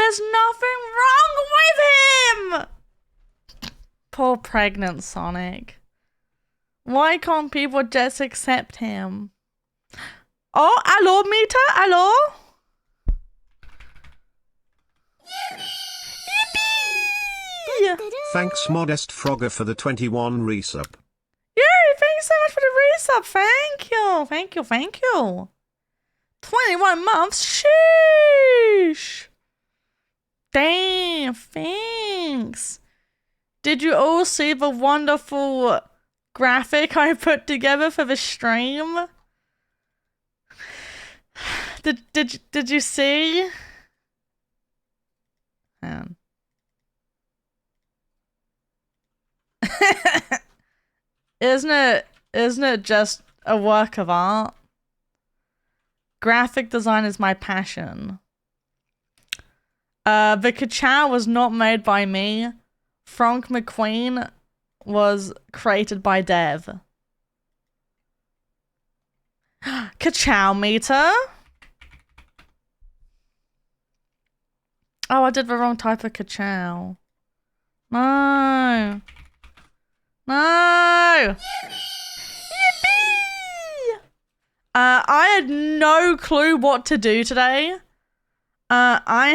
There's nothing wrong with him! Poor pregnant Sonic. Why can't people just accept him? Oh, hello, Mita, hello? Yippee! Thanks Modest Frogger for the 21 resub. Yay, thank you so much for the resub. Thank you, thank you, thank you. 21 months, sheesh. Damn, thanks. Did you all see the wonderful graphic I put together for the stream? Did you see? Isn't it just a work of art? Graphic design is my passion. The KACHOW was not made by me. Frank McQueen was created by Dev. KACHOW meter. Oh, I did the wrong type of KACHOW. No. No. Yippee! I had no clue what to do today. I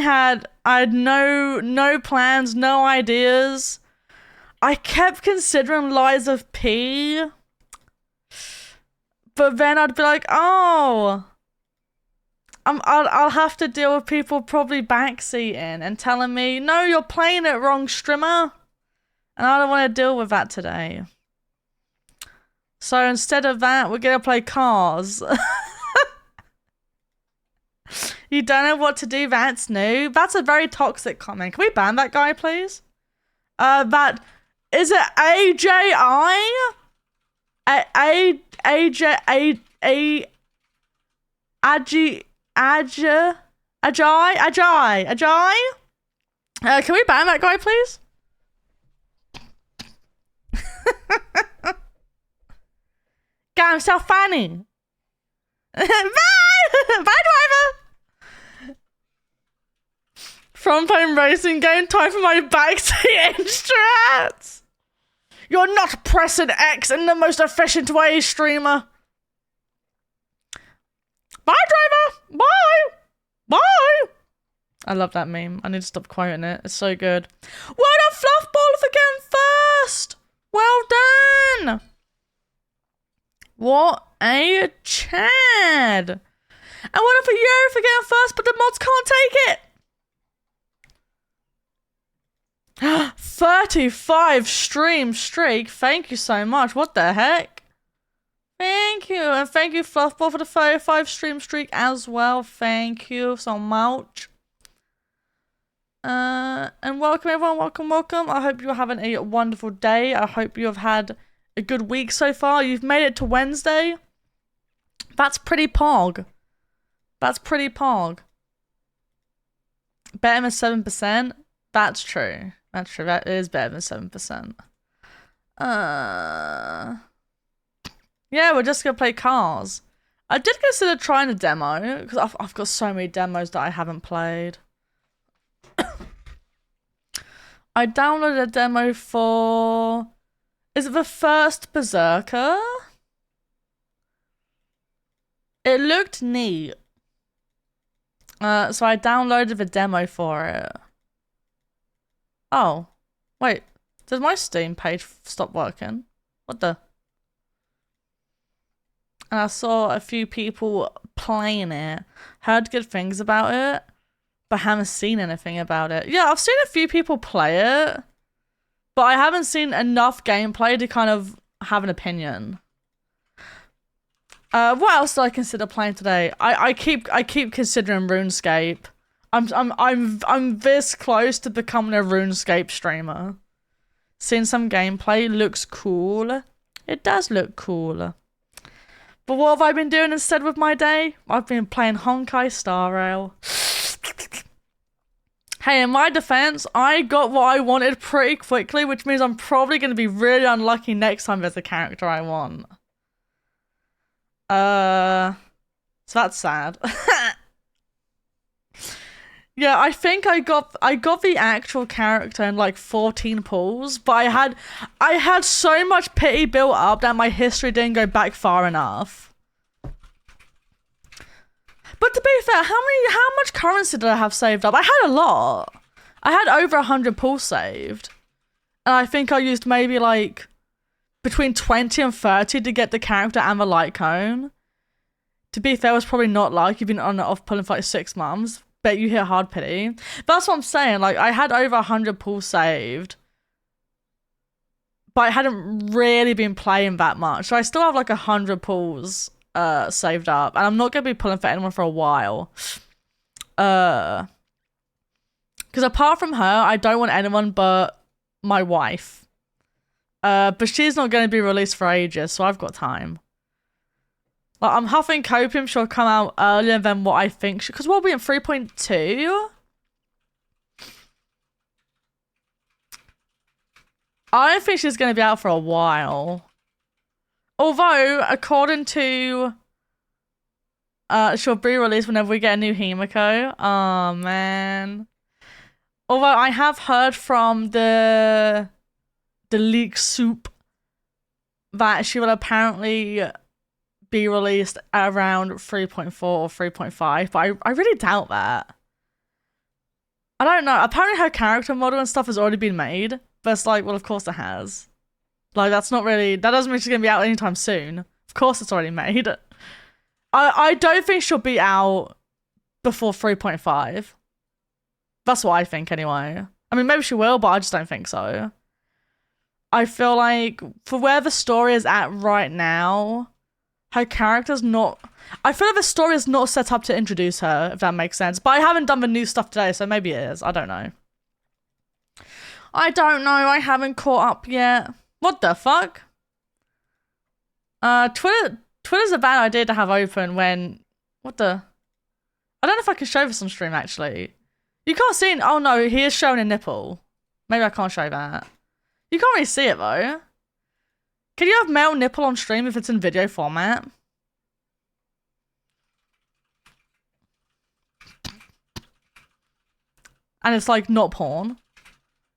had no plans, no ideas. I kept considering Lies of P. But then I'd be like, oh, I'll have to deal with people probably backseating and telling me, no, you're playing it wrong, streamer. And I don't want to deal with that today. So instead of that, we're going to play Cars. You don't know what to do, that's new. That's a very toxic comment. Can we ban that guy, please? That... Is it AJI? Ajay? Can we ban that guy, please? Get himself funny. Bye! Bye, driver! From playing racing game, time for my backseat strats. You're not pressing X in the most efficient way, streamer. Bye, driver. Bye. Bye. I love that meme. I need to stop quoting it. It's so good. Well done, Fluffball, for getting first. Well done. What a Chad. And well done for you for getting first, but the mods can't take it. 35 stream streak. Thank you so much. What the heck? Thank you. And thank you, Fluffball, for the 35 stream streak as well. Thank you so much. And welcome, everyone. Welcome. I hope you're having a wonderful day. I hope you have had a good week so far. You've made it to Wednesday. That's pretty pog. That's pretty pog. Better than 7%. That's true. That's true. That is better than 7%. Yeah, we're just gonna play Cars. I did consider trying a demo because I've got so many demos that I haven't played. I downloaded a demo for... Is it the first Berserker? It looked neat. So I downloaded the demo for it. Oh, wait. Did my Steam page stop working? What the? And I saw a few people playing it. Heard good things about it, but haven't seen anything about it. Yeah, I've seen a few people play it, but I haven't seen enough gameplay to kind of have an opinion. What else did I consider playing today? I keep considering RuneScape. I'm this close to becoming a RuneScape streamer. Seeing some gameplay looks cool. It does look cool. But what have I been doing instead with my day? I've been playing Honkai Star Rail. Hey, in my defense, I got what I wanted pretty quickly, which means I'm probably going to be really unlucky next time there's a character I want. So that's sad. Yeah, I think I got the actual character in like 14 pulls, but I had so much pity built up that my history didn't go back far enough. But to be fair, how much currency did I have saved up? I had a lot. I had over 100 pulls saved. And I think I used maybe like between 20 and 30 to get the character and the light cone. To be fair, it was probably not like you've been on and off pulling for like 6 months. Bet you hit hard pity. That's what I'm saying. Like, I had over 100 pulls saved. But I hadn't really been playing that much. So I still have like 100 pulls saved up. And I'm not going to be pulling for anyone for a while. Because apart from her, I don't want anyone but my wife. But she's not going to be released for ages, so I've got time. Like, I'm huffing copium she'll come out earlier than what I think because we'll be in 3.2. I don't think she's going to be out for a while. Although, according to... she'll be released whenever we get a new Himiko. Oh, man. Although, I have heard from the leak soup that she will apparently be released at around 3.4 or 3.5, but I really doubt that. I don't know. Apparently her character model and stuff has already been made, but it's like, well, of course it has. Like, that's not really... That doesn't mean she's going to be out anytime soon. Of course it's already made. I don't think she'll be out before 3.5. That's what I think, anyway. I mean, maybe she will, but I just don't think so. I feel like, for where the story is at right now... Her character's not... I feel like the story is not set up to introduce her, if that makes sense. But I haven't done the new stuff today, so maybe it is. I don't know. I don't know. I haven't caught up yet. What the fuck? Twitter's a bad idea to have open when... What the... I don't know if I can show this on stream, actually. You can't see it. Oh, no. He is showing a nipple. Maybe I can't show that. You can't really see it, though. Can you have male nipple on stream if it's in video format? And it's like not porn.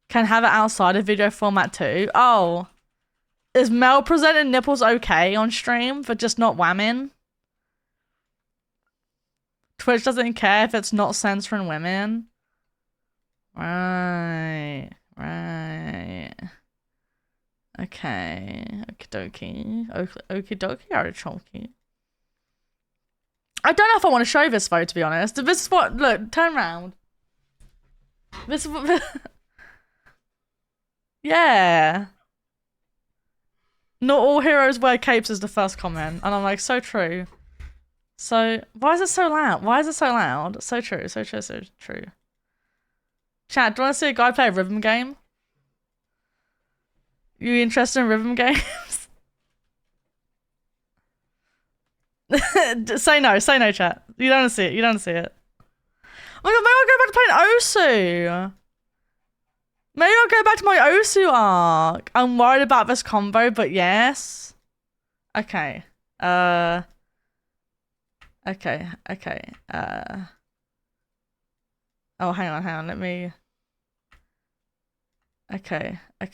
Can have it outside of video format too. Oh. Is male presented nipples okay on stream but just not whamming? Twitch doesn't care if it's not censoring women. Right. Okay. Okie dokie. Okie dokie, artichoke. I don't know if I want to show this though, to be honest. This is what... Look, turn around. This is what... Yeah. Not all heroes wear capes is the first comment. And I'm like, so true. So, why is it so loud? Why is it so loud? So true, so true, so true. Chat, do you want to see a guy play a rhythm game? You interested in rhythm games? Say no, chat. You don't want to see it, you don't want to see it. Oh my god, maybe I'll go back to playing Osu. Maybe I'll go back to my Osu arc. I'm worried about this combo, but yes. Okay. Okay. Oh, hang on, let me... Okay. What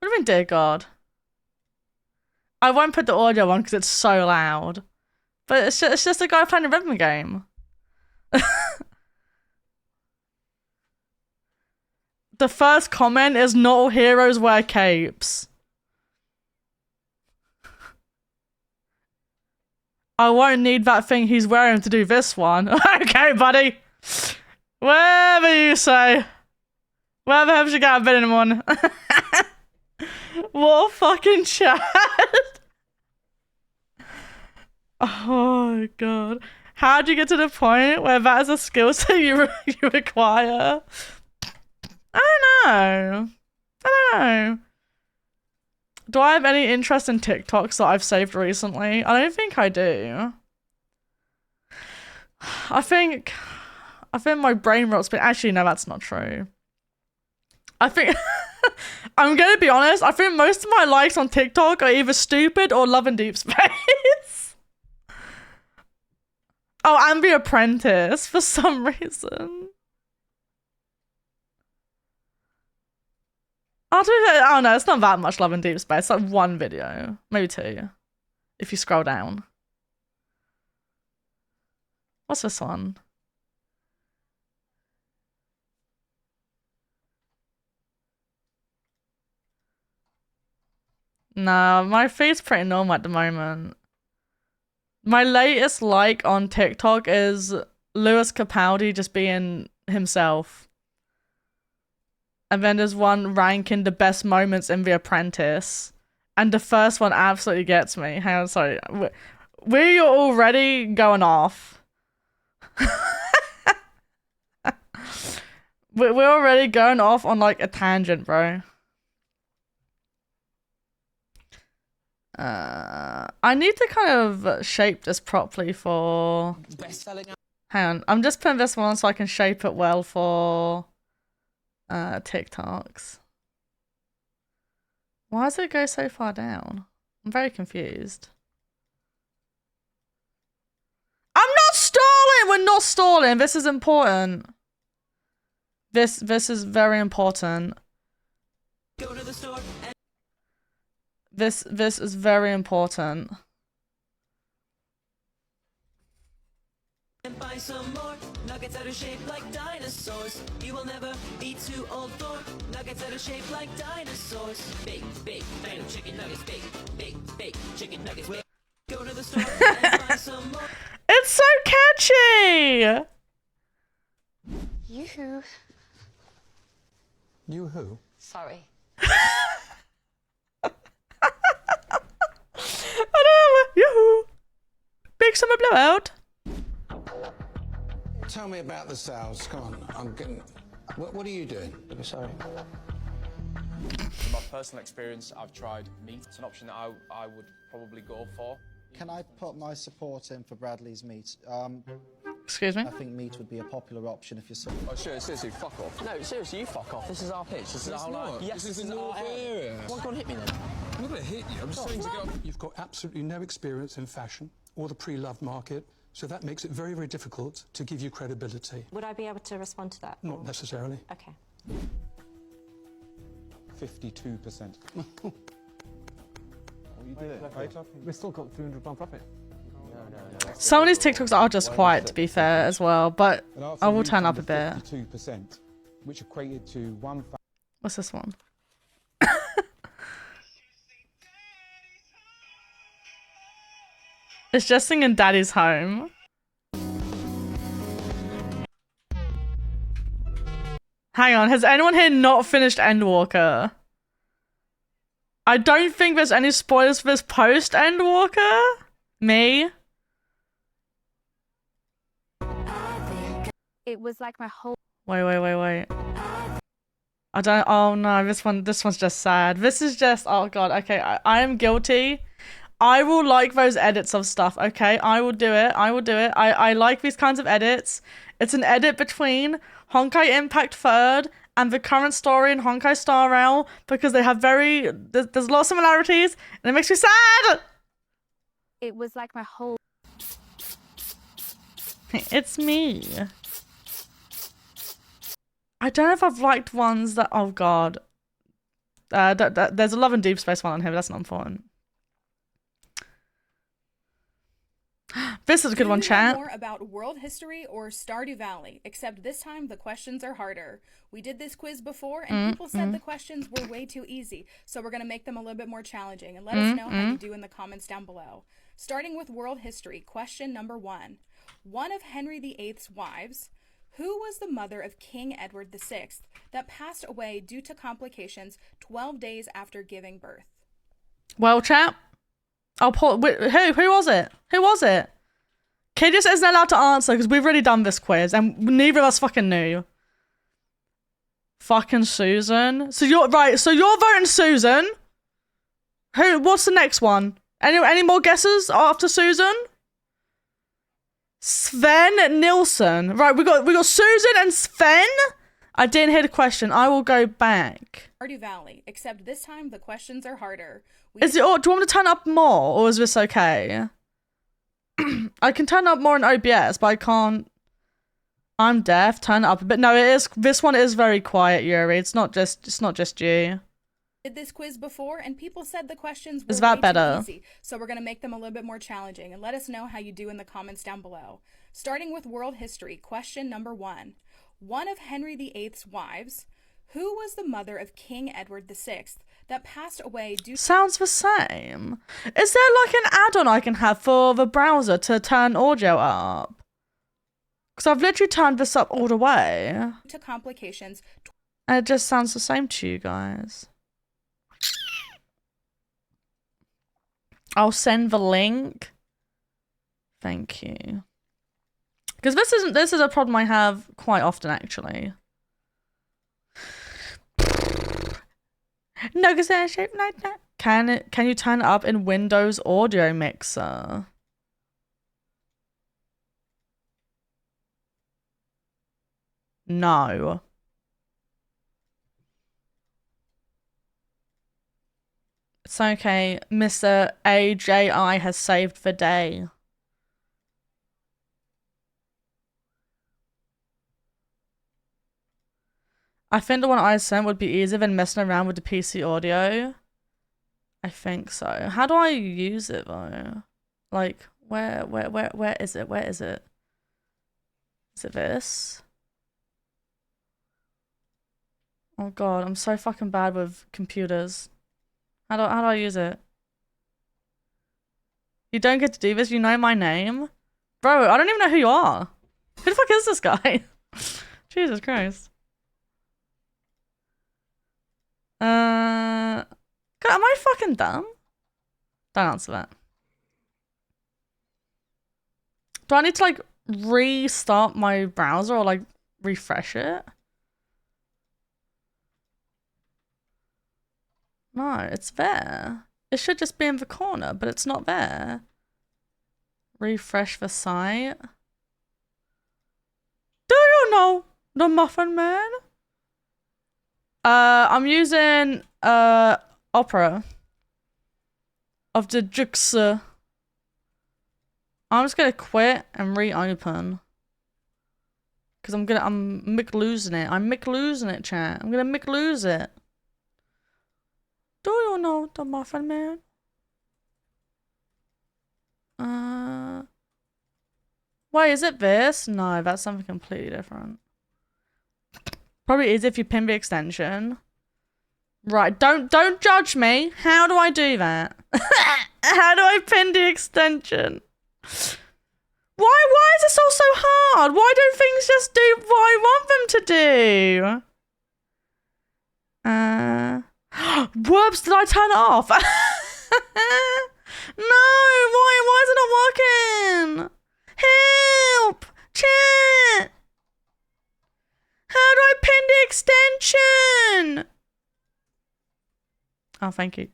do you mean, dear God? I won't put the audio on because it's so loud. But it's just a guy playing a rhythm game. The first comment is not all heroes wear capes. I won't need that thing he's wearing to do this one. Okay, buddy. Whatever you say. Where the hell should get a bit in one? What a fucking chat. Oh my god. How'd you get to the point where that is a skill set you require? I don't know. Do I have any interest in TikToks that I've saved recently? I don't think I do. I think my brain rot's been... Actually, no, that's not true. I think... I'm gonna be honest, I think most of my likes on TikTok are either stupid or love and deep space. Oh, and The Apprentice for some reason. Oh no, it's not that much love in Deep Space. It's like one video, maybe two, if you scroll down. What's this one? No, my feed's pretty normal at the moment. My latest like on TikTok is Lewis Capaldi just being himself. And then there's one ranking the best moments in The Apprentice. And the first one absolutely gets me. Hang on, sorry. We're already going off. We're already going off on like a tangent, bro. I need to kind of shape this properly for... Hang on, I'm just putting this one so I can shape it well for TikToks. Why does it go so far down? I'm very confused. I'm not stalling! We're not stalling! This is important. This is very important. Go to the store and This is very important. buy some more nuggets that are shaped like dinosaurs. You will never be too old for nuggets that are shaped like dinosaurs. Big, bang chicken nuggets. Big, chicken nuggets. Go to the store and buy some more. It's so catchy! Yoo-hoo. You who? Sorry. I don't know. Yoo-hoo! Big summer blowout. Tell me about the sales. Come on, I'm getting. What are you doing? Sorry. From my personal experience, I've tried meat. It's an option that I would probably go for. Can I put my support in for Bradley's meat? Excuse me? I think meat would be a popular option if you're so... Oh, seriously, fuck off. No, seriously, you fuck off. This is our pitch. This is our line. Yes, this is the our North area. Well, go on, hit me then. I'm not going to hit you. I'm just saying to go. You've got absolutely no experience in fashion or the pre-loved market, so that makes it very, very difficult to give you credibility. Would I be able to respond to that? Not necessarily. Okay. 52%. We've still got £300 profit. Some of these TikToks are just quiet, to be fair, as well, but I will turn up a bit. 52%, which equated to one. What's this one? It's just singing Daddy's Home. Hang on, has anyone here not finished Endwalker? I don't think there's any spoilers for this post Endwalker. Me? It was like my whole... Wait. I don't... Oh no, this one's just sad. This is just... Oh god, okay, I am guilty. I will like those edits of stuff, okay? I will do it. I like these kinds of edits. It's an edit between Honkai Impact 3rd and the current story in Honkai Star Rail because they have there's a lot of similarities and it makes me sad! It was like my whole... It's me. I don't know if I've liked ones that... Oh god. There's a Love and Deep Space one on here, but that's not important. This is a good one, chat. More about world history or Stardew Valley, except this time the questions are harder. We did this quiz before and people said the questions were way too easy, so we're going to make them a little bit more challenging and let us know how you do in the comments down below. Starting with world history, question number 1. One of Henry VIII's wives, who was the mother of King Edward VI that passed away due to complications 12 days after giving birth? Well, chat. I'll pull... Who was it? Who was it? Kidis isn't allowed to answer because we've already done this quiz and neither of us fucking knew. Fucking Susan. So you're right. So you're voting Susan. Who? What's the next one? Any more guesses after Susan? Sven Nilsson. Right. We got Susan and Sven. I didn't hear the question. I will go back. Stardew Valley, except this time the questions are harder. Is it? Or do you want me to turn up more, or is this okay? I can turn up more in OBS, but I can't. I'm deaf. Turn it up a bit. No, it is. This one is very quiet, Yuri. It's not just you. Did this quiz before, and people said the questions were Is that way better? too easy. So we're gonna make them a little bit more challenging, and let us know how you do in the comments down below. Starting with world history, question number 1. One of Henry VIII's wives, who was the mother of King Edward VI, that passed away due Sounds the same. Is there like an add-on I can have for the browser to turn audio up? Because I've literally turned this up all the way. to complications? And it just sounds the same to you guys. I'll send the link. Thank you. Because this is a problem I have quite often actually. No, because they're shaped like that. Can you turn it up in Windows Audio Mixer? No. It's okay. Mr. AJI has saved the day. I think the one I sent would be easier than messing around with the PC audio. I think so. How do I use it though? Like, where is it? Where is it? Is it this? Oh god, I'm so fucking bad with computers. How do I use it? You don't get to do this, you know my name? Bro, I don't even know who you are. Who the fuck is this guy? Jesus Christ. God, am I fucking dumb? Don't answer that. Do I need to like restart my browser or like refresh it? No, it's there. It should just be in the corner, but it's not there. Refresh the site. Do you know the Muffin Man? I'm using Opera of the Juxer. I'm just gonna quit and reopen. Cause I'm losing it. I'm losing it, chat. I'm gonna lose it. Do you know the Muffin Man? Wait, is it this? No, that's something completely different. Probably is if you pin the extension. Right, don't judge me. How do I do that? How do I pin the extension? Why is this all so hard? Why don't things just do what I want them to do? Whoops, did I turn it off? No, why is it not working? Help! Chat! How do I pin the extension? Oh, thank you.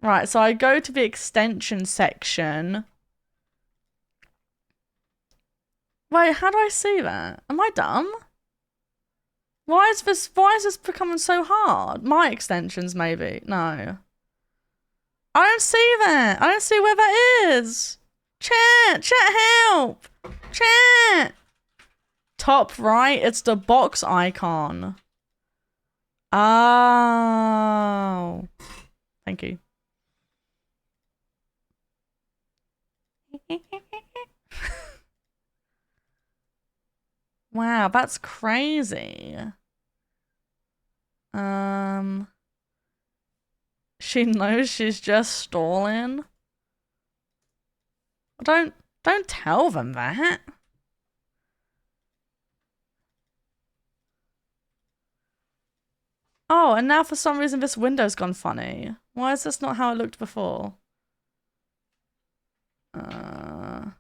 Right, so I go to the extension section. Wait, how do I see that? Am I dumb? Why is this becoming so hard? My extensions, maybe. No. I don't see that. I don't see where that is. Chat, help. Chat. Top right, it's the box icon. Oh. Thank you. Wow, that's crazy. She knows she's just stalling. Don't tell them that. Oh, and now for some reason this window's gone funny. Why is this not how it looked before? Oh,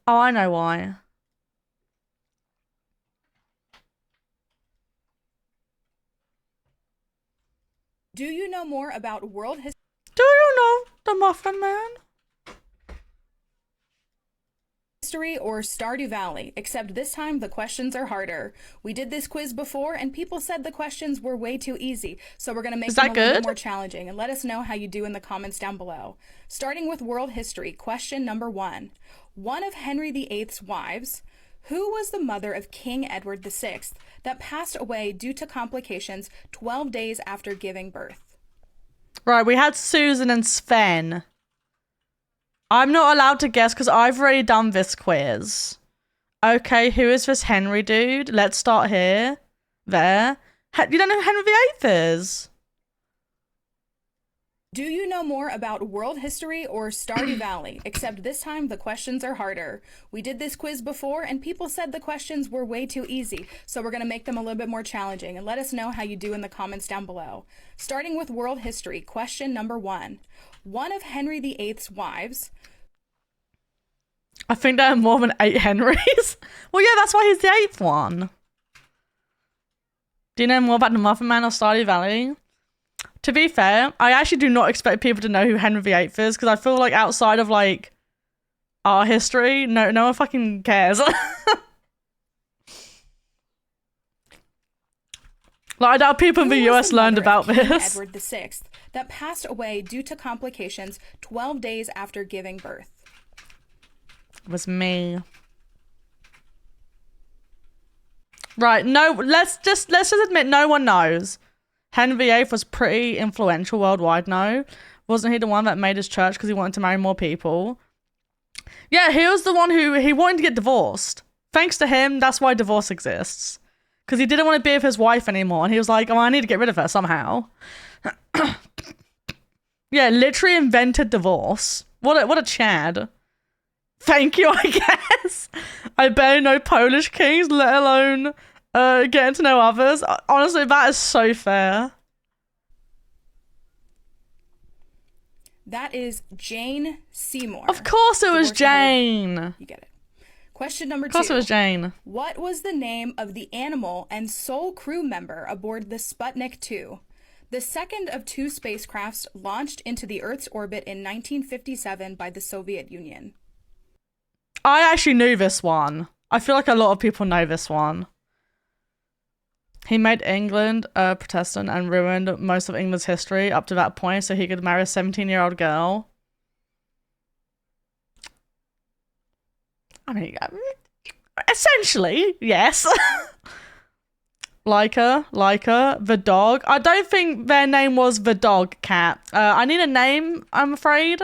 I know why. Do you know more about world history? Do you know the Muffin Man? history or Stardew Valley, except this time the questions are harder. We did this quiz before and people said the questions were way too easy, so we're going to make them a little bit more challenging, and let us know how you do in the comments down below. Starting with world history, question number 1. One of Henry VIII's wives, who was the mother of King Edward VI that passed away due to complications 12 days after giving birth? Right, we had Susan and Sven. I'm not allowed to guess because I've already done this quiz. Okay, who is this Henry dude? Let's start here. There. You don't know who Henry VIII is? Do you know more about world history or Stardew Valley? Except this time the questions are harder. We did this quiz before and people said the questions were way too easy, so we're going to make them a little bit more challenging, and let us know how you do in the comments down below. Starting with world history, question number 1. One of Henry VIII's wives... I think there are more than 8 Henrys. Well, yeah, that's why he's the 8th one. Do you know more about the Motherman or Stardew Valley? To be fair, I actually do not expect people to know who Henry VIII is, because I feel like outside of, like, our history, no one fucking cares. Like, I doubt people in the US learned about this. Edward VI that passed away due to complications 12 days after giving birth. It was me. Right, no, let's just admit no one knows. Henry VIII was pretty influential worldwide, no? Wasn't he the one that made his church because he wanted to marry more people? Yeah, he was the one he wanted to get divorced. Thanks to him, that's why divorce exists. Because he didn't want to be with his wife anymore, and he was like, oh, I need to get rid of her somehow. Yeah, literally invented divorce. What a Chad. Thank you, I guess. I barely know Polish kings, let alone getting to know others. Honestly, that is so fair. That is Jane Seymour. Of course it was Jane. You get it. Question number 2. Of course it was Jane. What was the name of the animal and sole crew member aboard the Sputnik 2? The second of 2 spacecrafts launched into the Earth's orbit in 1957 by the Soviet Union. I actually knew this one. I feel like a lot of people know this one. He made England a Protestant and ruined most of England's history up to that point so he could marry a 17-year-old girl. I mean, essentially, yes. Leica, the dog. I don't think their name was the dog cat. I need a name, I'm afraid.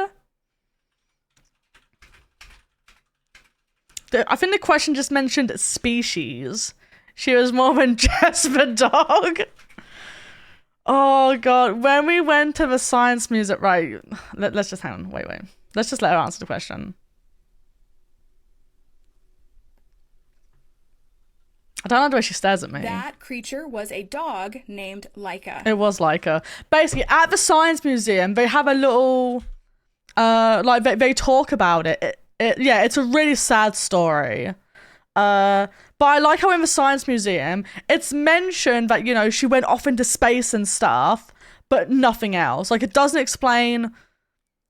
I think the question just mentioned species. She was more than just the dog. Oh god, when we went to the science museum, right? Let's just hang on. Wait. Let's just let her answer the question. I don't know the way she stares at me. That creature was a dog named Leica. It was Leica. Basically, at the science museum, they have a little, like they talk about it. Yeah, it's a really sad story. But I like how in the science museum, it's mentioned that, you know, she went off into space and stuff, but nothing else. Like, it doesn't explain,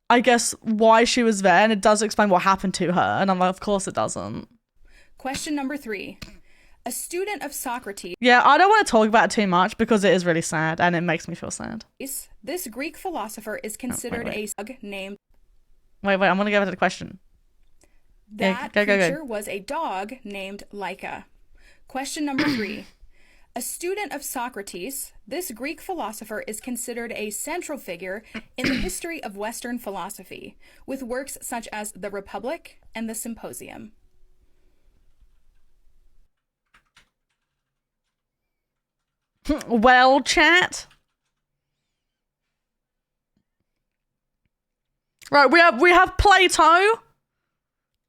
I guess, why she was there, and it does explain what happened to her. And I'm like, of course it doesn't. Question number 3. A student of Socrates. Yeah, I don't want to talk about it too much because it is really sad and it makes me feel sad. This Greek philosopher is considered a dog named... Wait, I'm going to go back to the question. That creature was a dog named Leica. Question number 3. A student of Socrates, this Greek philosopher is considered a central figure in the history of Western philosophy, with works such as The Republic and The Symposium. Well, chat. Right, we have Plato.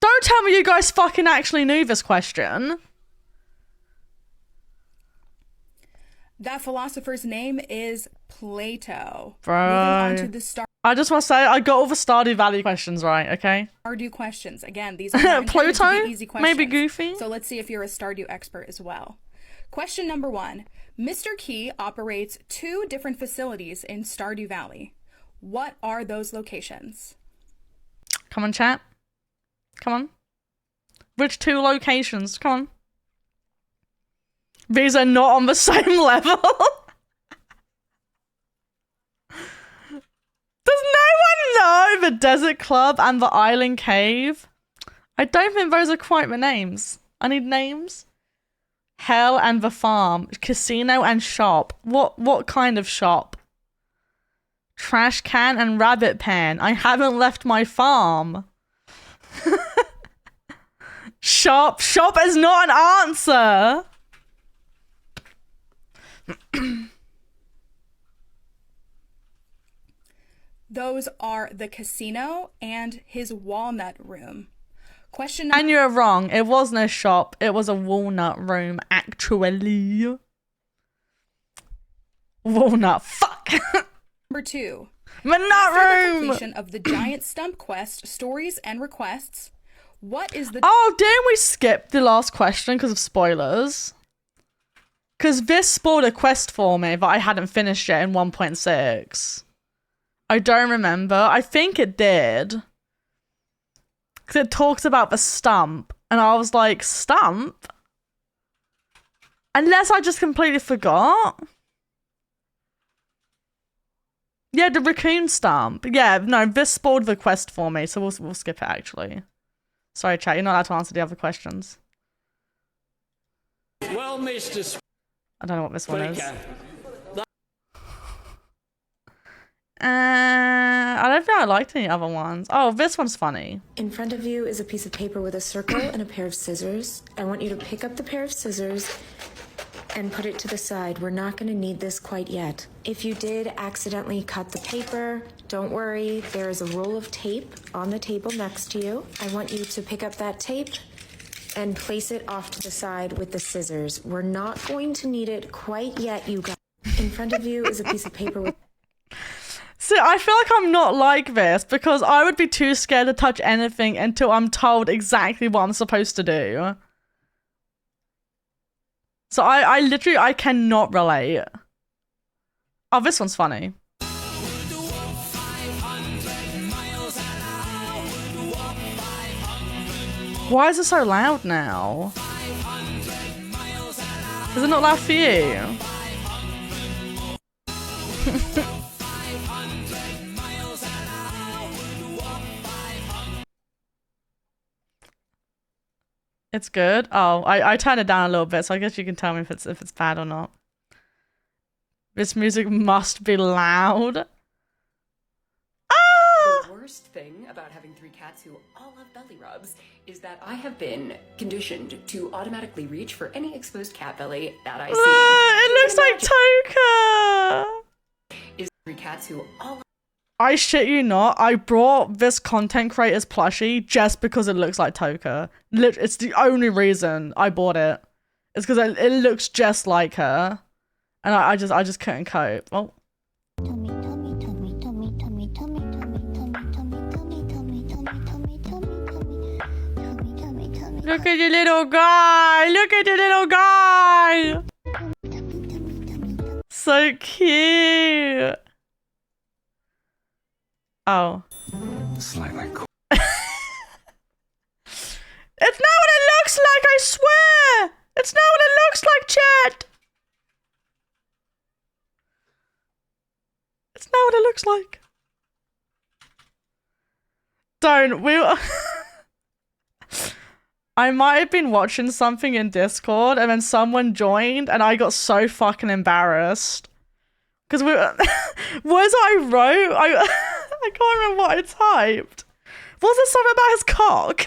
Don't tell me you guys fucking actually knew this question. That philosopher's name is Plato. Bro. Moving on to the I just want to say I got all the Stardew Valley questions right, okay? Stardew questions. Again, these are not intended to be easy questions. Maybe Goofy? So let's see if you're a Stardew expert as well. Question number 1. Mr. Key operates 2 different facilities in Stardew Valley. What are those locations? Come on, chat. Come on. Which 2 locations? Come on. These are not on the same level. Does no one know the Desert Club and the Island Cave? I don't think those are quite the names. I need names. Hell and the Farm. Casino and Shop. What kind of shop? Trash Can and Rabbit Pen. I haven't left my farm. Shop is not an answer. Those are the casino and his walnut room. Question And you're wrong. It wasn't a shop. It was a walnut room, actually. Walnut. Fuck. number 2. The nut After the room. completion of the giant stump quest, stories and requests, what is the... Oh, didn't we skip the last question because of spoilers? Because this spoiled a quest for me that I hadn't finished yet in 1.6. I don't remember. I think it did. Because it talks about the stump. And I was like, stump? Unless I just completely forgot. Yeah, the raccoon stump. Yeah, no, this spoiled the quest for me. So we'll skip it, actually. Sorry, chat. You're not allowed to answer the other questions. Well, Mr. I don't know what this one is. Speaker, I don't think I liked any other ones. Oh, this one's funny. In front of you is a piece of paper with a circle and a pair of scissors. I want you to pick up the pair of scissors and put it to the side. We're not going to need this quite yet. If you did accidentally cut the paper, don't worry. There is a roll of tape on the table next to you. I want you to pick up that tape and place it off to the side with the scissors. We're not going to need it quite yet, you guys. In front of you is a piece of paper with... See, I feel like I'm not like this because I would be too scared to touch anything until I'm told exactly what I'm supposed to do. So I literally, I cannot relate. Oh, this one's funny. Why is it so loud now? Is it not loud for you? It's good. Oh, I turned it down a little bit, so I guess you can tell me if it's bad or not. This music must be loud. The worst thing about having 3 cats who all love belly rubs is that I have been conditioned to automatically reach for any exposed cat belly that I see. It looks like Toka. Is 3 cats who all I shit you not, I brought this content creator's plushie just because it looks like Toka. It's the only reason I bought it. It's because it looks just like her. And I just couldn't cope. Oh. Look at your little guy! Look at your little guy! So cute! Oh. Slightly cool. It's not what it looks like, I swear! It's not what it looks like, chat! It's not what it looks like. Don't, I might have been watching something in Discord and then someone joined and I got so fucking embarrassed. Because words I wrote, I can't remember what I typed. Was it something about his cock?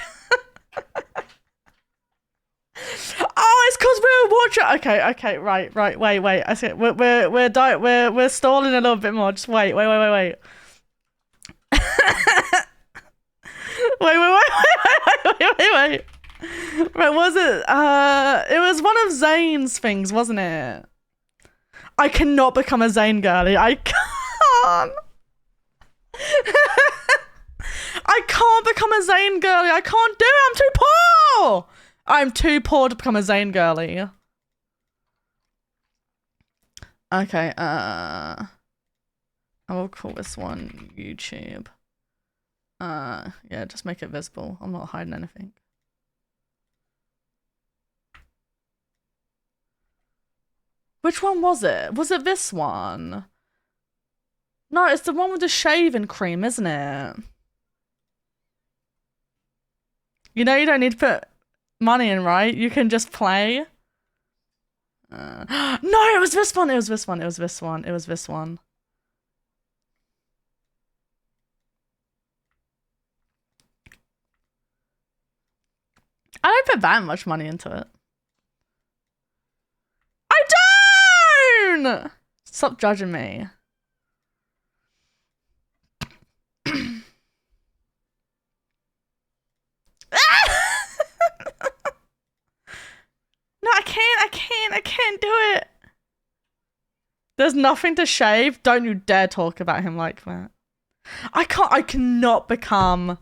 Oh, it's because we were watching. Okay, right. Wait. I see. We're stalling a little bit more. Just wait. Wait. Right, was it? It was one of Zayn's things, wasn't it? I cannot become a Zayn girly. I can't. I can't become a Zayn girly. I can't do it. I'm too poor. I'm too poor to become a Zayn girly. Okay, I will call this one YouTube. Yeah, just make it visible. I'm not hiding anything. Which one was it? Was it this one? No, it's the one with the shaving cream, isn't it? You know you don't need to put money in, right? You can just play. No, it was this one. It was this one. It was this one. It was this one. I don't put that much money into it. I don't! Stop judging me. No, I can't do it. There's nothing to shave. Don't you dare talk about him like that. I can't become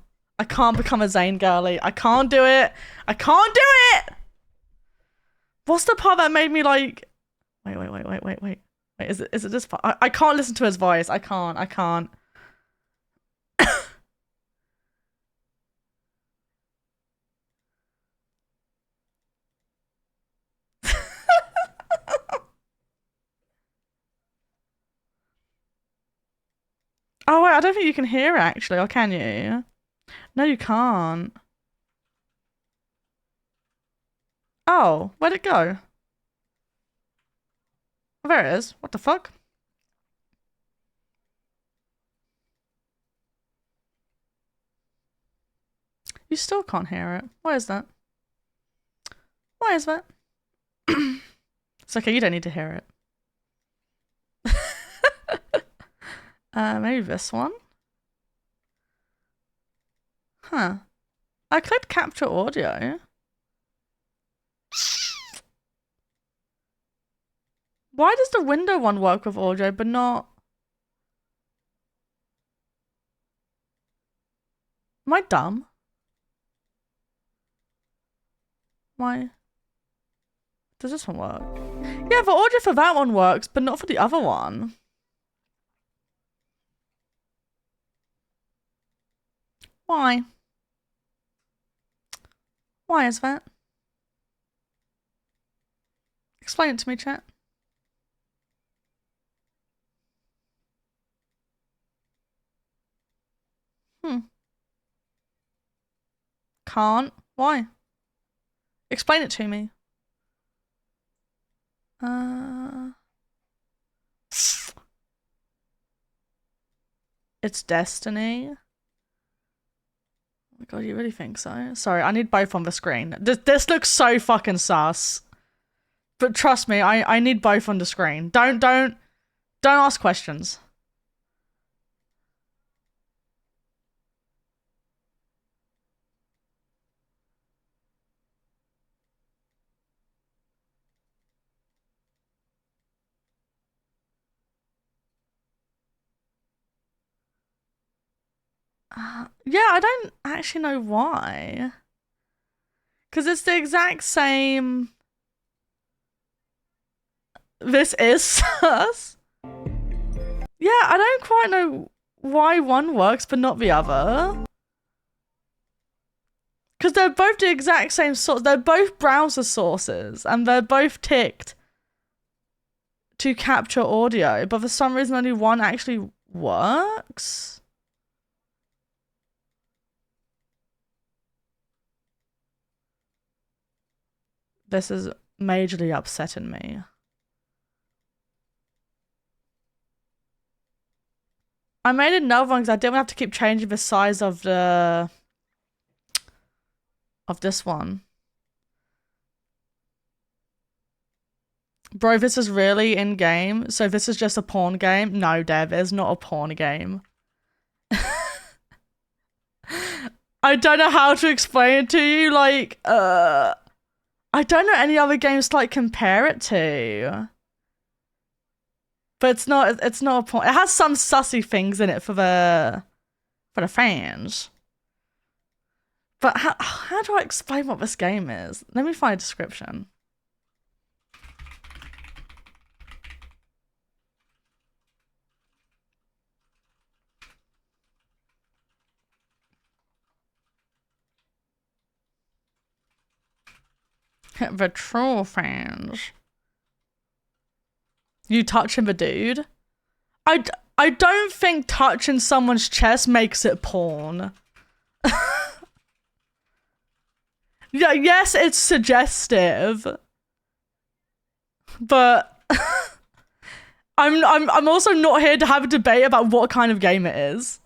a Zane girly. I can't do it. I can't do it! What's the part that made me like... Wait. Wait, is it this part? I can't listen to his voice. I can't. Oh wait, I don't think you can hear it actually, or can you? No, you can't. Oh, where'd it go? There it is. What the fuck? You still can't hear it. Why is that? Why is that? It's okay, you don't need to hear it. Maybe this one? Huh. I clicked capture audio. Why does the window one work with audio but not... Am I dumb? Why? Does this one work? Yeah, the audio for that one works, but not for the other one. Why? Why is that? Explain it to me, chat. Can't. Why? Explain it to me. It's destiny. Oh my god, you really think so? Sorry, I need both on the screen. This looks so fucking sus. But trust me, I need both on the screen. Don't ask questions. Yeah, I don't actually know why. Because it's the exact same... This is sus. Yeah, I don't quite know why one works but not the other. Because they're both the exact same source. They're both browser sources and they're both ticked to capture audio, but for some reason only one actually works. This is majorly upsetting me. I made another one because I didn't have to keep changing the size of the... of this one. Bro, this is really in-game, so this is just a porn game? No, Dev, it's not a porn game. I don't know how to explain it to you, like, I don't know any other games to, like, compare it to. But it's not a porn. It has some sussy things in it for the fans. But how do I explain what this game is? Let me find a description. The true fans. You touching the dude? I don't think touching someone's chest makes it porn. Yeah, yes, it's suggestive. But I'm also not here to have a debate about what kind of game it is.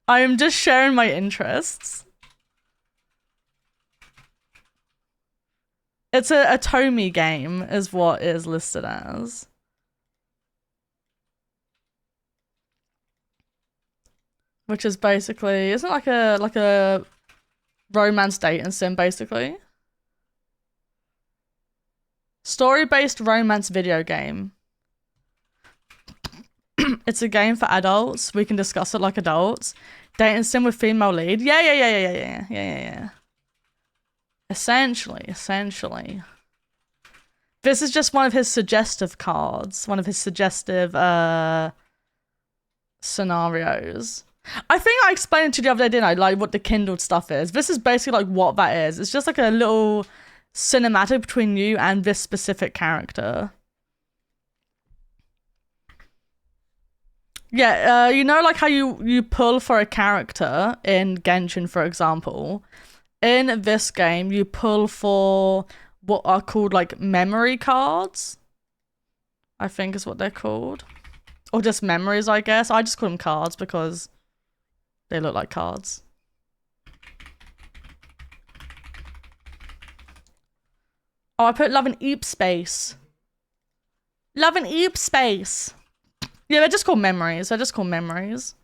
I am just sharing my interests. It's a Tomy game is what it is listed as. Which is basically, isn't it like a romance dating sim basically? Story-based romance video game. It's a game for adults. We can discuss it like adults. Dating sim with female lead. Yeah. Essentially. This is just one of his suggestive cards. One of his suggestive scenarios. I think I explained to you the other day, didn't I? Like what the kindled stuff is. This is basically like what that is. It's just like a little cinematic between you and this specific character. Yeah, you know like how you pull for a character in Genshin, for example. In this game, you pull for what are called like memory cards. I think is what they're called. Or just memories, I guess. I just call them cards because they look like cards. Oh, I put love in Eep space. Love in Eep space. Yeah, they're just called memories. They're just called memories.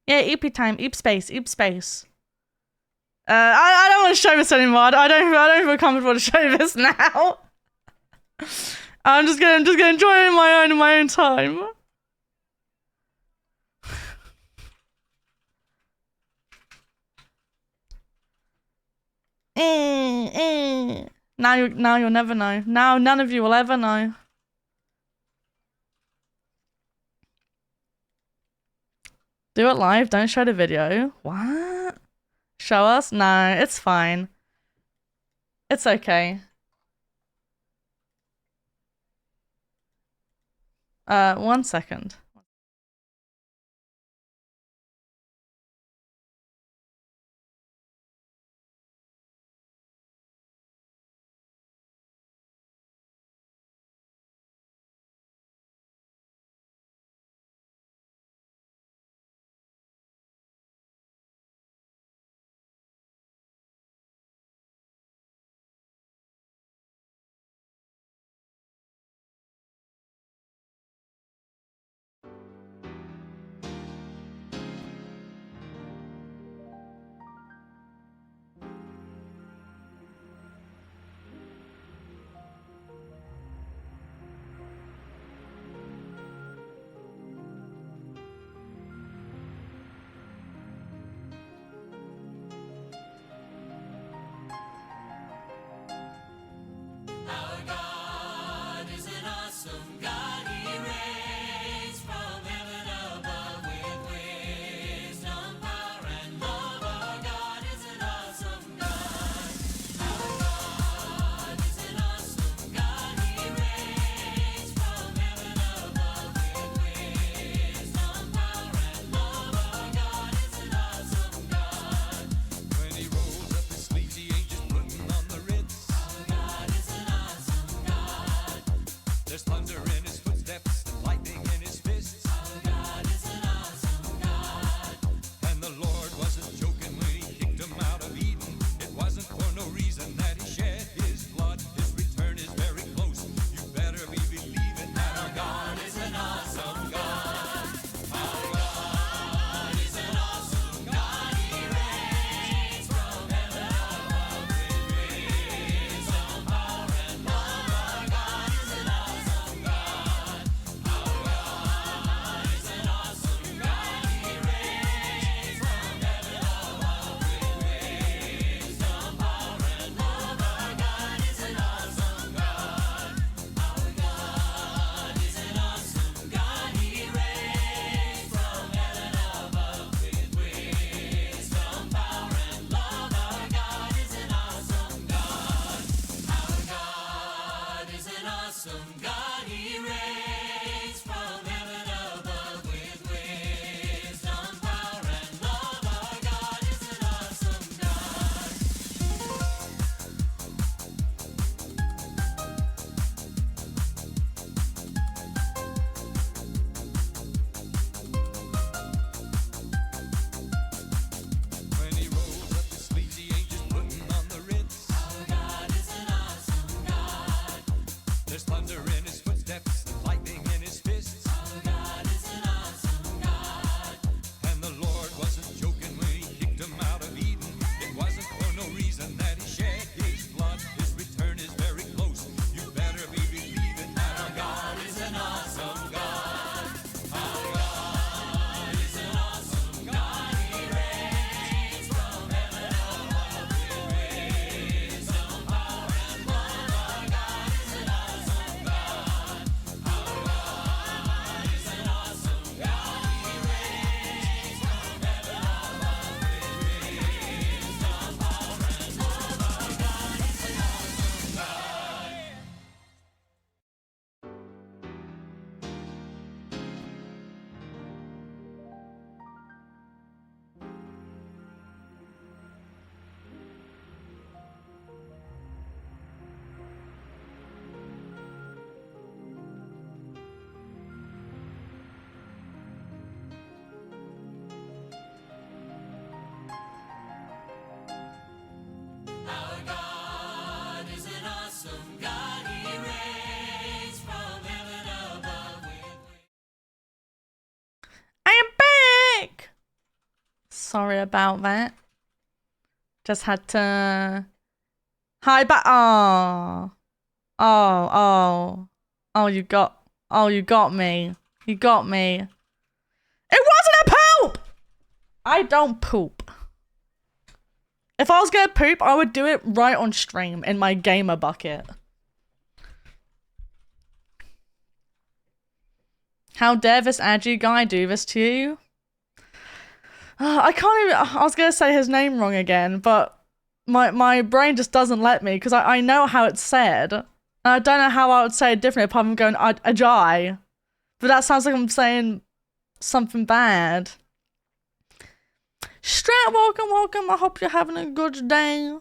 Yeah, EP time. Eep space. Eep space. I don't want to show this anymore. I don't feel comfortable to show this now. I'm just gonna enjoy it in my own time. Now you'll never know. Now none of you will ever know. Do it live. Don't show the video. What? Show us? No, it's fine. It's okay. 1 second. Sorry about that. Just had to... Hi, oh. Oh, you got me. You got me. It wasn't a poop! I don't poop. If I was gonna poop, I would do it right on stream in my gamer bucket. How dare this Adu guy do this to you? I can't even... I was gonna say his name wrong again, but my brain just doesn't let me because I know how it's said. And I don't know how I would say it differently apart from going Ajay. But that sounds like I'm saying something bad. Strat, welcome. I hope you're having a good day.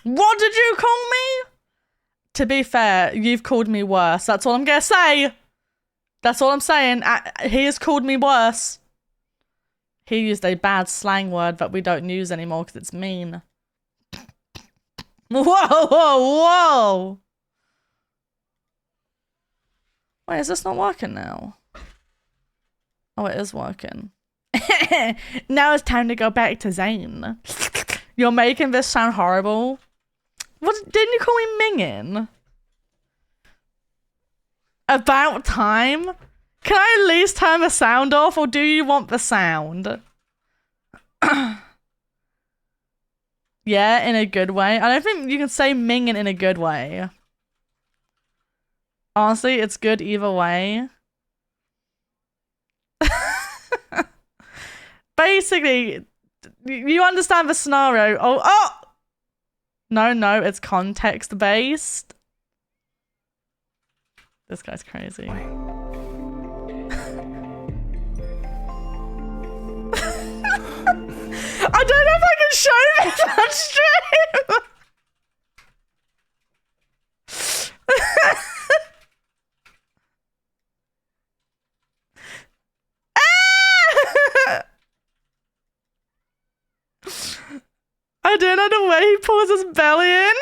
What did you call me? To be fair, you've called me worse. That's all I'm gonna say. That's all I'm saying. He has called me worse. He used a bad slang word that we don't use anymore because it's mean. Whoa! Wait, is this not working now? Oh, it is working. Now it's time to go back to Zane. You're making this sound horrible. What, didn't you call me minging? About time? Can I at least turn the sound off, or do you want the sound? Yeah, in a good way. I don't think you can say minging in a good way. Honestly, it's good either way. Basically, you understand the scenario. Oh! No, it's context based. This guy's crazy. I don't know if I can show this on stream. I don't know the way he pulls his belly in.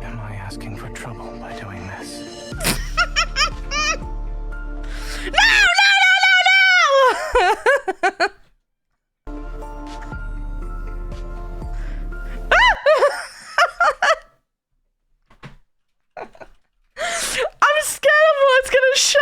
Am I asking for trouble by doing this? No! I'm scared of what it's gonna show!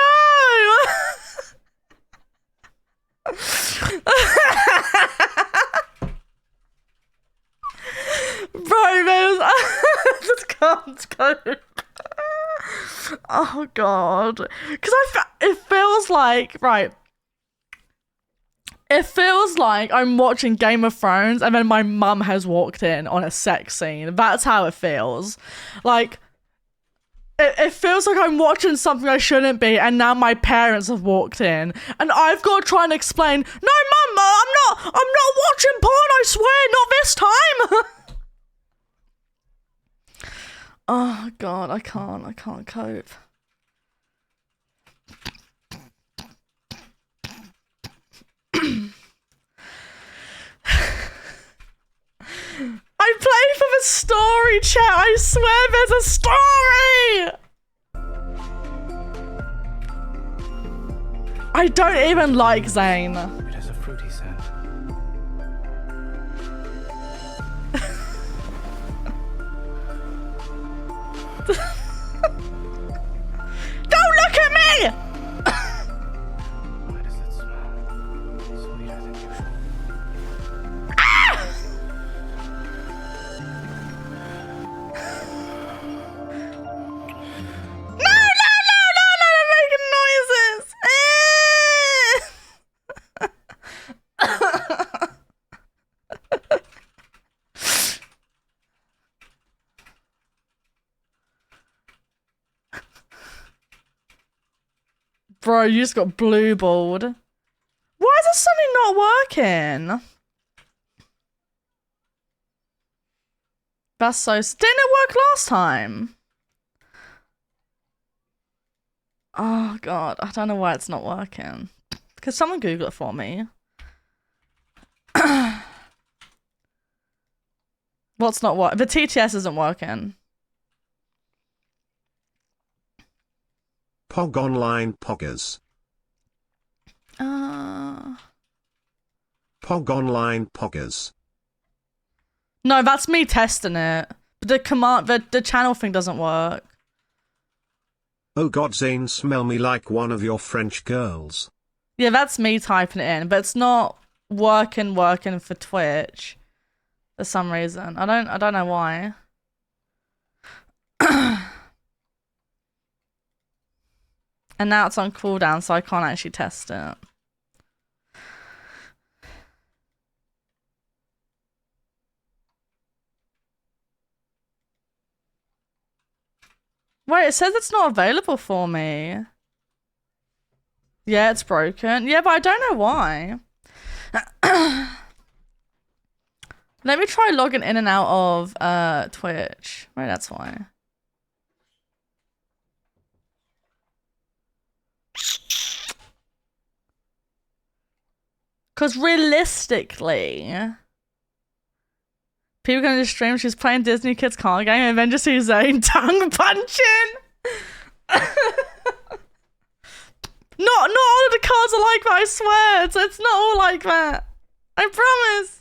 Bro, man, I just can't cope. Oh god. Because it feels like, right. It feels like I'm watching Game of Thrones and then my mum has walked in on a sex scene. That's how it feels. Like, it feels like I'm watching something I shouldn't be, and now my parents have walked in, and I've got to try and explain, no, Mum, I'm not watching porn, I swear, not this time. Oh god, I can't cope. I played for the story, chat. I swear there's a story. I don't even like Zane. It has a fruity scent. Don't look at me! Why does it smell sweeter than usual? Ah! No, I'm making noises! Bro, you just got blue balled. Why is this suddenly not working? That's so... Didn't it work last time? Oh god, I don't know why it's not working. Could someone Google it for me? What's not what? The TTS isn't working. Pog Online Poggers. Pog Online Poggers. No, that's me testing it. But the channel thing doesn't work. Oh God, Zane, smell me like one of your French girls. Yeah, that's me typing it in, but it's not working for Twitch for some reason. I don't know why. And now it's on cooldown, so I can't actually test it. Wait, it says it's not available for me. Yeah, it's broken. Yeah, but I don't know why. Let me try logging in and out of Twitch. Maybe that's why. Because realistically, people going to stream, she's playing Disney Kids card game and then just see Zane tongue punching. Not all of the cards are like that, I swear. It's not all like that. I promise.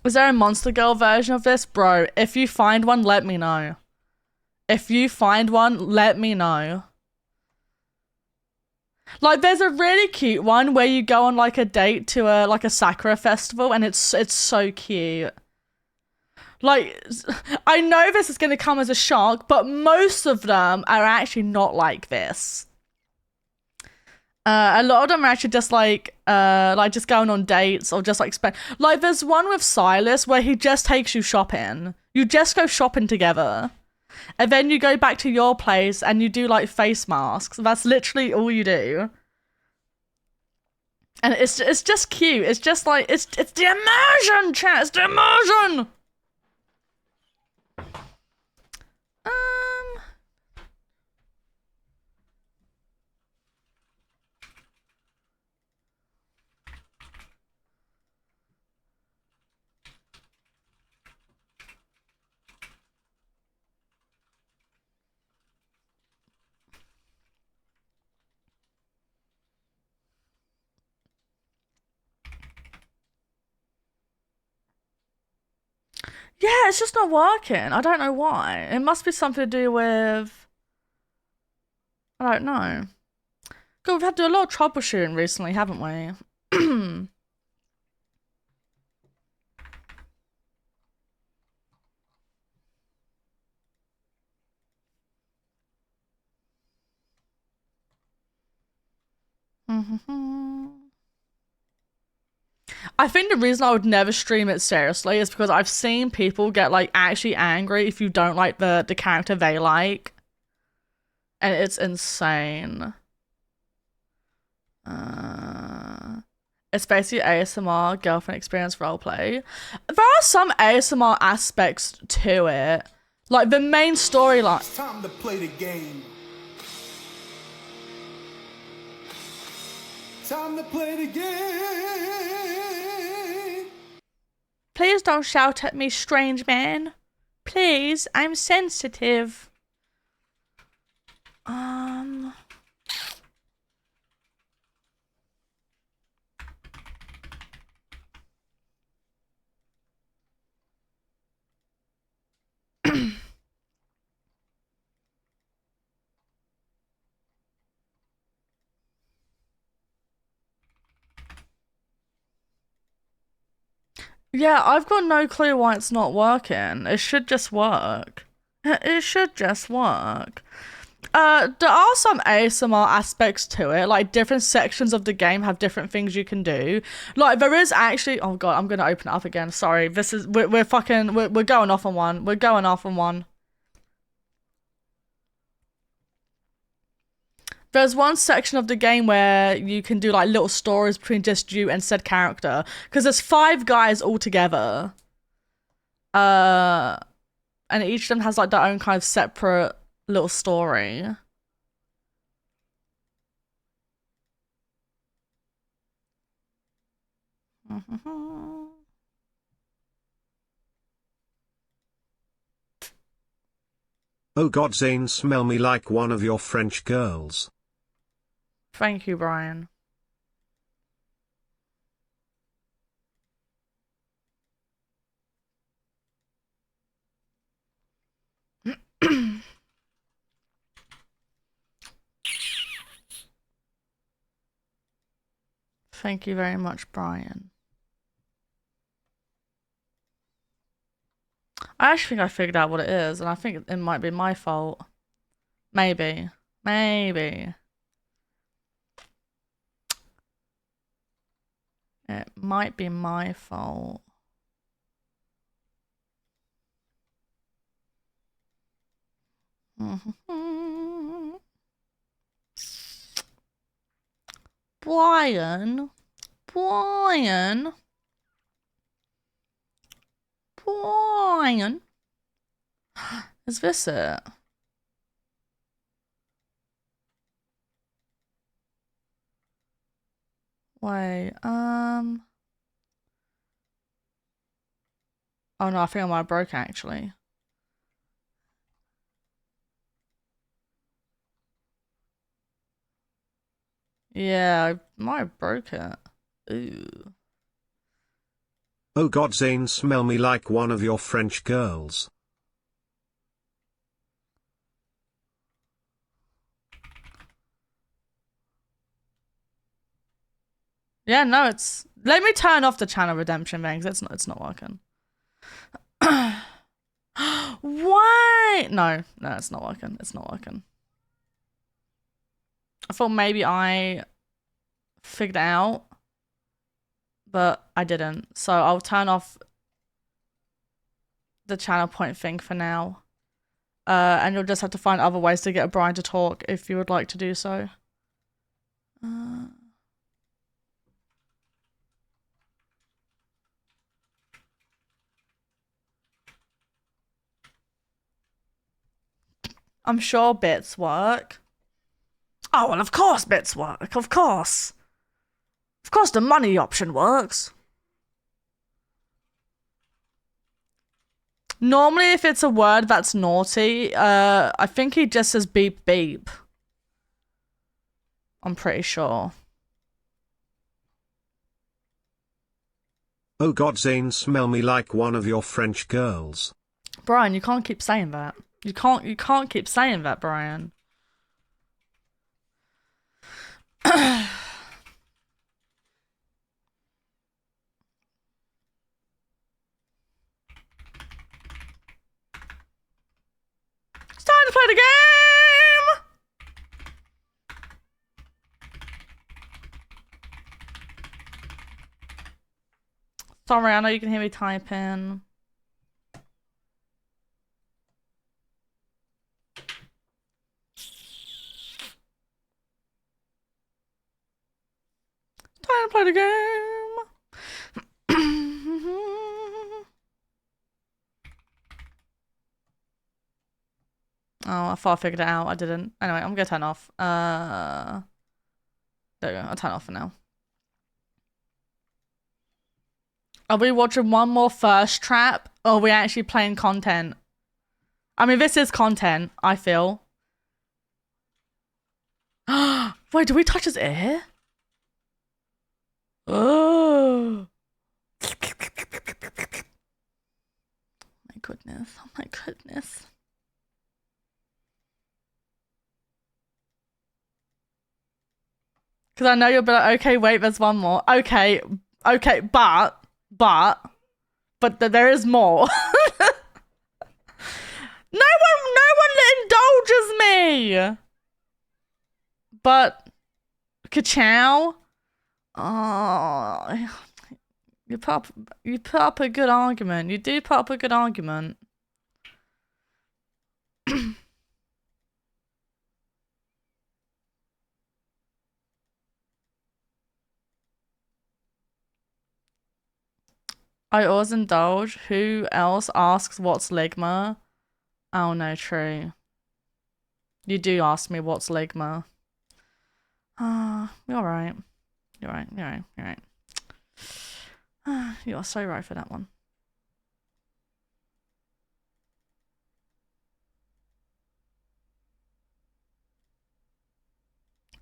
Is there a Monster Girl version of this? Bro, if you find one, let me know. If you find one, let me know. Like, there's a really cute one where you go on like a date to a Sakura festival, and it's so cute. Like, I know this is gonna come as a shock, but most of them are actually not like this. A lot of them are actually just like just going on dates or just like like there's one with Silas where he just takes you shopping. You just go shopping together. And then you go back to your place and you do like face masks. That's literally all you do. And it's just cute. It's just like it's the immersion, chat. It's the immersion. Yeah, it's just not working. I don't know why. It must be something to do with... I don't know. God, we've had to do a lot of troubleshooting recently, haven't we? I think the reason I would never stream it seriously is because I've seen people get like actually angry if you don't like the character they like. And it's insane. It's basically ASMR girlfriend experience roleplay. There are some ASMR aspects to it. Like the main storyline. It's time to play the game. Time to play the game. Please don't shout at me, strange man. Please, I'm sensitive. Yeah, I've got no clue why it's not working. It should just work. It should just work. There are some ASMR aspects to it, like different sections of the game have different things you can do. Like there is actually, oh god, I'm gonna open it up again. Sorry, this is we're going off on one. We're going off on one. There's one section of the game where you can do like little stories between just you and said character, because there's 5 guys all together. And each of them has like their own kind of separate little story. Oh God, Zane, smell me like one of your French girls. Thank you, Brian. Thank you very much, Brian. I actually think I figured out what it is, and I think it might be my fault. Maybe. Maybe. It might be my fault. Brian. Brian. Brian. Is this it? Wait, oh no, I think I might have broke actually. Yeah, I might have broke it. Ooh. Oh God, Zane, smell me like one of your French girls. Yeah, no, it's... Let me turn off the channel redemption thing, because it's not working. Why? No, it's not working. It's not working. I thought maybe I figured it out, but I didn't. So I'll turn off the channel point thing for now. And you'll just have to find other ways to get Brian to talk if you would like to do so. I'm sure bits work. Oh, well, of course bits work. Of course. Of course the money option works. Normally, if it's a word that's naughty, I think he just says beep beep. I'm pretty sure. Oh God, Zane, smell me like one of your French girls. Brian, you can't keep saying that. You can't keep saying that, Brian. It's time to play the game! Sorry, I know you can hear me typing. Time to play the game. Oh, I thought I figured it out. I didn't. Anyway, I'm gonna turn off. There we go. I'll turn off for now. Are we watching one more Thirst Trap? Or are we actually playing content? I mean, this is content, I feel. Wait, do we touch his ear? Oh. My goodness. Oh my goodness. Because I know you'll be like, okay, wait, there's one more. Okay, but there is more. No one indulges me. But KACHOW. Oh, you put up a good argument. You do put up a good argument. I always indulge. Who else asks what's Ligma? Oh no, true. You do ask me what's Ligma. Ah, you're right. You're right. You are so right for that one.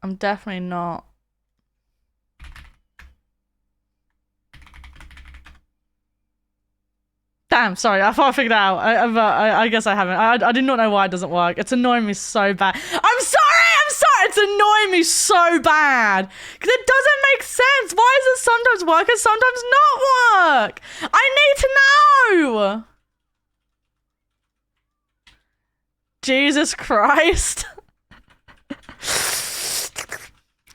I'm definitely not. Damn, sorry, I thought I figured it out. I guess I haven't. I did not know why it doesn't work. It's annoying me so bad. I'm sorry! It's annoying me so bad. Because it doesn't make sense. Why does it sometimes work and sometimes not work? I need to know! Jesus Christ.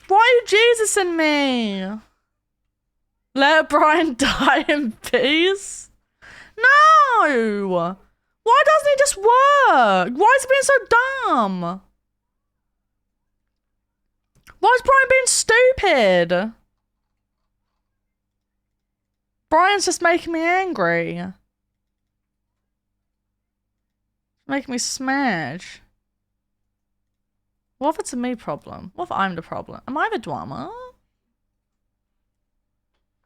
Why are you Jesus-ing me? Let Brian die in peace? No! Why doesn't it just work? Why is it being so dumb? Why is Brian being stupid? Brian's just making me angry. Making me smash. What if it's a me problem? What if I'm the problem? Am I the drama?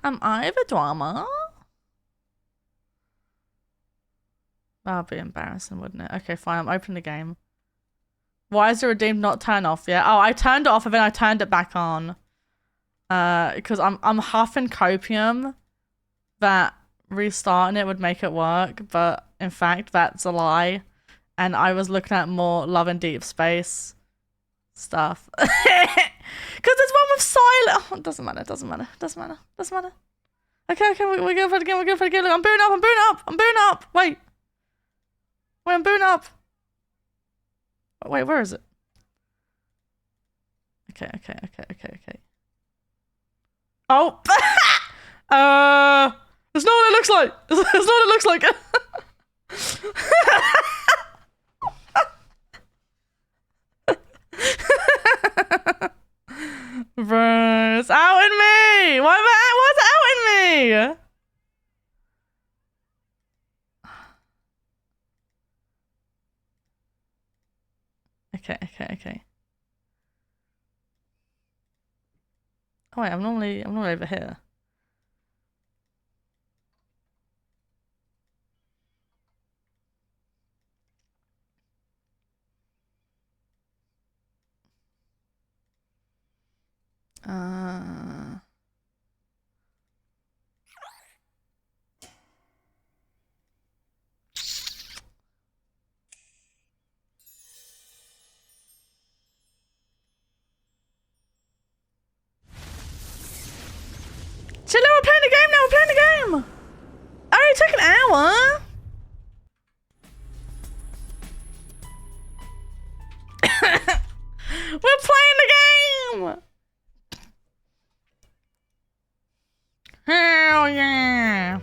Am I the drama? That would be embarrassing, wouldn't it? Okay, fine. I'm opening the game. Why is the redeemed not turn off yet? Oh, I turned it off and then I turned it back on. Because I'm huffing copium that restarting it would make it work, but in fact that's a lie. And I was looking at more Love and Deep Space stuff. Because there's one with silent. Oh, it doesn't matter. Doesn't matter. Okay. We're going for it again. Look, I'm booting up. Wait, I'm booting up. Wait, where is it? Okay. Oh! It's not what it looks like! It's not what it looks like! Bro, it's outing me! What's outing me? Okay. Oh wait, I'm normally over here. Chill, we're playing the game now, we're playing the game! I only took an hour! We're playing the game! Hell yeah!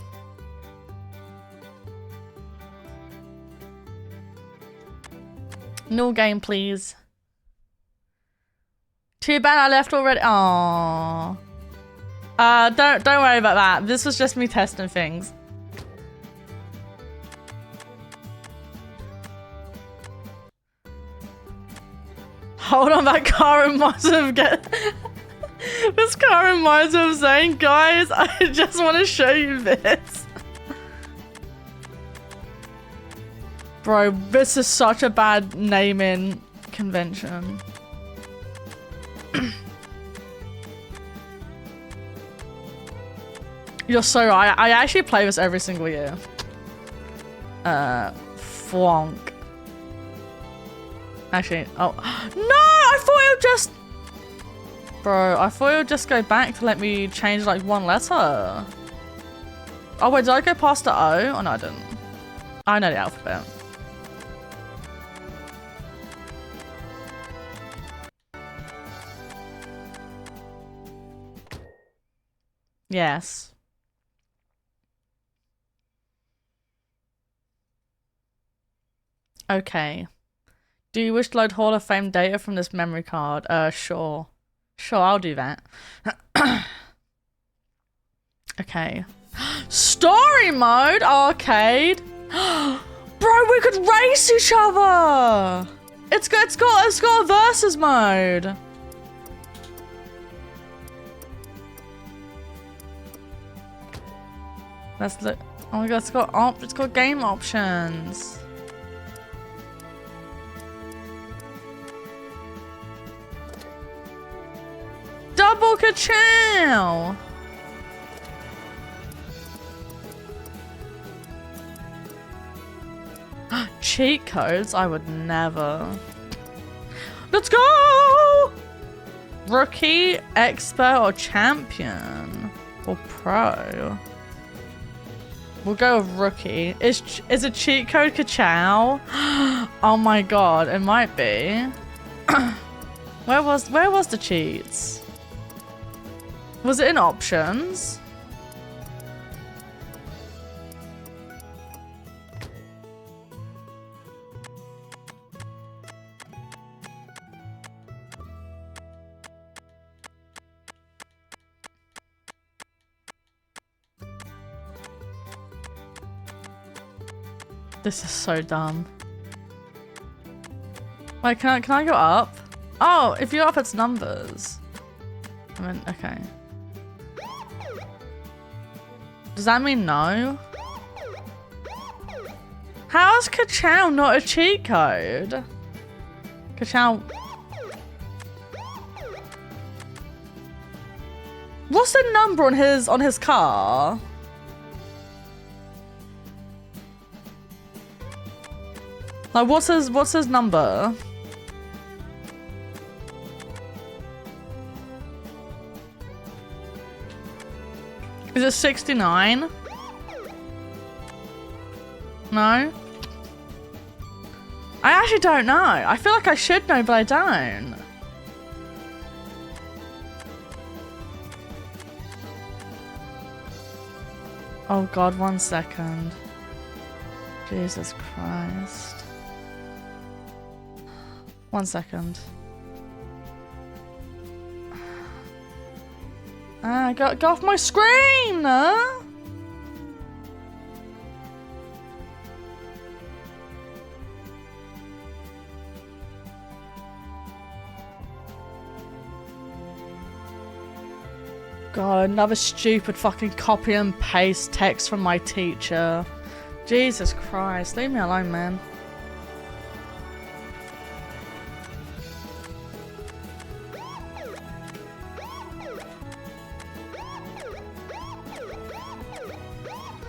No game, please. Too bad I left already. Aww. Don't worry about that. This was just me testing things. Hold on, that car reminds me of this car reminds me of saying, guys, I just want to show you this. Bro, this is such a bad naming convention. You're so right. I actually play this every single year. Flonk. Actually, oh. No! I thought it would just... Bro, I thought it would just go back to let me change like one letter. Oh wait, did I go past the O? Oh no, I didn't. I know the alphabet. Yes. Okay. Do you wish to load Hall of Fame data from this memory card? Sure. Sure, I'll do that. Okay. Story mode? Arcade? Bro, we could race each other! It's got a versus mode. Let's look. Oh my god, it's got game options. Double ka-chow! Cheat codes? I would never. Let's go! Rookie, expert, or champion? Or pro? We'll go with rookie. Is a cheat code ka-chow? Oh my god, it might be. Where was the cheats? Was it in options? This is so dumb. Wait, can I go up? Oh, if you're up, it's numbers. I mean, okay. Does that mean no? How is ka-chow not a cheat code? Ka-chow. What's the number on his car? Like, what's his number? Is it 69? No? I actually don't know. I feel like I should know, but I don't. Oh god, 1 second. Jesus Christ. 1 second. Ah, get off my screen! God, another stupid fucking copy and paste text from my teacher. Jesus Christ, leave me alone, man.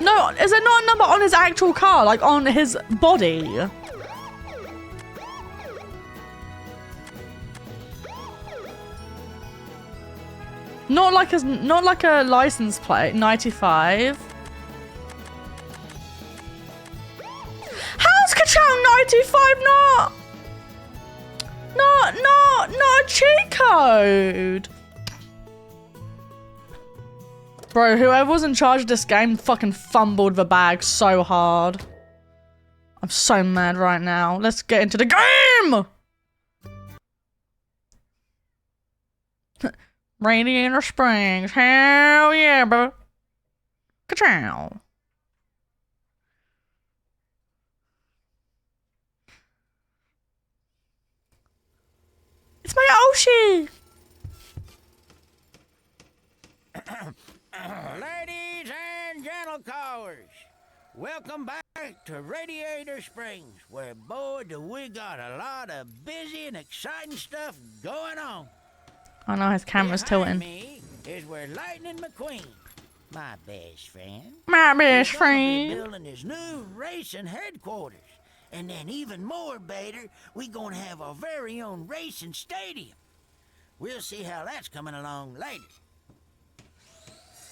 No, is there not a number on his actual car, like on his body? Not like a license plate. 95. How's ka-chow 95 not a cheat code? Bro, whoever was in charge of this game fucking fumbled the bag so hard. I'm so mad right now. Let's get into the game! Radiator Springs. Hell yeah, bro. Ka-chow. It's my Oshi! Ladies and gentle callers, welcome back to Radiator Springs, where boy do we got a lot of busy and exciting stuff going on. Oh no, his camera's tilting. Me is where Lightning McQueen, my best friend, My best is friend. building his new racing headquarters. And then even more, Bader, we gonna have our very own racing stadium. We'll see how that's coming along later.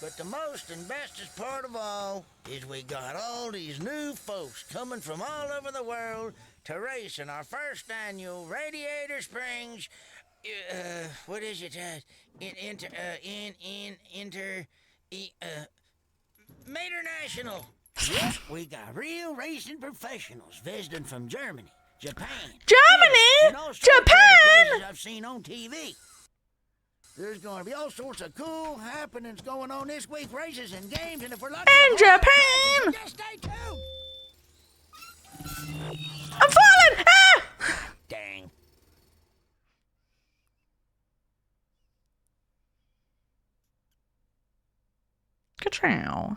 But the most and bestest part of all is we got all these new folks coming from all over the world to race in our first annual Radiator Springs, what is it? Mater National. Yep, we got real racing professionals visiting from Germany, Japan, Germany? and all sorts of other Japan? places I've seen on TV. There's going to be all sorts of cool happenings going on this week, races and games, and if we're lucky, In Japan! just stay tuned. I'm falling! Ah! Dang. Ka-chow.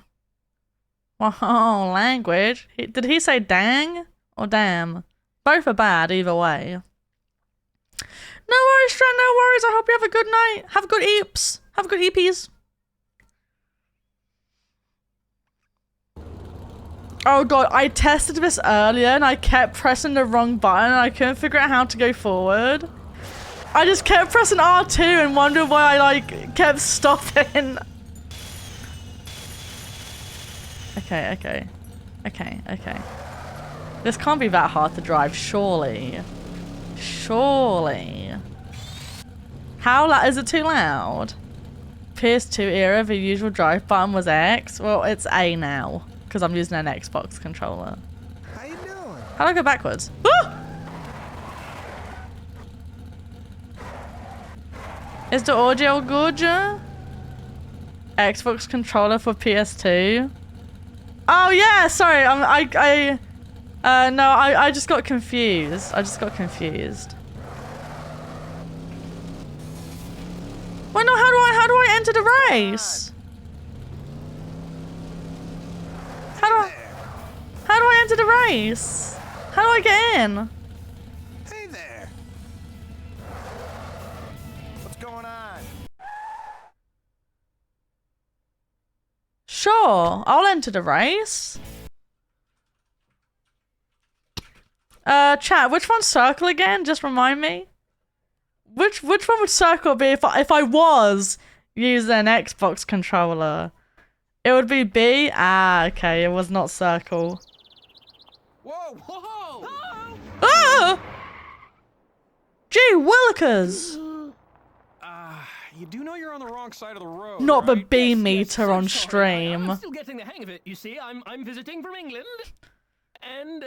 Wow, language. Did he say dang or damn? Both are bad either way. No worries, Strand, no worries. I hope you have a good night. Have a good eeps. Have a good eepies. Oh god, I tested this earlier and I kept pressing the wrong button and I couldn't figure out how to go forward. I just kept pressing R2 and wondered why I like kept stopping. Okay. This can't be that hard to drive, surely. Surely. How loud? Is it too loud? PS2 era, the usual drive button was X. Well, it's A now, because I'm using an Xbox controller. How you doing? How do I go backwards? Ah! Is the audio good? Xbox controller for PS2. Oh yeah, sorry. I just got confused. Well, no, how do I enter the race? How do I enter the race? How do I get in? Hey there. What's going on? Sure, I'll enter the race. Chat, which one's circle again? Just remind me. Which one would circle be if I was using an Xbox controller? It would be B. Ah, okay, it was not circle. Whoa! Ah! Gee willikers! You do know you're on the wrong side of the road. Not the right? B meter on stream. I'm still getting the hang of it. You see, I'm visiting from England, and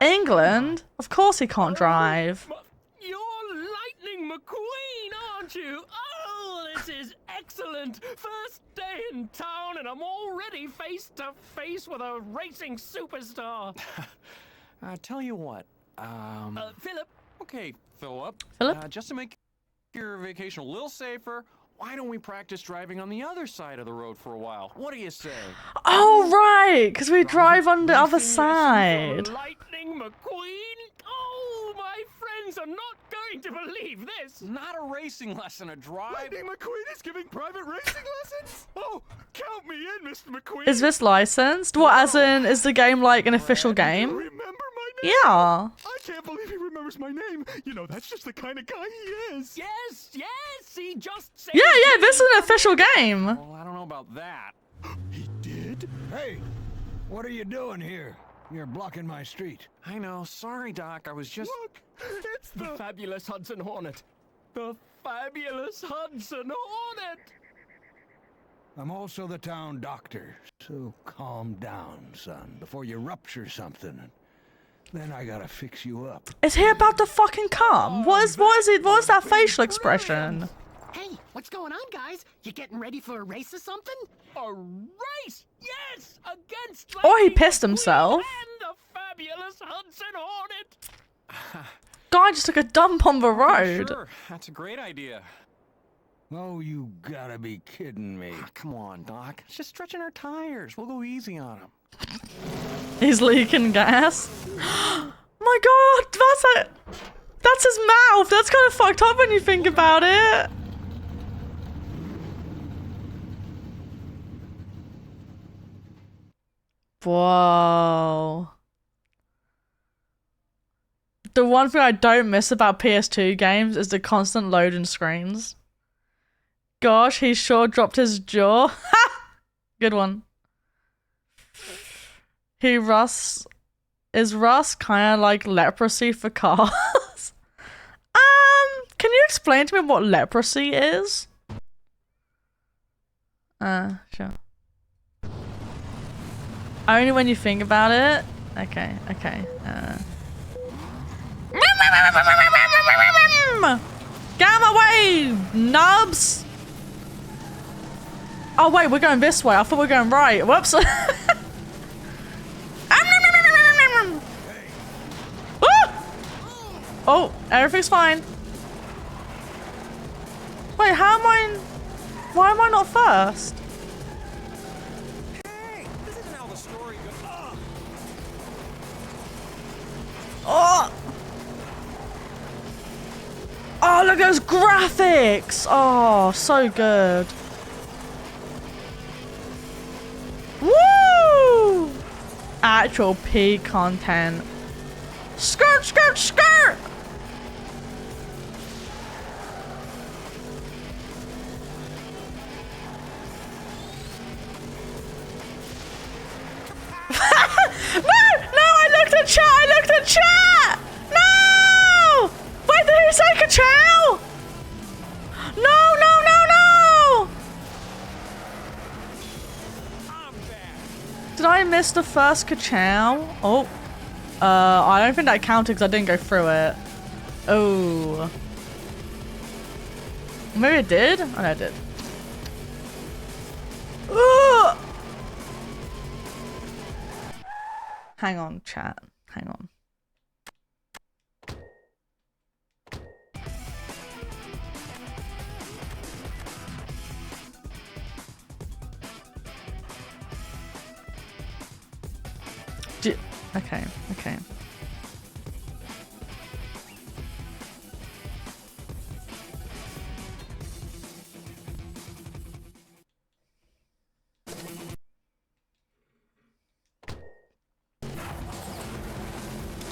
England? Of course he can't drive. you're Lightning McQueen, aren't you? Oh, this is excellent. First day in town, and I'm already face to face with a racing superstar. Tell you what. Philip. Okay, Philip. Philip? Just to make your vacation a little safer, why don't we practice driving on the other side of the road for a while? What do you say? Oh, right, because we drive on the other side. Lightning McQueen? Oh, my friends are not going to believe this. Not a racing lesson, a drive. Lightning McQueen is giving private racing lessons? Oh, count me in, Mr. McQueen. Is this licensed? What, as in, is the game like an official game? Remember my name? Yeah. I can't believe he remembers my name. You know, that's just the kind of guy he is. Yes, he just said. Yeah, this is an official game. Well, I don't know about that. He did? Hey, what are you doing here? You're blocking my street. I know. Sorry, Doc. I was just... Look, it's the fabulous Hudson Hornet. The fabulous Hudson Hornet. I'm also the town doctor, so calm down, son, before you rupture something. Then I gotta fix you up. Is he about to fucking come? What is that facial expression? Hey, what's going on, guys? You getting ready for a race or something? A race? Yes, against Or he pissed himself. and the fabulous Hudson Hornet. Guy just took a dump on the road. Sure, that's a great idea. Oh, you gotta be kidding me. Come on, Doc. It's just stretching our tires. We'll go easy on him. He's leaking gas. My god, that's his mouth. That's kind of fucked up when you think about it. Whoa. The one thing I don't miss about PS2 games is the constant loading screens. Gosh, he sure dropped his jaw. Good one. Is Russ kind of like leprosy for cars? Can you explain to me what leprosy is? Sure. Only when you think about it? Okay. Get out of my way, nubs! Oh wait, we're going this way. I thought we were going right. Whoops. Oh, everything's fine. Wait, why am I not first? Hey, this isn't how the story those graphics! Oh, so good. Woo! Actual peak content. Skirt, skirt, skirt! No! No! I looked at chat! I looked at chat! No! Wait, did he say ka-chow? No! No! No! No! Did I miss the first ka-chow? Oh. I don't think that counted because I didn't go through it. Oh. Maybe it did? Oh, no, it did. Ugh! Hang on, chat. Hang on. Okay, okay.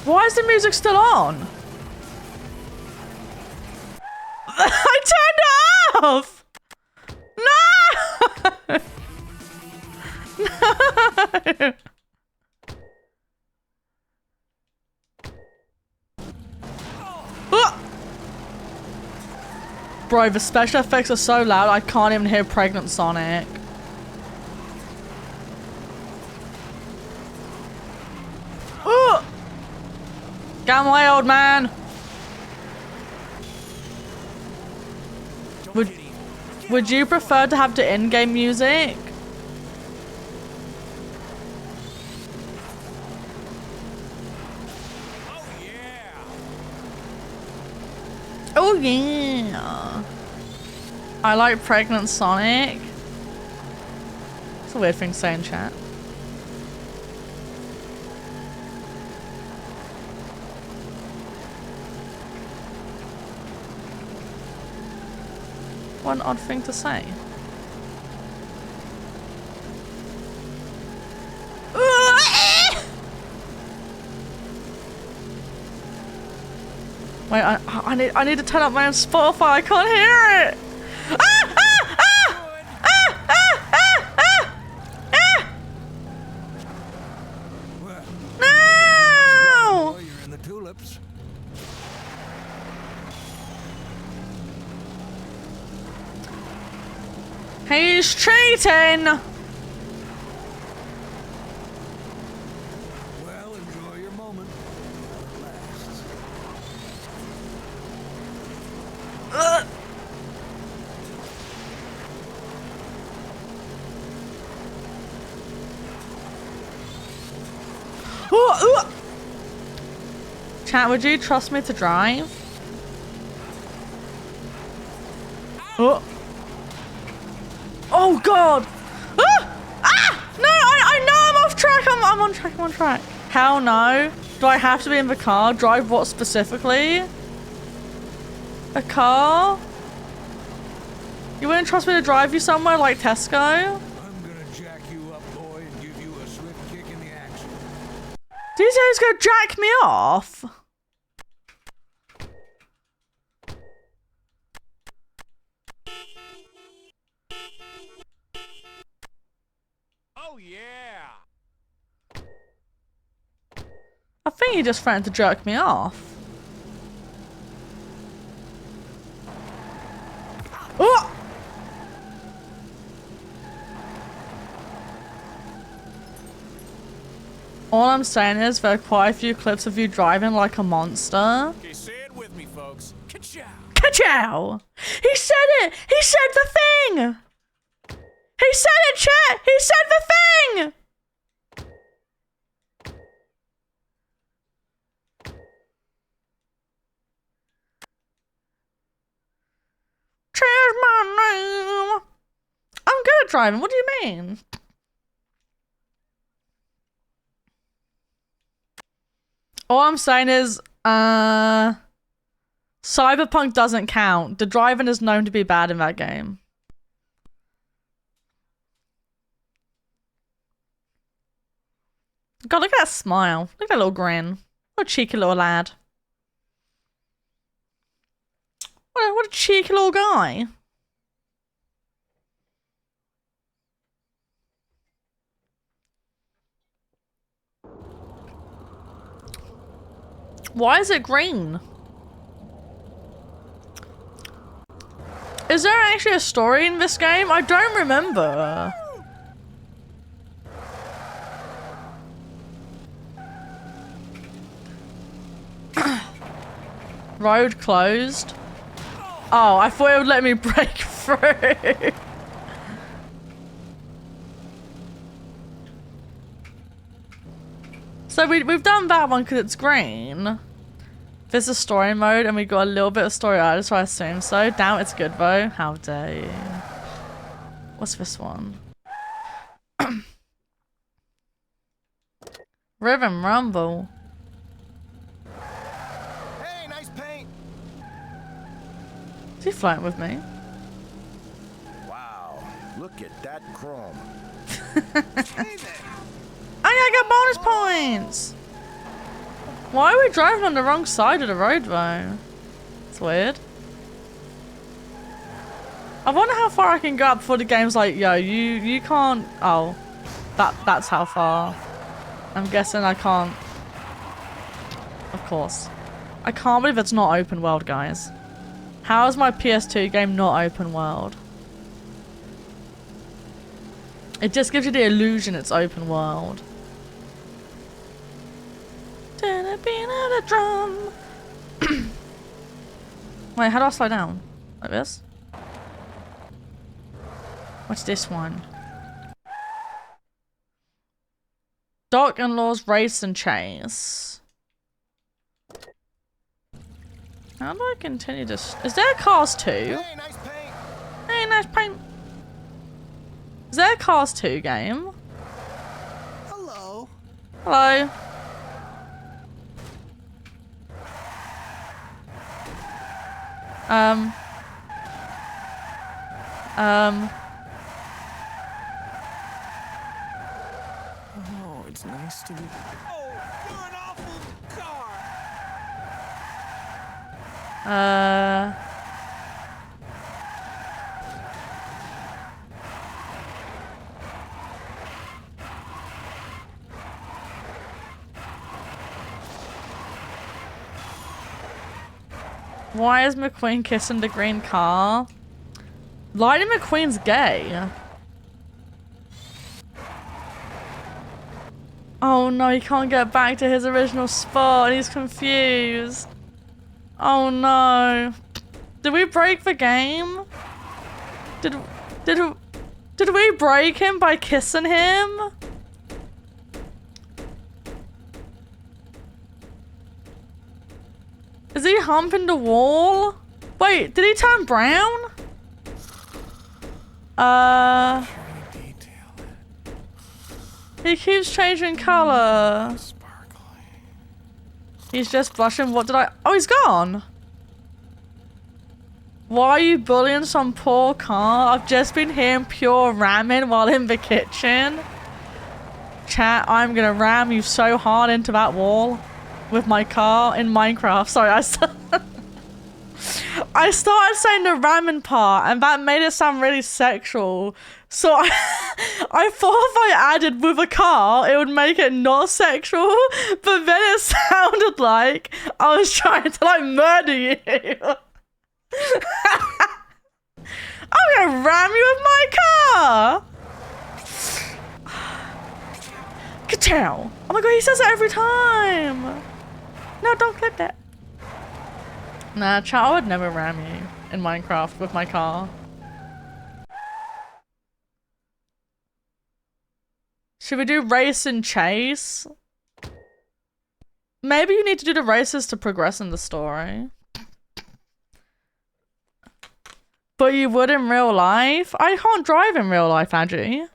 Why is the music still on? I turned it off! No! No! Oh! Bro, the special effects are so loud I can't even hear Pregnant Sonic. Oh! Get out of my way, old man! Would you prefer to have the in-game music? Oh yeah! I like Pregnant Sonic. It's a weird thing to say in chat. What an odd thing to say. Wait, I need to turn up my own Spotify. I can't hear it. Ah! Ah! Ah! Ah! Ah! Ah! Ah! Ah! No! You're in the tulips. He's cheating. Well, enjoy your moment. Chat, would you trust me to drive? Oh. Oh god! Ah! Ah! No, I know I'm off track. I'm on track. I'm on track. Hell no. Do I have to be in the car? Drive what specifically? A car? You wouldn't trust me to drive you somewhere like Tesco? I'm gonna jack you up, boy, and give you a swift kick in the action. Did you say he's gonna jack me off? Oh yeah! I think he just threatened to jerk me off. Oh! All I'm saying is there are quite a few clips of you driving like a monster. Okay, say it with me, folks. Ka-chow! Ka-chow! He said it! He said the thing! He said it, chat! He said the thing! Change my name! I'm good at driving, what do you mean? All I'm saying is, Cyberpunk doesn't count. The driving is known to be bad in that game. God, look at that smile. Look at that little grin. What a cheeky little lad. What a cheeky little guy. Why is it green? Is there actually a story in this game? I don't remember. Road closed. Oh, I thought it would let me break through. So we've done that one because it's green. This is story mode and we got a little bit of story out, so I assume so. Damn, it's good though. How dare you. What's this one? Rhythm Rumble. Hey, nice paint. Is he floating with me? Wow, look at that chrome. I got bonus points! Why are we driving on the wrong side of the road though? It's weird. I wonder how far I can go up before the game's like, yo, you can't. Oh, that's how far. I'm guessing I can't. Of course. I can't believe it's not open world, guys. How is my PS2 game not open world? It just gives you the illusion it's open world. The drum. Wait, how do I slow down? Like this? What's this one? Doc and Law's race and chase. How do I continue this? Is there a Cars 2? Hey, nice paint. Hey, nice paint. Is there a Cars 2 game? Hello. Hello. Oh, it's nice to be. Oh, you're an awful car. Why is McQueen kissing the green car? Lightning McQueen's gay. Oh no, he can't get back to his original spot and he's confused. Oh no. Did we break the game? Did we break him by kissing him? Is he humping the wall? Wait, did he turn brown? He keeps changing color. He's just blushing. What did I? Oh, he's gone. Why are you bullying some poor car? I've just been hearing pure ramming while in the kitchen. Chat, I'm gonna ram you so hard into that wall with my car in Minecraft. Sorry, I started saying the ramming part and that made it sound really sexual. So I thought if I added with a car, it would make it not sexual. But then it sounded like I was trying to like murder you. I'm gonna ram you with my car. KACHOW. Oh my god, he says it every time. No, don't clip that. Nah, chat, I would never ram you in Minecraft with my car. Should we do race and chase? Maybe you need to do the races to progress in the story. But you would in real life? I can't drive in real life, Adji.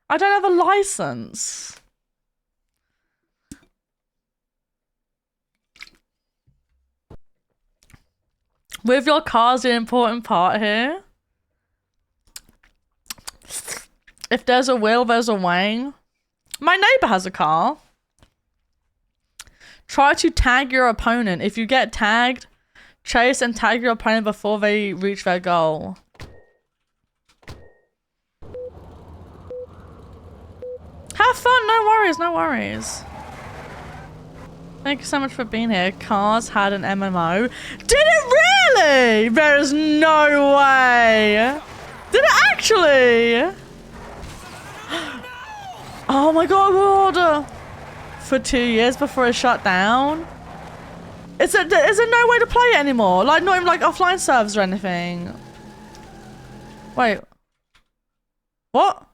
I don't have a license. With your car's the important part here. If there's a will, there's a way. My neighbor has a car. Try to tag your opponent. If you get tagged, chase and tag your opponent before they reach their goal. Have fun, no worries, no worries. Thank you so much for being here. Cars had an MMO. Did it really? There is no way. Did it actually? Oh my god. For 2 years before it shut down? Is there no way to play it anymore? Like, not even like offline servers or anything? Wait. What?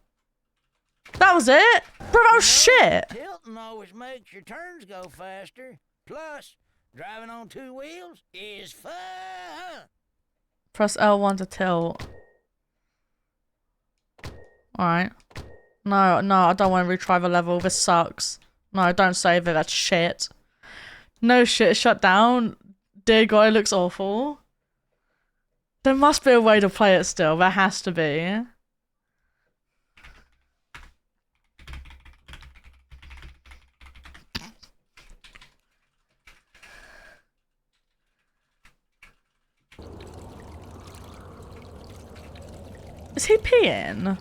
That was it? Bro, that was shit. Tilting always makes your turns go faster. Plus, driving on 2 wheels is fun. Press L1 to tilt. Alright. No, I don't want to retry the level. This sucks. No, don't save it. That's shit. No shit, shut down. Dear God, it looks awful. There must be a way to play it still. There has to be. Is he peeing?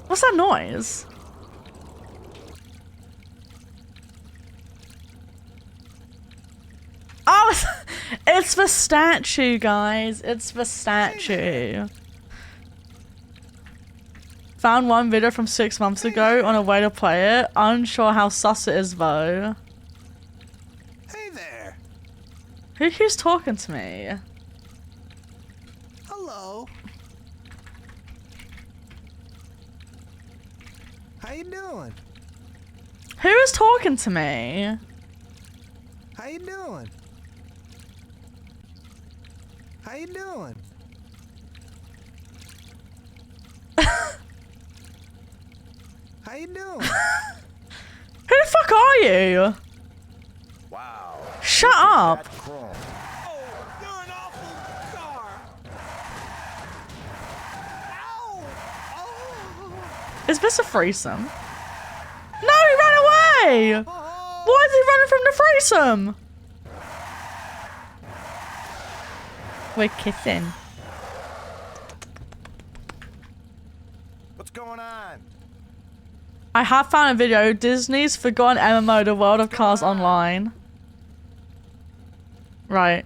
What's that noise? Oh, it's the statue, guys. It's the statue. Found one video from 6 months ago on a way to play it. Unsure how sus it is though. Hey there. Who's talking to me? Hello. How you doing? Who is talking to me? How you doing? How you doing? How you doing? Who the fuck are you? Wow. Shut up. Is this a threesome? No, he ran away! Why is he running from the threesome? We're kissing. What's going on? I have found a video. Disney's forgotten MMO, The World of Cars Online. Right.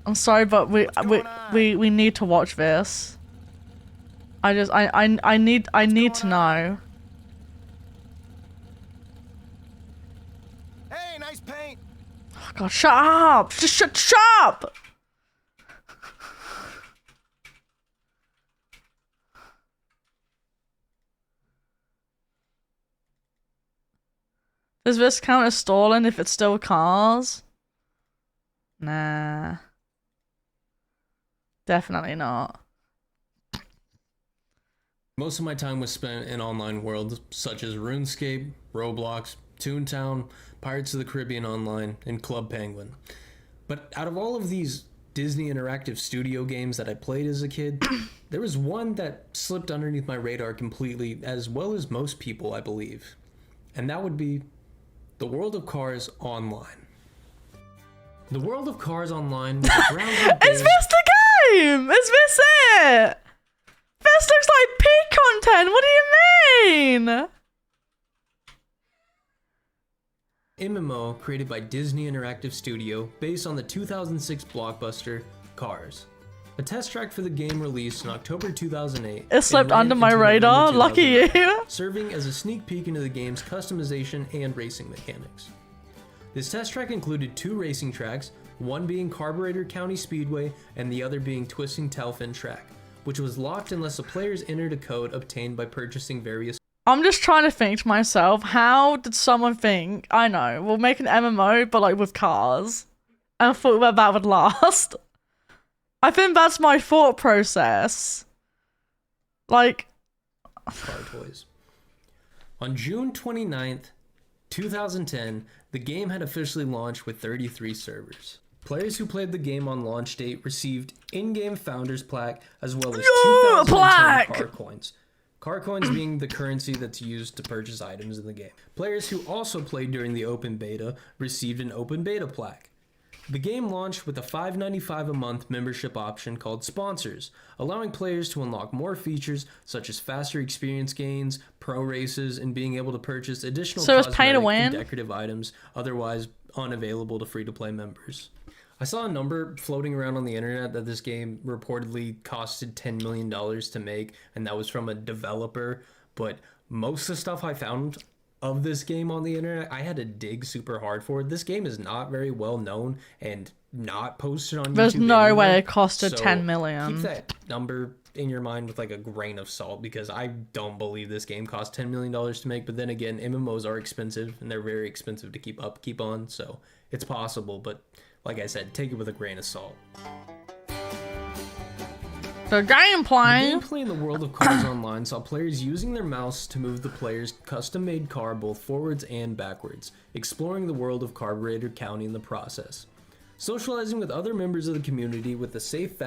I'm sorry, but we need to watch this. I need to know. Hey, nice paint. Oh God, shut up! Just shut up! Does this count as stolen if it's still cars? Nah. Definitely not. Most of my time was spent in online worlds such as RuneScape, Roblox, Toontown, Pirates of the Caribbean Online, and Club Penguin. But out of all of these Disney Interactive Studio games that I played as a kid, there was one that slipped underneath my radar completely, as well as most people, I believe. And that would be The World of Cars Online. The World of Cars Online was a browser-based... Is this the game? Is this it? This looks like peak content. What do you mean? MMO created by Disney Interactive Studio based on the 2006 blockbuster Cars. A test track for the game released in October 2008. It slipped under my radar. Lucky you. Serving as a sneak peek into the game's customization and racing mechanics. This test track included 2 racing tracks, one being Carburetor County Speedway and the other being Twisting Tailfin Track, which was locked unless the players entered a code obtained by purchasing various... I'm just trying to think to myself, how did someone think, I know, we'll make an MMO but like with cars, and thought that would last? I think that's my thought process. Like... car toys. On June 29th, 2010, the game had officially launched with 33 servers. Players who played the game on launch date received in-game founders plaque as well as Yo, 2,010 plaque! car coins. Car coins being the currency that's used to purchase items in the game. Players who also played during the open beta received an open beta plaque. The game launched with a $5.95 a month membership option called Sponsors, allowing players to unlock more features such as faster experience gains, pro races, and being able to purchase additional So it's pay to cosmetic win? and decorative items otherwise unavailable to free-to-play members. I saw a number floating around on the internet that this game reportedly costed $10 million to make, and that was from a developer, but most of the stuff I found of this game on the internet, I had to dig super hard for. This game is not very well known and not posted on YouTube. There's no anywhere, way it costed so 10 million. Keep that number in your mind with like a grain of salt, because I don't believe this game cost $10 million to make. But then again, MMOs are expensive and they're very expensive to keep on, so it's possible. But like I said, take it with a grain of salt. The gameplay. The gameplay in the World of Cars Online saw players using their mouse to move the player's custom-made car both forwards and backwards, exploring the world of Carburetor County in the process. Socializing with other members of the community with the safe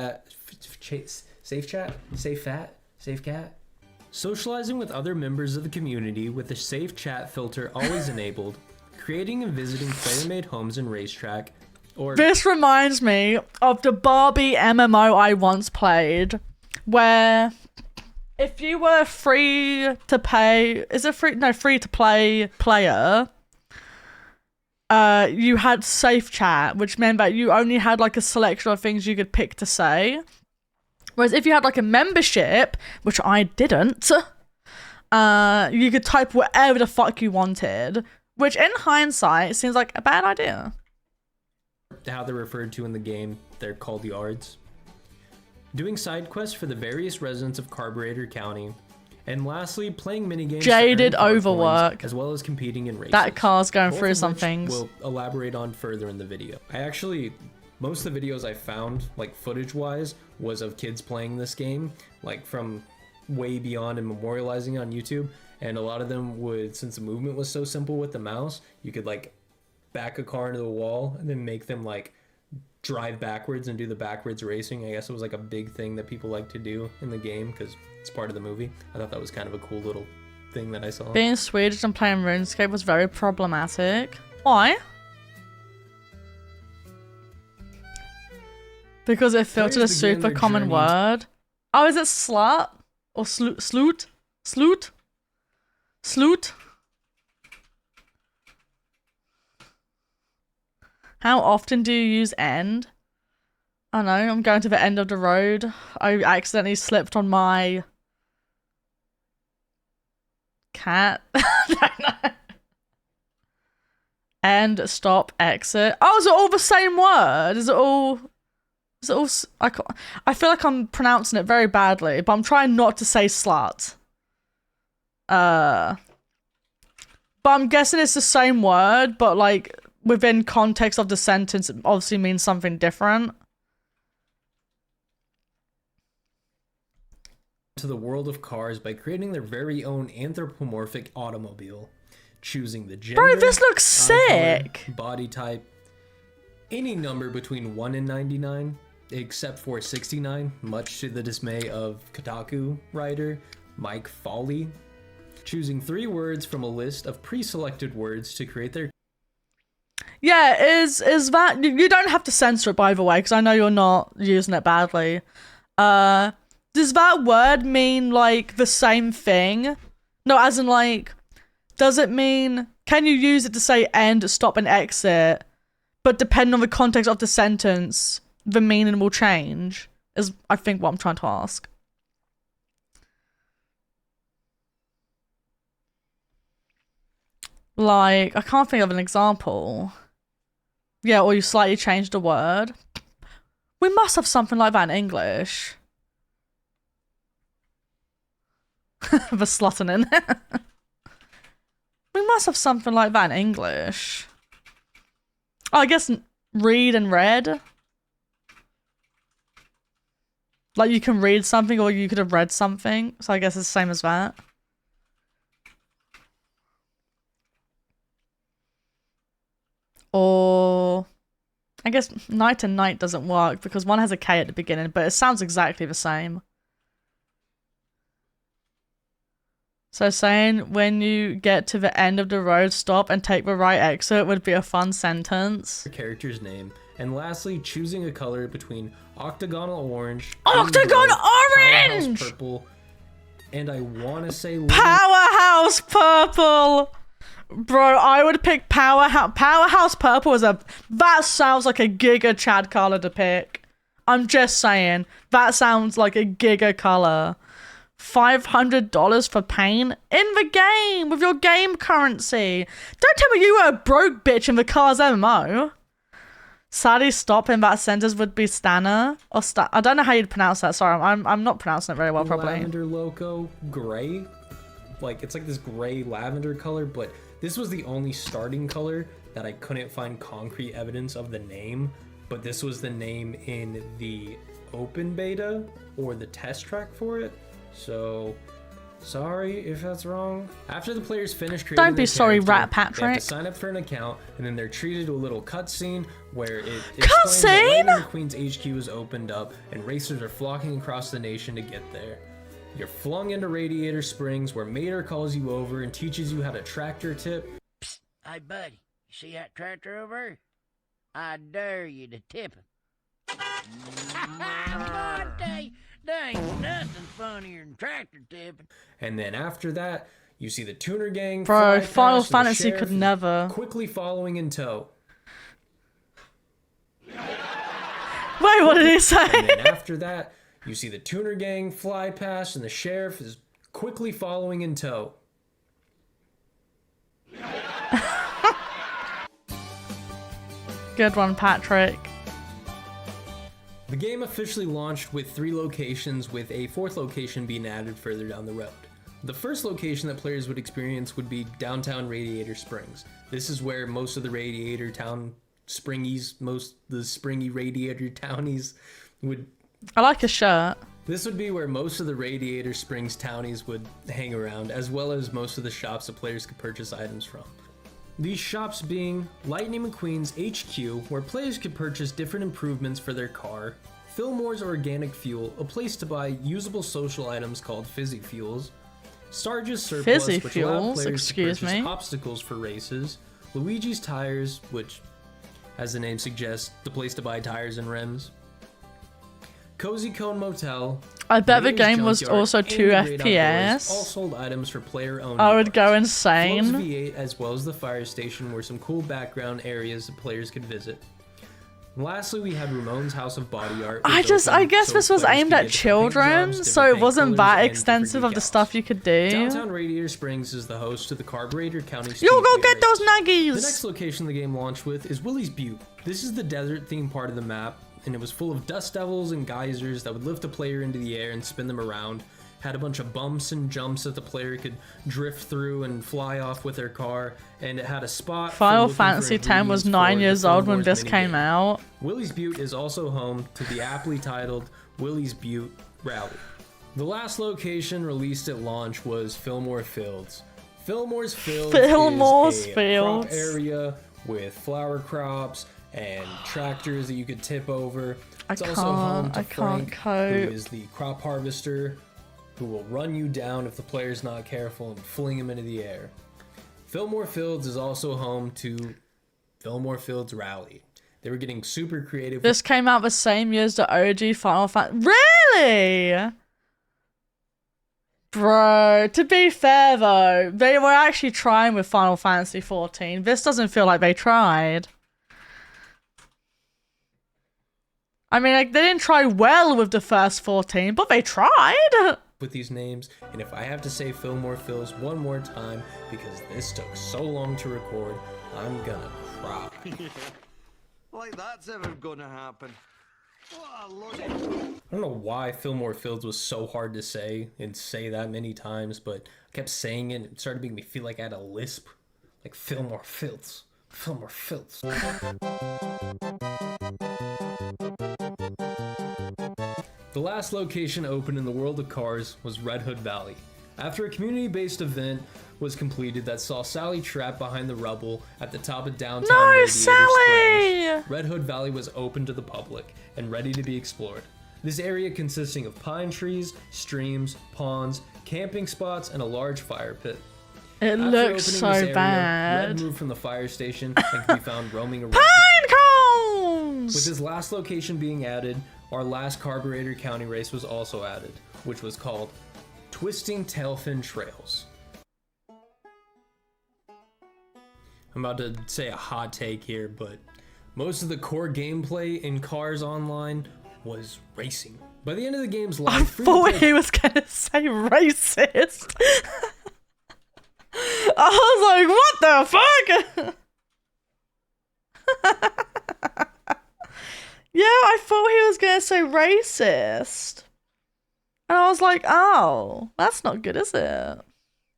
Socializing with other members of the community with the safe chat filter always enabled, creating and visiting player-made homes and racetrack. This reminds me of the Barbie MMO I once played, where if you were free to play player, you had safe chat, which meant that you only had like a selection of things you could pick to say. Whereas if you had like a membership, which I didn't, you could type whatever the fuck you wanted, which in hindsight seems like a bad idea. How they're referred to in the game, they're called yards. Doing side quests for the various residents of Carburetor County, and lastly, playing minigames. Jaded to earn car overwork. coins, as well as competing in races. That car's going Both through of some which things. We'll elaborate on further in the video. Most of the videos I found, like footage-wise, was of kids playing this game, like from way beyond and memorializing on YouTube. And a lot of them would, since the movement was so simple with the mouse, you could like back a car into the wall and then make them like drive backwards and do the backwards racing. I guess it was like a big thing that people like to do in the game because it's part of the movie. I thought that was kind of a cool little thing that I saw. Being Swedish and playing RuneScape was very problematic. Why? Because it filtered a super common word. Oh, is it slut? Or sloot? Sloot? Sloot? How often do you use end? I don't know, I'm going to the end of the road. I accidentally slipped on my cat. End, stop, exit. Oh, is it all the same word? Is it all... I feel like I'm pronouncing it very badly, but I'm trying not to say slut. But I'm guessing it's the same word, but like within context of the sentence, it obviously means something different. To the world of cars by creating their very own anthropomorphic automobile, choosing the gender, Bro, this looks eye sick. color, body type, any number between 1 and 99, except for 69, much to the dismay of Kotaku writer Mike Foley, choosing 3 words from a list of pre-selected words to create their... Yeah, is that... You don't have to censor it, by the way, because I know you're not using it badly. Does that word mean, like, the same thing? No, as in, like, does it mean... Can you use it to say end, stop, and exit? But depending on the context of the sentence, the meaning will change, is, I think, what I'm trying to ask. Like, I can't think of an example. Yeah, or you slightly changed a word. We must have something like that in English. The slotting in. We must have something like that in English. Oh, I guess read and read. Like you can read something or you could have read something. So I guess it's the same as that. Or I guess night and night doesn't work because one has a K at the beginning, but it sounds exactly the same. So saying when you get to the end of the road, stop and take the right exit would be a fun sentence. Character's name. And lastly, choosing a color between octagonal orange, Octagon powerhouse orange! purple, and I want to say Powerhouse purple! Bro, I would pick Powerhouse purple that sounds like a giga Chad color to pick. I'm just saying, that sounds like a giga color. $500 for paint in the game with your game currency. Don't tell me you were a broke bitch in the car's MMO. Sadly, stop in that sentence would be Stanner or I don't know how you'd pronounce that. Sorry, I'm not pronouncing it very well. Probably. Lavender loco gray, like it's like this gray lavender color, but this was the only starting color that I couldn't find concrete evidence of the name. But this was the name in the open beta or the test track for it. So, sorry if that's wrong. After the players finish creating Don't be sorry, Rat they have Patrick. to sign up for an account, and then they're treated to a little cutscene where it explains that Lightning McQueen's HQ is opened up, and racers are flocking across the nation to get there. You're flung into Radiator Springs, where Mater calls you over and teaches you how to tractor tip. Psst, hey buddy, you see that tractor over there? I dare you to tip him. There ain't nothing funnier than tractor tipping. And then after that, you see the tuner gang. Bro, fly Final past, and the Fantasy sheriff could is never. quickly following in tow. Wait, what did he say? And then after that, you see the tuner gang fly past, and the sheriff is quickly following in tow. Good one, Patrick. The game officially launched with 3 locations, with a 4th location being added further down the road. The first location that players would experience would be downtown Radiator Springs. This is where most of the Radiator Town Springies, the springy Radiator Townies would... I like his shirt. This would be where most of the Radiator Springs townies would hang around, as well as most of the shops that players could purchase items from. These shops being Lightning McQueen's HQ, where players could purchase different improvements for their car, Fillmore's Organic Fuel, a place to buy usable social items called Fizzy Fuels, Sarge's Surplus, Fizzy which allowed Fuels? players Excuse to purchase me? obstacles for races, Luigi's Tires, which, as the name suggests, the place to buy tires and rims, Cozy Cone Motel. I bet the Raiders game was Junkyard, also and 2 the Great Outdoors FPS. all sold items for player-owned. I would go Flo's insane. V8, as well as the fire station, were some cool background areas that players could visit. And lastly, we had Ramon's House of Body Art. I guess this was aimed at children, so it wasn't that extensive of the stuff you could do. Downtown Radiator Springs is the host to the Carburetor County You go Speedway get those race. nuggies! The next location the game launched with is Willie's Butte. This is the desert-themed part of the map, and it was full of dust devils and geysers that would lift a player into the air and spin them around. Had a bunch of bumps and jumps that the player could drift through and fly off with their car, and it had a spot. Final Fantasy X was 9 years old when this came out. Willie's Butte is also home to the aptly titled Willie's Butte Rally. The last location released at launch was Fillmore Fields. Fillmore's Fields is a crop area with flower crops and tractors that you could tip over. It's also home to Frank, who is the crop harvester, who will run you down if the player's not careful and fling him into the air. Fillmore Fields is also home to Fillmore Fields Rally. They were getting super creative. This came out the same year as the OG Final Fantasy. Really? Bro, to be fair though, they were actually trying with Final Fantasy 14. This doesn't feel like they tried. I mean, like, they didn't try well with the first 14, but they tried. With these names, and if I have to say Fillmore Fields one more time because this took so long to record, I'm gonna cry. Like that's ever gonna happen. I don't know why Fillmore Fields was so hard to say and say that many times, but I kept saying it and it started making me feel like I had a lisp. Like Fillmore Fields. Fillmore Fields. The last location open in the world of cars was Red Hood Valley. After a community-based event was completed that saw Sally trapped behind the rubble at the top of downtown Radiator Springs, Red Hood Valley was open to the public and ready to be explored. This area consisting of pine trees, streams, ponds, camping spots, and a large fire pit. It After looks opening so this area, bad. Red moved from the fire station and can be found roaming around. Pine cones! With this last location being added, our last Carburetor County race was also added, which was called Twisting Tailfin Trails. I'm about to say a hot take here, but most of the core gameplay in Cars Online was racing. By the end of the game's life, I thought he was gonna say racist. I was like, what the fuck? Yeah, I thought he was gonna say racist. And I was like, oh, that's not good, is it?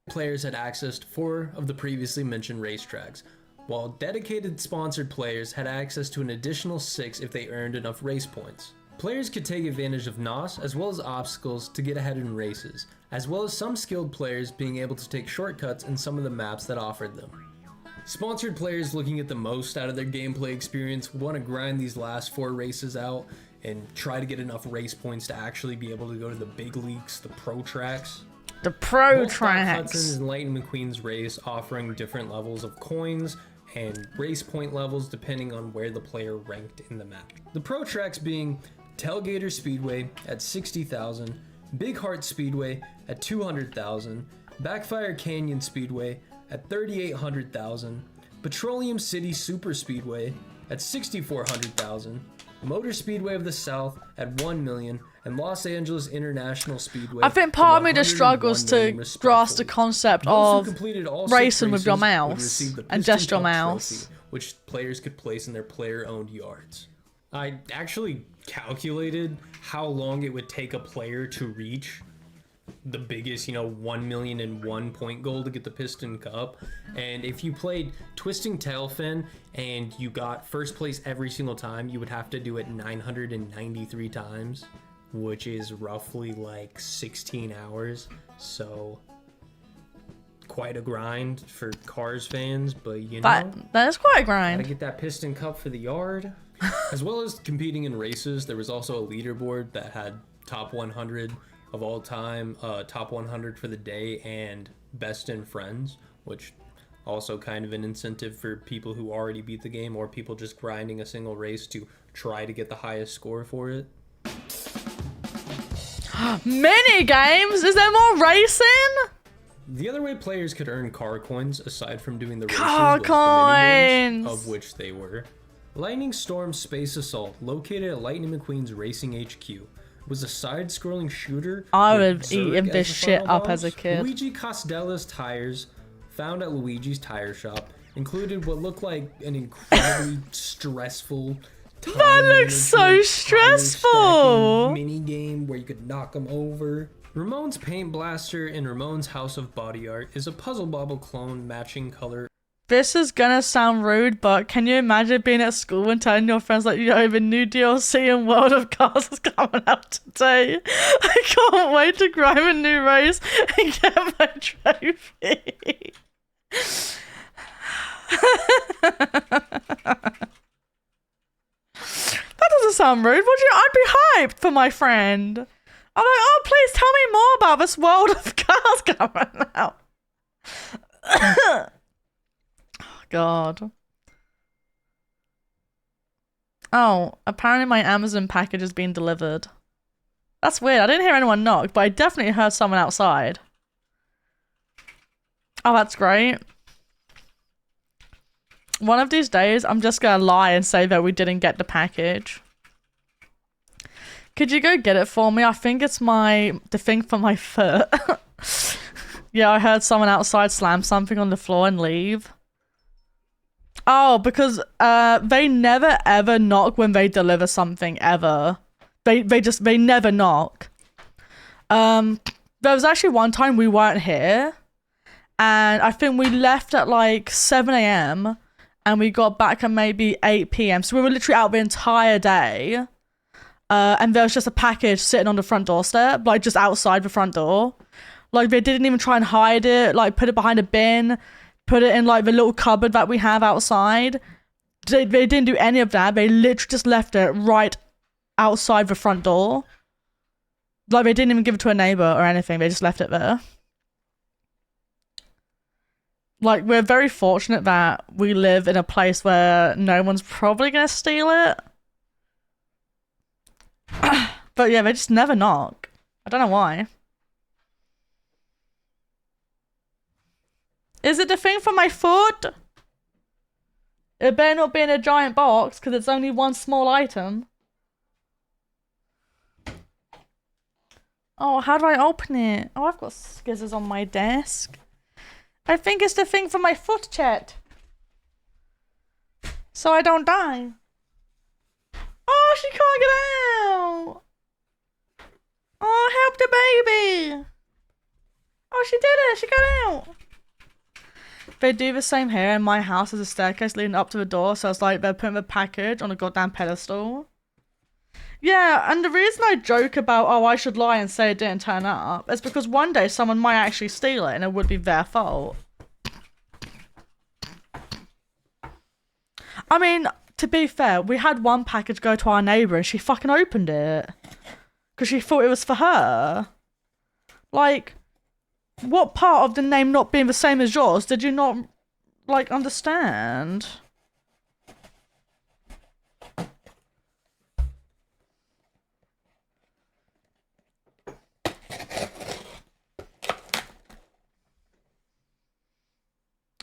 Players had access to 4 of the previously mentioned racetracks, while dedicated sponsored players had access to an additional 6 if they earned enough race points. Players could take advantage of NOS as well as obstacles to get ahead in races, as well as some skilled players being able to take shortcuts in some of the maps that offered them. Sponsored players looking at the most out of their gameplay experience would want to grind these last 4 races out and try to get enough race points to actually be able to go to the big leagues, the pro tracks. The pro Both Doc tracks. Hudson's and Lightning McQueen's race offering different levels of coins and race point levels depending on where the player ranked in the map. The pro tracks being Tailgater Speedway at 60,000, Big Heart Speedway at 200,000, Backfire Canyon Speedway at 3,800,000, Petroleum City Super Speedway at 6,400,000, Motor Speedway of the South at 1 million, and Los Angeles International Speedway. I think part of me just struggles to grasp the concept of racing with your mouse and just your mouse. Which players could place in their player-owned yards. I actually calculated how long it would take a player to reach the biggest, 1 million and 1 point goal to get the Piston Cup. And if you played Twisting Tailfin and you got first place every single time, you would have to do it 993 times, which is roughly like 16 hours. So quite a grind for Cars fans, but that is quite a grind. Gotta get that Piston Cup for the yard. As well as competing in races, there was also a leaderboard that had top 100 of all time, top 100 for the day, and best in friends, which also kind of an incentive for people who already beat the game or people just grinding a single race to try to get the highest score for it. Mini games? Is there more racing? The other way players could earn car coins, aside from doing the races, Car was the minigames, coins! of which they were Lightning Storm Space Assault, located at Lightning McQueen's Racing HQ, was a side-scrolling shooter. I with would Zurg eat as this the shit final up as a boss. kid. Luigi Costella's tires, found at Luigi's Tire Shop, included what looked like an incredibly stressful That looks so stressful! mini game where you could knock them over. Ramon's Paint Blaster in Ramon's House of Body Art is a Puzzle Bobble clone matching color. This is gonna sound rude, but can you imagine being at school and telling your friends like, yo, the new DLC in World of Cars is coming out today. I can't wait to grind a new race and get my trophy. That doesn't sound rude, would you? I'd be hyped for my friend. I'm like, oh, please tell me more about this World of Cars coming out. God. Oh, apparently my Amazon package has been delivered. That's weird. I didn't hear anyone knock, but I definitely heard someone outside. Oh, that's great. One of these days, I'm just gonna lie and say that we didn't get the package. Could you go get it for me? I think it's the thing for my foot. Yeah, I heard someone outside slam something on the floor and leave. Oh, because they never ever knock when they deliver something ever. They never knock. There was actually one time we weren't here, and I think we left at like 7 AM and we got back at maybe 8 PM. So we were literally out the entire day. And there was just a package sitting on the front doorstep, like just outside the front door. Like, they didn't even try and hide it, like, put it behind a bin, put it in, like, the little cupboard that we have outside. They didn't do any of that. They literally just left it right outside the front door. Like, they didn't even give it to a neighbor or anything. They just left it there. Like, we're very fortunate that we live in a place where no one's probably gonna steal it. But yeah, they just never knock. I don't know why. Is it the thing for my foot? It better not be in a giant box, because it's only one small item. Oh, how do I open it? Oh, I've got scissors on my desk. I think it's the thing for my foot, Chet. So I don't die. Oh, she can't get out. Oh, help the baby. Oh, she did it. She got out. They do the same here in my house as a staircase leading up to the door. So it's like they're putting the package on a goddamn pedestal. Yeah, and the reason I joke about, oh, I should lie and say it didn't turn up, is because one day someone might actually steal it and it would be their fault. I mean, to be fair, we had one package go to our neighbour and she fucking opened it. Because she thought it was for her. Like, what part of the name not being the same as yours did you not, like, understand?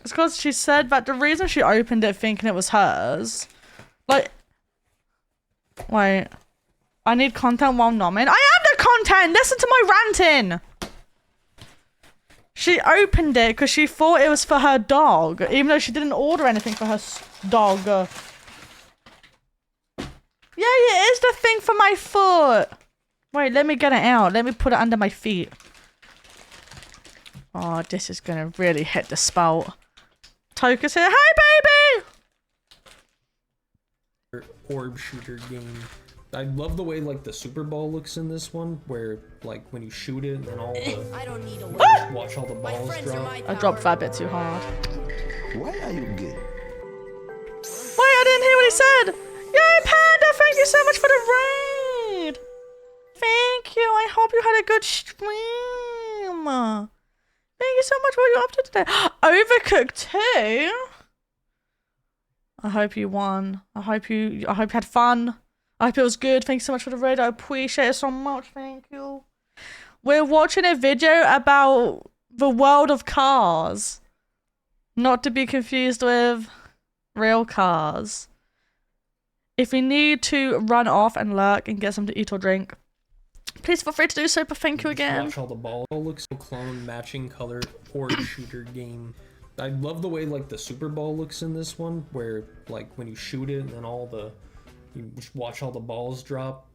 It's because she said that the reason she opened it thinking it was hers, like, wait, I need content while nomming. I am the content! Listen to my ranting! She opened it because she thought it was for her dog, even though she didn't order anything for her dog. Yeah, it is the thing for my foot. Wait, let me get it out. Let me put it under my feet. Oh, this is gonna really hit the spout. Toka's here. Hi, baby! Orb shooter game. I love the way like the Super Bowl looks in this one, where like when you shoot it and all the watch all the balls drop. I dropped that bit too hard. Why are you gay? Wait, I didn't hear what he said. Yay, Panda! Thank you so much for the raid. Thank you. I hope you had a good stream. Thank you so much for what you're up to today. Overcooked 2? I hope you won. I hope you had fun. I hope it was good. Thank you so much for the raid. I appreciate it so much. Thank you. We're watching a video about the world of cars. Not to be confused with real cars. If you need to run off and lurk and get something to eat or drink, please feel free to do so, but thank you again. Watch all the balls. It looks so clone matching color orb shooter game. I love the way like the Super Bowl looks in this one, where like when you shoot it and all the you just watch all the balls drop.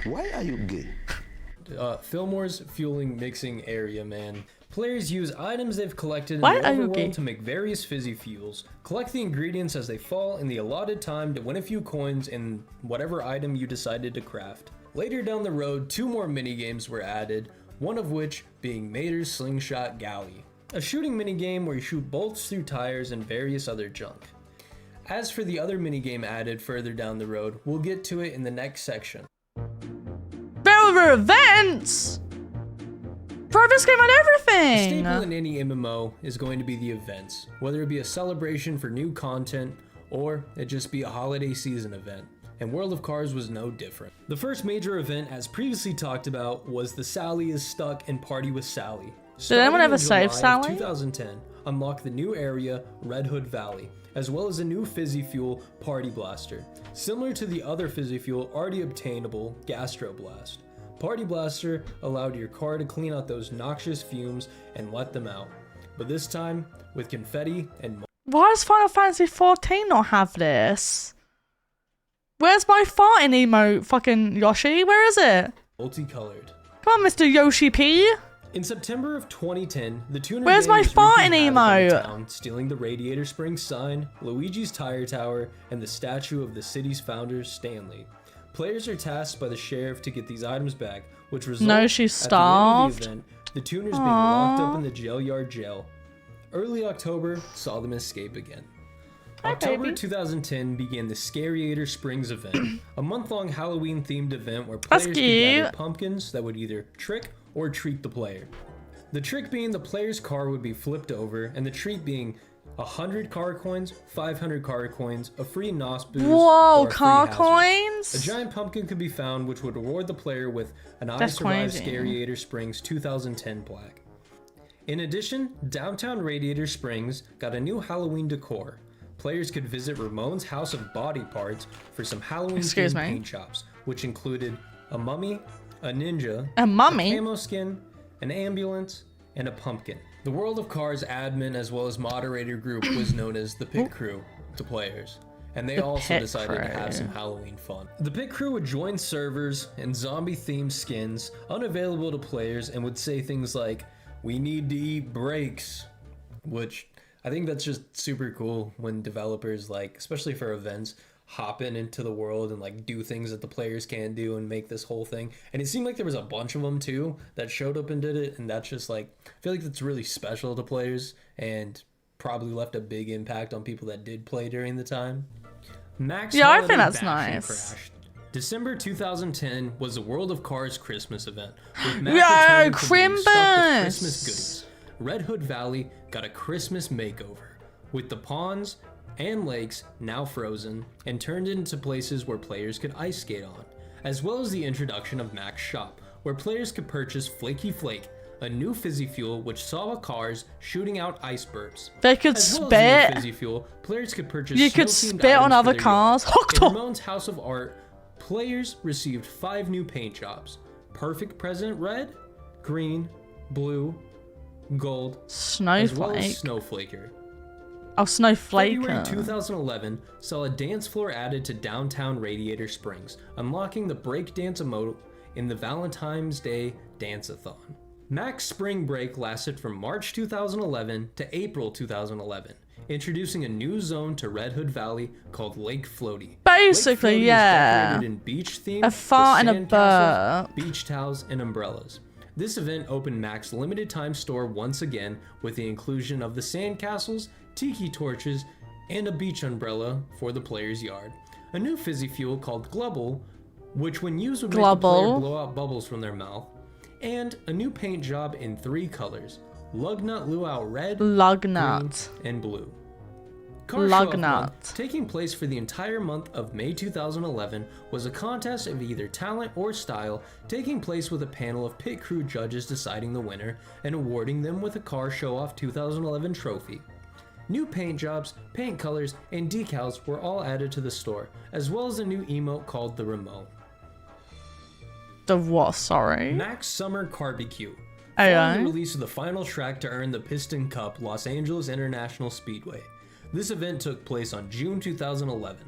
Why are you gay? Fillmore's fueling mixing area, man. Players use items they've collected in Why the are you gay? overworld to make various fizzy fuels. Collect the ingredients as they fall in the allotted time to win a few coins in whatever item you decided to craft. Later down the road, 2 more minigames were added, one of which being Mater's Slingshot Galley, a shooting minigame where you shoot bolts through tires and various other junk. As for the other minigame added further down the road, we'll get to it in the next section. There were events! Bro, this game had A everything! staple in any MMO is going to be the events, whether it be a celebration for new content, or it just be a holiday season event. And World of Cars was no different. The first major event, as previously talked about, was the Sally is Stuck and Party with Sally. Did anyone ever Starting in save July of Sally? 2010, unlock the new area, Red Hood Valley, as well as a new fizzy fuel, Party Blaster. Similar to the other fizzy fuel already obtainable, Gastro Blast. Party Blaster allowed your car to clean out those noxious fumes and let them out. But this time, with confetti and Why does Final Fantasy 14 not have this? Where's my farting emote, fucking Yoshi? Where is it? multicolored. Come on, Mr. Yoshi P. In September of 2010, the tuner Where's gang my was farting wreaking havoc in the emote? town, stealing the Radiator Springs sign, Luigi's Tire Tower, and the statue of the city's founder, Stanley. Players are tasked by the sheriff to get these items back, which results No, she's starved. at the end of the event, the tuners being locked up in the jail yard jail. Early October saw them escape again. October 2010 began the Scariator Springs event, a month-long Halloween-themed event where players could gather pumpkins that would either trick or treat the player. The trick being the player's car would be flipped over, and the treat being 100 car coins, 500 car coins, a free NOS boost, Whoa, or a car free hazard. coins? A giant pumpkin could be found, which would reward the player with an I That's Survived crazy. Scariator Springs 2010 plaque. In addition, downtown Radiator Springs got a new Halloween decor. Players could visit Ramon's House of Body Parts for some Halloween-themed paint shops, which included a mummy, a ninja, a camo skin, an ambulance, and a pumpkin. The World of Cars admin as well as moderator group was known as the Pit Crew to players, and they also decided to have some Halloween fun. The Pit Crew would join servers and zombie-themed skins unavailable to players and would say things like, "We need to eat breaks," which I think that's just super cool when developers, like, especially for events, hop into the world and like do things that the players can't do and make this whole thing. And it seemed like there was a bunch of them too that showed up and did it, and that's just like, I feel like that's really special to players and probably left a big impact on people that did play during the time. Max Yeah, I think Holiday that's Bashing nice. crashed. December 2010 was the World of Cars Christmas event, with Mac Yo, returning to being stuck with Crimbus! Christmas goodies. Red Hood Valley got a Christmas makeover, with the ponds and lakes now frozen and turned into places where players could ice skate on, as well as the introduction of Mac's Shop, where players could purchase Flaky Flake, a new fizzy fuel which saw cars shooting out ice burps. They could As well as the spit. new fizzy fuel, players could purchase You could snow-themed spit on items for other their cars. yard. In Ramon's House of Art, players received 5 new paint jobs: Perfect President Red, Green, Blue, Gold, as well as Snowflake. Snowflaker. Oh, Snowflake. February 2011 saw a dance floor added to downtown Radiator Springs, unlocking the breakdance emote in the Valentine's Day Dance-a-thon. Mac's Spring Break lasted from March 2011 to April 2011, introducing a new zone to Red Hood Valley called Lake Floaty. Basically, Lake Floaty yeah. is decorated in beach theme, A fart with and a sandcastles, burp. beach towels, and umbrellas. This event opened Mac's limited time store once again with the inclusion of the sandcastles, tiki torches, and a beach umbrella for the player's yard. A new fizzy fuel called Glubble, which when used would make the player Glubble. blow out bubbles from their mouth. And a new paint job in 3 colors: Lugnut Luau Red, Lugnut. Green, and Blue. Car Show Off Lugnut. Month, taking place for the entire month of May 2011, was a contest of either talent or style, taking place with a panel of pit crew judges deciding the winner and awarding them with a Car Show Off 2011 trophy. New paint jobs, paint colors, and decals were all added to the store, as well as a new emote called the Remote. The what? Sorry. Mac's Summer Barbecue. Aye, Following aye. the release of the final track to earn the Piston Cup Los Angeles International Speedway. This event took place on June 2011.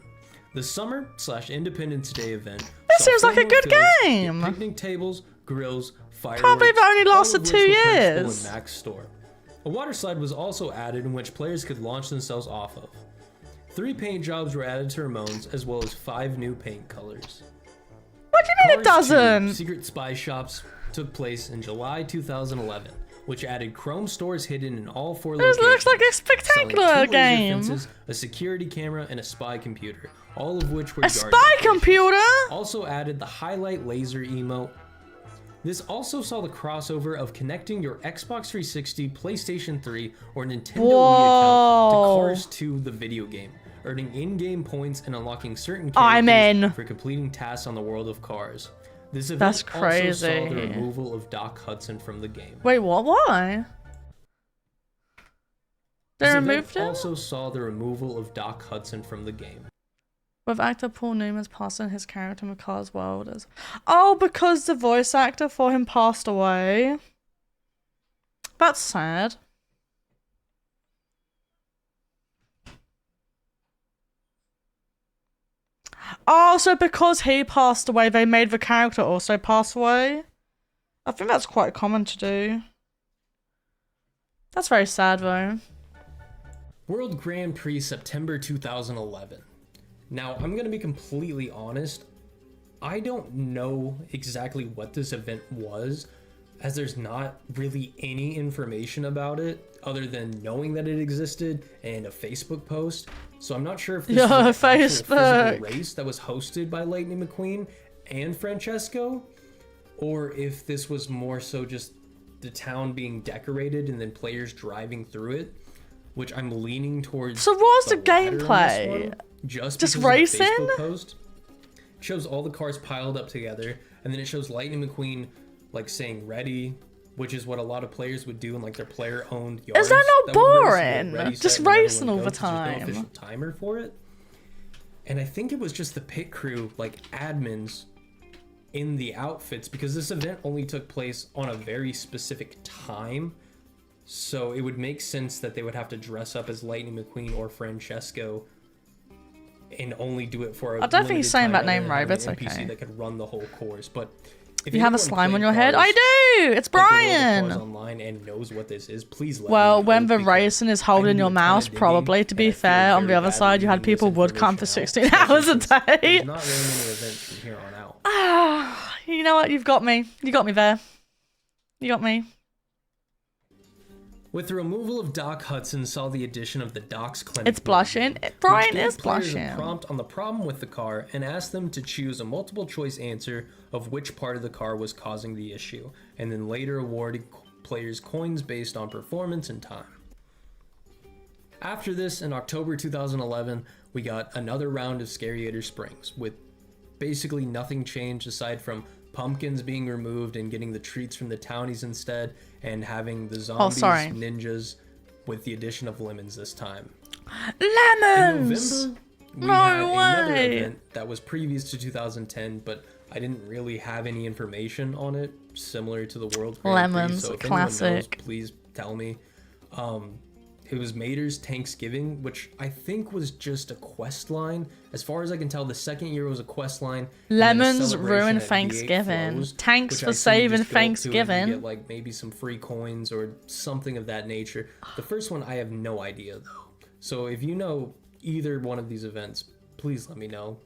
The Summer/Independence Day event. This saw seems like a family good fields, game. Picnic tables, grills, fireworks. Can't believe it only all lasted of which 2 were purchasable years. in Mac's store. A water slide was also added in which players could launch themselves off of. 3 paint jobs were added to Ramon's, as well as 5 new paint colors. What do you mean it Cars 2 doesn't? Secret Spy Shops took place in July 2011, which added Chrome stores hidden in all 4 This locations. looks like a selling 2 spectacular laser game. fences, a security camera, and a spy computer, all of which were A yard spy decorations. computer? Also added the highlight laser emote. This also saw the crossover of connecting your Xbox 360, PlayStation 3, or Nintendo Wii account to Whoa. Cars 2, the video game, earning in-game points and unlocking certain I'm characters in. for completing tasks on the World of Cars. This event That's also saw the crazy. removal of Doc Hudson from the game. Wait, what? Why? They This event removed it? also saw the removal of Doc Hudson from the game. With actor Paul Newman's passing, his character in Car's world is... Oh, because the voice actor for him passed away. That's sad. Oh, so because he passed away, they made the character also pass away? I think that's quite common to do. That's very sad, though. World Grand Prix September 2011. Now, I'm going to be completely honest. I don't know exactly what this event was, as there's not really any information about it other than knowing that it existed and a Facebook post. So I'm not sure if this is like an actual physical race that was hosted by Lightning McQueen and Francesco, or if this was more so just the town being decorated and then players driving through it, which I'm leaning towards. So what's the latter on this gameplay? one, just racing? The Facebook post shows all the cars piled up together, and then it shows Lightning McQueen like saying ready, which is what a lot of players would do in like their player-owned yards. Is that not boring? Just racing all the There's no time. official timer for it. And I think it was just the pit crew, like admins, in the outfits, because this event only took place on a very specific time. So it would make sense that they would have to dress up as Lightning McQueen or Francesco and only do it for a I don't think he's saying that limited name time right, but it's and an NPC okay. that could run the whole course. But if You have a anyone slime on played your head? Cars, I do! It's like the World of Brian! Cars Online and knows what this is, please let Well, me know, when the because racing is I holding need your a ton of mouse, digging, probably, to and be I feel fair, on the very other bad side, you had leaving this people would camp for information 16 out, hours a especially since day. There's not really many events from here on out. Ah, you know what? You've got me. You got me there. You got me. With the removal of Doc Hudson saw the addition of the Doc's Clinic. It's blushing. which Brian gave is players blushing. a prompt on the problem with the car and asked them to choose a multiple choice answer of which part of the car was causing the issue, and then later awarded players coins based on performance and time. After this, in October 2011, we got another round of Scariator Springs, with basically nothing changed aside from pumpkins being removed and getting the treats from the townies instead, and having the zombies, ninjas, with the addition of lemons this time. Lemons! In November, we No had another way! event that was previous to 2010, but I didn't really have any information on it, similar to the World Grand Prix, Lemons, so if classic. anyone knows, please tell me. It was Mater's Thanksgiving, which I think was just a quest line. As far as I can tell, the second year was a quest line. and then a Lemons celebration ruin at V8 Thanksgiving. flows, Thanks which for I assume you saving just go up to it and Thanksgiving. you get like maybe some free coins or something of that nature. The first one I have no idea though. So if you know either one of these events, please let me know.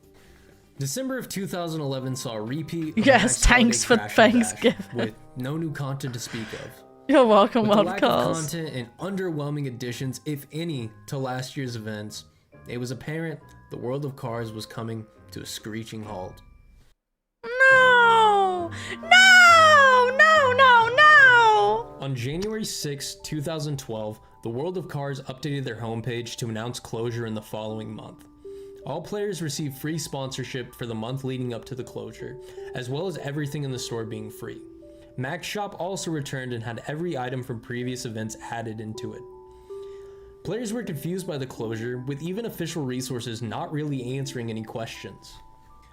December of 2011 saw a repeat of Yes, Max thanks Holiday for Crash and Bash, Thanksgiving. with no new content to speak of. You're welcome, With the lack of Wildcast. content and underwhelming additions, if any, to last year's events, it was apparent the world of cars was coming to a screeching halt. No! No! No, no, no! On January 6, 2012, the World of Cars updated their homepage to announce closure in the following month. All players received free sponsorship for the month leading up to the closure, as well as everything in the store being free. Max Shop also returned and had every item from previous events added into it. Players were confused by the closure, with even official resources not really answering any questions.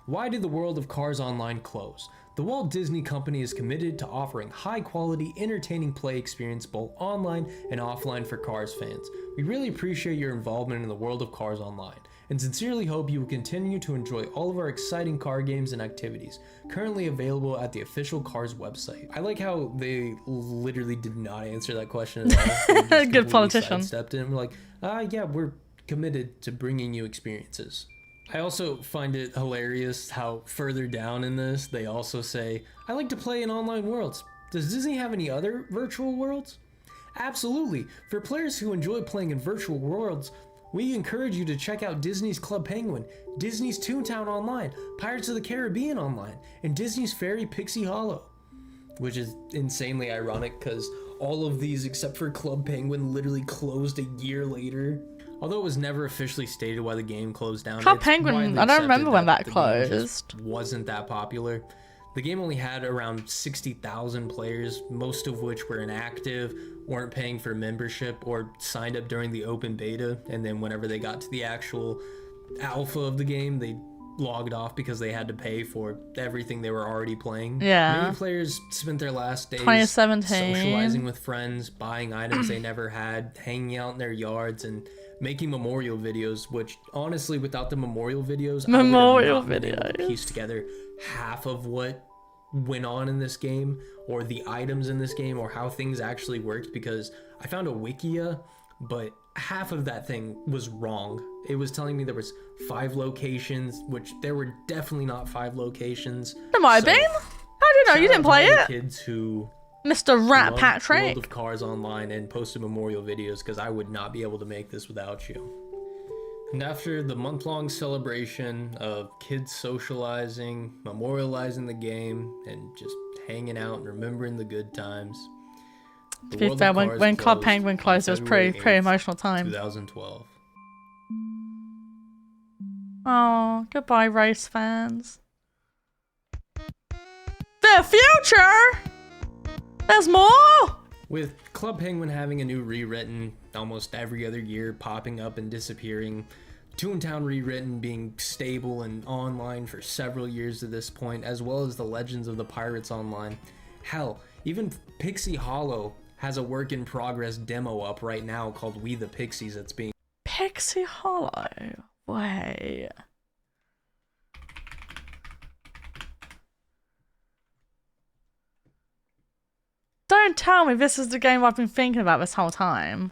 Why did the World of Cars Online close? The Walt Disney Company is committed to offering high-quality, entertaining play experience both online and offline for Cars fans. We really appreciate your involvement in the World of Cars Online, and sincerely hope you will continue to enjoy all of our exciting car games and activities, currently available at the official Cars website. I like how they literally did not answer that question at all. They just Good completely politician. sidestepped it and were like, yeah, we're committed to bringing you experiences. I also find it hilarious how further down in this, they also say, I like to play in online worlds. Does Disney have any other virtual worlds? Absolutely. For players who enjoy playing in virtual worlds, we encourage you to check out Disney's Club Penguin, Disney's Toontown Online, Pirates of the Caribbean Online, and Disney's Fairy Pixie Hollow. Which is insanely ironic because all of these except for Club Penguin literally closed a year later. Although it was never officially stated why the game closed down. Club it's Penguin, widely I don't accepted remember when that the game just closed. wasn't that popular. The game only had around 60,000 players, most of which were inactive, weren't paying for membership, or signed up during the open beta, and then whenever they got to the actual alpha of the game, they logged off because they had to pay for everything they were already playing. Yeah. Many players spent their last days 2017. socializing with friends, buying items they never had, hanging out in their yards, and making memorial videos, which honestly, without the memorial videos, Memorial I would have not been able to videos. piece together half of what went on in this game, or the items in this game, or how things actually worked, because I found a wikia, but half of that thing was wrong. It was telling me there was 5 locations, which there were definitely not 5 locations. There might have been. How do you know? You didn't play it. Kids who Mr. Rat love Patrick. World of Cars Online and posted memorial videos, because I would not be able to make this without you. And after the month-long celebration of kids socializing, memorializing the game, and just hanging out and remembering the good times, to be fair, when Club Penguin closed, it was pretty emotional time. 2012. Oh, goodbye, race fans. The future. There's more. With Club Penguin having a new rewritten almost every other year, popping up and disappearing, Toontown rewritten being stable and online for several years at this point, as well as the Legends of the Pirates Online. Hell, even Pixie Hollow has a work in progress demo up right now called We the Pixies that's being... Pixie Hollow? Wait. Don't tell me this is the game I've been thinking about this whole time.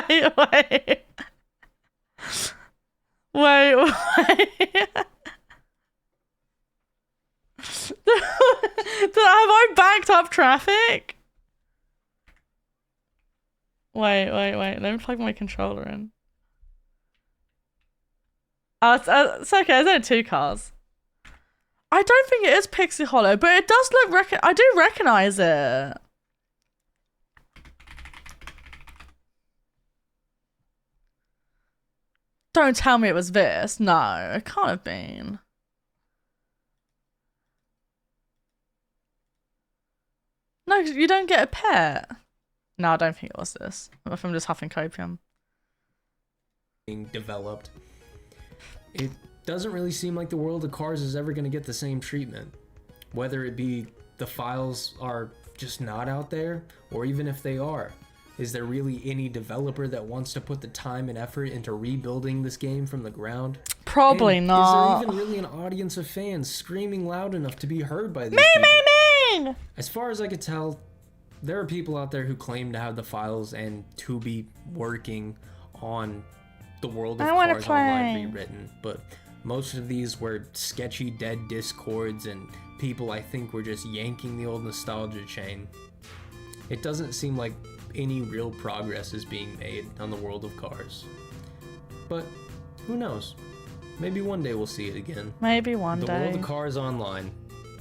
Wait. Have I backed up traffic? Wait. Let me plug my controller in. Oh, it's okay. There's only 2 cars. I don't think it is Pixie Hollow, but it does look. I do recognize it. Don't tell me it was this. No, it can't have been. No, you don't get a pet. No, I don't think it was this. If I'm just huffing copium. Being developed. It doesn't really seem like the World of Cars is ever going to get the same treatment. Whether it be the files are just not out there, or even if they are. Is there really any developer that wants to put the time and effort into rebuilding this game from the ground? Probably and not. Is there even really an audience of fans screaming loud enough to be heard by these people? Me! As far as I could tell, there are people out there who claim to have the files and to be working on the World of Cars Online rewritten, but most of these were sketchy dead discords and people I think were just yanking the old nostalgia chain. It doesn't seem like any real progress is being made on the World of Cars. But who knows? Maybe one day we'll see it again. Maybe one day. The World of Cars Online.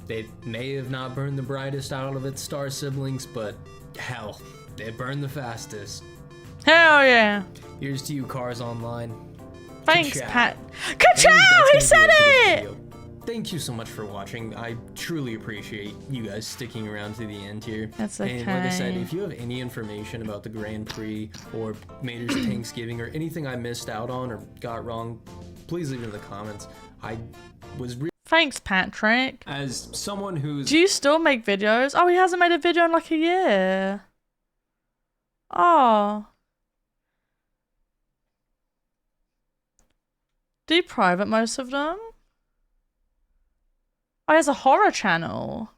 They may have not burned the brightest out of its star siblings, but hell, they burned the fastest. Hell yeah. Here's to you, Cars Online. Thanks, Ka-chow. Pat. Ka-chow! He said it! Thank you so much for watching. I truly appreciate you guys sticking around to the end here. That's okay. And like I said, if you have any information about the Grand Prix or Mater's Thanksgiving or anything I missed out on or got wrong, please leave it in the comments. I was really... Thanks, Patrick. As someone who's... Do you still make videos? Oh, he hasn't made a video in like a year. Oh. Do you private most of them? Oh, he has a horror channel.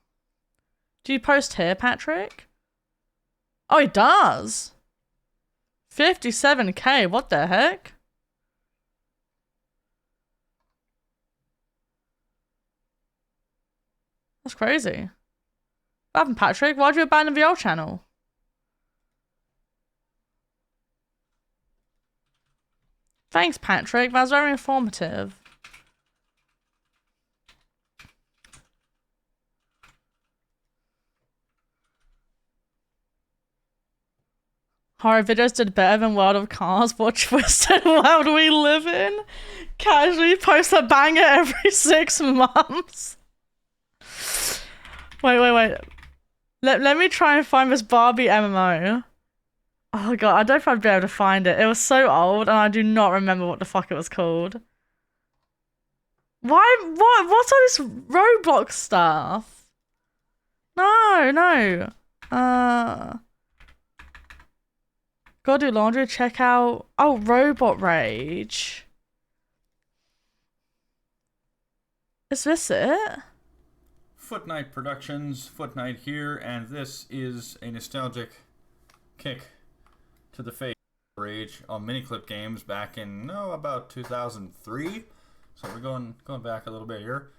Do you post here, Patrick? Oh, he does. 57K, what the heck? That's crazy. What happened, Patrick? Why'd you abandon the old channel? Thanks, Patrick. That was very informative. Horror videos did better than World of Cars. What twisted world we live in? Casually post a banger every 6 months. Wait. Let me try and find this Barbie MMO. Oh god, I don't think I'd be able to find it. It was so old and I do not remember what the fuck it was called. What's all this Roblox stuff? No. Gotta do laundry, check out... Oh, Robot Rage. Is this it? Foot Knight Productions, Foot Knight here, and this is a nostalgic kick to the face of rage on miniclip games back in about 2003. So we're going back a little bit here.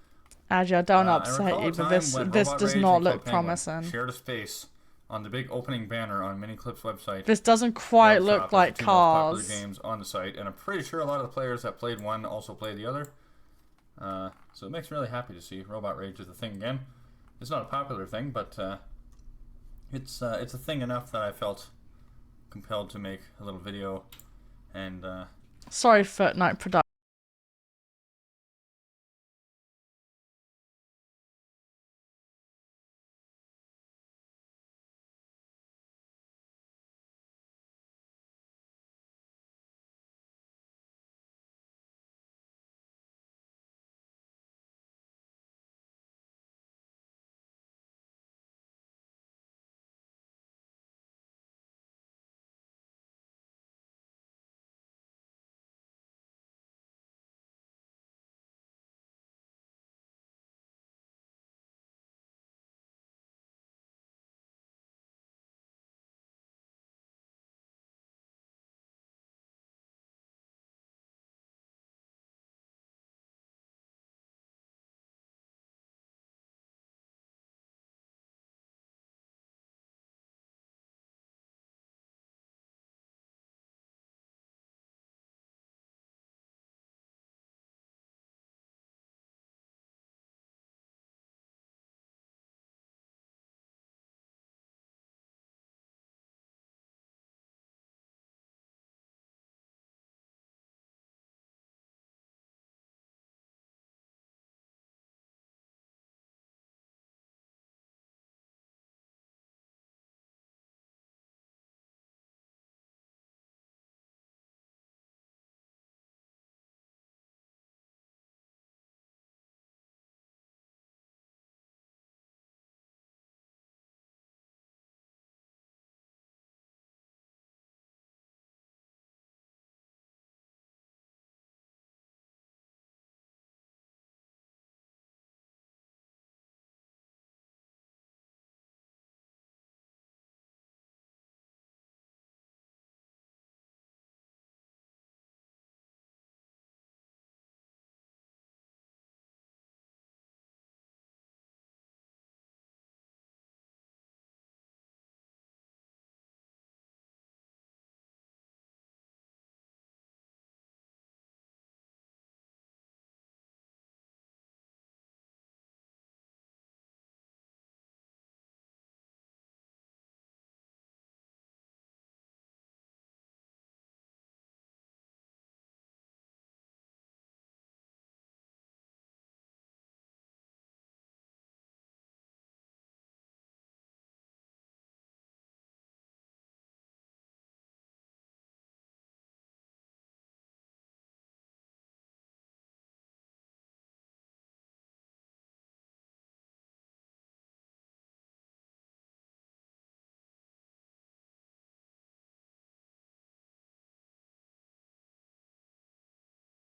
Adja, I don't I upset recall you, a but time this when this Robot does Rage not and look Club Penguin promising. shared a space on the big opening banner on Miniclip's website. This doesn't quite Up look top like is the two most popular Cars. games on the site, and I'm pretty sure a lot of the players that played one also played the other. So it makes me really happy to see Robot Rage is a thing again. It's not a popular thing, but it's a thing enough that I felt compelled to make a little video. And Sorry, Foot Knight Production.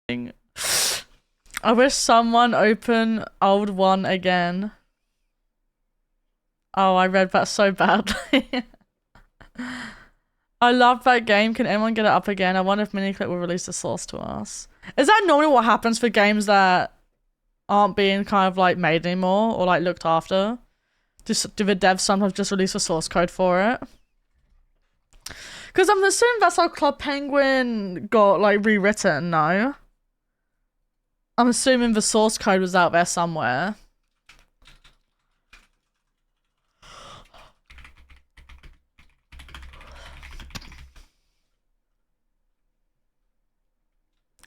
I wish someone open old one again. Oh, I read that so badly. I love that game. Can anyone get it up again? I wonder if Miniclip will release the source to us. Is that normally what happens for games that aren't being kind of like made anymore or like looked after? Do the devs sometimes just release a source code for it? Because I'm assuming that's how Club Penguin got like rewritten, no? I'm assuming the source code was out there somewhere.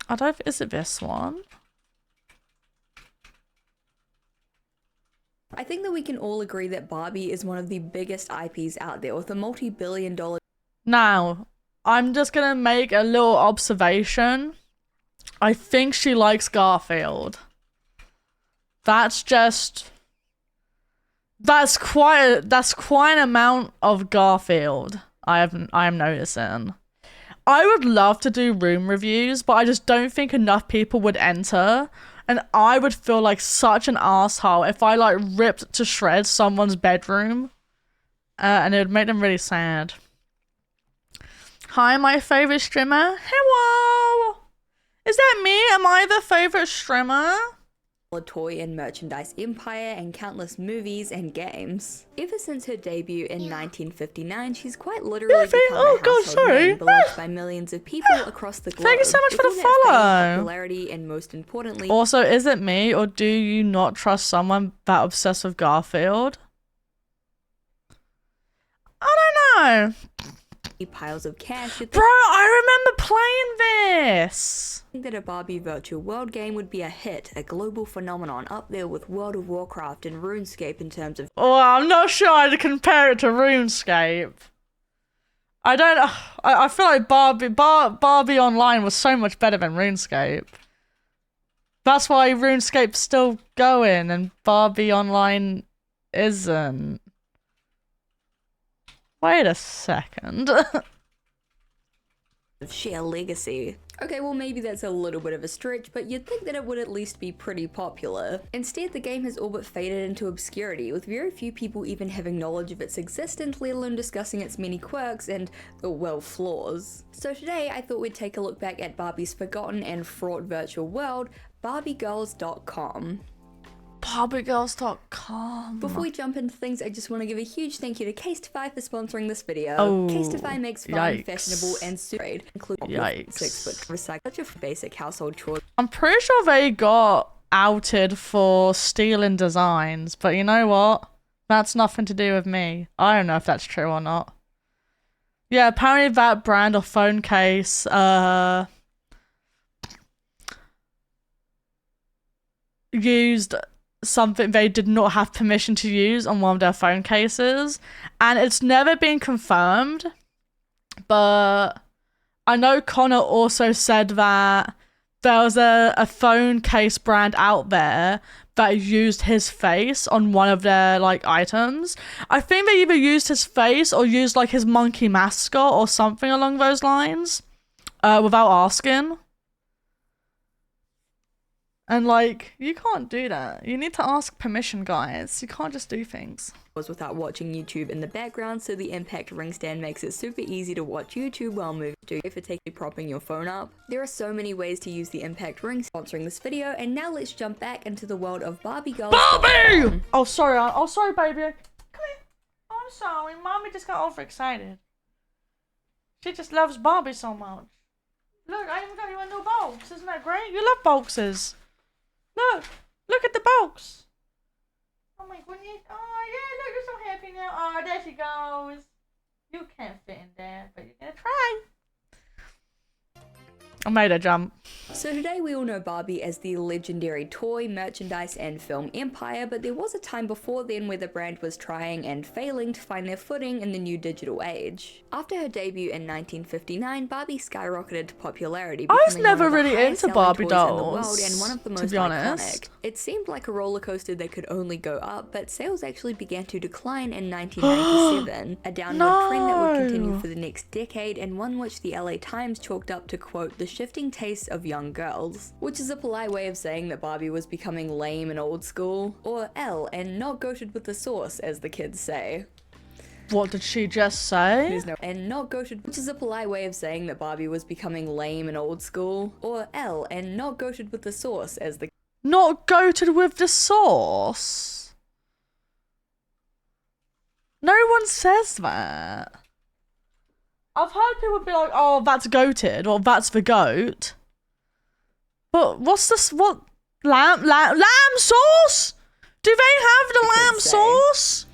I don't. Is it this one? I think that we can all agree that Barbie is one of the biggest IPs out there with a multi-billion-dollar. Now, I'm just gonna make a little observation. I think she likes Garfield. That's quite an amount of Garfield. I am noticing. I would love to do room reviews, but I just don't think enough people would enter And I would feel like such an asshole if I like ripped to shreds someone's bedroom. And it would make them really sad. Hi, my favorite streamer. Hello! Is that me? Am I the favorite streamer? A toy and merchandise empire and countless movies and games. Ever since her debut in 1959, she's quite literally become a household name beloved by millions of people across the globe. Thank you so much for the With all that fame, follow. popularity, and most importantly, Also, is it me or do you not trust someone that obsessed with Garfield? I don't know. piles of cash. Bro, I remember playing this. I think that a Barbie virtual world game would be a hit, a global phenomenon up there with World of Warcraft and RuneScape in terms of... Oh, I'm not sure I'd compare it to RuneScape. I don't... I feel like Barbie Online was so much better than RuneScape. That's why RuneScape's still going and Barbie Online isn't. Wait a second. sheer legacy. Okay, well maybe that's a little bit of a stretch, but you'd think that it would at least be pretty popular. Instead, the game has all but faded into obscurity, with very few people even having knowledge of its existence, let alone discussing its many quirks and, well, flaws. So today, I thought we'd take a look back at Barbie's forgotten and fraught virtual world, BarbieGirls.com. BarbieGirls.com. Before we jump into things, I just want to give a huge thank you to Casetify for sponsoring this video. Oh, Casetify makes fun, yikes. fashionable, and super trade, including 6-foot recycle, such a basic household chore. I'm pretty sure they got outed for stealing designs, but you know what? That's nothing to do with me. I don't know if that's true or not. Yeah, apparently that brand of phone case, used something they did not have permission to use on one of their phone cases, and it's never been confirmed, but I know Connor also said that there was a phone case brand out there that used his face on one of their like items. I think they either used his face or used like his monkey mascot or something along those lines, without asking. And like, you can't do that. You need to ask permission, guys. You can't just do things. Without watching YouTube in the background, so the impact ring stand makes it super easy to watch YouTube while moving. For taking propping your phone up. There are so many ways to use the impact ring sponsoring this video, and now let's jump back into the world of Barbie Girls. Barbie! Oh sorry, baby. Come here. Oh, I'm sorry, mommy just got overexcited. She just loves Barbie so much. Look, I even got you a new box. Isn't that great? You love boxes. Look at the box. Oh my goodness. Oh yeah, look, you're so happy now. Oh, there she goes. You can't fit in there, but you're gonna try. I made a jump. So today we all know Barbie as the legendary toy, merchandise, and film empire, but there was a time before then where the brand was trying and failing to find their footing in the new digital age. After her debut in 1959, Barbie skyrocketed to popularity. I was never really into Barbie dolls, and one of the most to be honest. iconic. It seemed like a roller coaster that could only go up, but sales actually began to decline in 1997, a downward trend that would continue for the next decade, and one which the LA Times chalked up to, quote, the shifting tastes of young girls, which is a polite way of saying that Barbie was becoming lame and old school, or L and not goated with the sauce, as the kids say. What did she just say? And not goated, which is a polite way of saying that Barbie was becoming lame and old school, or L and not goated with the sauce, as the not goated with the sauce. No one says that. I've heard people be like, oh, that's goated, or that's the goat. But what's this, what? Lamb sauce? Do they have the lamb sauce?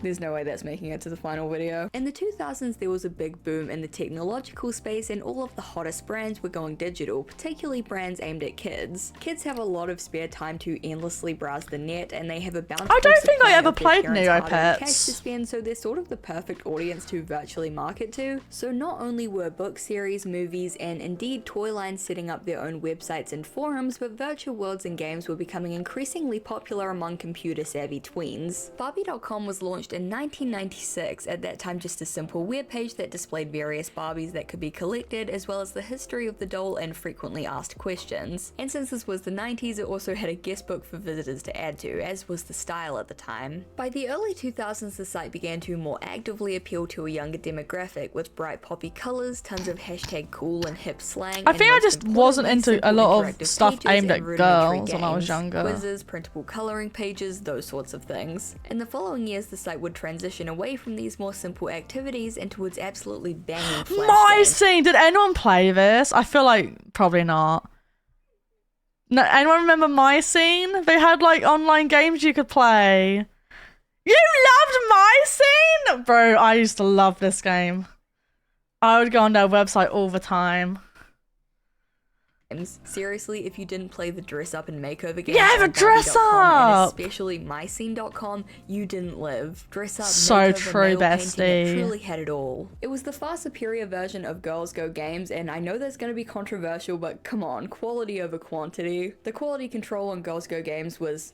There's no way that's making it to the final video. In the 2000s, there was a big boom in the technological space and all of the hottest brands were going digital, particularly brands aimed at kids. Kids have a lot of spare time to endlessly browse the net and they have a bountiful I don't think I ever played Neopets. Cash to Neopets. spend, so they're sort of the perfect audience to virtually market to. So not only were book series, movies, and indeed toy lines setting up their own websites and forums, but virtual worlds and games were becoming increasingly popular among computer-savvy tweens. Barbie.com was launched launched in 1996, at that time just a simple webpage that displayed various Barbies that could be collected, as well as the history of the doll and frequently asked questions. And since this was the 90s, it also had a guest book for visitors to add to, as was the style at the time. By the early 2000s, the site began to more actively appeal to a younger demographic, with bright poppy colors, tons of hashtag cool and hip slang. I think I just wasn't into a lot of stuff aimed at girls when I was younger. Quizzes, printable coloring pages, those sorts of things. In the following years, the site would transition away from these more simple activities and towards absolutely banging flash My games. Scene! Did anyone play this? I feel like probably not. No, anyone remember My Scene? They had like online games you could play. You loved My Scene? Bro, I used to love this game. I would go on their website all the time. Seriously, if you didn't play the dress up and makeover games, Yeah, the on dress Barbie.com, and up! especially myscene.com, you didn't live. Dress up, So makeover, true, nail painting, bestie. it truly had it all. It was the far superior version of Girls Go Games, and I know that's going to be controversial, but come on, quality over quantity. The quality control on Girls Go Games was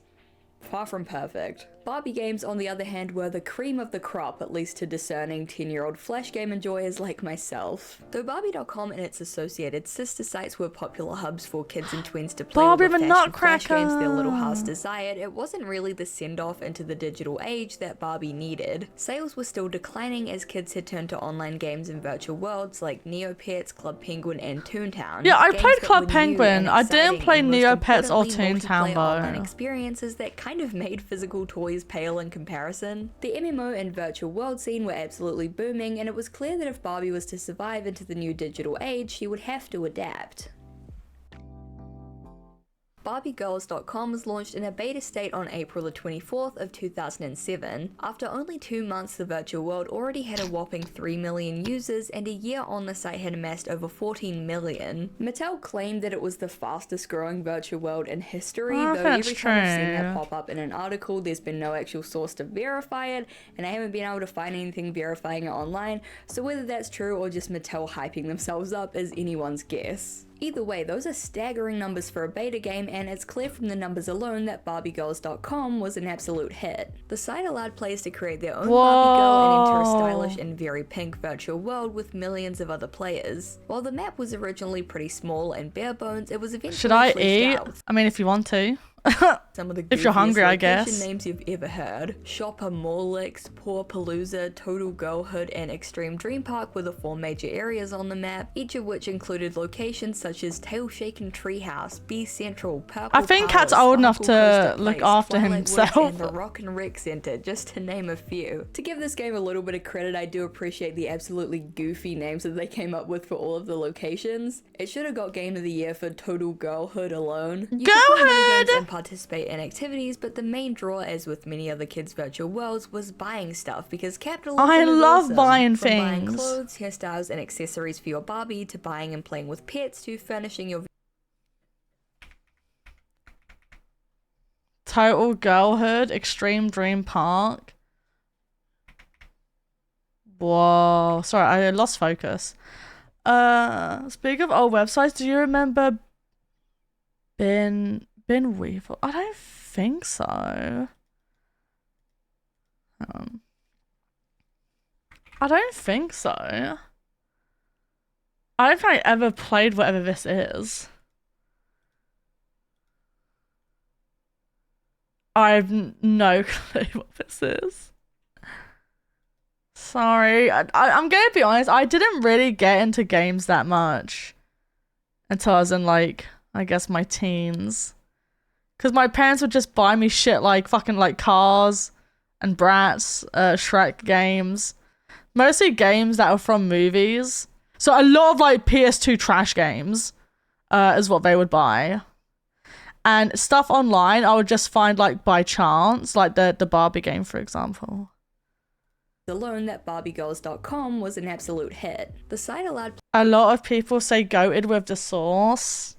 far from perfect. Barbie games, on the other hand, were the cream of the crop, at least to discerning 10-year-old flash game enjoyers like myself. Though Barbie.com and its associated sister sites were popular hubs for kids and tweens to play Barbie with the fashion flash Nutcracker. games their little hearts desired, it wasn't really the send-off into the digital age that Barbie needed. Sales were still declining as kids had turned to online games and virtual worlds like Neopets, Club Penguin, and Toontown. Yeah, I Games played that Club were new Penguin. and I didn't exciting, play and most Neopets or importantly, Toontown multiplayer online though. experiences that kind of made physical toys pale in comparison. The MMO and virtual world scene were absolutely booming, and it was clear that if Barbie was to survive into the new digital age, she would have to adapt. BarbieGirls.com was launched in a beta state on April the 24th of 2007. After only 2 months, the virtual world already had a whopping 3 million users, and a year on, the site had amassed over 14 million. Mattel claimed that it was the fastest growing virtual world in history, I though think every that's time I've seen true. that pop up in an article, there's been no actual source to verify it, and I haven't been able to find anything verifying it online, so whether that's true or just Mattel hyping themselves up is anyone's guess. Either way, those are staggering numbers for a beta game, and it's clear from the numbers alone that BarbieGirls.com was an absolute hit. The site allowed players to create their own Barbie girl and enter a Whoa. stylish and very pink virtual world with millions of other players. While the map was originally pretty small and bare bones, it was eventually Should I fleshed eat? out. I mean, if you want to. Some of the If you're goofiest hungry, I location guess. names you've ever heard. Shopper Morlix, Poor Palooza, Total Girlhood, and Extreme Dream Park were the 4 major areas on the map, each of which included locations such as Tail Shaken Treehouse, B Central, Purple I think Palace, Cat's old enough Sparkle to Coaster look Place, after Twilight Woods, himself. and the Rock and Rec Center, just to name a few. To give this game a little bit of credit, I do appreciate the absolutely goofy names that they came up with for all of the locations. It should have got Game of the Year for Total Girlhood alone. You could play mini games and participate in activities, but the main draw, as with many other kids' virtual worlds, was buying stuff, because capitalism I is love awesome. buying From buying things. clothes, hairstyles, and accessories for your Barbie, to buying and playing with pets, to furnishing your Total Girlhood, Extreme Dream Park. Whoa, sorry, I lost focus. Speak of old websites, do you remember Ben Weevil? I don't think so. I don't think so. I don't think I ever played whatever this is. I have no clue what this is. Sorry, I'm gonna be honest, I didn't really get into games that much until I was in, like, I guess my teens. Because my parents would just buy me shit like fucking like Cars and Bratz, Shrek games. Mostly games that are from movies. So a lot of like PS2 trash games is what they would buy. And stuff online I would just find like by chance, like the Barbie game, for example. alone, that BarbieGirls.com was an absolute hit. The site allowed A lot of people say goated with the sauce.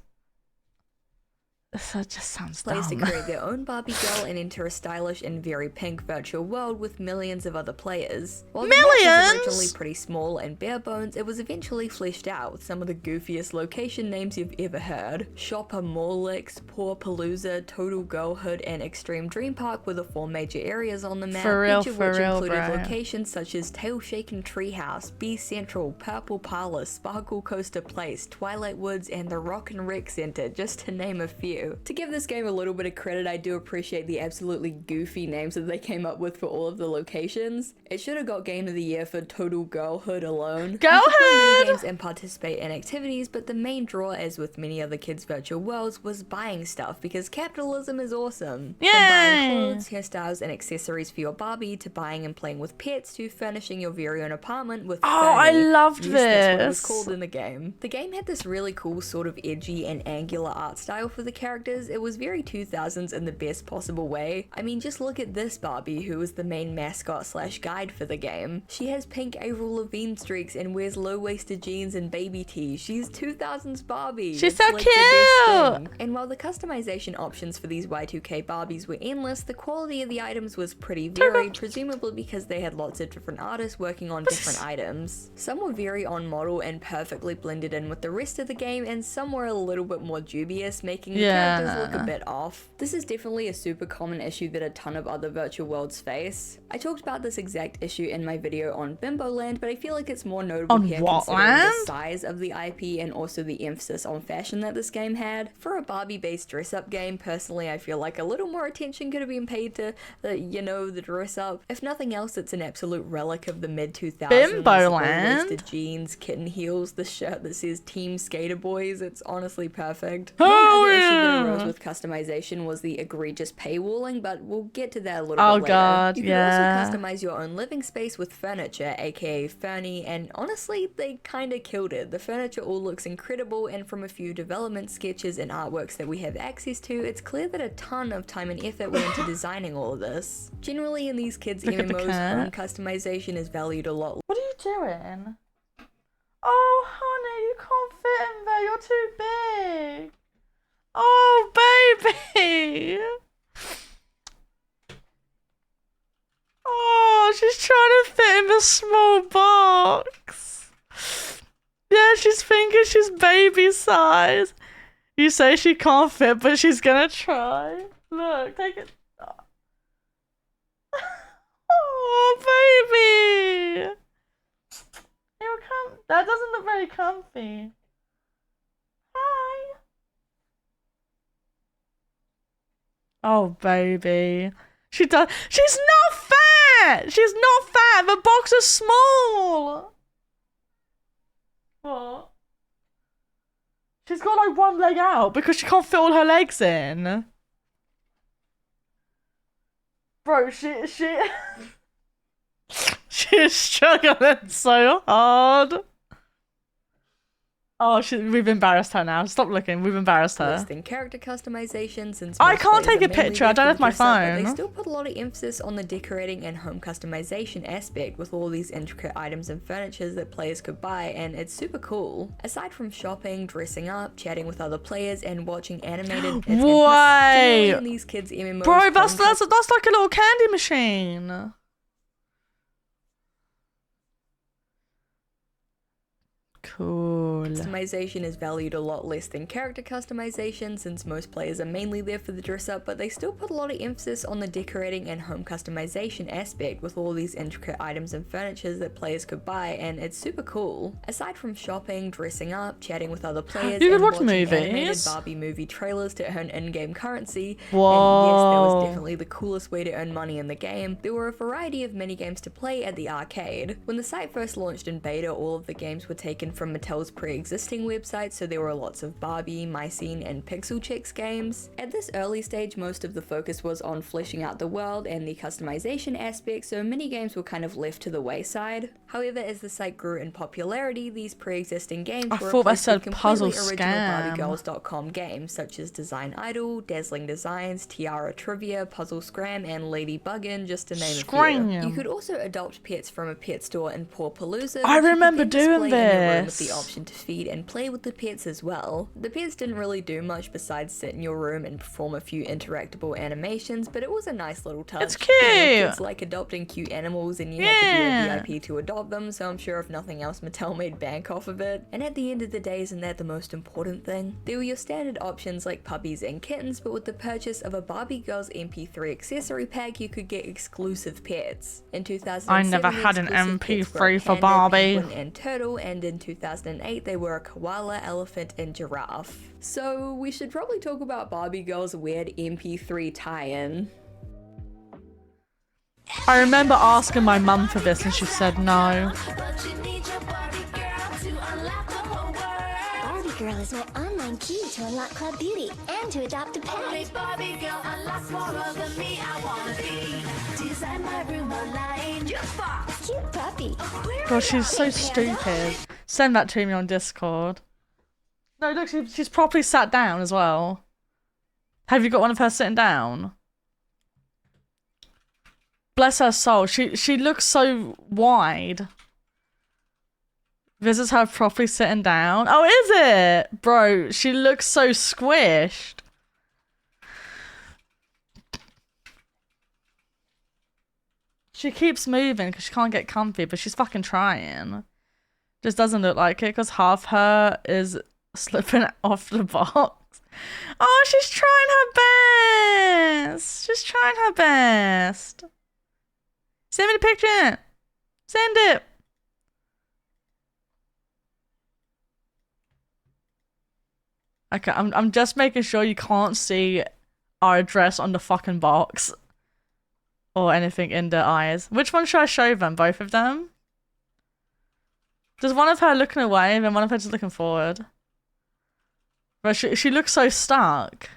That just sounds players to dumb. create their own Barbie girl and enter a stylish and very pink virtual world with millions of other players. While the map was originally pretty small and bare bones, it was eventually fleshed out with some of the goofiest location names you've ever heard. Shopper Morlix, Poor Palooza, Total Girlhood, and Extreme Dream Park were the 4 major areas on the map, each of which included locations such as Tail Shaken Treehouse, B Central, Purple Palace, Sparkle Coaster Place, Twilight Woods, and the Rock and Rec Center, just to name a few. To give this game a little bit of credit, I do appreciate the absolutely goofy names that they came up with for all of the locations. It should have got Game of the Year for Total Girlhood alone. Girlhood! You could play mini games and participate in activities, but the main draw, as with many other kids' virtual worlds, was buying stuff, because capitalism is awesome. Yay! From buying clothes, hairstyles, and accessories for your Barbie, to buying and playing with pets, to furnishing your very own apartment with I loved yes, that's what it was this. called in the game. The game had this really cool sort of edgy and angular art style for the characters. It was very 2000s in the best possible way. I mean, just look at this Barbie, who is the main mascot slash guide for the game. She has pink Avril Lavigne streaks and wears low-waisted jeans and baby tees. She's 2000s Barbie. She's so like cute! And while the customization options for these Y2K Barbies were endless, the quality of the items was pretty varied, presumably because they had lots of different artists working on different items. Some were very on model and perfectly blended in with the rest of the game, and some were a little bit more dubious, making the characters look a bit off. This is definitely a super common issue that a ton of other virtual worlds face. I talked about this exact issue in my video on Bimbo Land, but I feel like it's more notable here considering the size of the IP and also the emphasis on fashion that this game had. For a Barbie-based dress-up game, personally I feel like a little more attention could have been paid to the dress-up. If nothing else, it's an absolute relic of the mid-2000s. Bimbo Land? Low-waisted jeans, kitten heels, the shirt that says Team Skater Boys, it's honestly perfect. Oh, Arose with customization was the egregious paywalling, but we'll get to that a little bit later. God, you could also customize your own living space with furniture, aka Fernie, and honestly, they kinda killed it. The furniture all looks incredible, and from a few development sketches and artworks that we have access to, it's clear that a ton of time and effort went into designing all of this. Generally, in these kids' MMOs, home customization is valued a lot. What are you doing? Oh, honey, you can't fit in there. You're too big. Oh, baby. Oh, she's trying to fit in the small box. Yeah, she's thinking she's baby size. You say she can't fit, but she's gonna try. Look, take it. Oh, baby. That doesn't look very comfy. Hi. Oh, baby. She does. She's not fat. She's not fat. The box is small. What? She's got like one leg out because she can't fit all her legs in. Bro, she she's struggling so hard. Oh, we've embarrassed her now. Stop looking. We've embarrassed her. Listing character customization, since I can't take a picture. I don't have my phone. They still put a lot of emphasis on the decorating and home customization aspect with all these intricate items and furnitures that players could buy, and it's super cool. Aside from shopping, dressing up, chatting with other players, and watching animated Wait, in these kids' MMOs, bro, that's like a little candy machine. Cool. Customization is valued a lot less than character customization, since most players are mainly there for the dress up, but they still put a lot of emphasis on the decorating and home customization aspect with all these intricate items and furnitures that players could buy, and it's super cool. Aside from shopping, dressing up, chatting with other players, you could and watch watching movies. animated Barbie movie trailers to earn in-game currency, Whoa. and yes, that was definitely the coolest way to earn money in the game, there were a variety of mini-games to play at the arcade. When the site first launched in beta, all of the games were taken from Mattel's pre-existing website, so there were lots of Barbie, Mycene, and Pixel Chicks games. At this early stage, most of the focus was on fleshing out the world and the customization aspect, so mini games were kind of left to the wayside. However, as the site grew in popularity, these pre-existing games were replaced with completely original BarbieGirls.com games such as Design Idol, Dazzling Designs, Tiara Trivia, Puzzle Scram, and Lady Buggin', just to name a few. You could also adopt pets from a pet store in Poor Palooza. I remember doing this. With the option to feed, and play with the pets as well. The pets didn't really do much besides sit in your room and perform a few interactable animations, but it was a nice little touch. It's cute! It's like adopting cute animals and you had to be a VIP to adopt them, so I'm sure if nothing else Mattel made bank off of it. And at the end of the day, isn't that the most important thing? There were your standard options like puppies and kittens, but with the purchase of a Barbie Girls MP3 accessory pack, you could get exclusive pets. In 2007, I never had an MP3 for Barbie. Penguin, and turtle, and in 2008 they were a koala, elephant, and giraffe. So we should probably talk about Barbie Girl's weird MP3 tie-in. I remember asking my mum for this and she said no. Barbie Girl is my online key to unlock Club Beauty and to adopt a pet. Barbie Girl unlocks more of the me I wanna be. Design my room online. Cute puppy. God, she's so stupid. Send that to me on Discord. No, look, she's properly sat down as well. Have you got one of her sitting down? Bless her soul. She looks so wide. This is her properly sitting down. Oh, is it? Bro, she looks so squished. She keeps moving because she can't get comfy, but she's fucking trying. Just doesn't look like it because half her is slipping off the box. Oh, she's trying her best. She's trying her best. Send me the picture. Send it. Okay, I'm just making sure you can't see our address on the fucking box. Or anything in the eyes. Which one should I show them? Both of them? There's one of her looking away and then one of her just looking forward. But she looks so stuck.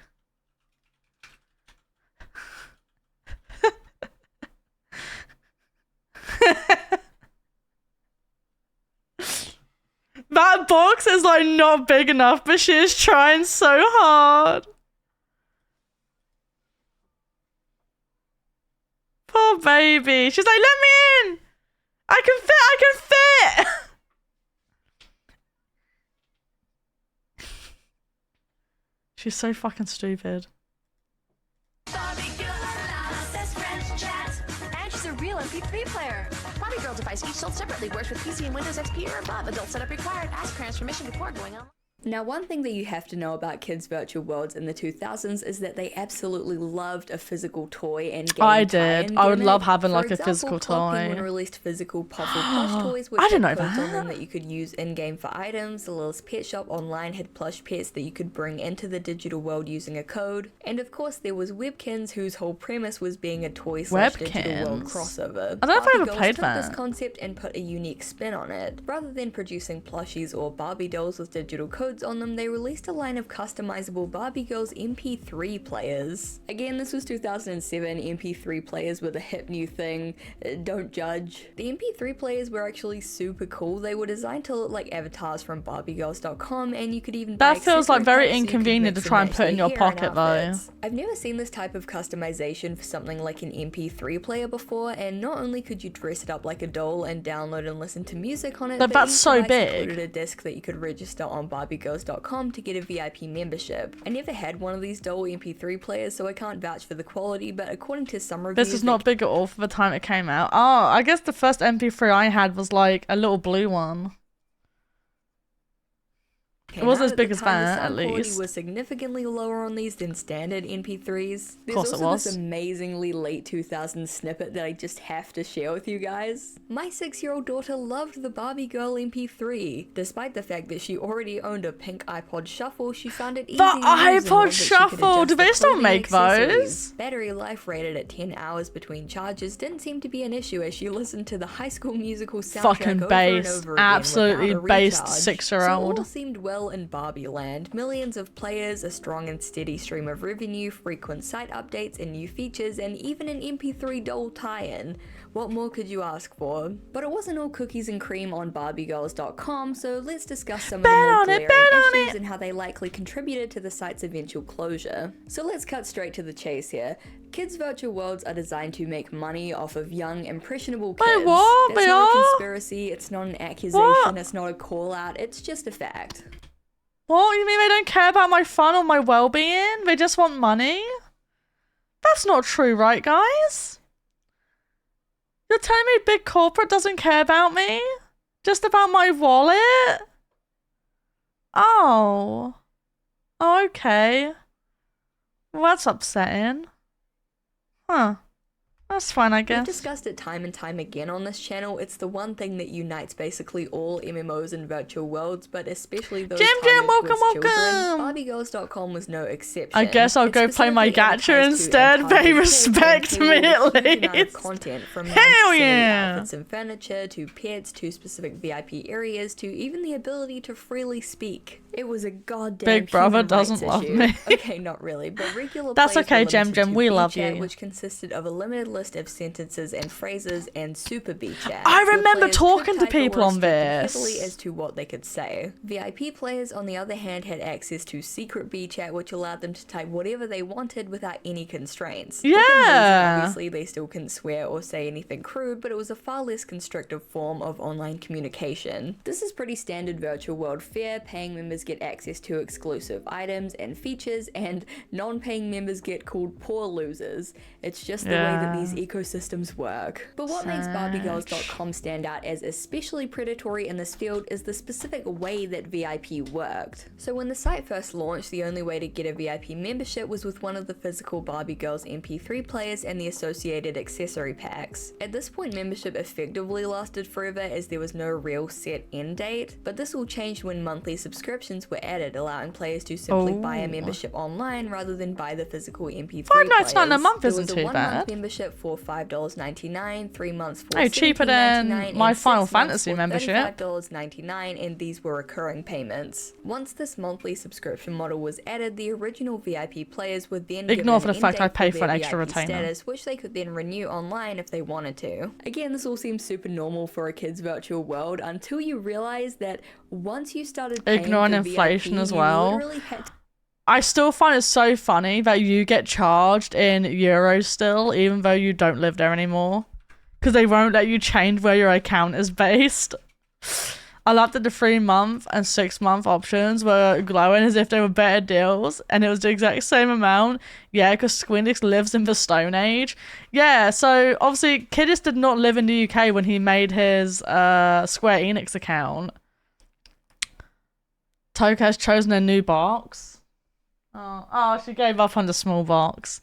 That box is like not big enough, but she is trying so hard. Poor baby. She's like, let me in. I can fit. I can fit. She's so fucking stupid. And she's a real MP3 player. Barbie Girl device each sold separately, works with PC and Windows XP or above. Adult setup required. Ask parents permission before going on. Now, one thing that you have to know about kids' virtual worlds in the 2000s is that they absolutely loved a physical toy and game. I did. I would love having like a physical Club toy. Penguin released physical Puffle plush toys with I didn't know codes on that. them that you could use in-game for items. The Lil's Pet Shop online had plush pets that you could bring into the digital world using a code. And of course, there was Webkins, whose whole premise was being a toy / digital world crossover. I don't know if I ever Barbie played Girls took this that. concept and put a unique spin on it. Rather than producing plushies or Barbie dolls with digital codes on them, they released a line of customizable Barbie Girls MP3 players. Again, this was 2007, MP3 players were the hip new thing, don't judge. The MP3 players were actually super cool. They were designed to look like avatars from BarbieGirls.com, and you could even buy That feels like accessory very packs so you could inconvenient to mix try and match put in their your hair and pocket though. outfits. I've never seen this type of customization for something like an MP3 player before, and not only could you dress it up like a doll and download and listen to music on it, But that's each so device big. included a disc that you could register on BarbieGirls.com to get a VIP membership. I never had one of these doll MP3 players, so I can't vouch for the quality, but according to some reviews, This is not big at all for the time it came out. Oh, I guess the first MP3 I had was like a little blue one. It wasn't as big as that, at quality least. was significantly lower on these than standard MP3s. There's Course it also was. this amazingly late 2000s snippet that I just have to share with you guys. My 6-year-old daughter loved the Barbie Girl MP3. Despite the fact that she already owned a pink iPod Shuffle, she found it easy The to use and iPod loved that she could Shuffle! adjust Do they the still clothing make accessories. those? Battery life rated at 10 hours between charges didn't seem to be an issue as she listened to the High School Musical soundtrack Fucking over and based. over again Absolutely without a based recharge. 6-year-old. So all seemed well in Barbie land. Millions of players, a strong and steady stream of revenue, frequent site updates and new features, and even an MP3 doll tie-in. What more could you ask for? But it wasn't all cookies and cream on BarbieGirls.com, so let's discuss some of the more glaring issues and how they likely contributed to the site's eventual closure. So let's cut straight to the chase here. Kids' virtual worlds are designed to make money off of young, impressionable Wait, kids. what? That's They not a are? conspiracy, it's not an accusation, What? it's not a call-out, it's just a fact. What? You mean they don't care about my fun or my well-being? They just want money? That's not true, right, guys? You're telling me big corporate doesn't care about me? Just about my wallet? Oh. Oh, okay. Well, that's upsetting. Huh. That's fine, I guess. We've discussed it time and time again on this channel. It's the one thing that unites basically all MMOs and virtual worlds, but especially those targeted towards children. BarbieGirls.com was no exception. I guess I'll go play my gacha instead. They respect me at least. Content from Hell yeah! outfits and furniture to pets to specific VIP areas to even the ability to freely speak. It was a goddamn Big Brother human doesn't rights love issue. me. Okay, not really, but regular That's players okay, were Jem limited Jem, to we love B-chat, you. which consisted of a limited list of sentences and phrases and super B-chat. I where remember players talking could to type or people on restricted this. heavily as to what they could say. VIP players, on the other hand, had access to secret B-chat, which allowed them to type whatever they wanted without any constraints. Within reason, Yeah. obviously, they still couldn't swear or say anything crude, but it was a far less constrictive form of online communication. This is pretty standard virtual world fare. Paying members get access to exclusive items and features, and non-paying members get called poor losers. It's just the way that these ecosystems work. But what makes BarbieGirls.com stand out as especially predatory in this field is the specific way that VIP worked. So when the site first launched, the only way to get a VIP membership was with one of the physical Barbie Girls MP3 players and the associated accessory packs. At this point, membership effectively lasted forever as there was no real set end date, but this all changed when monthly subscriptions were added, allowing players to simply buy a membership online rather than buy the physical MP3 players. $5.99 a month There isn't was a too 1 bad. month membership for $5.99, 3 months for Hey, cheaper than $17.99, my and Final 6 months Fantasy for membership. $35.99, and these were recurring payments. Once this monthly subscription model was added, the original VIP players would then Ignore given for the an fact end I date pay for for an their extra VIP retainer. status, which they could then renew online if they wanted to. Again, this all seems super normal for a kid's virtual world until you realize that once you started paying Ignoring for inflation VIP, as you well. literally had to I still find it so funny that you get charged in euros still, even though you don't live there anymore. Because they won't let you change where your account is based. I love that the 3-month and 6-month options were glowing as if they were better deals, and it was the exact same amount. Yeah, because Squindix lives in the Stone Age. Yeah, so obviously Kiddis did not live in the UK when he made his Square Enix account. Toke has chosen a new box. Oh, she gave up on the small box.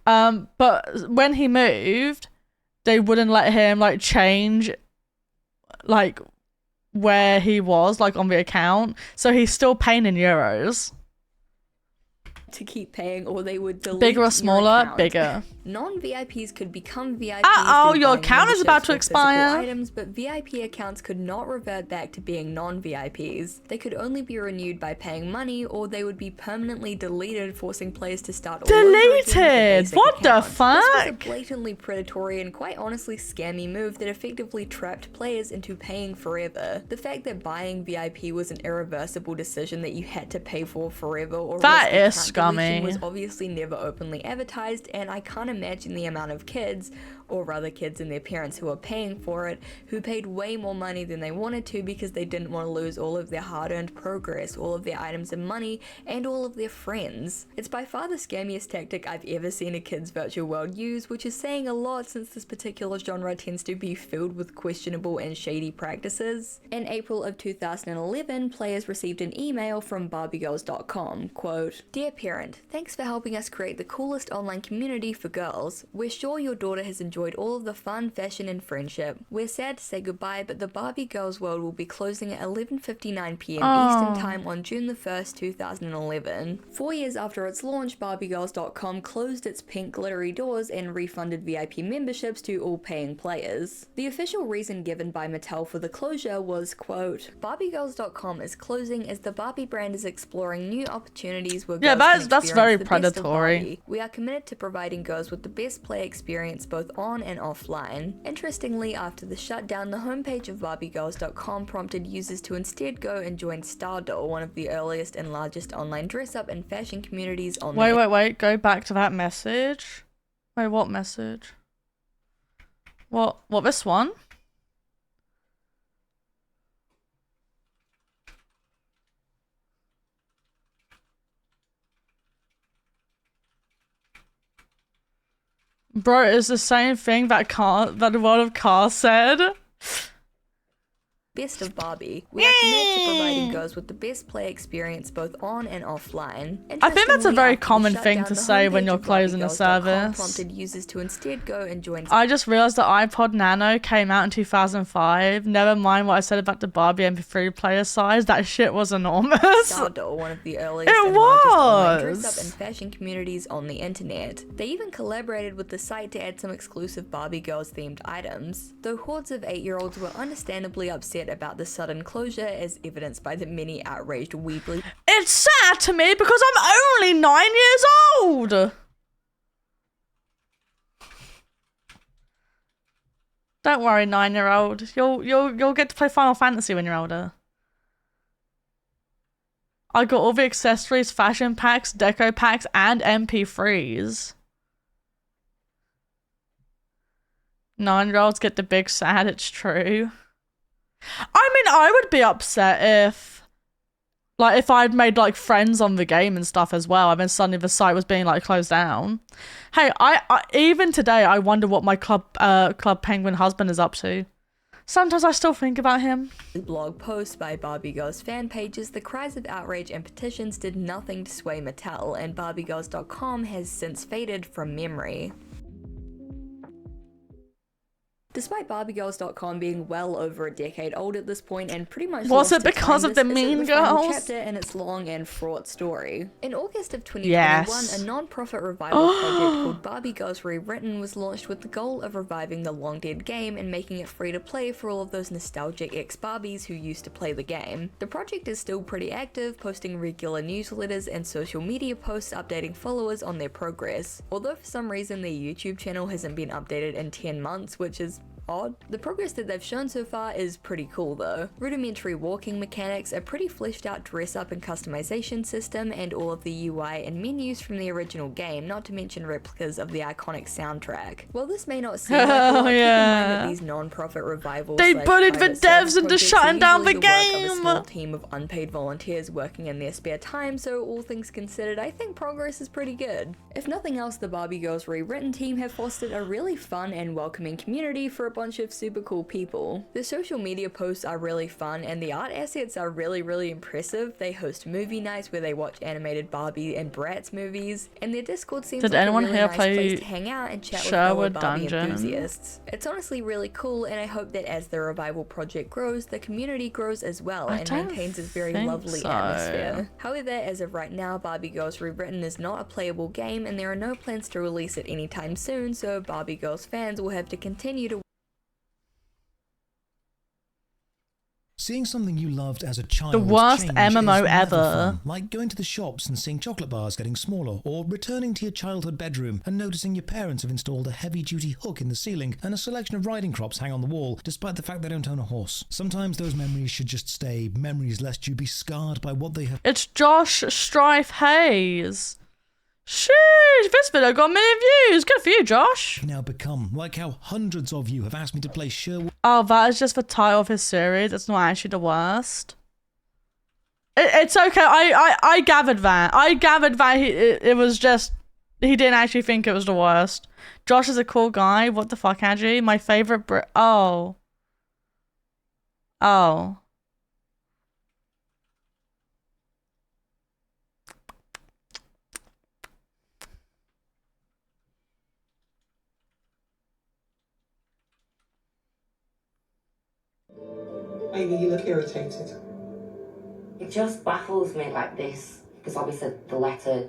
But when he moved, they wouldn't let him like change like where he was like on the account, so he's still paying in euros. to keep paying, or they would delete Bigger or your smaller? account. Bigger. Non-VIPs could become VIPs. Uh-oh, through your buying account is about memberships to for physical expire. Items, but VIP accounts could not revert back to being non-VIPs. They could only be renewed by paying money, or they would be permanently deleted, forcing players to start all over again with a Deleted? basic What the account. This was a fuck? blatantly predatory and quite honestly scammy move that effectively trapped players into paying forever. The fact that buying VIP was an irreversible decision that you had to pay for forever, or That risk is account deletion, scummy. was obviously never openly advertised, and I can't imagine the amount of kids, or rather kids and their parents who are paying for it, who paid way more money than they wanted to because they didn't want to lose all of their hard-earned progress, all of their items and money, and all of their friends. It's by far the scammiest tactic I've ever seen a kid's virtual world use, which is saying a lot since this particular genre tends to be filled with questionable and shady practices. In April of 2011, players received an email from BarbieGirls.com, quote, "Dear parent, thanks for helping us create the coolest online community for girls. We're sure your daughter has enjoyed all of the fun, fashion, and friendship. We're sad to say goodbye, but the Barbie Girls World will be closing at 11:59 p.m. Eastern Time on June the 1st, 2011. 4 years after its launch, BarbieGirls.com closed its pink glittery doors and refunded VIP memberships to all paying players. The official reason given by Mattel for the closure was, quote, "BarbieGirls.com is closing as the Barbie brand is exploring new opportunities where Yeah, girls can that's very experience the best of predatory. Barbie. We are committed to providing girls with the best play experience both on and offline." Interestingly, after the shutdown, the homepage of BarbieGirls.com prompted users to instead go and join Stardoll, one of the earliest and largest online dress-up and fashion communities on the Wait, go back to that message. Wait, what message? What, this one? Bro, it's the same thing that the world of Car said. Best of Barbie. We are committed to providing girls with the best play experience both on and offline. I think that's a Interestingly, very after the common thing shutdown, to the say when homepage you're of closing a BarbieGirls.com service. prompted users to instead go and join. I just realized the iPod Nano came out in 2005. Never mind what I said about the Barbie MP3 player size. That shit was enormous. Stardoll, one of the earliest It and largest online was! dress-up and fashion communities on the internet. They even collaborated with the site to add some exclusive Barbie Girls themed items. Though hordes of 8-year-olds were understandably upset about the sudden closure, as evidenced by the many outraged Weebly. It's sad to me because I'm only 9 years old. Don't worry, 9-year-old. You'll get to play Final Fantasy when you're older. I got all the accessories, fashion packs, deco packs, and MP3s. 9-year-olds get the big sad, it's true. I mean, I would be upset if I'd made like friends on the game and stuff as well, and then suddenly the site was being like closed down. Hey, I even today I wonder what my Club Penguin husband is up to. Sometimes I still think about him. Blog posts by Barbie Girls fan pages, the cries of outrage and petitions did nothing to sway Mattel, and BarbieGirls.com has since faded from memory. Despite BarbieGirls.com being well over a decade old at this point and pretty much Was lost it its because time, of the this Mean isn't the final Girls? chapter in its long and fraught story. In August of 2021, Yes. a non-profit revival project called Barbie Girls Rewritten was launched with the goal of reviving the long-dead game and making it free to play for all of those nostalgic ex-Barbies who used to play the game. The project is still pretty active, posting regular newsletters and social media posts updating followers on their progress. Although for some reason their YouTube channel hasn't been updated in 10 months, which is odd. The progress that they've shown so far is pretty cool though. Rudimentary walking mechanics, a pretty fleshed out dress up and customization system, and all of the UI and menus from the original game, not to mention replicas of the iconic soundtrack. While this may not seem like a lot, keep in mind that these non-profit revivals They bullied the devs into shutting down the game! A small team of unpaid volunteers working in their spare time, so all things considered, I think progress is pretty good. If nothing else, the Barbie Girls Rewritten team have fostered a really fun and welcoming community for a bunch of super cool people. The social media posts are really fun and the art assets are really impressive. They host movie nights where they watch animated Barbie and Bratz movies, and their Discord seems like a really nice place to hang out and chat with fellow Barbie enthusiasts. It's honestly really cool, and I hope that as the revival project grows, the community grows as well and maintains its very lovely atmosphere. However, as of right now, Barbie Girls Rewritten is not a playable game and there are no plans to release it anytime soon, so Barbie Girls fans will have to continue to Seeing something you loved as a child The worst change MMO is never ever. fun, like going to the shops and seeing chocolate bars getting smaller, or returning to your childhood bedroom and noticing your parents have installed a heavy-duty hook in the ceiling and a selection of riding crops hang on the wall, despite the fact they don't own a horse. Sometimes those memories should just stay memories, lest you be scarred by what they have. It's Josh Strife Hayes. Sheesh, this video got a million views. Good for you, Josh. Now become, like how hundreds of you have asked me to play Sherwood. Oh, that is just the title of his series. It's not actually the worst. It's okay. I gathered that. I gathered that it was just he didn't actually think it was the worst. Josh is a cool guy. What the fuck, Angie? My favorite Oh. Amy, you look irritated. It just baffles me like this, because obviously the letter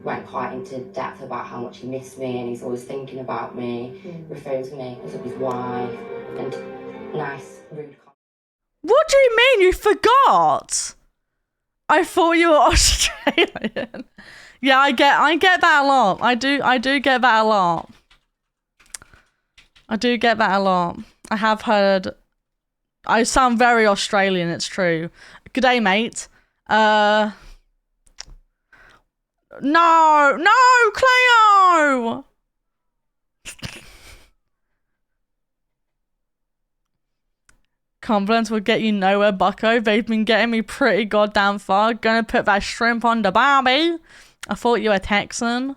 went quite into depth about how much he missed me and he's always thinking about me, referring to me as his wife, and nice, rude comments. What do you mean? You forgot? I thought you were Australian. Yeah, I get that a lot. I do get that a lot. I do get that a lot. I have heard. I sound very Australian, it's true. G'day, mate. No, Cleo! confidence will get you nowhere, bucko. They've been getting me pretty goddamn far. Gonna put that shrimp on the barbie. I thought you were Texan.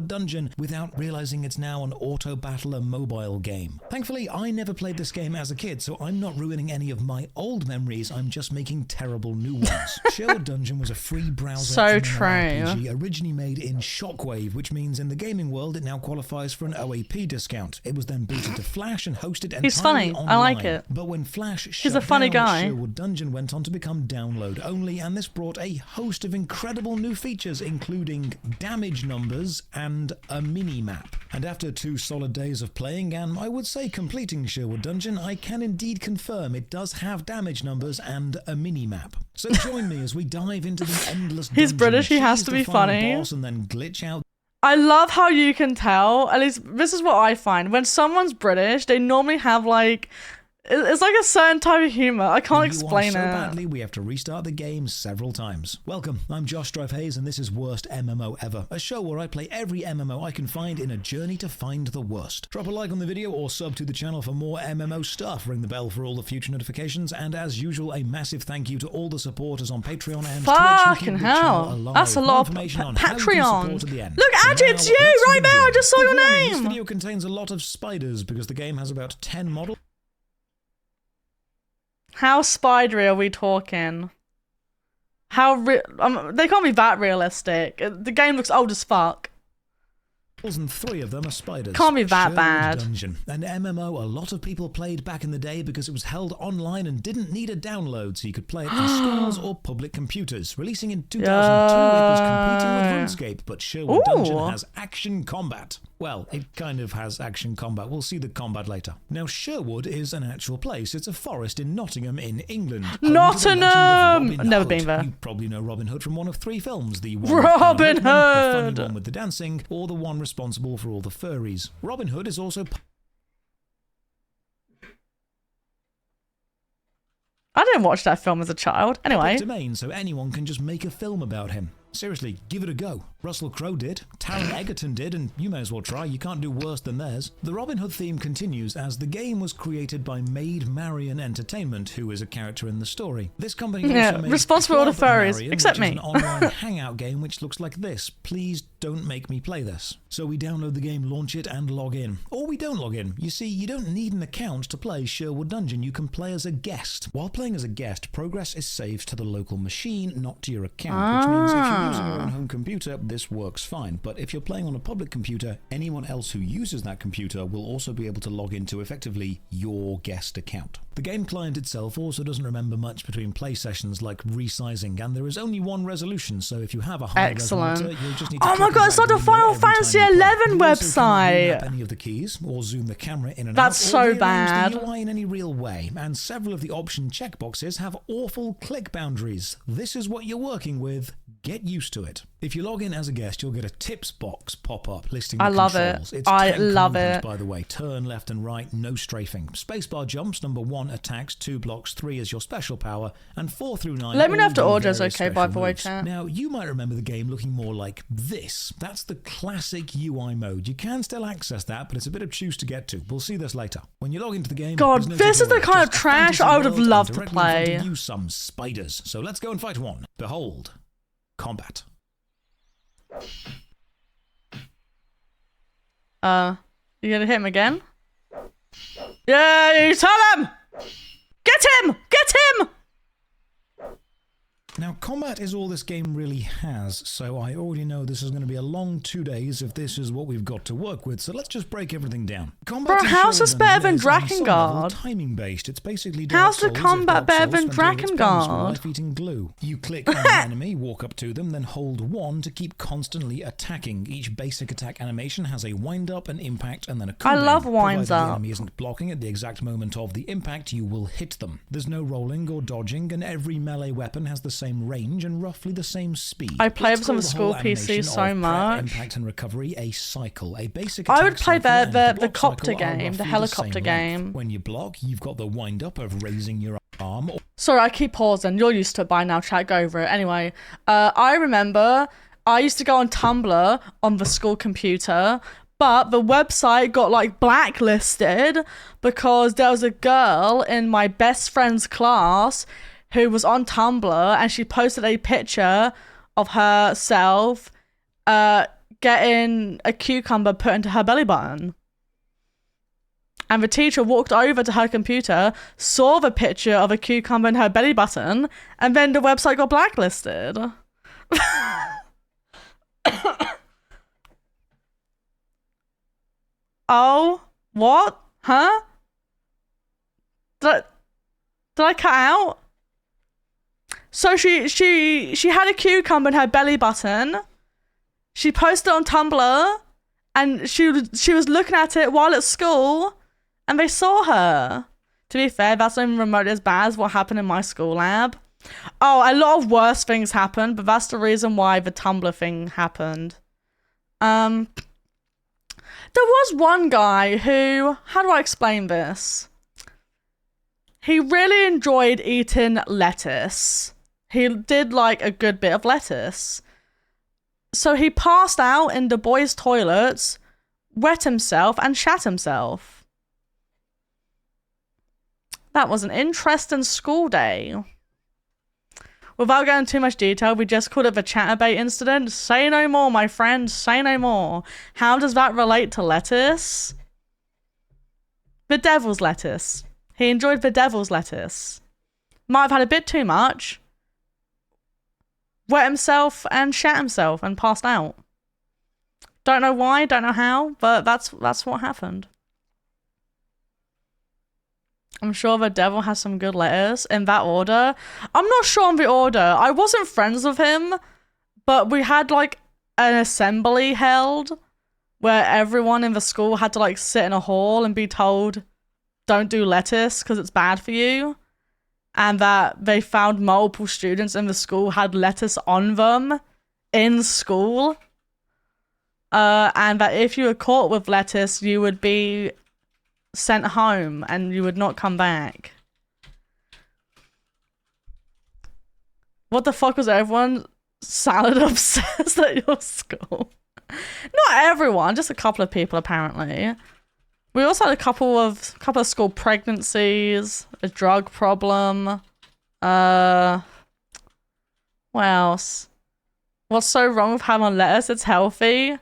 Dungeon without realizing it's now an auto battler mobile game. Thankfully, I never played this game as a kid, so I'm not ruining any of my old memories. I'm just making terrible new ones. Sherwood Dungeon was a free browser RPG originally made in Shockwave, which means in the gaming world it now qualifies for an OAP discount. It was then booted to Flash and hosted entirely He's funny. online. I like it. But when Flash He's a funny guy. Sherwood Dungeon went on to become download only, and this brought a host of incredible new features, including damage numbers and a mini-map. And after 2 solid days of playing, and I would say completing Sherwood Dungeon, I can indeed confirm it does have damage numbers and a mini-map. So join me as we dive into the endless dungeon. He's British, he has to be funny. Boss and then glitch out. I love how you can tell, at least this is what I find, when someone's British, they normally have like, it's like a certain type of humor. I can't explain so it. Badly, we have to restart the game several times. Welcome, I'm Josh Drive Hayes, and this is Worst MMO Ever, a show where I play every MMO I can find in a journey to find the worst. Drop a like on the video or sub to the channel for more MMO stuff. Ring the bell for all the future notifications, and as usual, a massive thank you to all the supporters on Patreon and Twitch. Fucking hell, that's a lot of Patreon. Look, Adji, it's you right there. I just saw your name. This video contains a lot of spiders because the game has about 10 models. How spidery are we talking? How they can't be that realistic. The game looks old as fuck. And 3 of them are spiders. Can't be that Sherwood bad. Dungeon, an MMO a lot of people played back in the day because it was held online and didn't need a download, so you could play it in schools or public computers. Releasing in 2002, it was competing with RuneScape, but Sherwood Dungeon has action combat. Well, it kind of has action combat. We'll see the combat later. Now, Sherwood is an actual place. It's a forest in Nottingham in England. Nottingham! Never been there. You probably know Robin Hood from one of 3 films. The one Robin with the Hood! funny one with the dancing, or the one responsible for all the furries. Robin Hood is also... I didn't watch that film as a child. Anyway. Domain, so anyone can just make a film about him. Seriously, give it a go. Russell Crowe did, Taron Egerton did, and you may as well try. You can't do worse than theirs. The Robin Hood theme continues as the game was created by Maid Marian Entertainment, who is a character in the story. This company also made responsible for all the furries, Marian, except which me. is an online hangout game which looks like this. Please don't make me play this. So we download the game, launch it, and log in. Or we don't log in. You see, you don't need an account to play Sherwood Dungeon. You can play as a guest. While playing as a guest, progress is saved to the local machine, not to your account, which means if you're using your own home computer, this works fine. But if you're playing on a public computer, anyone else who uses that computer will also be able to log into effectively your guest account. The game client itself also doesn't remember much between play sessions, like resizing, and there is only one resolution, so if you have a high monitor, you'll just need to oh my god, it's like the Final Fantasy XI website! Any of the keys, or zoom the camera in and That's out, so or rearrange bad. the UI in any real way, and several of the option checkboxes have awful click boundaries. This is what you're working with. Get used to it. If you log in as a guest, you'll get a tips box pop up listing the controls. It's I 10 love commands, it. by the way. Turn left and right, no strafing. Spacebar jumps, number 1 attacks, 2 blocks, 3 is your special power, and 4 through 9. Let me know if the all do audio's various okay, by the special way, moves. chat. Now, you might remember the game looking more like this. That's the classic UI mode. You can still access that, but it's a bit obtuse to get to. We'll see this later. When you log into the game, God, there's no this is the tutorial, kind of just a trash fantasy I would have world, loved and to directly in front play. of you, some spiders. So let's go and fight one. Behold, combat. You gonna hit him again? Yeah, you tell him! Get him! Get him! Now, combat is all this game really has, so I already know this is going to be a long 2 days if this is what we've got to work with, so let's just break everything down. Combat Bro, how's this better than Drakengard? Timing based. It's basically How's the Dark Souls combat if Dark better Souls than spent all its powers with Drakengard? life-eating glue. You click on an enemy, walk up to them, then hold 1 to keep constantly attacking. Each basic attack animation has a wind up, an impact, and then a cooldown. I love winds Provided up. the enemy isn't blocking at the exact moment of the impact, you will hit them. There's no rolling or dodging, and every melee weapon has the same range and roughly the same speed. I play Let's this on call the the school whole PC animation so of prep, much. Impact and recovery a cycle, a basic I attack would play cycle and the block copter cycle are game, the roughly helicopter same game. length. When you block, you've got the wind up of raising your arm. Sorry, I keep pausing. You're used to it by now, chat. Go over it. Anyway, I remember I used to go on Tumblr on the school computer, But the website got like blacklisted because there was a girl in my best friend's class who was on Tumblr, and she posted a picture of herself getting a cucumber put into her belly button. And the teacher walked over to her computer, saw the picture of a cucumber in her belly button, and then the website got blacklisted. Oh, what? Huh? Did I cut out? So she had a cucumber in her belly button. She posted it on Tumblr, and she was looking at it while at school, and they saw her. To be fair, that's not even remotely as bad as what happened in my school lab. Oh, a lot of worse things happened, but that's the reason why the Tumblr thing happened. There was one guy who, how do I explain this? He really enjoyed eating lettuce. He did like a good bit of lettuce. So he passed out in the boys' toilets, wet himself, and shat himself. That was an interesting school day. Without going into too much detail, we just called it the Chatterbait incident. Say no more, my friend, say no more. How does that relate to lettuce? The devil's lettuce. He enjoyed the devil's lettuce. Might have had a bit too much. Wet himself and shat himself and passed out. Don't know why, don't know how, but that's what happened. I'm sure the devil has some good lettuce in that order. I'm not sure on the order. I wasn't friends with him, but we had like an assembly held where everyone in the school had to like sit in a hall and be told, don't do lettuce because it's bad for you. And that they found multiple students in the school had lettuce on them in school. And that if you were caught with lettuce, you would be sent home and you would not come back. What the fuck was everyone salad obsessed at your school? Not everyone, just a couple of people apparently. We also had a couple of school pregnancies, a drug problem. What else? What's so wrong with having lettuce? It's healthy.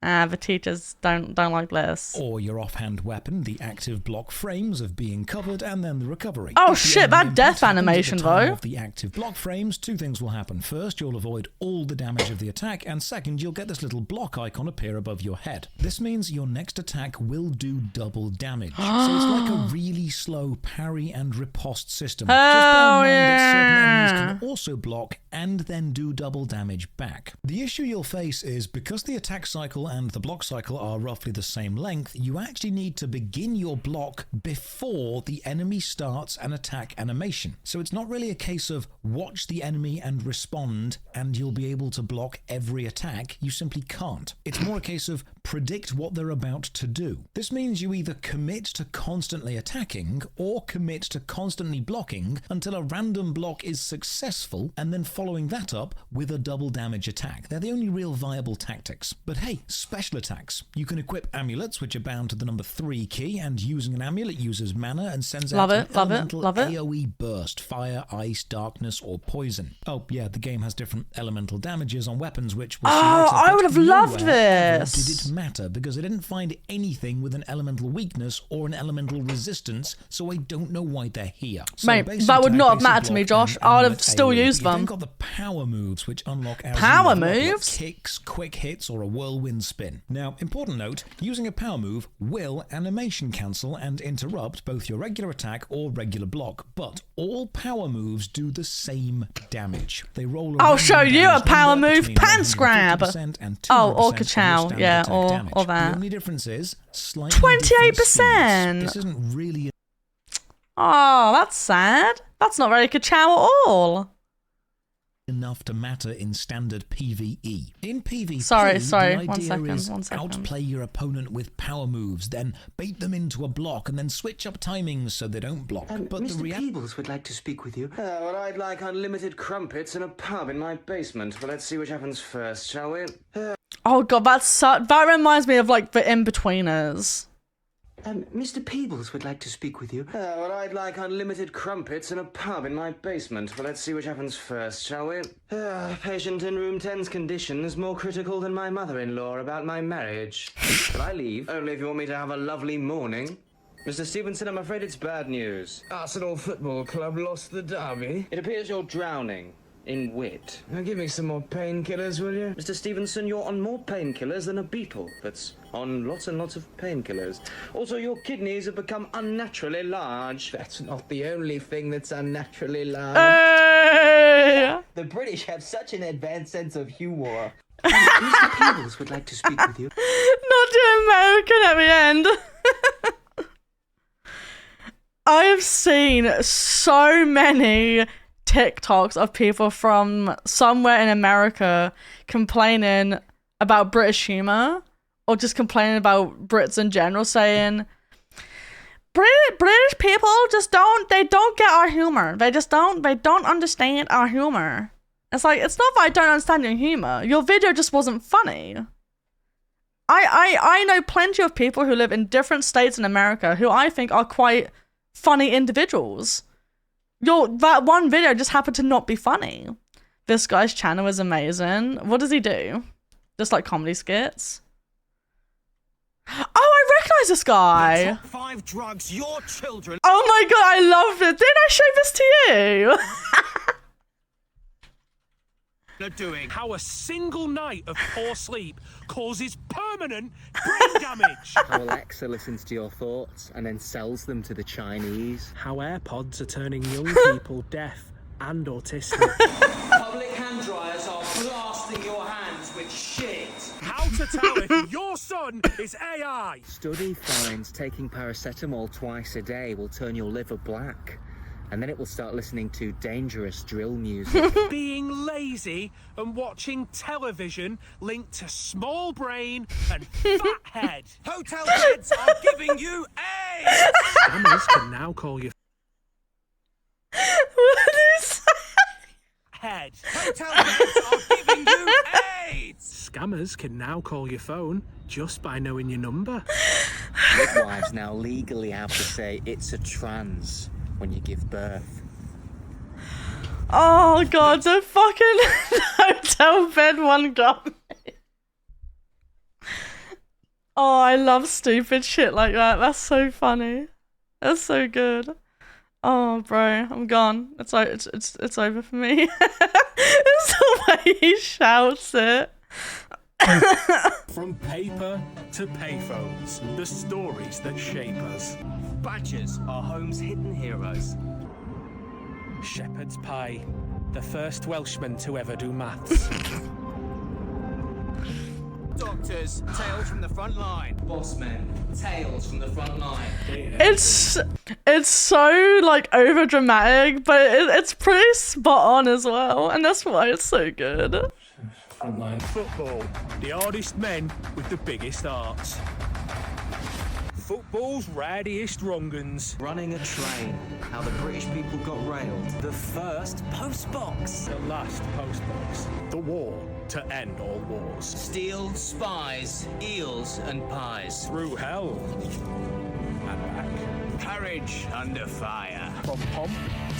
The teachers don't like lettuce. Or your offhand weapon, the active block frames of being covered, and then the recovery. Oh shit, that death animation though. Of the active block frames, two things will happen. First, you'll avoid all the damage of the attack, and second, you'll get this little block icon appear above your head. This means your next attack will do double damage. So it's like a really slow parry and riposte system. Just bear in mind that certain enemies can also block and then do double damage back. The issue you'll face is because the attack cycle and the block cycle are roughly the same length, you actually need to begin your block before the enemy starts an attack animation. So it's not really a case of watch the enemy and respond and you'll be able to block every attack. You simply can't. It's more a case of predict what they're about to do. This means you either commit to constantly attacking or commit to constantly blocking until a random block is successful and then following that up with a double damage attack. They're the only real viable tactics. But hey, special attacks. You can equip amulets, which are bound to the number 3 key, and using an amulet uses mana and sends out an elemental AoE burst, fire, ice, darkness, or poison. Oh yeah, the game has different elemental damages on weapons, which we'll see later. I would have loved this. Did it matter, because I didn't find anything with an elemental weakness or an elemental resistance, so I don't know why they're here. So mate, that would not have mattered to me, Josh. I would have still used them. You've then got the power moves, which unlock power moves, like kicks, quick hits, or a whirlwind spin. Now, important note, using a power move will animation cancel and interrupt both your regular attack or regular block, but all power moves do the same damage. They roll. I'll show you a power move, pants grab. Oh, or KACHOW, yeah, or that. The only difference is slightly 28%. This isn't really. Oh, that's sad. That's not very KACHOW at all. Enough to matter in standard PvE. In PvP, sorry, the idea one second. is outplay your opponent with power moves, then bait them into a block, and then switch up timings so they don't block. But Mr. Peebles would like to speak with you. Well, I'd like unlimited crumpets and a pub in my basement. But let's see which happens first, shall we? Oh god, that reminds me of like the In-Betweeners. Mr. Peebles would like to speak with you. Well, I'd like unlimited crumpets and a pub in my basement. But let's see which happens first, shall we? Patient in room 10's condition is more critical than my mother-in-law about my marriage. Shall I leave? Only if you want me to have a lovely morning. Mr. Stevenson, I'm afraid it's bad news. Arsenal Football Club lost the derby. It appears you're drowning in wit. Now give me some more painkillers, will you? Mr. Stevenson, you're on more painkillers than a beetle that's on lots and lots of painkillers. Also, your kidneys have become unnaturally large. That's not the only thing that's unnaturally large. Hey! The British have such an advanced sense of humor. Mr. Peebles would like to speak with you. Not too American at the end. I have seen so many TikToks of people from somewhere in America complaining about British humor, or just complaining about Brits in general, saying British people just don't get our humor. They don't understand our humor. It's like, it's not that I don't understand your humor. Your video just wasn't funny. I know plenty of people who live in different states in America who I think are quite funny individuals. That one video just happened to not be funny. This guy's channel is amazing. What does he do? Just like comedy skits? Oh, I recognize this guy. Top 5 drugs your children. Oh my god, I loved it. Didn't I show this to you? Are doing how a single night of poor sleep causes permanent brain damage. How Alexa listens to your thoughts and then sells them to the Chinese. How AirPods are turning young people deaf and autistic. Public hand dryers are blasting your hands with shit. How to tell if your son is AI. Study finds taking paracetamol twice a day will turn your liver black. And then it will start listening to dangerous drill music. Being lazy and watching television linked to small brain and fat head. Hotel beds are giving you AIDS. Scammers can now call you head. Hotel beds are giving you AIDS. Scammers can now call your phone just by knowing your number. Midwives now legally have to say it's a trans when you give birth. Oh god, the fucking hotel bed one got me. Oh, I love stupid shit like that. That's so funny. That's so good. Oh, bro, I'm gone. It's over for me. It's the way he shouts it. From paper to payphones, the stories that shape us. Badgers are home's hidden heroes. Shepherd's pie, the first Welshman to ever do maths. Doctors, tales from the front line. Bossmen, tales from the front line. It's so like over dramatic, but it's pretty spot on as well, and that's why it's so good. Frontline. Football, the hardest men with the biggest hearts. Football's rowdiest wrong-uns. Running a train. How the British people got railed. The first postbox. The last postbox. The war to end all wars. Steel, spies, eels and pies. Through hell and back. Courage under fire. From pomp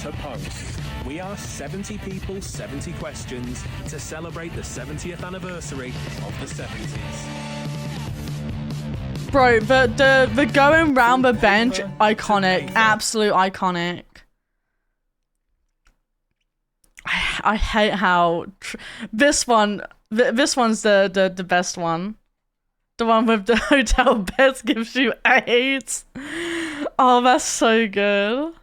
to post. We are 70 people, 70 questions to celebrate the 70th anniversary of the 70s. Bro, the going round the bench, iconic, absolute iconic. I hate how this one's the best one. The one with the hotel beds gives you AIDS. Oh, that's so good.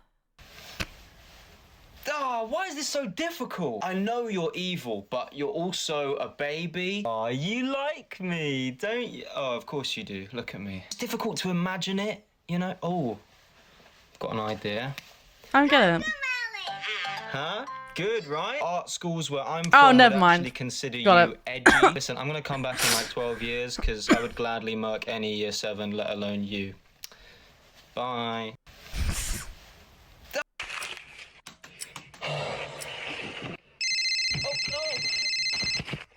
Oh, why is this so difficult? I know you're evil, but you're also a baby. Oh, you like me, don't you? Oh, of course you do. Look at me. It's difficult to imagine it, you know? Oh, I've got an idea. I get it. Huh? Good, right? Art schools where I'm from Oh, never would mind. actually consider Got you it. edgy. Listen, I'm going to come back in like 12 years because I would gladly murk any year 7, let alone you. Bye.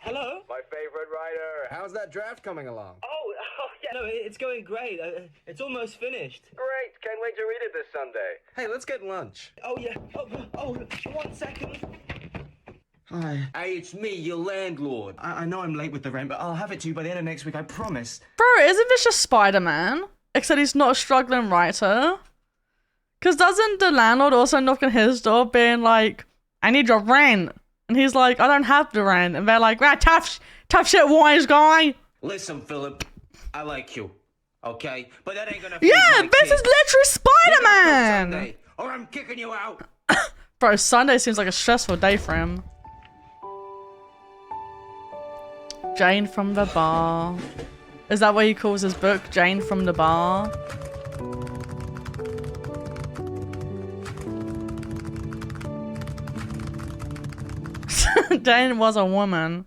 Hello? My favorite writer. How's that draft coming along? Oh, yeah, no, it's going great. It's almost finished. Great. Can't wait to read it this Sunday. Hey, let's get lunch. Oh, yeah. Oh, 1 second. Hi. Hey, it's me, your landlord. I know I'm late with the rent, but I'll have it to you by the end of next week, I promise. Bro, isn't this just Spider-Man? Except he's not a struggling writer. Because doesn't the landlord also knock on his door being like, I need your rent? And he's like, I don't have the rent. And they're like, tough shit, wise guy. Listen, Philip, I like you, okay? But that ain't gonna Yeah, this is literally Spider-Man! Sunday, or I'm kicking you out. Bro, Sunday seems like a stressful day for him. Jane from the bar. Is that what he calls his book? Jane from the bar? Jane was a woman.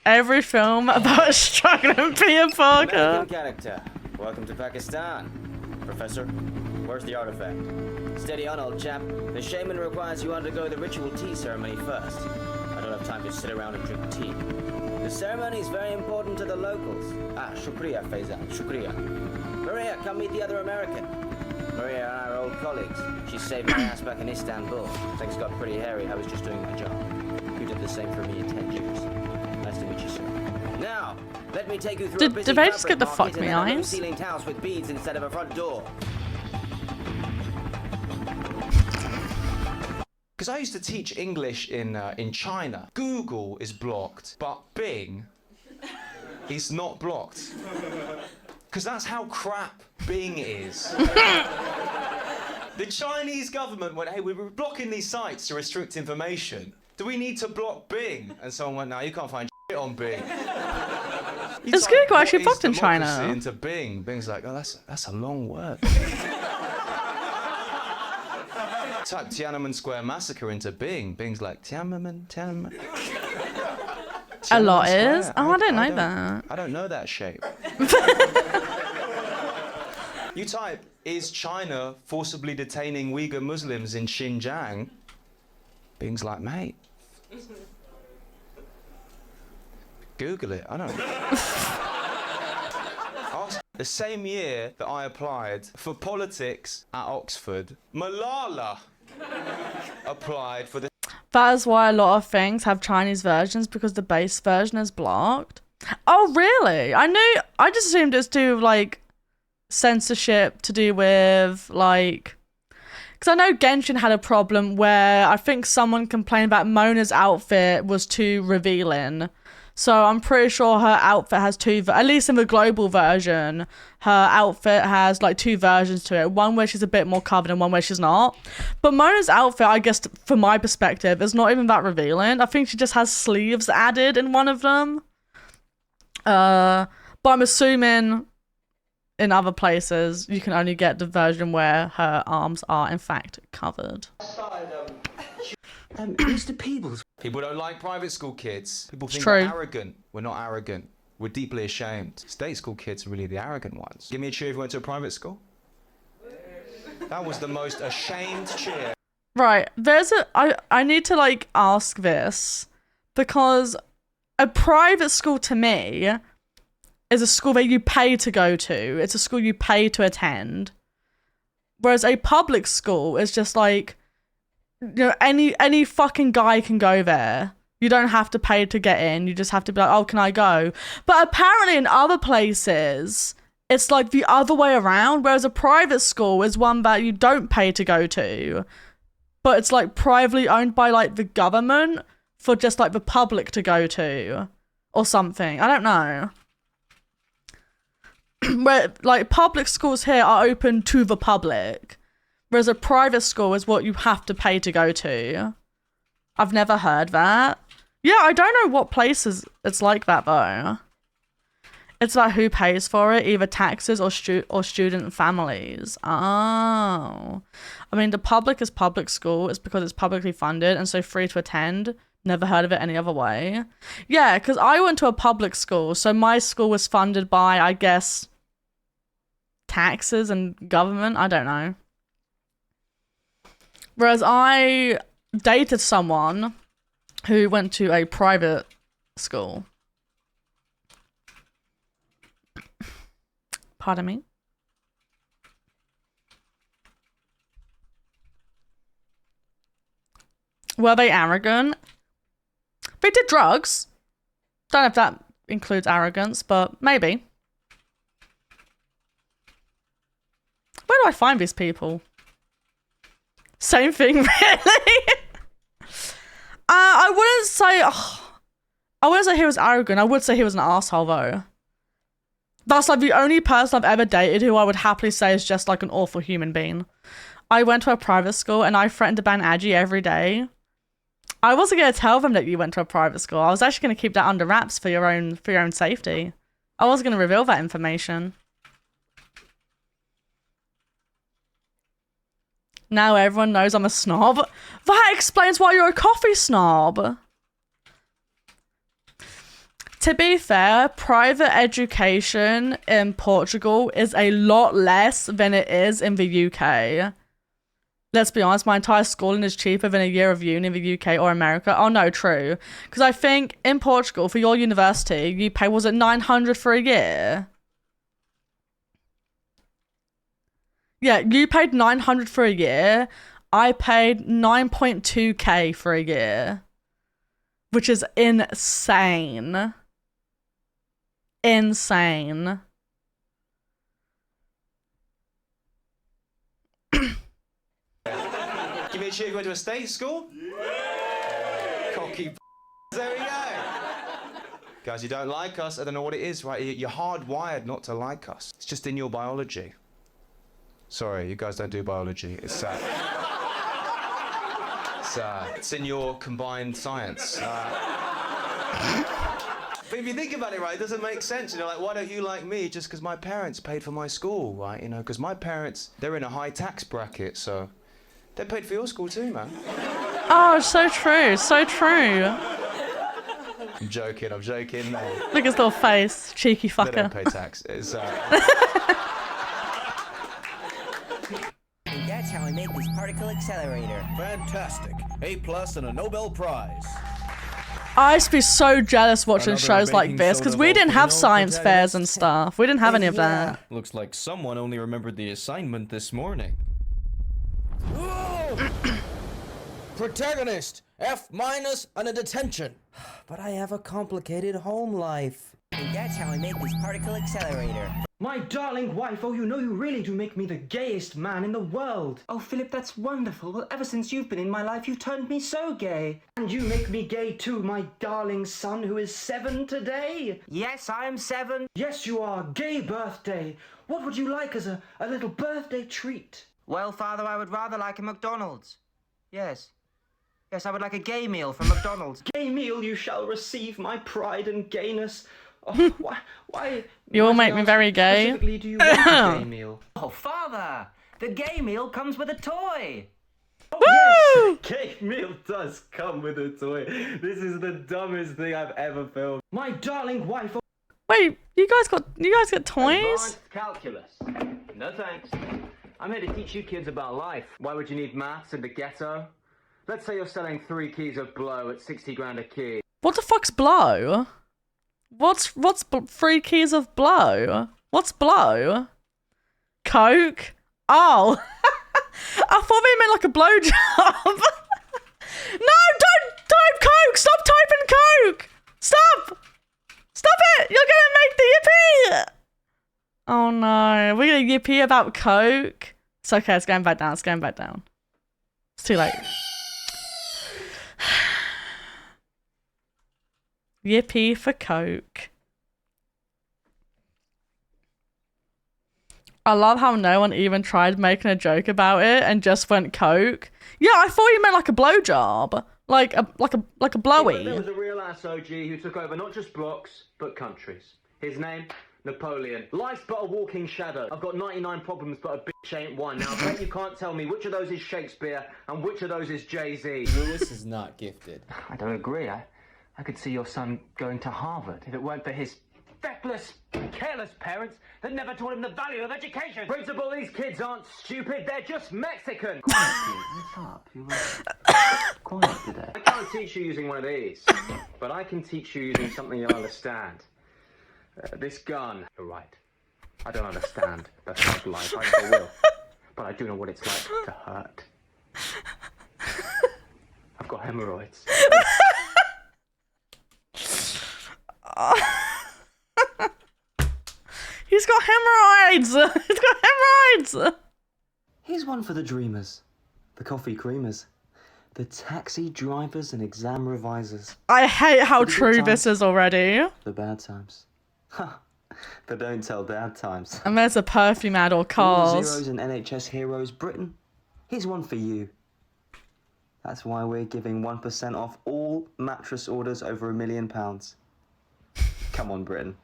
Every film about a struggling Peter Parker. American character. Welcome to Pakistan. Professor, where's the artifact? Steady on, old chap. The shaman requires you undergo the ritual tea ceremony first. I don't have time to sit around and drink tea. The ceremony is very important to the locals. Shukriya, Faizan, Shukriya. Maria, come meet the other American. Maria and I are old colleagues. She saved my ass back in Istanbul. Things got pretty hairy. I was just doing my job. You did the same for me in 10 years. Nice to meet you, sir. Now, let me take you through a busy did they just get the fabric fuck me market and a eyes? ceiling house with beads instead of a front door. Because I used to teach English in China. Google is blocked, but Bing is not blocked. Because that's how crap Bing is. The Chinese government went, hey, we were blocking these sites to restrict information. Do we need to block Bing? And someone went, no, you can't find shit on Bing. Is Google actually blocked in China? Into Bing. Bing's like, oh, that's a long word. Type Tiananmen Square Massacre into Bing. Bing's like, Tiananmen. A lot Square. is? Oh, I didn't know that. I don't know that shape. You type, is China forcibly detaining Uyghur Muslims in Xinjiang? Bing's like, mate. Google it, I don't know. The same year that I applied for politics at Oxford, Malala applied for the... That is why a lot of things have Chinese versions, because the base version is blocked. Oh, really? I just assumed it's to do with, like, censorship, to do with, like... Because I know Genshin had a problem where I think someone complained about Mona's outfit was too revealing. So I'm pretty sure her outfit has at least in the global version, her outfit has like 2 versions to it. One where she's a bit more covered and one where she's not. But Mona's outfit, I guess, from my perspective, is not even that revealing. I think she just has sleeves added in one of them. But I'm assuming in other places, you can only get the version where her arms are in fact covered. Mr. Peebles. People don't like private school kids. People think true. we're arrogant. We're not arrogant. We're deeply ashamed. State school kids are really the arrogant ones. Give me a cheer if you went to a private school. That was the most ashamed cheer. Right, I need to like ask this, because a private school to me is a school that you pay to go to. It's a school you pay to attend. Whereas a public school is just like, you know, any fucking guy can go there. You don't have to pay to get in. You just have to be like, oh, can I go? But apparently in other places, it's like the other way around. Whereas a private school is one that you don't pay to go to, but it's like privately owned by like the government for just like the public to go to or something. I don't know. Where like public schools here are open to the public, whereas a private school is what you have to pay to go to. I've never heard that. Yeah, I don't know what places it's like that though. It's about who pays for it, either taxes or student families. Oh. I mean, the public is public school. It's because it's publicly funded and so free to attend. Never heard of it any other way. Yeah, because I went to a public school, so my school was funded by, I guess, taxes and government. I don't know. Whereas I dated someone who went to a private school. Pardon me. Were they arrogant? They did drugs. Don't know if that includes arrogance, but maybe. Where do I find these people? Same thing, really. I wouldn't say. I wouldn't say he was arrogant. I would say he was an asshole, though. That's like the only person I've ever dated who I would happily say is just like an awful human being. I went to a private school and I threatened to ban Agi every day. I wasn't gonna tell them that you went to a private school. I was actually gonna keep that under wraps for your own safety. I wasn't gonna reveal that information. Now everyone knows I'm a snob. That explains why you're a coffee snob. To be fair, private education in Portugal is a lot less than it is in the UK. Let's be honest, my entire schooling is cheaper than a year of uni in the UK or America. Oh no, true. Because I think in Portugal, for your university, you pay, was it 900 for a year? Yeah, you paid 900 for a year. I paid 9.2k for a year. Which is insane. Insane. Give me a cheer. You went to a state school? Yeah. Cocky. There we go. Guys, you don't like us. I don't know what it is, right? You're hardwired not to like us. It's just in your biology. Sorry, you guys don't do biology. It's sad. It's in your combined science. But if you think about it, right, it doesn't make sense. You know, like, why don't you like me just because my parents paid for my school, right? You know, because my parents, they're in a high tax bracket, so they paid for your school too, man. Oh, so true, so true. I'm joking, man. Look at his little face, cheeky fucker. They don't pay tax. It's, That's how I make this particle accelerator. Fantastic. A+ and a Nobel Prize. I used to be so jealous watching Another shows like baking this, because we soda didn't have volcano science fairs protagonist. and stuff. We didn't have any of that. Looks like someone only remembered the assignment this morning. Protagonist, F- and a detention. But I have a complicated home life. And that's how I make this particle accelerator. My darling wife, oh, you know you really do make me the gayest man in the world. Oh, Philip, that's wonderful. Well, ever since you've been in my life, you've turned me so gay. And you make me gay too, my darling son, who is 7 today. Yes, I am 7. Yes, you are. Gay birthday. What would you like as a little birthday treat? Well, Father, I would rather like a McDonald's. Yes. Yes, I would like a gay meal from McDonald's. Gay meal you shall receive, my pride and gayness. Oh, why? You all make me very gay. Specifically, do you want a gay meal? Oh, Father, the gay meal comes with a toy. Oh, yes, gay meal does come with a toy. This is the dumbest thing I've ever filmed. My darling wife. Wait, you guys got toys? Advanced calculus. No thanks. I'm here to teach you kids about life. Why would you need maths in the ghetto? Let's say you're selling 3 keys of blow at 60 grand a key. What the fuck's blow? What's 3 keys of blow? What's blow? Coke? Oh. I thought they meant like a blowjob. No, don't type Coke! Stop typing Coke! Stop! Stop it! You're gonna make the yippee! Oh no, we're gonna yippee about Coke? It's okay, it's going back down, it's going back down. It's too late. Yippee for Coke. I love how no one even tried making a joke about it and just went Coke. Yeah, I thought you meant like a blowjob. Like a blowy. There was a real ass OG who took over not just blocks, but countries. His name? Napoleon. Life's but a walking shadow. I've got 99 problems, but a bitch ain't one. Now, I bet you can't tell me which of those is Shakespeare and which of those is Jay-Z. Lewis is not gifted. I don't agree. I could see your son going to Harvard if it weren't for his feckless, careless parents that never taught him the value of education. Principal, these kids aren't stupid, they're just Mexican. Quiet, what's up? You were quiet today. I can't teach you using one of these, but I can teach you using something you'll understand. This gun. You're right. I don't understand the hard life. I never will. But I do know what it's like to hurt. I've got hemorrhoids. He's got hemorrhoids! He's got hemorrhoids! Here's one for the dreamers, the coffee creamers, the taxi drivers and exam revisers. I hate how For the good true times, this is already. The bad times. Ha! But don't tell bad times. And there's a perfume ad or All the cars. zeros and NHS heroes, Britain. Here's one for you. That's why we're giving 1% off all mattress orders over £1 million. Come on, Britain.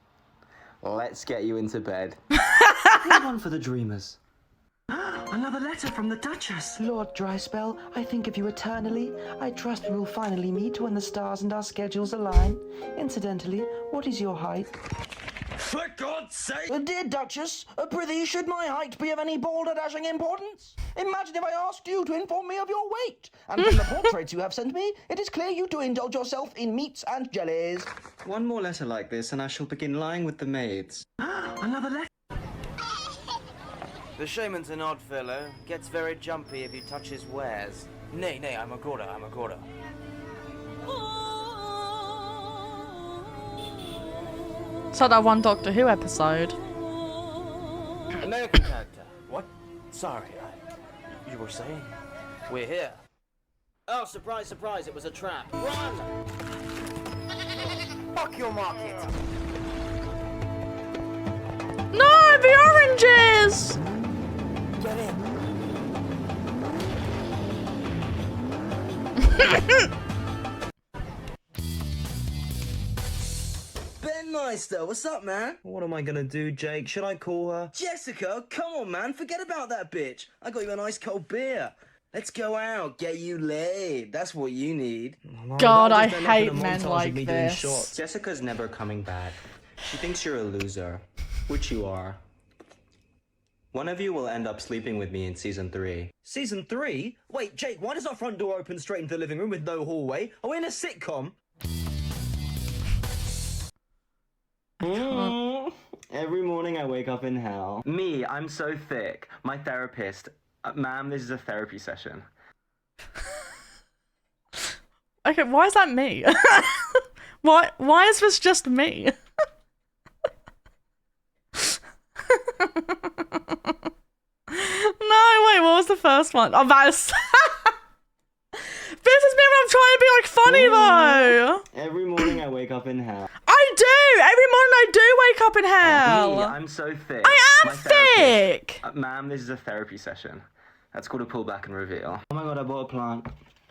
Let's get you into bed. Here's one for the dreamers. Another letter from the Duchess. Lord Dryspell, I think of you eternally. I trust we will finally meet when the stars and our schedules align. Incidentally, what is your height? For God's sake! Dear Duchess, prithee, should my height be of any bolder dashing importance? Imagine if I asked you to inform me of your weight. And from the portraits you have sent me, it is clear you do indulge yourself in meats and jellies. One more letter like this and I shall begin lying with the maids. Another letter. The shaman's an odd fellow. Gets very jumpy if you touch his wares. Nay, nay, I'm a gorda, I'm a gorda. It's like that one Doctor Who episode. American character. What? Sorry, you were saying? We're here. Oh, surprise, surprise, it was a trap. Run! Fuck your market! No, the oranges! Get in. Ben Meister, what's up, man? What am I gonna do, Jake? Should I call her? Jessica, come on, man, forget about that bitch. I got you an ice cold beer. Let's go out, get you laid. That's what you need. God, I Just end up in hate a men montage of like me doing this. shots. Jessica's never coming back. She thinks you're a loser, which you are. One of you will end up sleeping with me in season 3. Season 3? Wait, Jake, why does our front door open straight into the living room with no hallway? Are we in a sitcom? Every morning I wake up in hell. Me, I'm so thick. My therapist, ma'am, this is a therapy session. Okay, why is that me? Why is this just me? No, wait, what was the first one? Oh, that is... This is me when I'm trying to be, like, funny, though! Every morning I wake up in hell. I do! Every morning I do wake up in hell! Me, I'm so thick. I am My therapist, thick! ma'am, this is a therapy session. That's called a pull back and reveal. Oh my god, I bought a plant.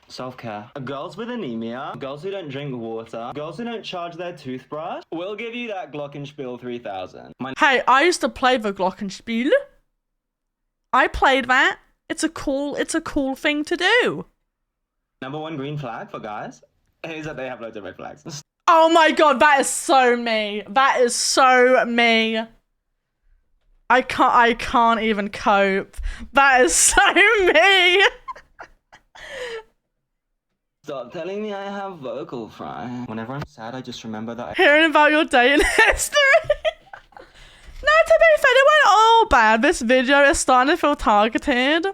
Self-care. Girls with anemia, girls who don't drink water, girls who don't charge their toothbrush, we'll give you that Glockenspiel 3000. Hey, I used to play the Glockenspiel. I played that. It's a cool thing to do. #1 green flag for guys is that they have loads of red flags. Oh my god, that is so me. That is so me. I can't even cope. That is so me. Stop telling me I have vocal fry. Whenever I'm sad, I just remember that Hearing about your dating history. No, to be fair, it went all bad. This video is starting to feel targeted.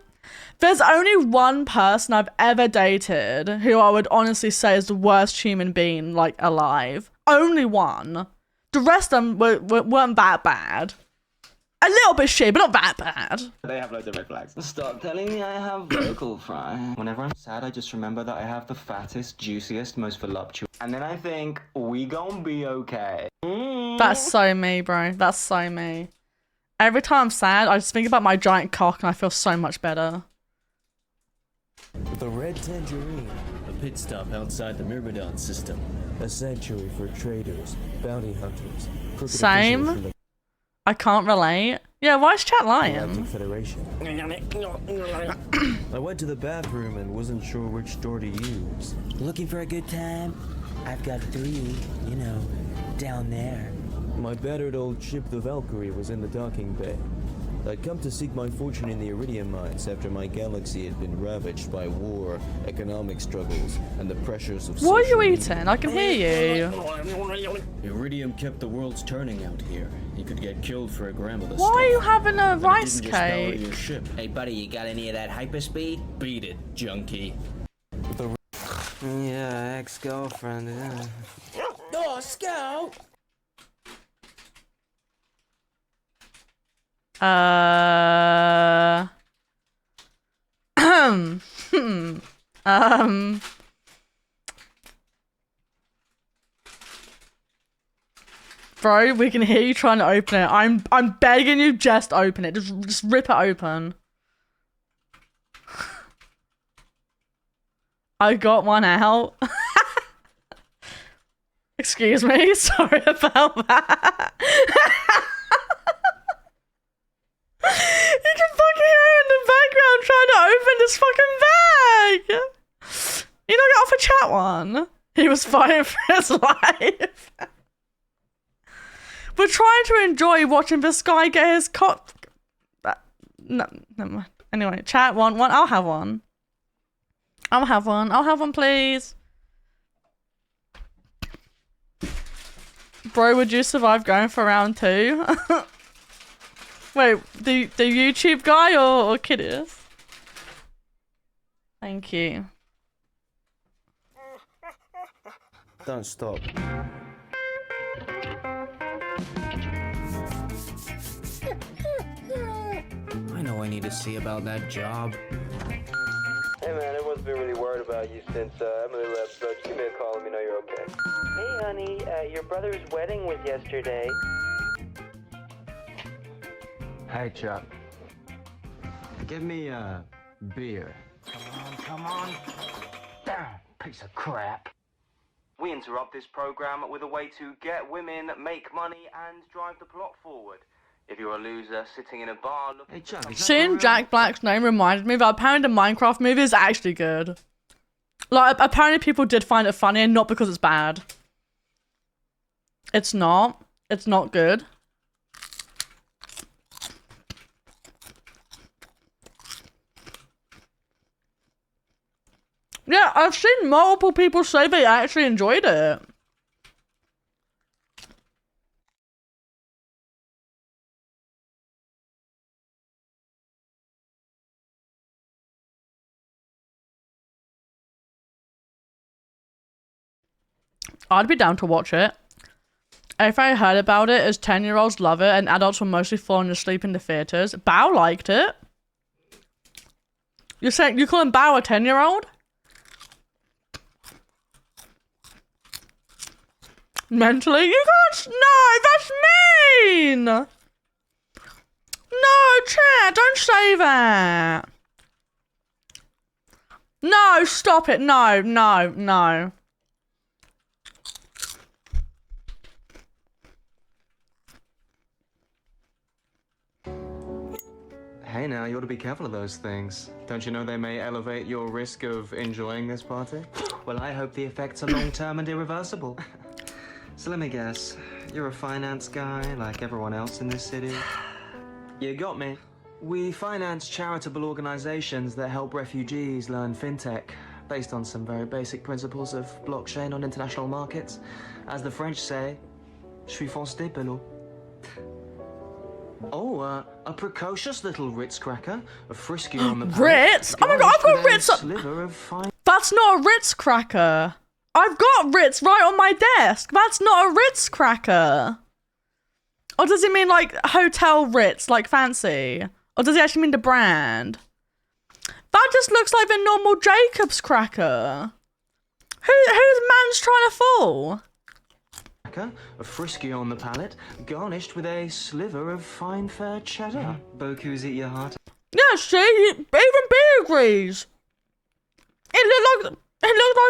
There's only one person I've ever dated who I would honestly say is the worst human being, like, alive. Only one. The rest of them weren't that bad. A little bit shit, but not that bad. they have loads of red flags. Stop telling me I have vocal fry. Whenever I'm sad, I just remember that I have the fattest, juiciest, most voluptuous. And then I think, we gon' be okay. That's so me, bro. That's so me. Every time I'm sad, I just think about my giant cock and I feel so much better. The Red Tangerine, a pit stop outside the Myrmidon system. A sanctuary for traders, bounty hunters, crooked officials Same. from the I can't relate. Yeah, why is chat Galactic lying? Federation. I went to the bathroom and wasn't sure which door to use. Looking for a good time? I've got 3, you know, down there. My battered old ship, the Valkyrie, was in the docking bay. I'd come to seek my fortune in the iridium mines after my galaxy had been ravaged by war, economic struggles, and the pressures of What are social you media. eating? I can hear you. Iridium kept the world's turning out here. You could get killed for a gram of the Why are you having a But it rice didn't just power cake? your ship. Hey, buddy, you got any of that hyperspeed? Beat it, junkie. Yeah, ex-girlfriend, yeah. Oh, Scout! Bro, we can hear you trying to open it. I'm begging you, just open it. Just rip it open. I got one out. Excuse me, sorry about that. You can fucking hear him in the background trying to open this fucking bag. You know, get off a chat one. He was fighting for his life. We're trying to enjoy watching this guy get his cock. No, never mind. Anyway, chat one. I'll have one. I'll have one, please. Bro, would you survive going for round 2? Wait, the YouTube guy or Kiddies? Thank you. Don't stop. I know I need to see about that job. Hey man, everyone's been really worried about you since Emily left, so just give me a call, let me know you're okay. Hey honey, your brother's wedding was yesterday. Hey, Chuck. Give me a beer. Come on. Damn, piece of crap. We interrupt this program with a way to get women, make money, and drive the plot forward. If you're a loser sitting in a bar looking... Hey, Chuck, Seeing Jack Black's name reminded me that apparently the Minecraft movie is actually good. Like, apparently people did find it funny and not because it's bad. It's not. It's not good. Yeah, I've seen multiple people say they actually enjoyed it. I'd be down to watch it. Everything I heard about it is 10-year-olds love it and adults were mostly falling asleep in the theaters. Bao liked it. You're saying you call him Bao a 10-year-old? Mentally? You can't. No, that's mean! No, chat, don't say that. No, stop it. No, no, no. Hey now, you ought to be careful of those things. Don't you know they may elevate your risk of enjoying this party? Well, I hope the effects are long-term and irreversible. So let me guess, you're a finance guy like everyone else in this city? You got me. We finance charitable organizations that help refugees learn fintech, based on some very basic principles of blockchain on international markets. As the French say, je suis foncé pelot. Oh, a precocious little Ritz cracker, a frisky on the palate. Ritz? Oh my god, I've got Ritz. Sliver of fine. That's not a Ritz cracker. I've got Ritz right on my desk. That's not a Ritz cracker. Or does he mean like Hotel Ritz, like fancy? Or does he actually mean the brand? That just looks like the normal Jacob's cracker. Whose man's trying to fool? A frisky on the palate, garnished with a sliver of fine fair cheddar. Boku's at your heart. Yeah, see, even B agrees. It looked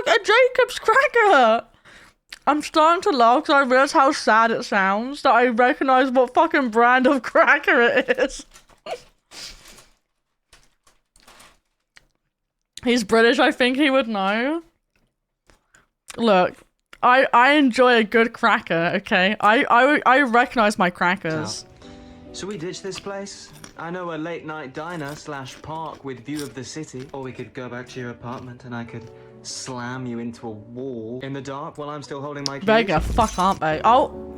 like a Jacob's cracker. I'm starting to laugh because I realize how sad it sounds that I recognize what fucking brand of cracker it is. He's British, I think he would know. Look, I enjoy a good cracker, okay? I recognize my crackers. Should we ditch this place? I know a late night diner / park with view of the city. Or we could go back to your apartment and I could slam you into a wall in the dark while I'm still holding my keys. They're gonna fuck, aren't they? Oh!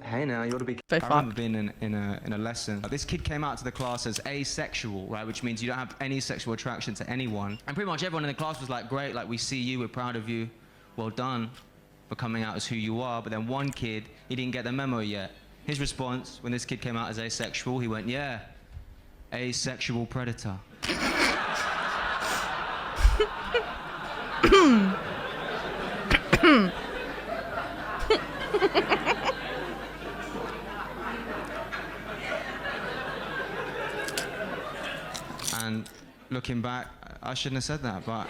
Hey now, you ought to be... They I fuck. remember being in a lesson. This kid came out to the class as asexual, right? Which means you don't have any sexual attraction to anyone. And pretty much everyone in the class was like, great, like we see you, we're proud of you. Well done for coming out as who you are. But then one kid, he didn't get the memo yet. His response, when this kid came out as asexual, he went, yeah, asexual predator. And looking back, I shouldn't have said that, but...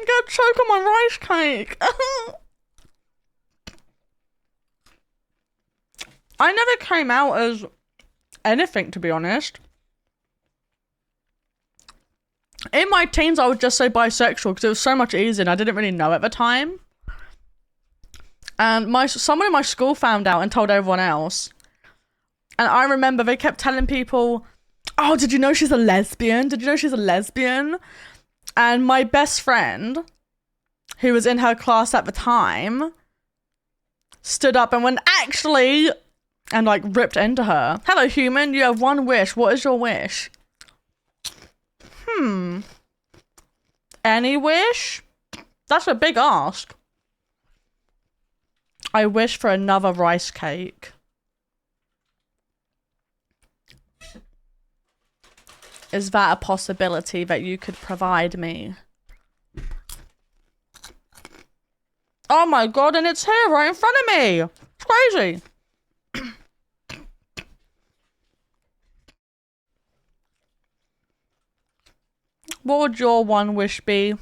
I'm gonna choke on my rice cake. I never came out as anything, to be honest. In my teens, I would just say bisexual because it was so much easier and I didn't really know at the time. And someone in my school found out and told everyone else. And I remember they kept telling people, oh, did you know she's a lesbian? Did you know she's a lesbian? And my best friend, who was in her class at the time, stood up and went, actually, and like ripped into her. Hello, human, you have one wish. What is your wish? Any wish? That's a big ask. I wish for another rice cake. Is that a possibility that you could provide me? Oh my god, and it's here right in front of me! It's crazy! What would your one wish be,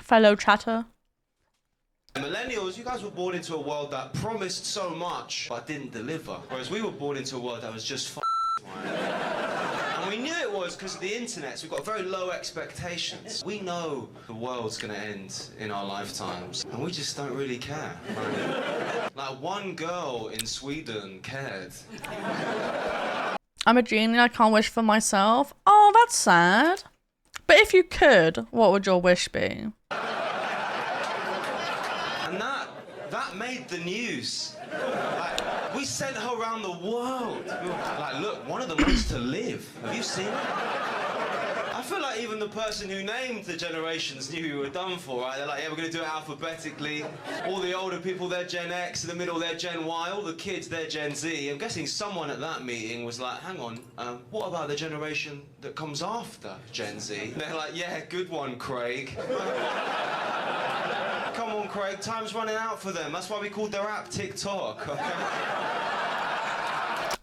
fellow chatter? Millennials, you guys were born into a world that promised so much but didn't deliver. Whereas we were born into a world that was just and we knew it was because of the internet, so we've got very low expectations. We know the world's gonna end in our lifetimes, and we just don't really care. Like one girl in Sweden cared. I'm a genie, I can't wish for myself. Oh, that's sad. But if you could, what would your wish be? And that made the news. Like, we sent her around the world. We were like, look, one of them wants to live. Have you seen it? I feel like even the person who named the generations knew we were done for, right? They're like, yeah, we're going to do it alphabetically. All the older people, they're Gen X. In the middle, they're Gen Y. All the kids, they're Gen Z. I'm guessing someone at that meeting was like, hang on, what about the generation that comes after Gen Z? They're like, yeah, good one, Craig. Come on, Craig, time's running out for them. That's why we called their app TikTok.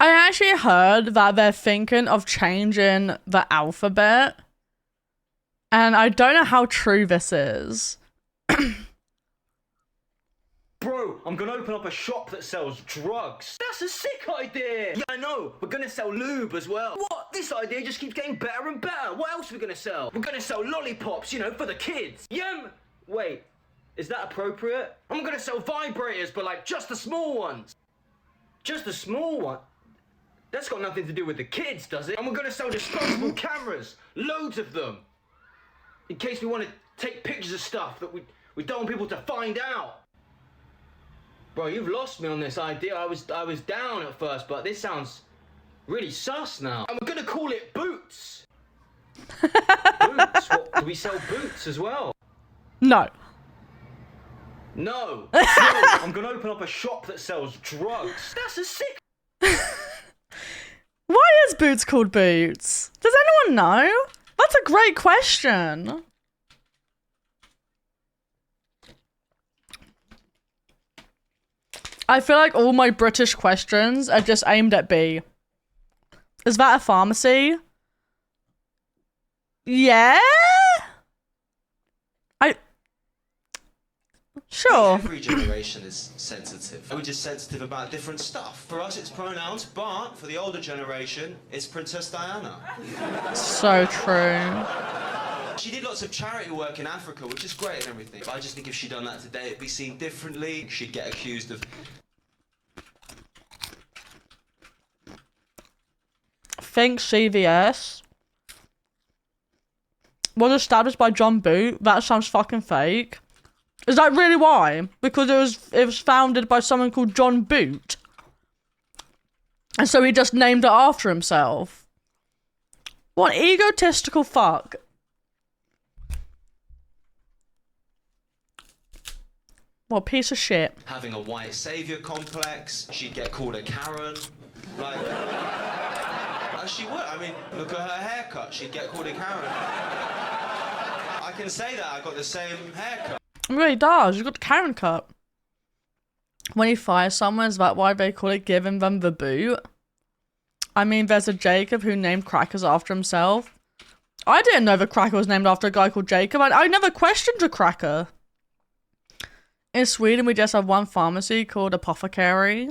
I actually heard that they're thinking of changing the alphabet. And I don't know how true this is. Bro, I'm gonna open up a shop that sells drugs. That's a sick idea! Yeah, I know. We're gonna sell lube as well. What? This idea just keeps getting better and better. What else are we gonna sell? We're gonna sell lollipops, you know, for the kids. Yum! Wait, is that appropriate? I'm gonna sell vibrators, but like just the small ones. Just the small one? That's got nothing to do with the kids, does it? And we're gonna sell disposable cameras. Loads of them. In case we want to take pictures of stuff that we don't want people to find out. Bro, you've lost me on this idea. I was down at first, but this sounds really sus now. And we're gonna call it Boots. Boots? What, do we sell boots as well? No. No. No. I'm gonna open up a shop that sells drugs. That's a sick... Why is Boots called Boots? Does anyone know? That's a great question. I feel like all my British questions are just aimed at B. Is that a pharmacy? Yeah? Sure. Every generation is sensitive. We're just sensitive about different stuff. For us, it's pronouns, but for the older generation, it's Princess Diana. So true. She did lots of charity work in Africa, which is great and everything. But I just think if she'd done that today, it'd be seen differently. She'd get accused of... Think CVS was established by John Boot. That sounds fucking fake. Is that really why? Because it was founded by someone called John Boot. And so he just named it after himself. What an egotistical fuck. What a piece of shit. Having a white saviour complex. She'd get called a Karen. Like... she would. I mean, look at her haircut. She'd get called a Karen. I can say that. I got the same haircut. It really does. You've got the Karen cut. When you fire someone, is that why they call it giving them the boot? I mean, there's a Jacob who named crackers after himself. I didn't know the cracker was named after a guy called Jacob. I never questioned a cracker. In Sweden, we just have one pharmacy called Apothecary.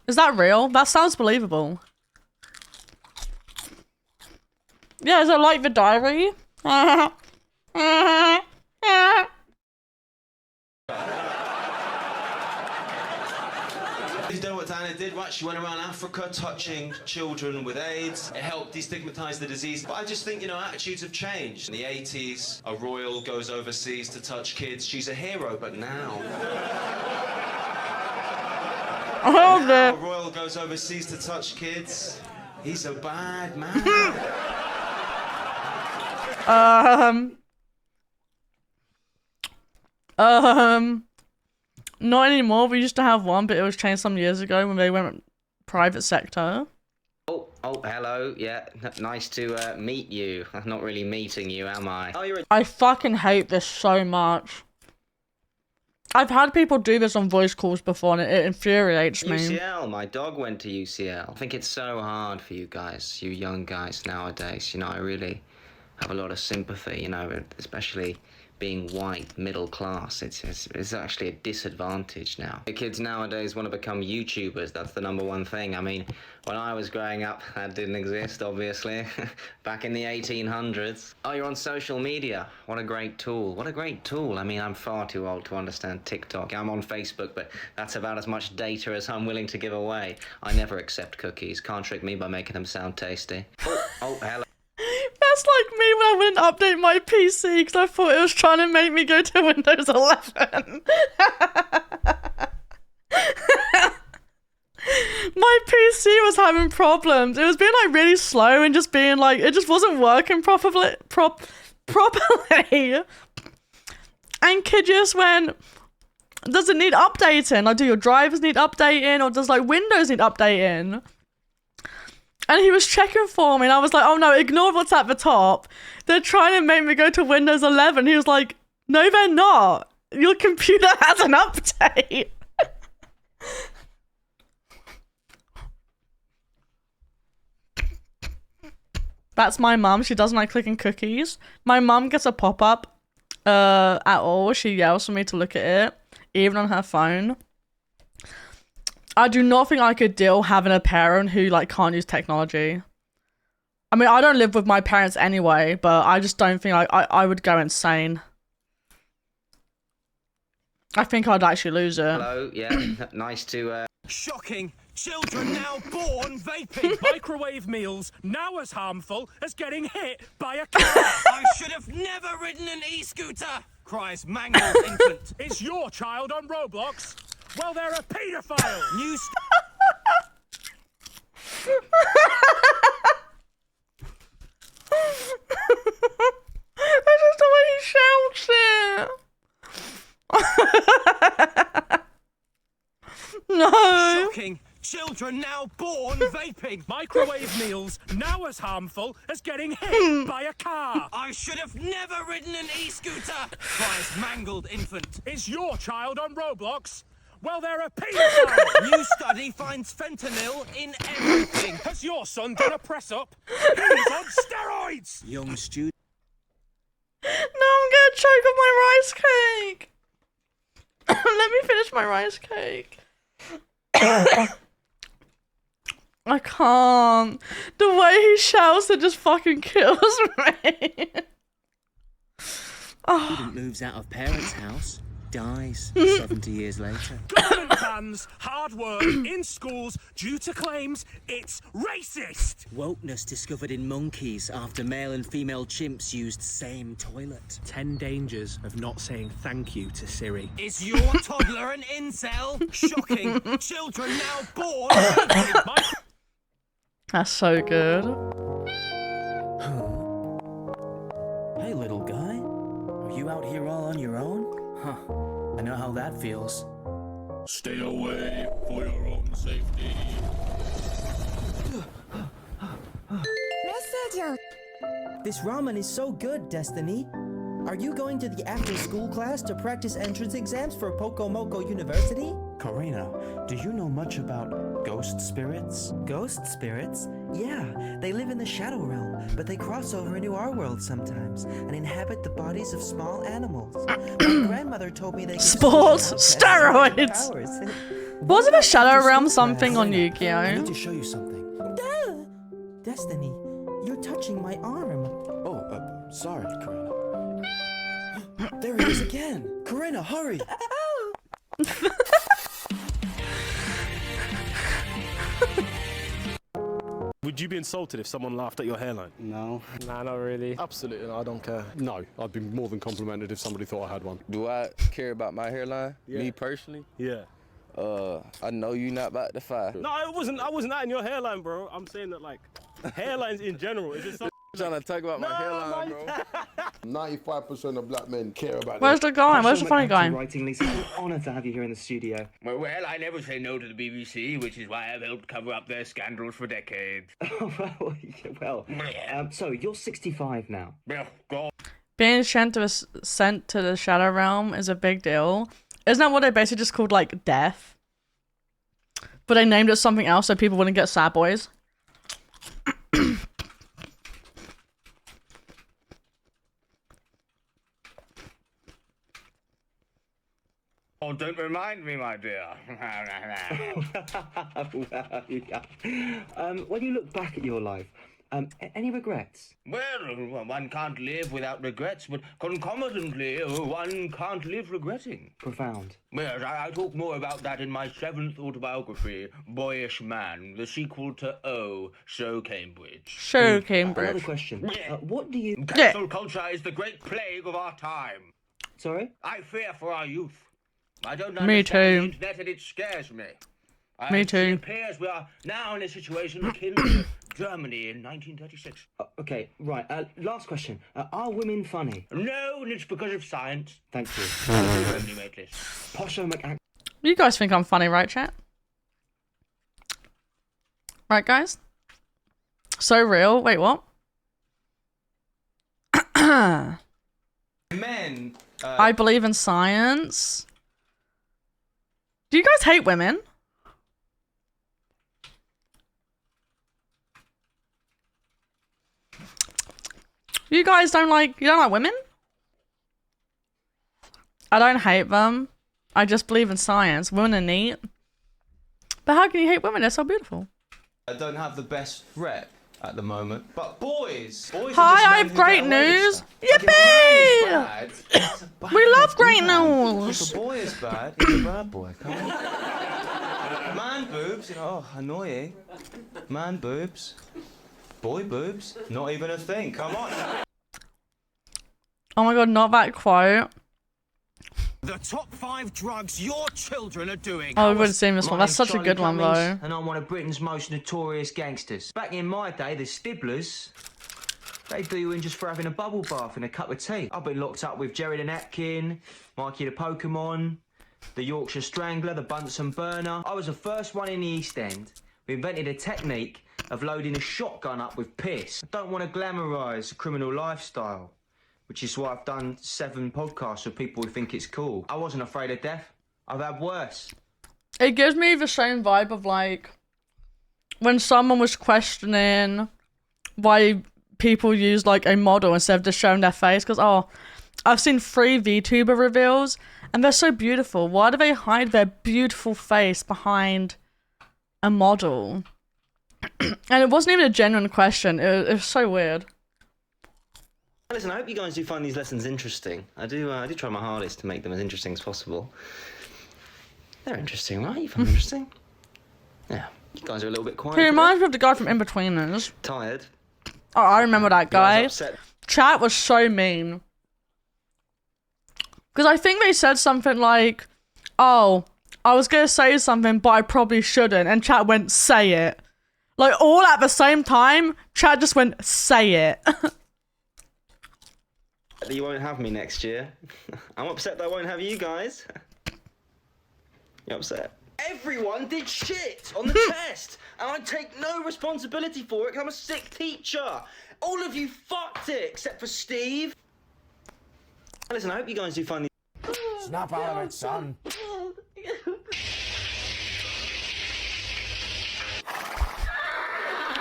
Is that real? That sounds believable. Yeah, is it like the diary? You know what Diana did, right? She went around Africa touching children with AIDS. It helped destigmatize the disease. But I just think, you know, attitudes have changed. In the 80s, a royal goes overseas to touch kids. She's a hero, but now... now a royal goes overseas to touch kids. He's a bad man. Not anymore. We used to have one, but it was changed some years ago when they went private sector. Oh, hello. Yeah, nice to meet you. I'm not really meeting you, am I? Oh, you're I fucking hate this so much. I've had people do this on voice calls before, and it infuriates me. UCL. My dog went to UCL. I think it's so hard for you guys, you young guys nowadays. You know, I really have a lot of sympathy, you know, especially being white, middle class. It's actually a disadvantage now. The kids nowadays want to become YouTubers. That's the #1 thing. I mean, when I was growing up, that didn't exist, obviously. Back in the 1800s. Oh, you're on social media. What a great tool. What a great tool. I mean, I'm far too old to understand TikTok. I'm on Facebook, but that's about as much data as I'm willing to give away. I never accept cookies. Can't trick me by making them sound tasty. Oh, hello. That's like me when I wouldn't update my PC because I thought it was trying to make me go to Windows 11. My PC was having problems. It was being like really slow and just being like, it just wasn't working properly. And kid just went, does it need updating? Like, do your drivers need updating, or does like Windows need updating? And he was checking for me, and I was like, oh no, ignore what's at the top. They're trying to make me go to Windows 11. He was like, no, they're not. Your computer has an update. That's my mum. She doesn't like clicking cookies. My mum gets a pop-up at all. She yells for me to look at it, even on her phone. I do not think I could deal having a parent who like can't use technology. I mean, I don't live with my parents anyway, but I just don't think I would go insane. I think I'd actually lose it. Hello, yeah, nice to Shocking! Children now born vaping microwave meals, now as harmful as getting hit by a car. I should have never ridden an e-scooter, cries mangled infant. Is your child on Roblox? Well, they're a paedophile. New That's just the way he shouts it. No. Shocking. Children now born vaping microwave meals, now as harmful as getting hit by a car. I should have never ridden an e-scooter, cries mangled infant. Is your child on Roblox? Well, they're a paedophile. New study finds fentanyl in everything. Has your son done a press-up? He's on steroids. Young student. No, I'm gonna choke on my rice cake. Let me finish my rice cake. I can't. The way he shouts, it just fucking kills me. Student moves out of parents' house, dies 70 years later. Government bans hard work in schools due to claims it's racist. Wokeness discovered in monkeys after male and female chimps used same toilet. 10 dangers of not saying thank you to Siri. Is your toddler an incel? Shocking. Children now born. That's so good. Hey, little guy. Are you out here all on your own? Huh. I know how that feels. Stay away for your own safety. This ramen is so good, Destiny. Are you going to the after-school class to practice entrance exams for Pokomoko University? Karina, do you know much about ghost spirits? Ghost spirits? Yeah, they live in the Shadow Realm, but they cross over into our world sometimes and inhabit the bodies of small animals. My grandmother told me they can Sports steroids. Wasn't a Shadow Realm something on Yu-Gi-Oh? I need to show you something. Destiny, you're touching my arm. Oh, sorry, Karina. There he is again! Karina, hurry! Would you be insulted if someone laughed at your hairline? No. Nah, not really. Absolutely, I don't care. No, I'd be more than complimented if somebody thought I had one. Do I care about my hairline? Yeah. Me personally? Yeah. I know you not about to fight. No, I wasn't at in your hairline, bro. I'm saying that, like, hairlines in general. Is it something? Trying to talk about my hairline, bro. 95% of black men care about Where's the guy? Where's the funny guy? Writing, Lisa, it's an honour to have you here in the studio. Well, I never say no to the BBC, which is why I've helped cover up their scandals for decades. So you're 65 now. Well, God. Being sent to the Shadow Realm is a big deal. Isn't that what they basically just called, like, death? But they named it something else so people wouldn't get sad boys. Oh, don't remind me, my dear. When you look back at your life, any regrets? Well, one can't live without regrets, but concomitantly, one can't live regretting. Profound. Yes, I talk more about that in my 7th autobiography, Boyish Man, the sequel to Oh, So Cambridge. So Cambridge. Another question. What do you... Cancel culture is the great plague of our time. Sorry? I fear for our youth. I don't Me understand too. the internet and it scares me. Me too. It appears we are now in a situation akin to Germany in 1936. Okay, right. Last question. Are women funny? No, and it's because of science. Thank you. Posho McAc... You guys think I'm funny, right, chat? Right, guys? So real. Wait, what? Men. I believe in science. Do you guys hate women? You guys don't like women? I don't hate them. I just believe in science. Women are neat. But how can you hate women? They're so beautiful. I don't have the best rep at the moment, but boys Hi, I have great news. Yippee! We love great news. If a boy is bad, he's a bad boy. Come on. Man boobs, oh, annoying. Man boobs. Boy boobs, not even a thing. Come on. Oh my god, not that quote. The top 5 drugs your children are doing. Oh, we would have seen this one. That's such a good one, though. And I'm one of Britain's most notorious gangsters. Back in my day, the Stibblers, they do you in just for having a bubble bath and a cup of tea. I've been locked up with Jerry the Napkin, Mikey the Pokemon, the Yorkshire Strangler, the Bunsen Burner. I was the first one in the East End who invented a technique of loading a shotgun up with piss. I don't want to glamorise a criminal lifestyle, which is why I've done 7 podcasts with people who think it's cool. I wasn't afraid of death. I've had worse. It gives me the same vibe of, like, when someone was questioning why people use, like, a model instead of just showing their face. Because, oh, I've seen 3 VTuber reveals, and they're so beautiful. Why do they hide their beautiful face behind a model? And it wasn't even a genuine question. It was so weird. Listen, I hope you guys do find these lessons interesting. I do try my hardest to make them as interesting as possible. They're interesting, right? You find them interesting? Yeah. You guys are a little bit quiet. He reminds me of the guy from In-Betweeners. Tired? Oh, I remember that guy. Upset. Chat was so mean. Because I think they said something like, oh, I was going to say something, but I probably shouldn't. And chat went, say it. Like, all at the same time, chat just went, say it. You won't have me next year. I'm upset that I won't have you guys. You're upset. Everyone did shit on the test, and I take no responsibility for it because I'm a sick teacher. All of you fucked it, except for Steve. Listen, I hope you guys do find these... Snap out of it, son.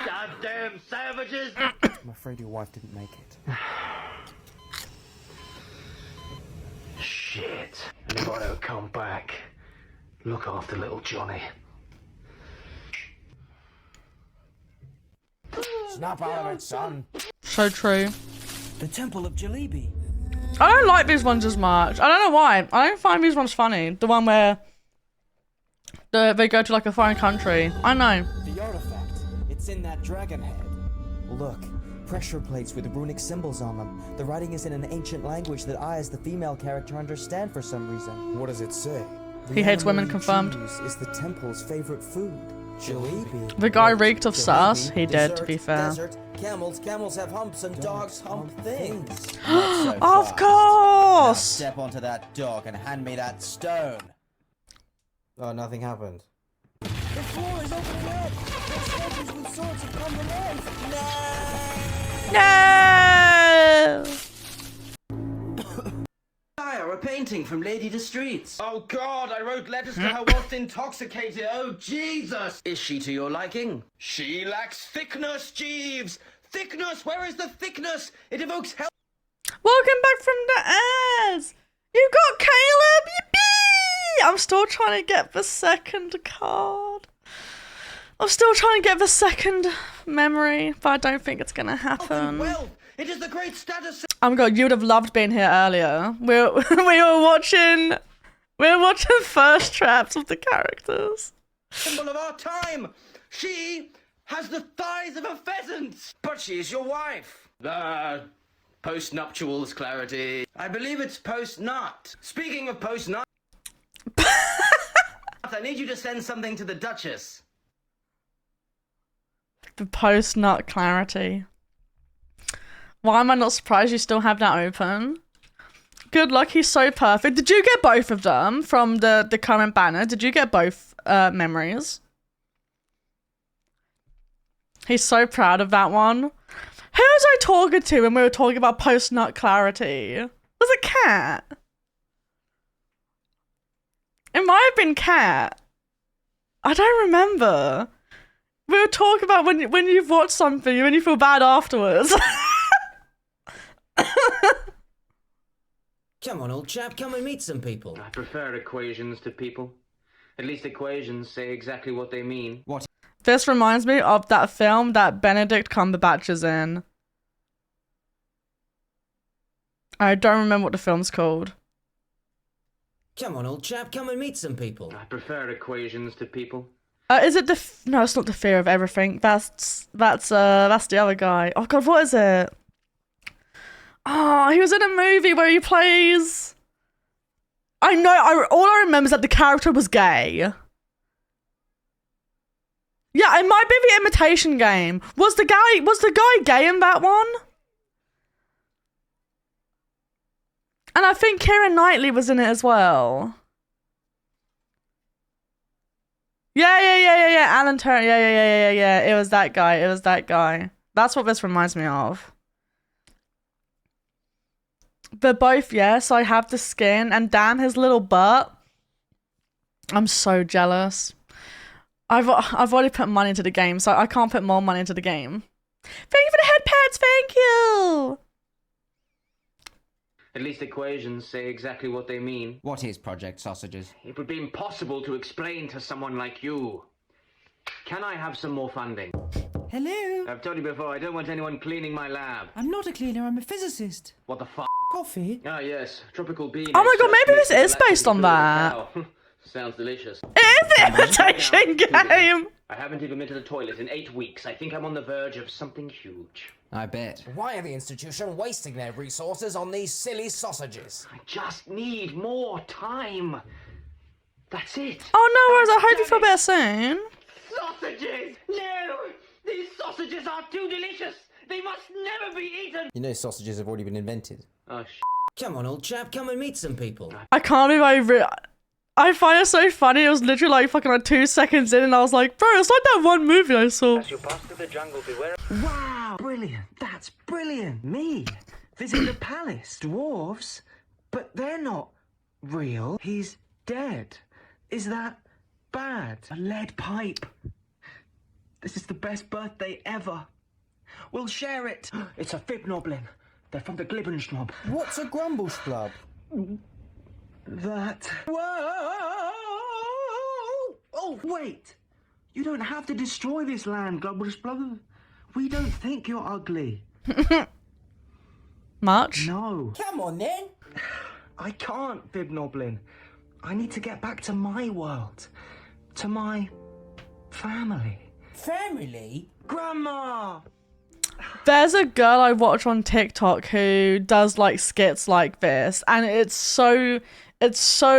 Goddamn savages! I'm afraid your wife didn't make it. Shit. And if I don't come back, look after little Johnny. Snap out of it, son. So true. The Temple of Jalebi. I don't like these ones as much. I don't know why. I don't find these ones funny. The one where they go to like a foreign country. I know. The artifact. It's in that dragon head. Look. Pressure plates with runic symbols on them. The writing is in an ancient language that I, as the female character, understand for some reason. What does it say? He hates women, confirmed. Is the temple's favorite food. Jalebi. The guy reeked of sus. He did, to be fair. Desert, camels have humps, and dogs hump things. Of course! Step onto that dog and hand me that stone. Oh, nothing happened. The floor is opening up! There's soldiers with swords have come to life! No! A painting from Lady de Streets. Oh God, I wrote letters to her whilst intoxicated. Oh Jesus! Is she to your liking? She lacks thickness, Jeeves! Thickness! Where is the thickness? It evokes hell. Welcome back from the ads! You got Caleb! Yippee! I'm still trying to get the second card. I'm still trying to get the second memory, but I don't think it's gonna happen. Well, it is the great status. Oh my god, you would have loved being here earlier. We were watching first traps of the characters. Symbol of our time. She has the thighs of a pheasant, but she is your wife. Post-nuptials, Clarity. I believe it's post-nut. Speaking of post-nut, I need you to send something to the Duchess. The post-nut Clarity. Why am I not surprised you still have that open? Good luck, he's so perfect. Did you get both of them from the current banner? Did you get both memories? He's so proud of that one. Who was I talking to when we were talking about post-nut Clarity? Was it Cat? It might have been Cat. I don't remember. We were talking about when you've watched something and you feel bad afterwards. Come on, old chap, come and meet some people. I prefer equations to people. At least equations say exactly what they mean. What? This reminds me of that film that Benedict Cumberbatch is in. I don't remember what the film's called. Come on, old chap, come and meet some people. I prefer equations to people. Is it no, it's not The Fear of Everything. That's the other guy. Oh god, what is it? Oh, he was in a movie where he plays... I know, all I remember is that the character was gay. Yeah, it might be The Imitation Game. Was the guy gay in that one? And I think Keira Knightley was in it as well. Yeah. Alan Turner. Yeah. It was that guy. That's what this reminds me of. But both, yes, I have the skin, and damn his little butt. I'm so jealous. I've already put money into the game, so I can't put more money into the game. Thank you for the head pets, thank you! At least equations say exactly what they mean. What is Project Sausages? It would be impossible to explain to someone like you. Can I have some more funding? Hello? I've told you before, I don't want anyone cleaning my lab. I'm not a cleaner, I'm a physicist. What the f***? Coffee? Ah, yes. Tropical bean. Oh my god, maybe this extract is based on that. cow. Sounds delicious. It is the imitation game. I haven't even been to the toilet in 8 weeks. I think I'm on the verge of something huge. I bet. Why are the institution wasting their resources on these silly sausages? I just need more time. That's it. Oh no worries, I hope you feel better soon. Sausages! No! These sausages are too delicious! They must never be eaten! You know sausages have already been invented. Oh, Come on, old chap, come and meet some people. I can't believe I find it so funny. It was literally like fucking like 2 seconds in and I was like, bro, it's like that one movie I saw. As you pass through the jungle, beware. Wow, brilliant. That's brilliant. Me, visit the palace. Dwarves? But they're not real. He's dead. Is that bad? A lead pipe. This is the best birthday ever. We'll share it. It's a fibnoblin. They're from the Glibbenschnob. What's a grumblesplub? That. Whoa! Oh, wait! You don't have to destroy this land, Glubblesplug. We don't think you're ugly. Much? No. Come on then. I can't, Fibnoblin. I need to get back to my world. To my family. Family? Grandma! There's a girl I watch on TikTok who does like skits like this, and it's so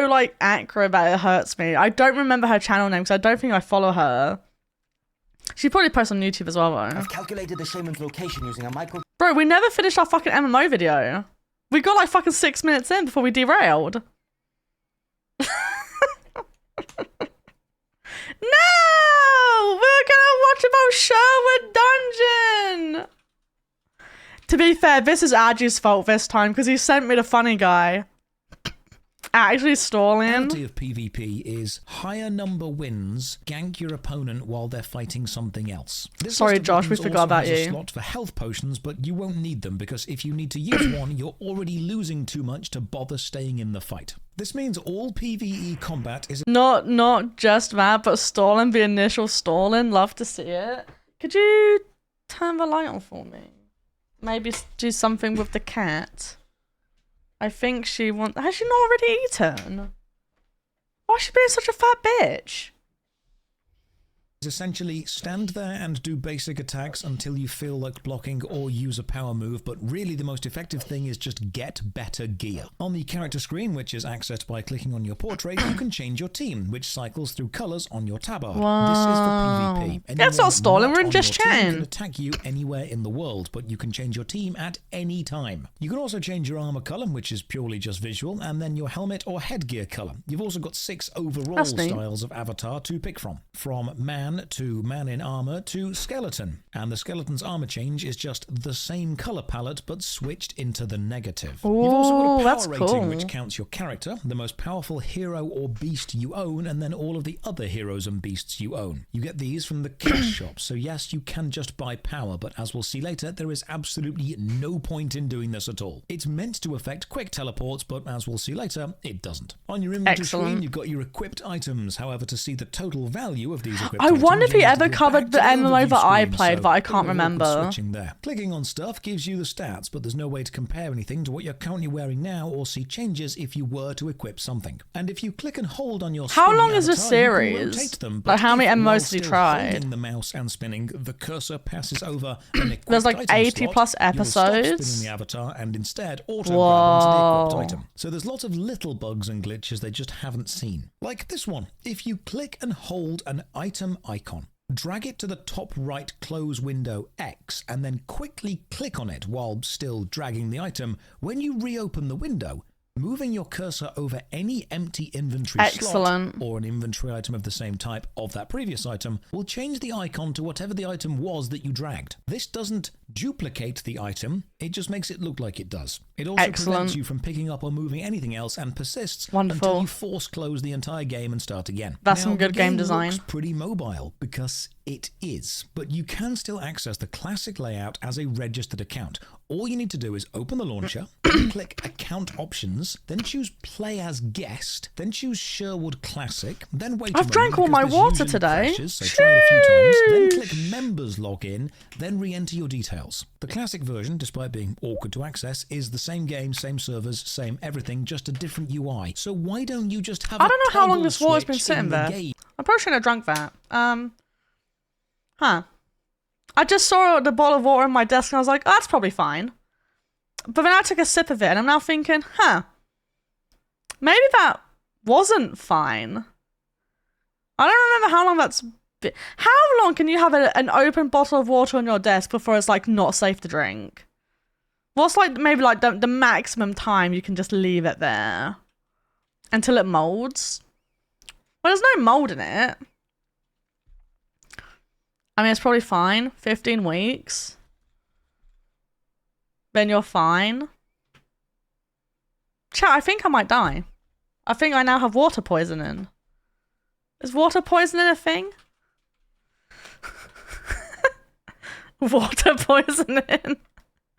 like accurate that it hurts me. I don't remember her channel name because I don't think I follow her. She probably posts on YouTube as well though. I've calculated the shaman's location using a micro. Bro, we never finished our fucking MMO video. We got like fucking 6 minutes in before we derailed. No! We were gonna watch about Sherwood Dungeon! To be fair, this is Aji's fault this time because he sent me the funny guy. Actually stalling. The reality of PvP is higher number wins gank your opponent while they're fighting something else. This Sorry, list of Josh, we weapons forgot also about has a you. slot for health potions, but you won't need them because if you need to use one, you're already losing too much to bother staying in the fight. This means all PvE combat is Not just that, but stalling, the initial stalling. Love to see it. Could you turn the light on for me? Maybe do something with the cat. I think she wants. Has she not already eaten? Why is she being such a fat bitch? essentially stand there and do basic attacks until you feel like blocking or use a power move, but really the most effective thing is just get better gear. On the character screen, which is accessed by clicking on your portrait, you can change your team, which cycles through colours on your tab bar. This is for PvP. Yeah, it's not stalling, we're just Can chatting. attack you anywhere in the world, but you can change your team at any time. You can also change your armor color, which is purely just visual, and then your helmet or headgear color. You've also got 6 overall That's neat. styles of avatar to pick from man to man in armor to skeleton. And the skeleton's armor change is just the same color palette, but switched into the negative. You've also got a that's power rating, cool. which counts your character, the most powerful hero or beast you own, and then all of the other heroes and beasts you own. You get these from the cash shop, so yes, you can just buy power, but as we'll see later, there is absolutely no point in doing this at all. It's meant to affect quick teleports, but as we'll see later, it doesn't. On your inventory Excellent. screen, you've got your equipped items. However, to see the total value of these equipped I items, wonder if you he need to ever go covered the back to MMO overview that I screen, played, so but I can't a little awkward remember. switching there. Clicking on stuff gives you the stats, but there's no way to compare anything to what you're currently wearing now or see changes if you were to equip something. And if you click and hold on your How spinning long is this avatar, you can series? rotate them, Like, but how many if, while MMOs has he still tried? holding the mouse and spinning, the cursor passes over an equipped There's like item 80 slot, plus you'll stop episodes. spinning the avatar and instead auto-grab onto the Whoa. equipped item. So there's lots of little bugs and glitches they just haven't seen. Like this one. If you click and hold an item icon, drag it to the top right close window X, and then quickly click on it while still dragging the item, when you reopen the window, moving your cursor over any empty inventory Excellent. slot or an inventory item of the same type of that previous item will change the icon to whatever the item was that you dragged. This doesn't duplicate the item, it just makes it look like it does. It also prevents you from picking up or moving anything else and persists until you force close the entire game and start again. That's some good game design. Looks pretty mobile because it is, but you can still access the classic layout as a registered account. All you need to do is open the launcher, then click Account Options, then choose Play as Guest, then choose Sherwood Classic, then wait. I've drank all my water today. So try it a few times, then click Members Login, then re-enter your details. The classic version, despite being awkward to access, is the same game, same servers, same everything, just a different UI. So why don't you just have I don't know how long this water's been sitting there. I'm probably shouldn't have drunk that. I just saw the bottle of water on my desk and I was like, oh, that's probably fine. But then I took a sip of it and I'm now thinking, maybe that wasn't fine. I don't remember how long that's been. How long can you have an open bottle of water on your desk before it's like not safe to drink? What's like maybe like the maximum time you can just leave it there until it molds? Well, there's no mold in it. I mean, it's probably fine. 15 weeks. Then you're fine. Chat, I think I might die. I think I now have water poisoning. Is water poisoning a thing? Water poisoning.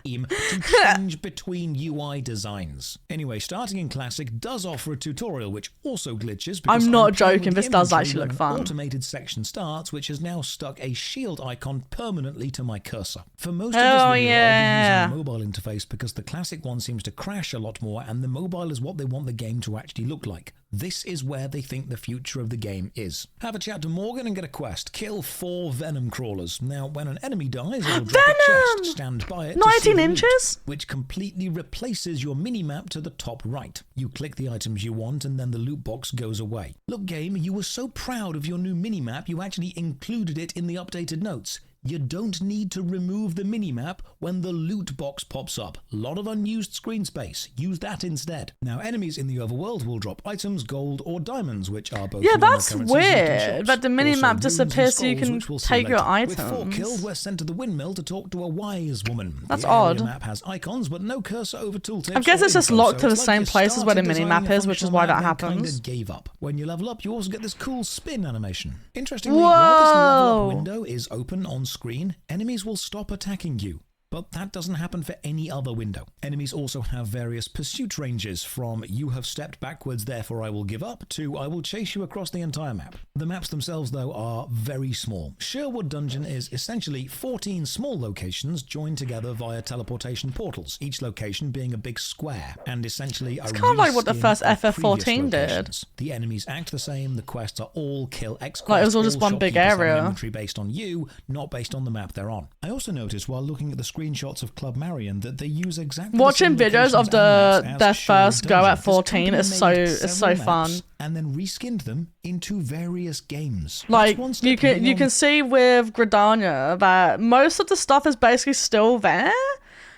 To change between UI designs. Anyway, starting in Classic does offer a tutorial which also glitches. I'm not joking, this does actually look fun. An automated section starts, which has now stuck a shield icon permanently to my cursor. For most of this video, I'll be using a mobile interface because the Classic one seems to crash a lot more, and the mobile is what they want the game to actually look like. This is where they think the future of the game is. Have a chat to Morgan and get a quest. Kill 4 venom crawlers. Now, when an enemy dies, it'll drop a chest. Stand by it. 19 inches? Which completely replaces your mini-map to the top right. You click the items you want and then the loot box goes away. Look, game, you were so proud of your new mini-map you actually included it in the updated notes. You don't need to remove the minimap when the loot box pops up. A lot of unused screen space. Use that instead. Now, enemies in the overworld will drop items, gold, or diamonds, which are both that's weird, that the minimap disappears so you can take your items. With 4 killed, we're sent to the windmill to talk to a wise woman. That's odd. The map has icons, but no cursor over tooltips. I guess it's just locked to the same places where the minimap is, which is why that happens. Gave up. When you level up, you also get this cool spin animation. Interestingly, while this level up window is open on screen, enemies will stop attacking you. But that doesn't happen for any other window. Enemies also have various pursuit ranges from "you have stepped backwards, therefore I will give up" to "I will chase you across the entire map." The maps themselves, though, are very small. Sherwood Dungeon is essentially 14 small locations joined together via teleportation portals, each location being a big square, and essentially it's kind of like what the first FF14 did. The enemies act the same, the quests are all kill X quests, like it was all just one big area. Inventory based on you, not based on the map they're on. I also noticed while looking at the screenshots of Club Marion that they use exactly watching videos of their first go at 14 is so fun, and then reskinned them into various games. Like you can see with Gridania that most of the stuff is basically still there.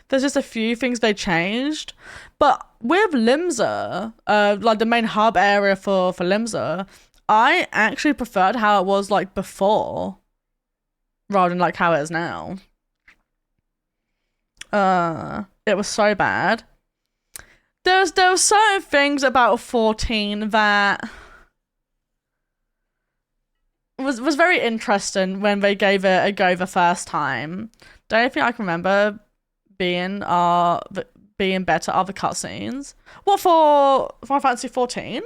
There's just a few things they changed, but with Limsa, like the main hub area for Limsa, I actually preferred how it was like before rather than like how it is now. It was so bad. There was certain things about 14 that was very interesting when they gave it a go the first time. The only thing I can remember being better are the cutscenes. What for Final Fantasy 14?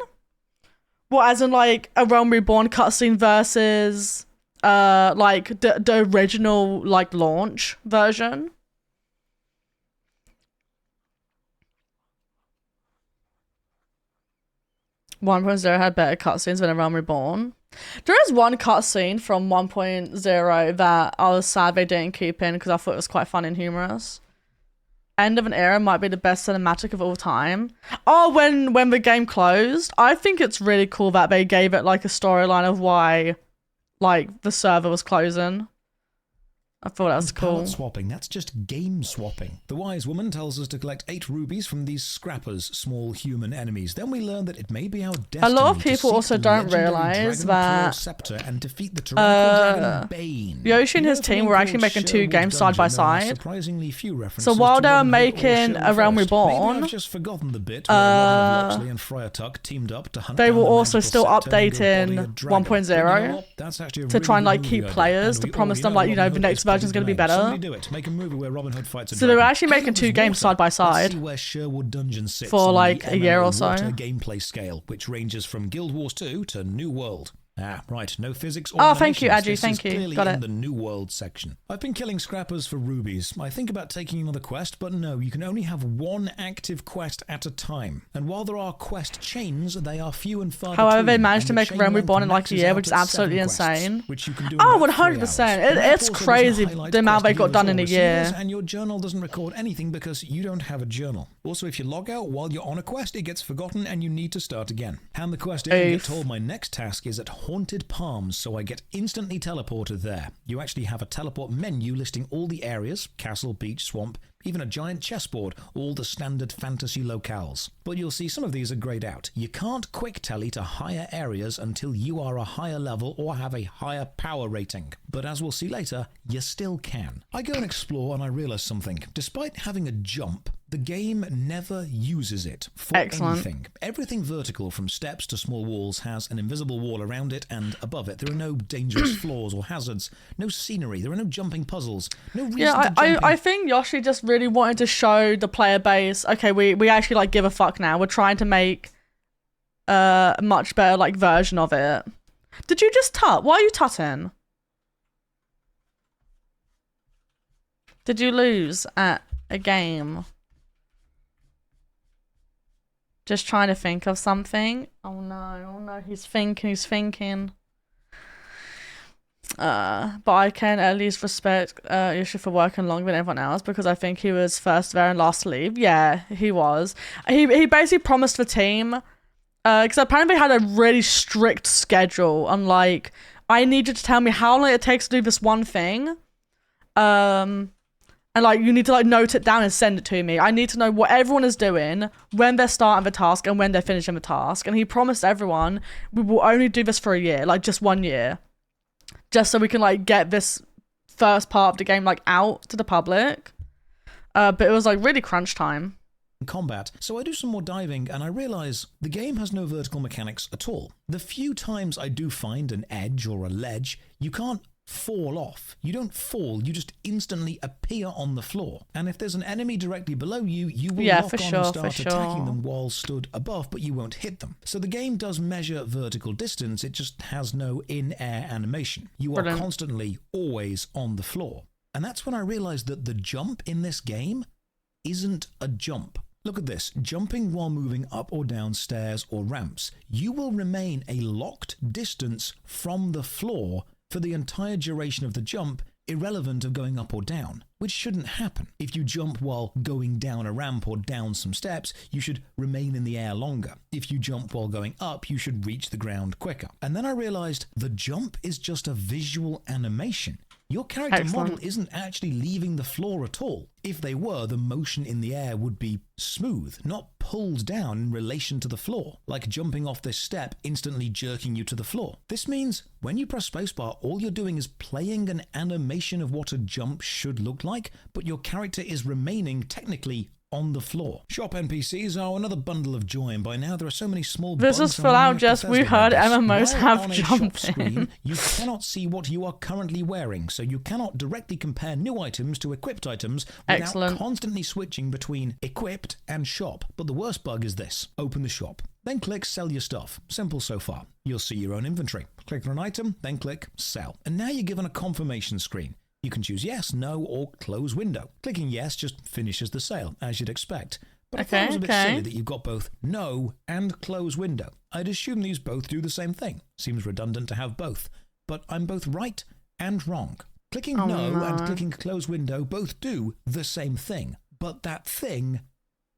What, as in like a Realm Reborn cutscene versus like the original like launch version? 1.0 had better cutscenes than A Realm Reborn. There is one cutscene from 1.0 that I was sad they didn't keep in because I thought it was quite fun and humorous. End of an Era might be the best cinematic of all time. Oh, when the game closed, I think it's really cool that they gave it like a storyline of why like the server was closing. I thought that was cool. Palette swapping, that's just game swapping. The wise woman tells us to collect 8 rubies from these scrappers, small human enemies. Then we learn that it may be our destiny. A lot of people also don't realize that scepter and defeat the tyrannical dragon Bane. Yoshi and his team were actually making 2 games side by side. Surprisingly few references So while to they were Robin Hood or making Sherlock A Realm Forest. Reborn, Maybe I've just forgotten the bit where Robin Loxley and Friar Tuck teamed up to hunt they down were the also magical still scepter and go updating body a dragon. 1.0 That's actually a to really try and good like movie keep idea. players And to we promise already them know like, you know, Robin the Hood next is pretty version's going to be lame. better. Somebody do it. Make a movie where Robin Hood fights a So they were dragon. actually making 2 games side by Let's side see where Sherwood Dungeon sits for on like the a year MMO or so. water gameplay scale, which ranges from Guild Wars 2 to New World. Ah, right, no physics or Oh, thank you, animations. Adu, This thank is you. clearly Got in it. the New World section. I've been killing scrappers for rubies. I think about taking another quest, but no, you can only have 1 active quest at a time. And while there are quest chains, they are few and far However, between. they managed to and the make chain Realm length Reborn in like a maxes year, out which is at 7 absolutely quests, insane. which you can do in Oh, about 3 100%. hours. And that It's also doesn't crazy highlight the amount quest they got viewers done or in a receivers, year. and your journal doesn't record anything because you don't have a journal. Also, if you log out while you're on a quest, it gets forgotten and you need to start again. Hand the quest in and get told my next task is at Haunted Palms, so I get instantly teleported there. You actually have a teleport menu listing all the areas, castle, beach, swamp, even a giant chessboard, all the standard fantasy locales. But you'll see some of these are grayed out. You can't quick tele to higher areas until you are a higher level or have a higher power rating. But as we'll see later, you still can. I go and explore and I realize something. Despite having a jump, the game never uses it for anything. Everything vertical from steps to small walls has an invisible wall around it, and above it there are no dangerous floors or hazards, no scenery, there are no jumping puzzles, no reason to jump in. I think Yoshi just really wanted to show the player base, okay, we actually like give a fuck now. We're trying to make a much better like version of it. Did you just tut? Why are you tutting? Did you lose at a game? Just trying to think of something. Oh no, he's thinking. But I can at least respect Yoshi for working longer than everyone else because I think he was first there and last to leave. Yeah, he was. He basically promised the team, because apparently they had a really strict schedule. And like, I need you to tell me how long it takes to do this one thing. And like, you need to like note it down and send it to me. I need to know what everyone is doing, when they're starting the task and when they're finishing the task. And he promised everyone, we will only do this for a year, like just 1 year. Just so we can like get this first part of the game like out to the public. But it was like really crunch time. Combat, so I do some more diving and I realize the game has no vertical mechanics at all. The few times I do find an edge or a ledge, you can't fall off. You don't fall, you just instantly appear on the floor. And if there's an enemy directly below you, you will lock on and start attacking them while stood above, but you won't hit them. So the game does measure vertical distance, it just has no in-air animation. You are constantly always on the floor. And that's when I realized that the jump in this game isn't a jump. Look at this, jumping while moving up or down stairs or ramps. You will remain a locked distance from the floor for the entire duration of the jump, irrelevant of going up or down, which shouldn't happen. If you jump while going down a ramp or down some steps, you should remain in the air longer. If you jump while going up, you should reach the ground quicker. And then I realized the jump is just a visual animation. Your character model isn't actually leaving the floor at all. If they were, the motion in the air would be smooth, not pulled down in relation to the floor, like jumping off this step instantly jerking you to the floor. This means when you press spacebar, all you're doing is playing an animation of what a jump should look like, but your character is remaining technically on the floor. Shop NPCs are another bundle of joy, and by now there are so many small This bugs is full out just we heard MMOs While have on a shop jumping. screen, you cannot see what you are currently wearing, so you cannot directly compare new items to equipped items without constantly switching between equipped and shop. But the worst bug is this. Open the shop. Then click sell your stuff. Simple so far. You'll see your own inventory. Click on an item, then click sell. And now you're given a confirmation screen. You can choose yes, no, or close window. Clicking yes just finishes the sale, as you'd expect. But I thought it was a bit silly that you've got both no and close window. I'd assume these both do the same thing. Seems redundant to have both. But I'm both right and wrong. Clicking no and clicking close window both do the same thing. But that thing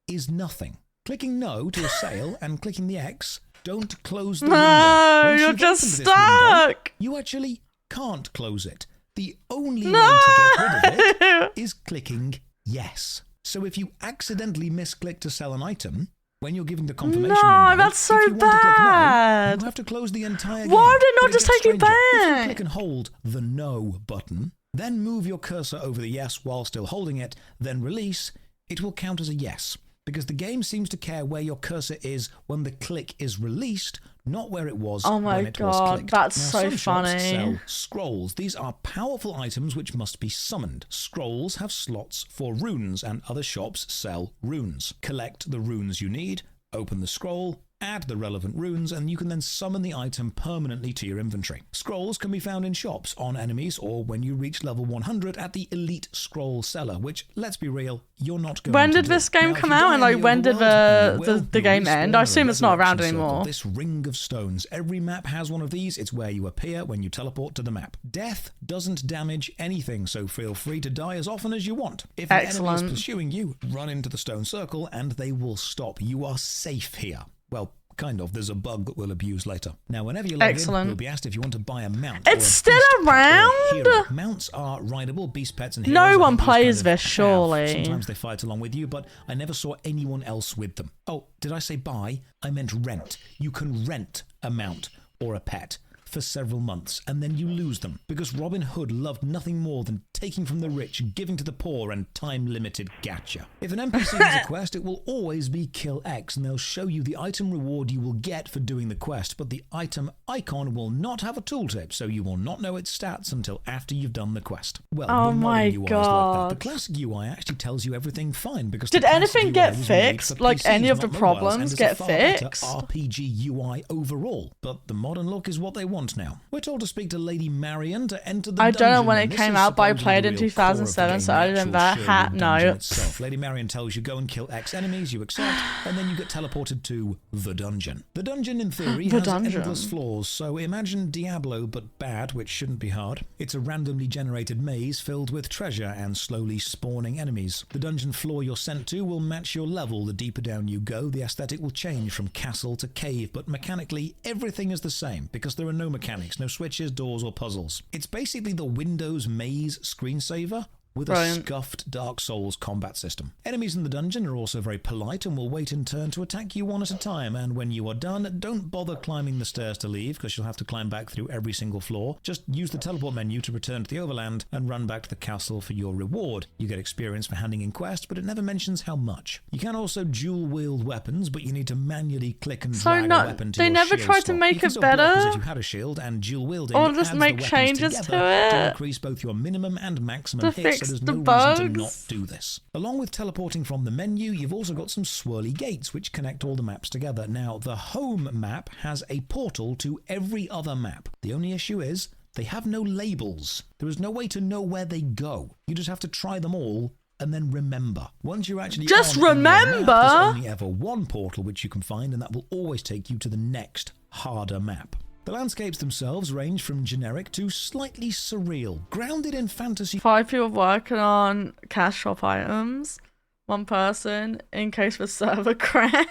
is nothing. Clicking no to a sale and clicking the X don't close the window. No, Once you're you've just opened this window, stuck. you actually can't close it. The only way to get rid of it is clicking yes. So if you accidentally misclick to sell an item, when you're giving the confirmation window, that's so if you want to click bad. no, you have to close the entire game. Why did it But not just gets take you stranger. If you back? click and hold the no button, then move your cursor over the yes while still holding it, then release, it will count as a yes. Because the game seems to care where your cursor is when the click is released, not where it was Oh my when it was God, clicked. that's Now, so some shops funny. sell scrolls. These are powerful items which must be summoned. Scrolls have slots for runes, and other shops sell runes. Collect the runes you need, open the scroll, add the relevant runes, and you can then summon the item permanently to your inventory. Scrolls can be found in shops, on enemies, or when you reach level 100 at the elite scroll seller, which, let's be real, you're not going When to did do. this game Now, if come you out, die and in like when did overworld, and you will, the you'll game respawn end? I in a assume it's not around resurrection circle. anymore. This ring of stones. Every map has one of these. It's where you appear when you teleport to the map. Death doesn't damage anything, so feel free to die as often as you want. If an enemy Excellent. is pursuing you, run into the stone circle and they will stop. You are safe here. Well, kind of. There's a bug that we'll abuse later. Now, whenever you log Excellent. in, you'll be asked if you want to buy a mount. It's or a still beast pet or a around? hero. Mounts are rideable. Beast pets and heroes. No I one think these plays kind of this, have. surely. Sometimes they fight along with you, but I never saw anyone else with them. Oh, did I say buy? I meant rent. You can rent a mount or a pet for several months, and then you lose them, because Robin Hood loved nothing more than taking from the rich, giving to the poor, and time-limited gacha. If an NPC has a quest, it will always be kill X, and they'll show you the item reward you will get for doing the quest, but the item icon will not have a tooltip, so you will not know its stats until after you've done the quest. Well, Oh the my modern UI is like God. that. The classic UI actually tells you everything fine, because Did the classic anything UI get was made fixed? for Like PCs, any of the not mobiles, and problems is a get far better fixed? RPG UI overall, but the modern look is what they want now. We're told to speak to Lady Marion to enter the I don't know dungeon, when and it this came is out, but I supposedly played the in real core of the 2007, so game, other than the that, actual hat, Sherwood no. dungeon itself. Lady Marion tells you go and kill X enemies, you accept, and then you get teleported to the dungeon. The dungeon, in theory, The has dungeon. endless floors, so imagine Diablo but bad, which shouldn't be hard. It's a randomly generated maze filled with treasure and slowly spawning enemies. The dungeon floor you're sent to will match your level. The deeper down you go, the aesthetic will change from castle to cave, but mechanically, everything is the same, because there are no mechanics, no switches, doors, or puzzles. It's basically the Windows maze screensaver with a Brilliant. scuffed Dark Souls combat system. Enemies in the dungeon are also very polite and will wait in turn to attack you one at a time, and when you are done, don't bother climbing the stairs to leave, because you'll have to climb back through every single floor. Just use the teleport menu to return to the overland and run back to the castle for your reward. You get experience for handing in quests, but it never mentions how much. You can also dual-wield weapons, but you need to manually click and So drag no- a weapon to they your never shield tried to slot. make You can it still block better? as if you had a shield, and dual-wielding Or adds just the make weapons changes to together to it. increase both your minimum and maximum To hits, fix so there's the no reason to not bugs. do this. Along with teleporting from the menu, you've also got some swirly gates which connect all the maps together. Now, the home map has a portal to every other map. The only issue is they have no labels. There is no way to know where they go. You just have to try them all and then remember. Once you're actually Just on in your map, remember? there's only ever one portal which you can find, and that will always take you to the next harder map. The landscapes themselves range from generic to slightly surreal, grounded in fantasy 5 people working on cash shop items. 1 person in case the server crash.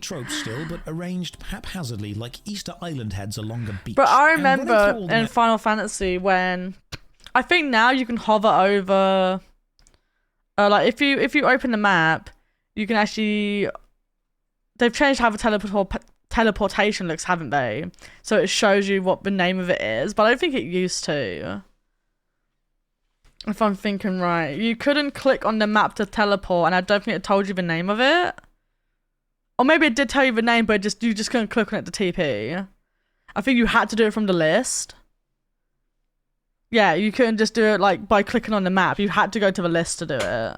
tropes still, but arranged haphazardly like Easter Island heads along a beach. But I And running through remember all the in Final Fantasy when I think now you can hover over. Like if you open the map, you can actually. They've changed how the teleportation looks, haven't they? So it shows you what the name of it is, but I don't think it used to. If I'm thinking right, you couldn't click on the map to teleport, and I don't think it told you the name of it. Or maybe it did tell you the name, but you just couldn't click on it to TP. I think you had to do it from the list. Yeah, you couldn't just do it like by clicking on the map. You had to go to the list to do it.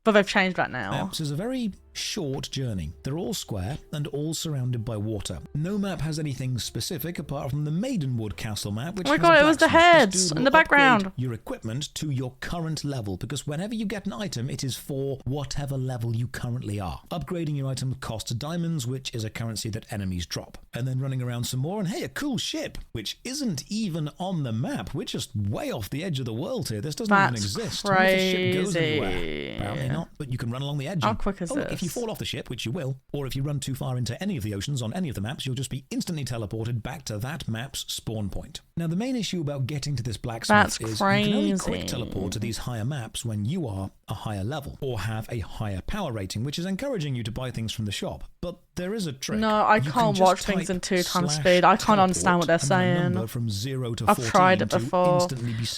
But they've changed that now. maps is a very short journey. They're all square and all surrounded by water. No map has anything specific apart from the Maidenwood Castle map, which Oh my has God, a it was the blacksmith. This heads dude in will the background. upgrade your equipment to your current level, because whenever you get an item, it is for whatever level you currently are. Upgrading your item costs diamonds, which is a currency that enemies drop. And then running around some more, and hey, a cool ship, which isn't even on the map. We're just way off the edge of the world here. This doesn't even That's exist. I wonder if the ship goes crazy. anywhere. Apparently not, but you can run along the edge. How and- quick is oh, look, if this? you you fall off the ship, which you will, or if you run too far into any of the oceans on any of the maps, you'll just be instantly teleported back to that map's spawn point. Now, the main issue about getting to this blacksmith is you can only quick teleport to these higher maps when you are a higher level or have a higher power rating, which is encouraging you to buy things from the shop. But there is a trick. No, I can't watch things in 2 times speed. I can't understand what they're saying. From 0 to I've tried it before.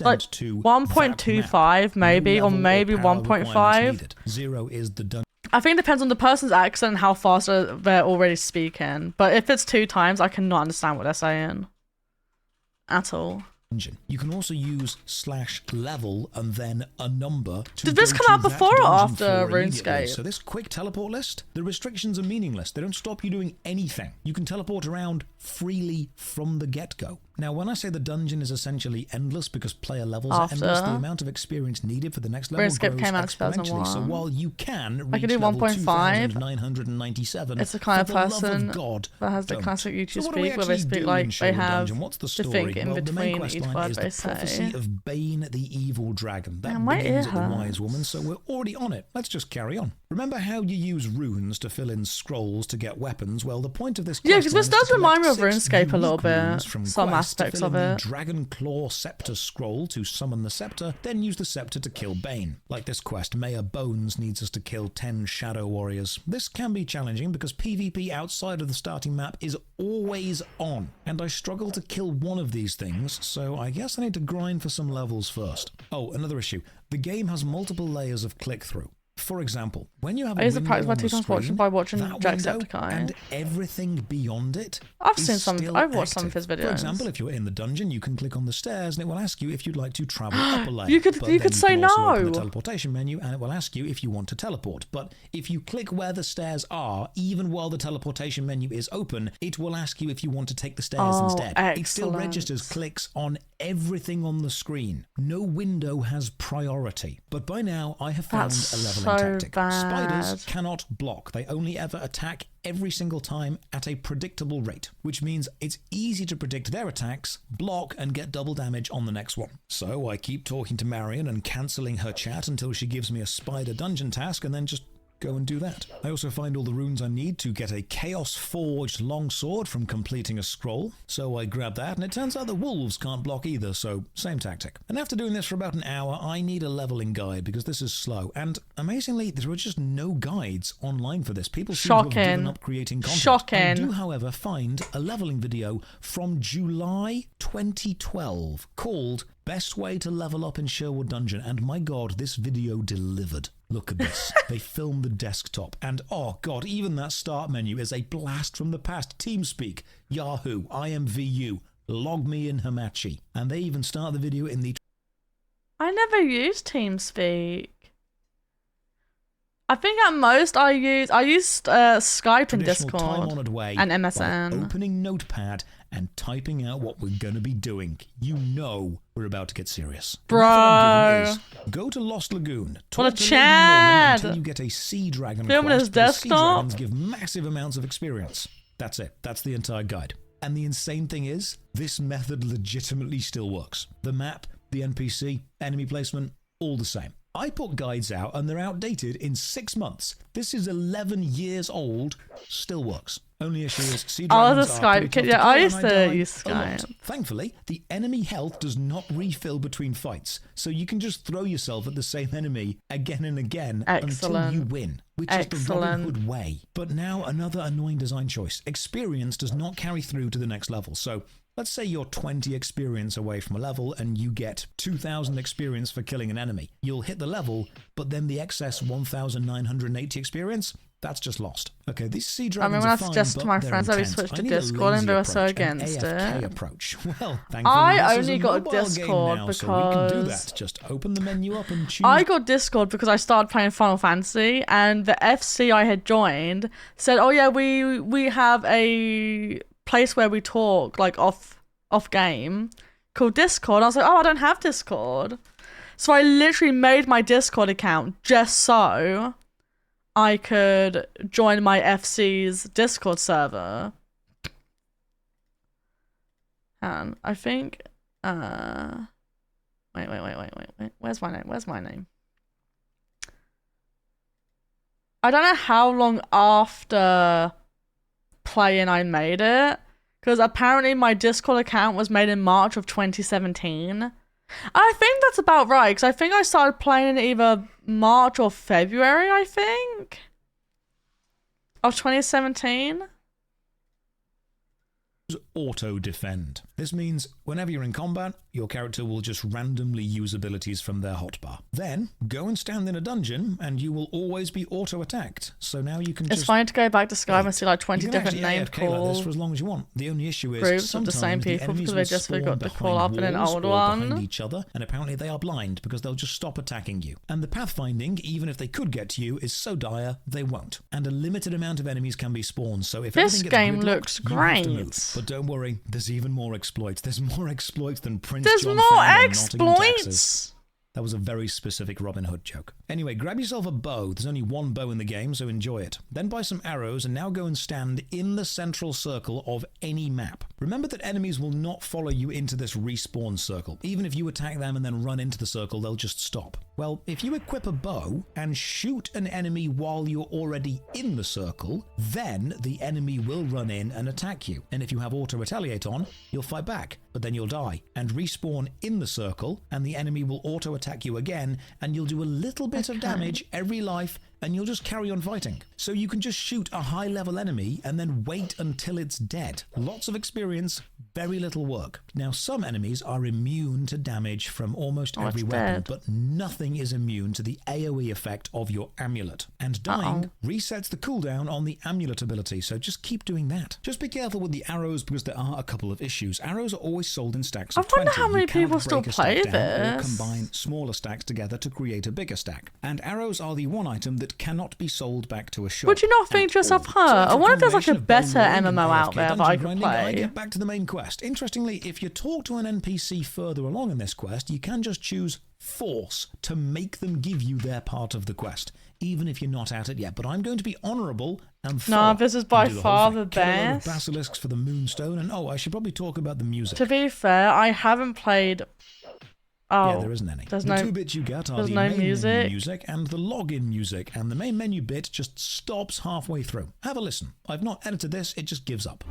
Like 1.25 maybe, or maybe 1.5. 0 is the done. I think it depends on the person's accent and how fast they're already speaking. But if it's 2 times, I cannot understand what they're saying. At all. You can also use /level and then a number to Did this come out before or after RuneScape? So this quick teleport list, the restrictions are meaningless. They don't stop you doing anything. You can teleport around freely from the get-go. Now, when I say the dungeon is essentially endless because player levels are endless, the amount of experience needed for the next level grows came out exponentially. So while you can I can do 1.5. 997, it's the kind of person that has the classic YouTube speak where they speak like they have to think in between each word they say. Prophecy of Bane the Evil Dragon. That begins at the Wise Woman, so we're already on it. Let's just carry on. Remember how you use runes to fill in scrolls to get weapons? Well, the point of this because this does remind me of RuneScape a little bit. Some aspects of it. Dragon Claw Scepter scroll to summon the scepter, then use the scepter to kill Bane. Like this quest, Mayor Bones needs us to kill 10 Shadow Warriors. This can be challenging because PvP outside of the starting map is always on, and I struggle to kill one of these things, so I guess I need to grind for some levels first. Oh, another issue. The game has multiple layers of click-through. For example, when you have a window on the screen, by watching that window and everything beyond it I've watched some of his videos. For example, if you're in the dungeon, you can click on the stairs and it will ask you if you'd like to travel up a layer. You could say no. Open the teleportation menu and it will ask you if you want to teleport. But if you click where the stairs are, even while the teleportation menu is open, it will ask you if you want to take the stairs instead. Excellent. It still registers clicks on everything on the screen. No window has priority. But by now, I have found a leveling tactic. Spiders cannot block. They only ever attack every single time at a predictable rate, which means it's easy to predict their attacks, block, and get double damage on the next one. So I keep talking to Marion and cancelling her chat until she gives me a spider dungeon task and then just go and do that. I also find all the runes I need to get a Chaos Forged longsword from completing a scroll, so I grab that, and it turns out the wolves can't block either, so same tactic. And after doing this for about an hour, I need a leveling guide because this is slow, and amazingly, there are just no guides online for this. People seem to have given up creating content. I do, however, find a leveling video from July 2012 called Best Way to Level Up in Sherwood Dungeon, and my god, this video delivered. Look at this. They filmed the desktop, and oh god, even that start menu is a blast from the past. TeamSpeak, Yahoo, IMVU, log me in Hamachi. And they even start the video in the... I never used TeamSpeak. I think at most I used Skype and Discord and MSN. Opening Notepad and typing out what we're going to be doing. You know we're about to get serious. Bro. Go to Lost Lagoon. What a Chad! Until you get a sea dragon Filming his desktop. Sea dragons give massive amounts of experience. That's it. That's the entire guide. And the insane thing is, this method legitimately still works. The map, the NPC, enemy placement, all the same. I put guides out and they're outdated in 6 months. This is 11 years old, still works. Only issue is sea dragons the Skype. Yeah, I used to use Skype. Thankfully, the enemy health does not refill between fights, so you can just throw yourself at the same enemy again and again until you win, which is the Robin Hood way. But now another annoying design choice. Experience does not carry through to the next level, so let's say you're 20 experience away from a level and you get 2,000 experience for killing an enemy. You'll hit the level, but then the excess 1,980 experience, that's just lost. Okay, these sea dragons I mean, when I suggested to my friends that we switch to Discord and they were so against it. Approach. Well, I only got Discord because... So we can do that. Just open the menu up and choose... I got Discord because I started playing Final Fantasy and the FC I had joined said, oh yeah, we have a place where we talk like off game called Discord. I was like, oh, I don't have Discord. So I literally made my Discord account just so I could join my FC's Discord server. And I think wait. Where's my name? I don't know how long after playing I made it, because apparently my Discord account was made in March of 2017. I think that's about right, because I think I started playing it either March or February, I think, of 2017. Auto defend. This means whenever you're in combat, your character will just randomly use abilities from their hotbar. Then go and stand in a dungeon and you will always be auto attacked. So now you can It's just fine to go back to Skype and see like 20 you can different actually name AFK like this call for as long as you want. The only issue is groups of the same sometimes people enemies because will they just spawn forgot to call behind up in an walls old or one. behind each other, and apparently they are blind because they'll just stop attacking you. And the pathfinding, even if they could get to you, is so dire they won't. And a limited amount of enemies can be spawned. So if This everything gets game gridlocked, looks you have to move. great. But don't worry, there's even more exploits. There's more exploits than Prince There's John more found in Nottingham, exploits. Texas. That was a very specific Robin Hood joke. Anyway, grab yourself a bow. There's only one bow in the game, so enjoy it. Then buy some arrows and now go and stand in the central circle of any map. Remember that enemies will not follow you into this respawn circle. Even if you attack them and then run into the circle, they'll just stop. Well, if you equip a bow and shoot an enemy while you're already in the circle, then the enemy will run in and attack you. And if you have auto-retaliate on, you'll fight back, but then you'll die and respawn in the circle, and the enemy will auto-attack you again, and you'll do a little bit of damage every life, and you'll just carry on fighting. So you can just shoot a high-level enemy and then wait until it's dead. Lots of experience, very little work. Now, some enemies are immune to damage from almost every weapon, but nothing is immune to the AoE effect of your amulet. And dying resets the cooldown on the amulet ability, so just keep doing that. Just be careful with the arrows because there are a couple of issues. Arrows are always sold in stacks of 20. I wonder how many You can't people still break a stack play down or this. combine smaller stacks together to create a bigger stack. And arrows are the one item that cannot be sold back to a shop. Would you not think to yourself, I wonder if there's like a better MMO out there that I could I play? get back to the main quest. Interestingly, if you talk to an NPC further along in this quest, you can just choose force to make them give you their part of the quest, even if you're not at it yet. But I'm going to be honourable and Nah, this is by and do the far whole the thing. Kill a load of best. basilisks for the moonstone, and I should probably talk about the music. To be fair, I haven't played. Oh, Yeah, there isn't any. There's the no. two bits you get are There's the no main music. menu music and the login music, and the main menu bit just stops halfway through. Have a listen. I've not edited this, it just gives up.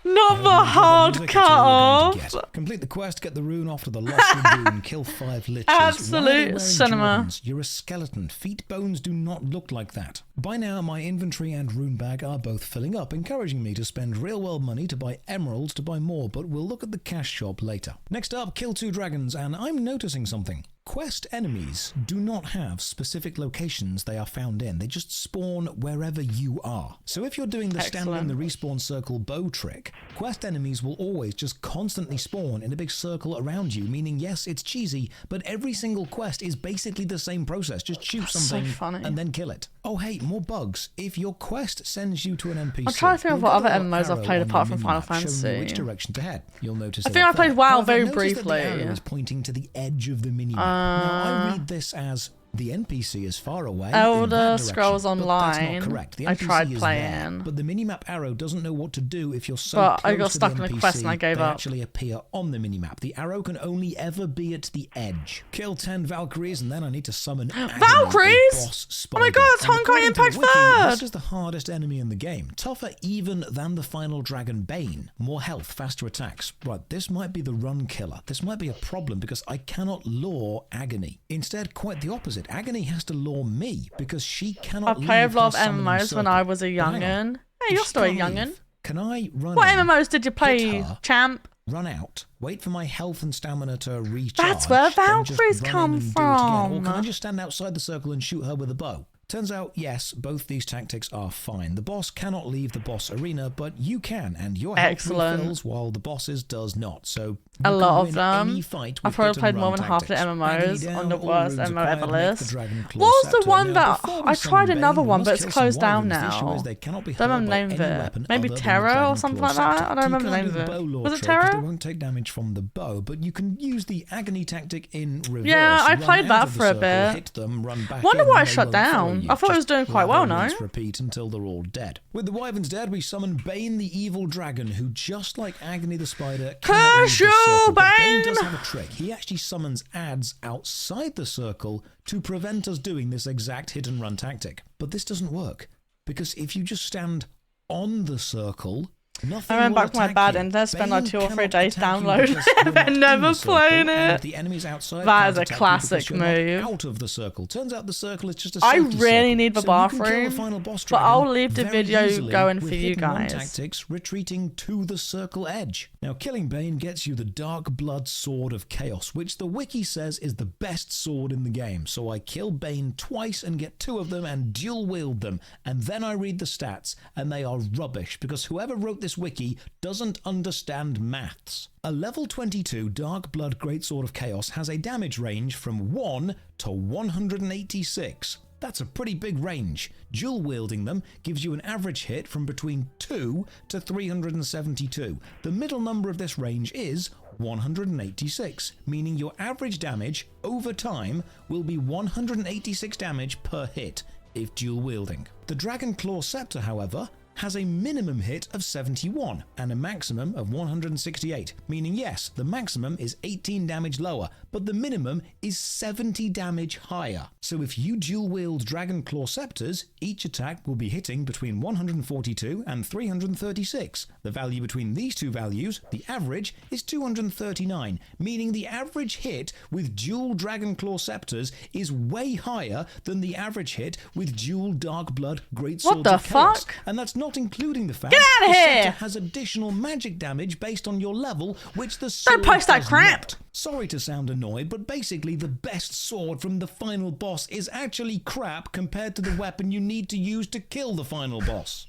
Not the hard cut off. Complete the quest, get the rune off to the lost lagoon, kill 5 liches. Why are they Absolute wearing cinema. Jordans? You're a skeleton. Feet bones do not look like that. By now, my inventory and rune bag are both filling up, encouraging me to spend real-world money to buy emeralds to buy more, but we'll look at the cash shop later. Next up, kill 2 dragons, and I'm noticing something. Quest enemies do not have specific locations they are found in. They just spawn wherever you are. So if you're doing the stand in the respawn circle bow trick, quest enemies will always just constantly spawn in a big circle around you, meaning yes, it's cheesy, but every single quest is basically the same process. Just shoot something and then kill it. Oh hey, more bugs. If your quest sends you to an NPC, I'm trying to think of what you'll other get a little MMOs I've arrow played on apart your from Final minimap showing you Fantasy. which direction to head. You'll notice I it think up I played there. WoW However, very notice that the briefly. arrow is pointing to the edge of the minimap. Now I read this as the NPC is far away. Elder in that direction, Scrolls but Online. That's not correct. The I NPC tried is playing. there, but the minimap arrow doesn't know what to do if you're so But close I got to stuck the in a NPC, quest and I gave they up. actually appear on the minimap. The arrow can only ever be at the edge. Kill 10 Valkyries and then I need to summon Agony, Valkyries? a boss Oh my spider. god, it's And Honkai according to the Impact wiki, 3rd! This is the hardest enemy in the game. Tougher even than the final dragon Bane. More health, faster attacks. Right, this might be the run killer. This might be a problem because I cannot lure Agony. Instead, quite the opposite. Agony has to lure me because she I cannot played a leave lot her of summoning MMOs when circle. I was a But hang on. youngin. Hey, If you're she still a can't youngin. leave, can I run What in, MMOs did you hit play, her, champ? run out, wait for my health and stamina to recharge? That's where then just Valkyries run in come and do it again? Or can I from. just stand outside the circle and shoot her with a bow? Turns out, yes, both these tactics are fine. The boss cannot leave the boss arena, but you can, and your health Excellent. refills while the boss's does not. So A you lot can of win them. any fight I've with probably hit and played more run than half the tactics. Agony MMOs down, on the all worst runes MMO acquired, ever make the list. dragon claw What was the scepter. one Now, that before we I summon tried Bane, another we one, must but it's kill some closed down wyverns. The issue now. is they cannot be Don't hurt remember by the name of any it. weapon Maybe other than the Terror or dragon something claw like that. scepter. I don't remember the You name can't of do it. the bow law Was it trick 'cause Terror? They won't take damage from the bow, but you can use the agony tactic in reverse. Yeah, I Run played out that of the for a circle, bit. hit them, run back Wonder in, why and it they shut won't follow down. I thought it was doing quite well, no? Repeat until they're all dead. With the wyverns dead, we summon Bane the evil dragon, who, just like Agony the spider, KACHOW Bane does have a trick. He actually summons ads outside the circle to prevent us doing this exact hit and run tactic. But this doesn't work, because if you just stand on the circle, nothing I went will back to my attack bad you. and spent like 2 or 3 Bane days cannot attack you downloading because it you're not and in never the circle, playing and it. the enemies outside That is can't a attack you classic because you're not move. out of the circle. Turns out the circle is just a I safety really circle. need the So you can kill bathroom, final boss but dragon I'll leave the very video easily going with for you hit and run guys. tactics, retreating to the circle edge. Now, killing Bane gets you the Dark Blood Sword of Chaos, which the wiki says is the best sword in the game. So I kill Bane twice and get 2 of them and dual wield them, and then I read the stats, and they are rubbish because whoever wrote this wiki doesn't understand maths. A level 22 Dark Blood Greatsword of Chaos has a damage range from 1 to 186. That's a pretty big range. Dual wielding them gives you an average hit from between 2 to 372. The middle number of this range is 186, meaning your average damage over time will be 186 damage per hit if dual wielding. The Dragon Claw Scepter, however, has a minimum hit of 71 and a maximum of 168, meaning yes, the maximum is 18 damage lower, but the minimum is 70 damage higher. So if you dual wield Dragon Claw Scepters, each attack will be hitting between 142 and 336. The value between these two values, the average, is 239, meaning the average hit with dual Dragon Claw Scepters is way higher than the average hit with dual Dark Blood Greatswords What the of Chaos. fuck? And that's not including the fact Get outta the here! scepter has additional magic damage based on your level, which the sword Don't post that does crap! not. Sorry to sound annoyed, but basically the best sword from the final boss is actually crap compared to the weapon you need to use to kill the final boss.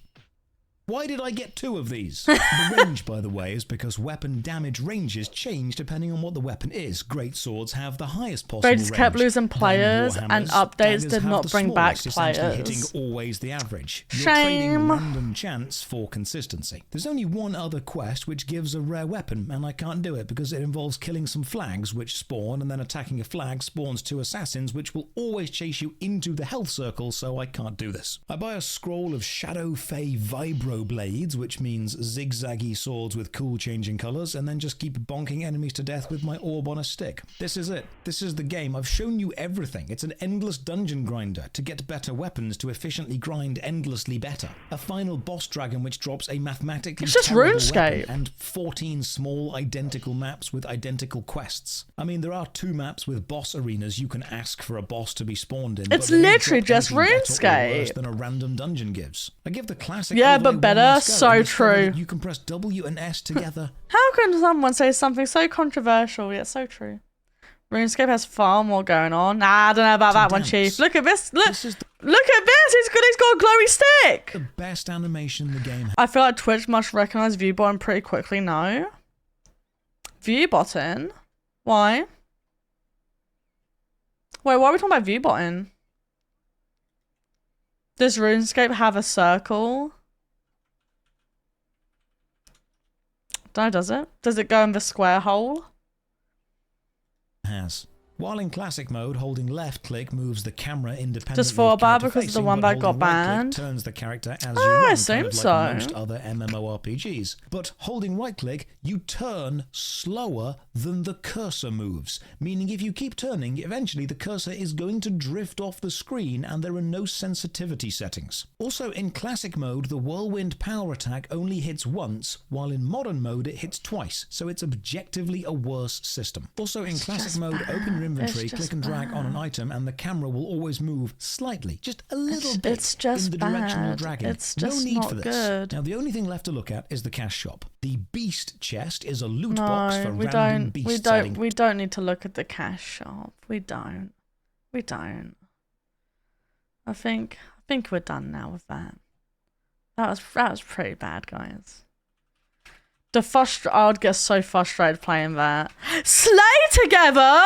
Why did I get 2 of these? The range, by the way, is because weapon damage ranges change depending on what the weapon is. Great swords have the highest possible They just range. kept losing players Then and warhammers, updates daggers did have not the bring back smallest, essentially players. hitting always the average. You're Shame. trading random chance for consistency. There's only one other quest which gives a rare weapon, and I can't do it because it involves killing some flags which spawn, and then attacking a flag spawns 2 assassins which will always chase you into the health circle, so I can't do this. I buy a scroll of Shadow Fey Vibro Blades, which means zigzaggy swords with cool changing colours, and then just keep bonking enemies to death with my orb on a stick. This is it. This is the game. I've shown you everything. It's an endless dungeon grinder to get better weapons to efficiently grind endlessly better. A final boss dragon which drops a mathematically It's just terrible RuneScape. weapon, and 14 small identical maps with identical quests. I mean, there are 2 maps with boss arenas you can ask for a boss to be spawned in. It's but they don't literally drop just anything better or worse RuneScape. than a random dungeon gives. I give the classic Yeah, overlay but one better. last go So and discover true. that you can press W and S together. How can someone say something so controversial yet so true? RuneScape has far more going on. Nah, I don't know about that one, Chief. Look at this. Look at this. He's got a glowy stick. The best animation the game has. I feel like Twitch must recognize view button pretty quickly. No. View button? Why? Wait, why are we talking about view button? Does RuneScape have a circle? No, does it? Does it go in the square hole? While in classic mode, holding left click moves the camera independently. Just thought of about character because of the facing, one but that got holding right click banned. turns the character as you I run, assume kind of so. like most other MMORPGs. But holding right click, you turn slower than the cursor moves, meaning if you keep turning, eventually the cursor is going to drift off the screen and there are no sensitivity settings. Also, in classic mode, the whirlwind power attack only hits once, while in modern mode it hits twice, so it's objectively a worse system. Also, in classic mode, open your inventory, click and drag on an item, and the camera will always move slightly, just a little bit it's just in the direction you're bad. dragging. It's just no need not for this. good. Now, the only thing left to look at is the cash shop. The beast chest is a loot No, box for we random don't. beast We setting. don't. We don't need to look at the cash shop. We don't. We don't. I think we're done now with that. That was pretty bad, guys. I would get so frustrated playing that. Slay together.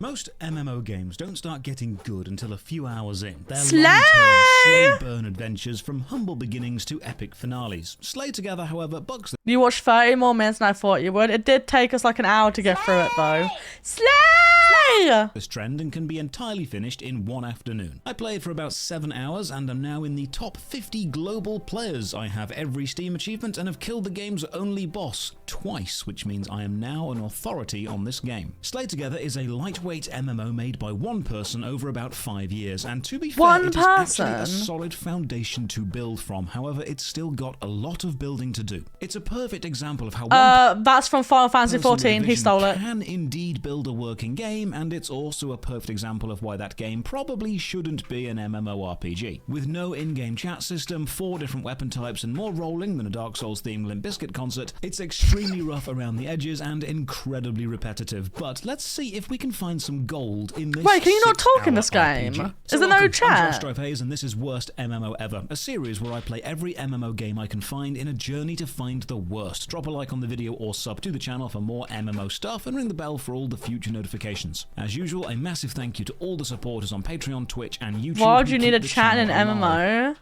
Most MMO games don't start getting good until a few hours in. They're Slay! long-term, slow-burn adventures from humble beginnings to epic finales. Slay Together, however, bucks You watched 30 more minutes than I thought you would. It did take us like an hour to get through it, though. Slay! Yay! This trend and can be entirely finished in one afternoon. I played for about 7 hours and am now in the top 50 global players. I have every Steam achievement and have killed the game's only boss twice, which means I am now an authority on this game. Slay Together is a lightweight MMO made by one person over about 5 years, and to be fair, it is actually a solid foundation to build from. However, it's still got a lot of building to do. It's a perfect example of how that's from Final Fantasy 14. He stole it. Can indeed build a working game, and it's also a perfect example of why that game probably shouldn't be an MMORPG. With no in-game chat system, 4 different weapon types, and more rolling than a Dark Souls-themed Limp Bizkit concert, it's extremely rough around the edges and incredibly repetitive. But let's see if we can find some gold in this. Wait, can you not talk in this RPG. game? So Is there no welcome, I'm chat? Josh Hayes, and this is Worst MMO Ever, a series where I play every MMO game I can find in a journey to find the worst. Drop a like on the video or sub to the channel for more MMO stuff, and ring the bell for all the future notifications. As usual, a massive thank you to all the supporters on Patreon, Twitch, and YouTube. Why would you need a chat in an MMO?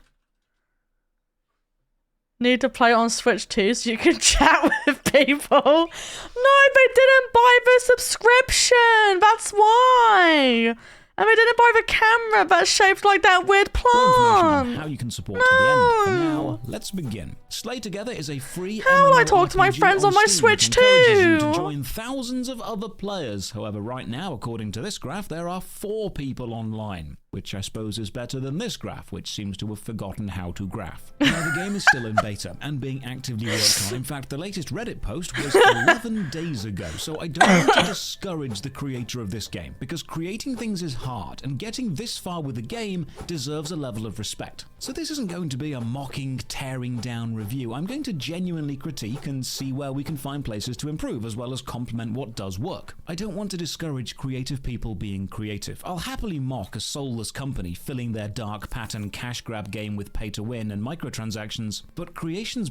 Need to play on Switch too so you can chat with people. No, they didn't buy the subscription. That's why. And they didn't buy the camera that's shaped like that weird plant. How you can support to the end. For now, let's begin. Slay Together is a free How will I talk to my friends on my Switch you too? to join thousands of other players. However, right now, according to this graph, there are 4 people online, which I suppose is better than this graph, which seems to have forgotten how to graph. Now, the game is still in beta and being actively worked on. In fact, the latest Reddit post was 11 days ago, so I don't want to discourage the creator of this game, because creating things is hard, and getting this far with the game deserves a level of respect. So this isn't going to be a mocking, tearing down review. I'm going to genuinely critique and see where we can find places to improve, as well as compliment what does work. I don't want to discourage creative people being creative. I'll happily mock a soulless company filling their dark pattern cash grab game with pay to win and microtransactions, but creations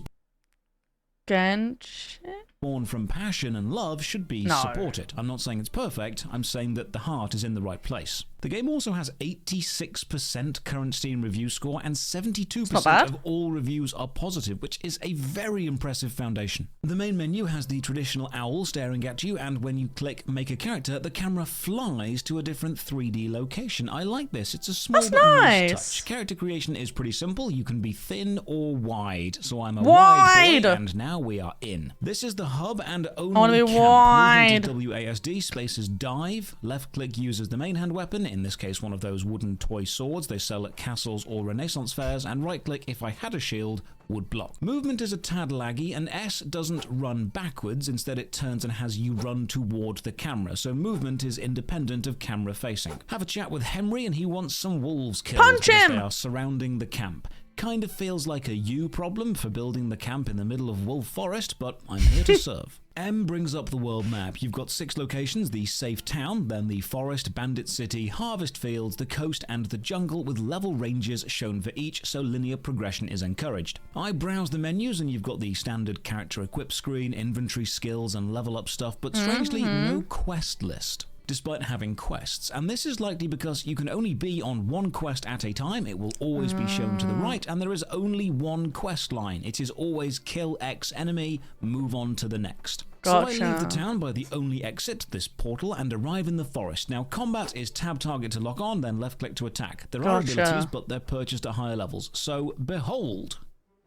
born from passion and love should be supported. I'm not saying it's perfect, I'm saying that the heart is in the right place. The game also has 86% current Steam review score, and 72% of all reviews are positive, which is a very impressive foundation. The main menu has the traditional owl staring at you, and when you click Make a Character, the camera flies to a different 3D location. I like this. It's a small but nice touch. Character creation is pretty simple. You can be thin or wide. So I'm a wide boy, and now we are in. This is the hub and only camp. Wide. WASD spaces dive. Left click uses the main hand weapon, in this case one of those wooden toy swords they sell at castles or Renaissance fairs, and right click if I had a shield would block. Movement is a tad laggy, and S doesn't run backwards, instead it turns and has you run toward the camera, so movement is independent of camera facing. Have a chat with Henry and he wants some wolves killed. Punch him! They are surrounding the camp. Kind of feels like a you problem for building the camp in the middle of Wolf Forest, but I'm here to serve. M brings up the world map. You've got 6 locations: the safe town, then the forest, bandit city, harvest fields, the coast, and the jungle, with level ranges shown for each, so linear progression is encouraged. I browse the menus and you've got the standard character equip screen, inventory, skills, and level up stuff, but strangely no quest list, despite having quests, and this is likely because you can only be on one quest at a time. It will always be shown to the right, and there is only one quest line. It is always kill X enemy, move on to the next. Gotcha. So I leave the town by the only exit, this portal, and arrive in the forest. Now combat is tab target to lock on, then left click to attack. There are abilities, but they're purchased at higher levels. So behold,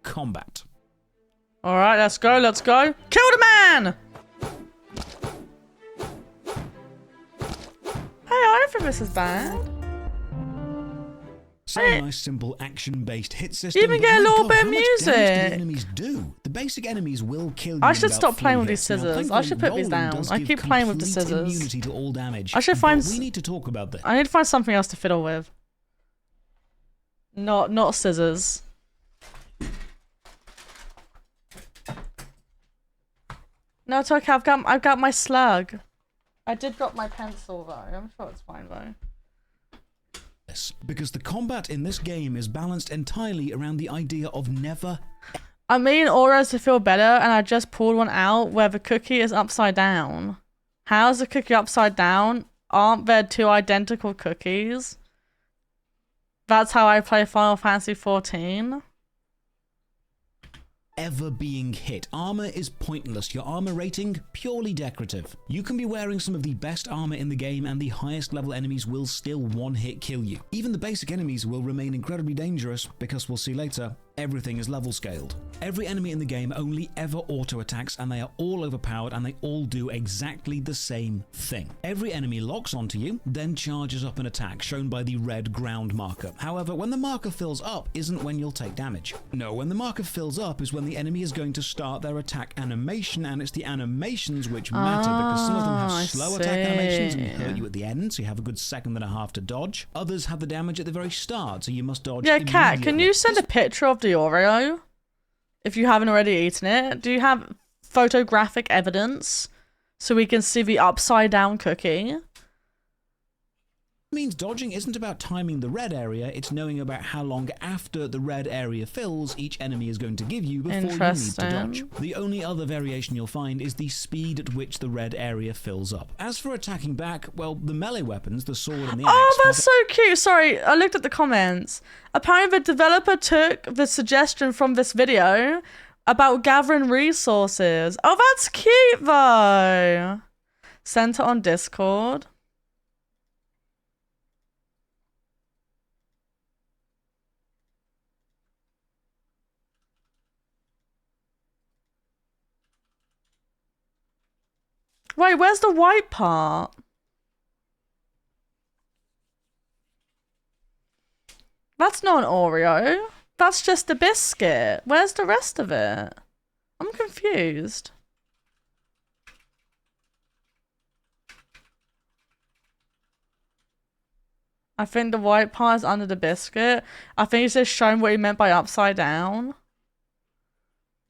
combat. Alright, let's go, let's go. Kill the man! Hey, I don't think this is bad. So nice, simple, action-based hit system. You even get a little bit of how much damage do the music. enemies do? The basic enemies will kill you. I should in about stop 3 playing with hits. these Now, scissors. I should put these Roland down. does I give keep playing with the complete scissors. immunity to all damage. I should find. But we need to talk about this. I need to find something else to fiddle with. Not scissors. No, it's okay. I've got my slug. I did drop my pencil though. I'm sure it's fine though. Because the combat in this game is balanced entirely around the idea of never. I mean Oreos to feel better, and I just pulled one out where the cookie is upside down. How is the cookie upside down? Aren't there 2 identical cookies? That's how I play Final Fantasy 14. ever being hit. Armor is pointless. Your armor rating, purely decorative. You can be wearing some of the best armor in the game and the highest level enemies will still one-hit kill you. Even the basic enemies will remain incredibly dangerous because we'll see later, everything is level scaled. Every enemy in the game only ever auto attacks and they are all overpowered and they all do exactly the same thing. Every enemy locks onto you, then charges up an attack shown by the red ground marker. However, when the marker fills up isn't when you'll take damage. No, when the marker fills up is when the enemy is going to start their attack animation, and it's the animations which matter because some of them have slow attack animations and hurt you at the end, so you have a good second and a half to dodge. Others have the damage at the very start, so you must dodge Yeah, Kat, can you send a picture of the Oreo? If you haven't already eaten it, do you have photographic evidence so we can see the upside down cookie? Means dodging isn't about timing the red area, it's knowing about how long after the red area fills each enemy is going to give you before you need to dodge. The only other variation you'll find is the speed at which the red area fills up. As for attacking back, well, the melee weapons, the sword and the axe... Oh, that's so cute! Sorry, I looked at the comments. Apparently the developer took the suggestion from this video about gathering resources. Oh, that's cute though! Sent it on Discord. Wait, where's the white part? That's not an Oreo. That's just a biscuit. Where's the rest of it? I'm confused. I think the white part is under the biscuit. I think it's just showing what he meant by upside down.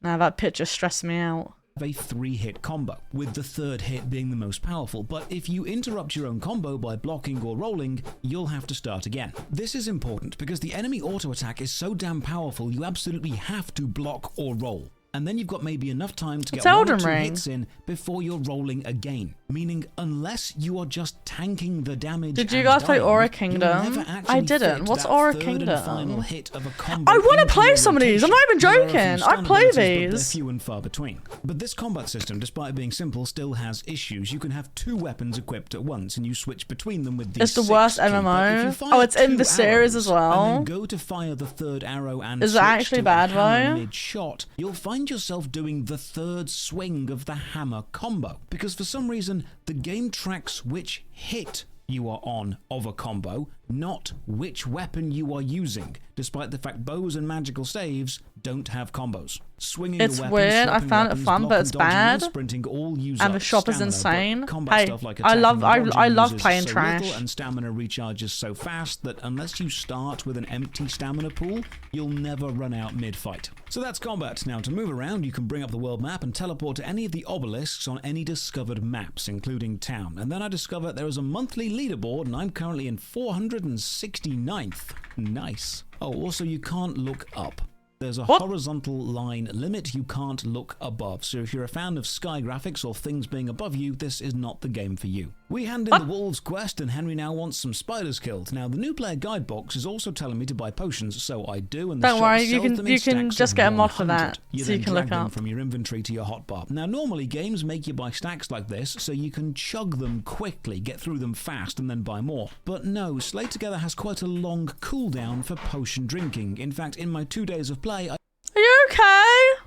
Now that picture stressed me out. A 3-hit combo, with the third hit being the most powerful, but if you interrupt your own combo by blocking or rolling, you'll have to start again. This is important because the enemy auto attack is so damn powerful you absolutely have to block or roll. And then you've got maybe enough time to get 1 or 2 hits in before you're rolling again. Meaning, unless you are just tanking the damage. Did you guys play Aura Kingdom? I didn't. What's Aura Kingdom? Hit of a combo I want to play some of these. I'm not even joking. I play these. They're few and far between. But this combat system, despite being simple, still has issues. You can have 2 weapons equipped at once, and you switch between them with these. It's the worst MMO. Oh, it's in the series as well. And then go to fire the 3rd arrow and is it actually bad though? Mid-shot, you'll find yourself doing the 3rd swing of the hammer combo, because for some reason the game tracks which hit you are on of a combo, not which weapon you are using, despite the fact bows and magical staves don't have combos. Swinging it's the weapons, weird. I found it fun, but it's bad. Sprinting all use and the shop is insane. Hey, like I love playing so trash. And stamina recharges so fast that unless you start with an empty stamina pool, you'll never run out mid-fight. So that's combat. Now to move around, you can bring up the world map and teleport to any of the obelisks on any discovered maps, including town. And then I discover there is a monthly leaderboard, and I'm currently in 469th. Nice. Oh, also you can't look up. There's a horizontal line limit you can't look above, so if you're a fan of sky graphics or things being above you, this is not the game for you. We hand in the wolves quest and Henry now wants some spiders killed. Now the new player guide box is also telling me to buy potions, so I do, and the don't worry, you can just get a mod for that, you so you can look them up from your inventory to your hotbar. Now normally games make you buy stacks like this so you can chug them quickly, get through them fast and then buy more. But no, Slay Together has quite a long cooldown for potion drinking. In fact, in my 2 days of play, are you okay?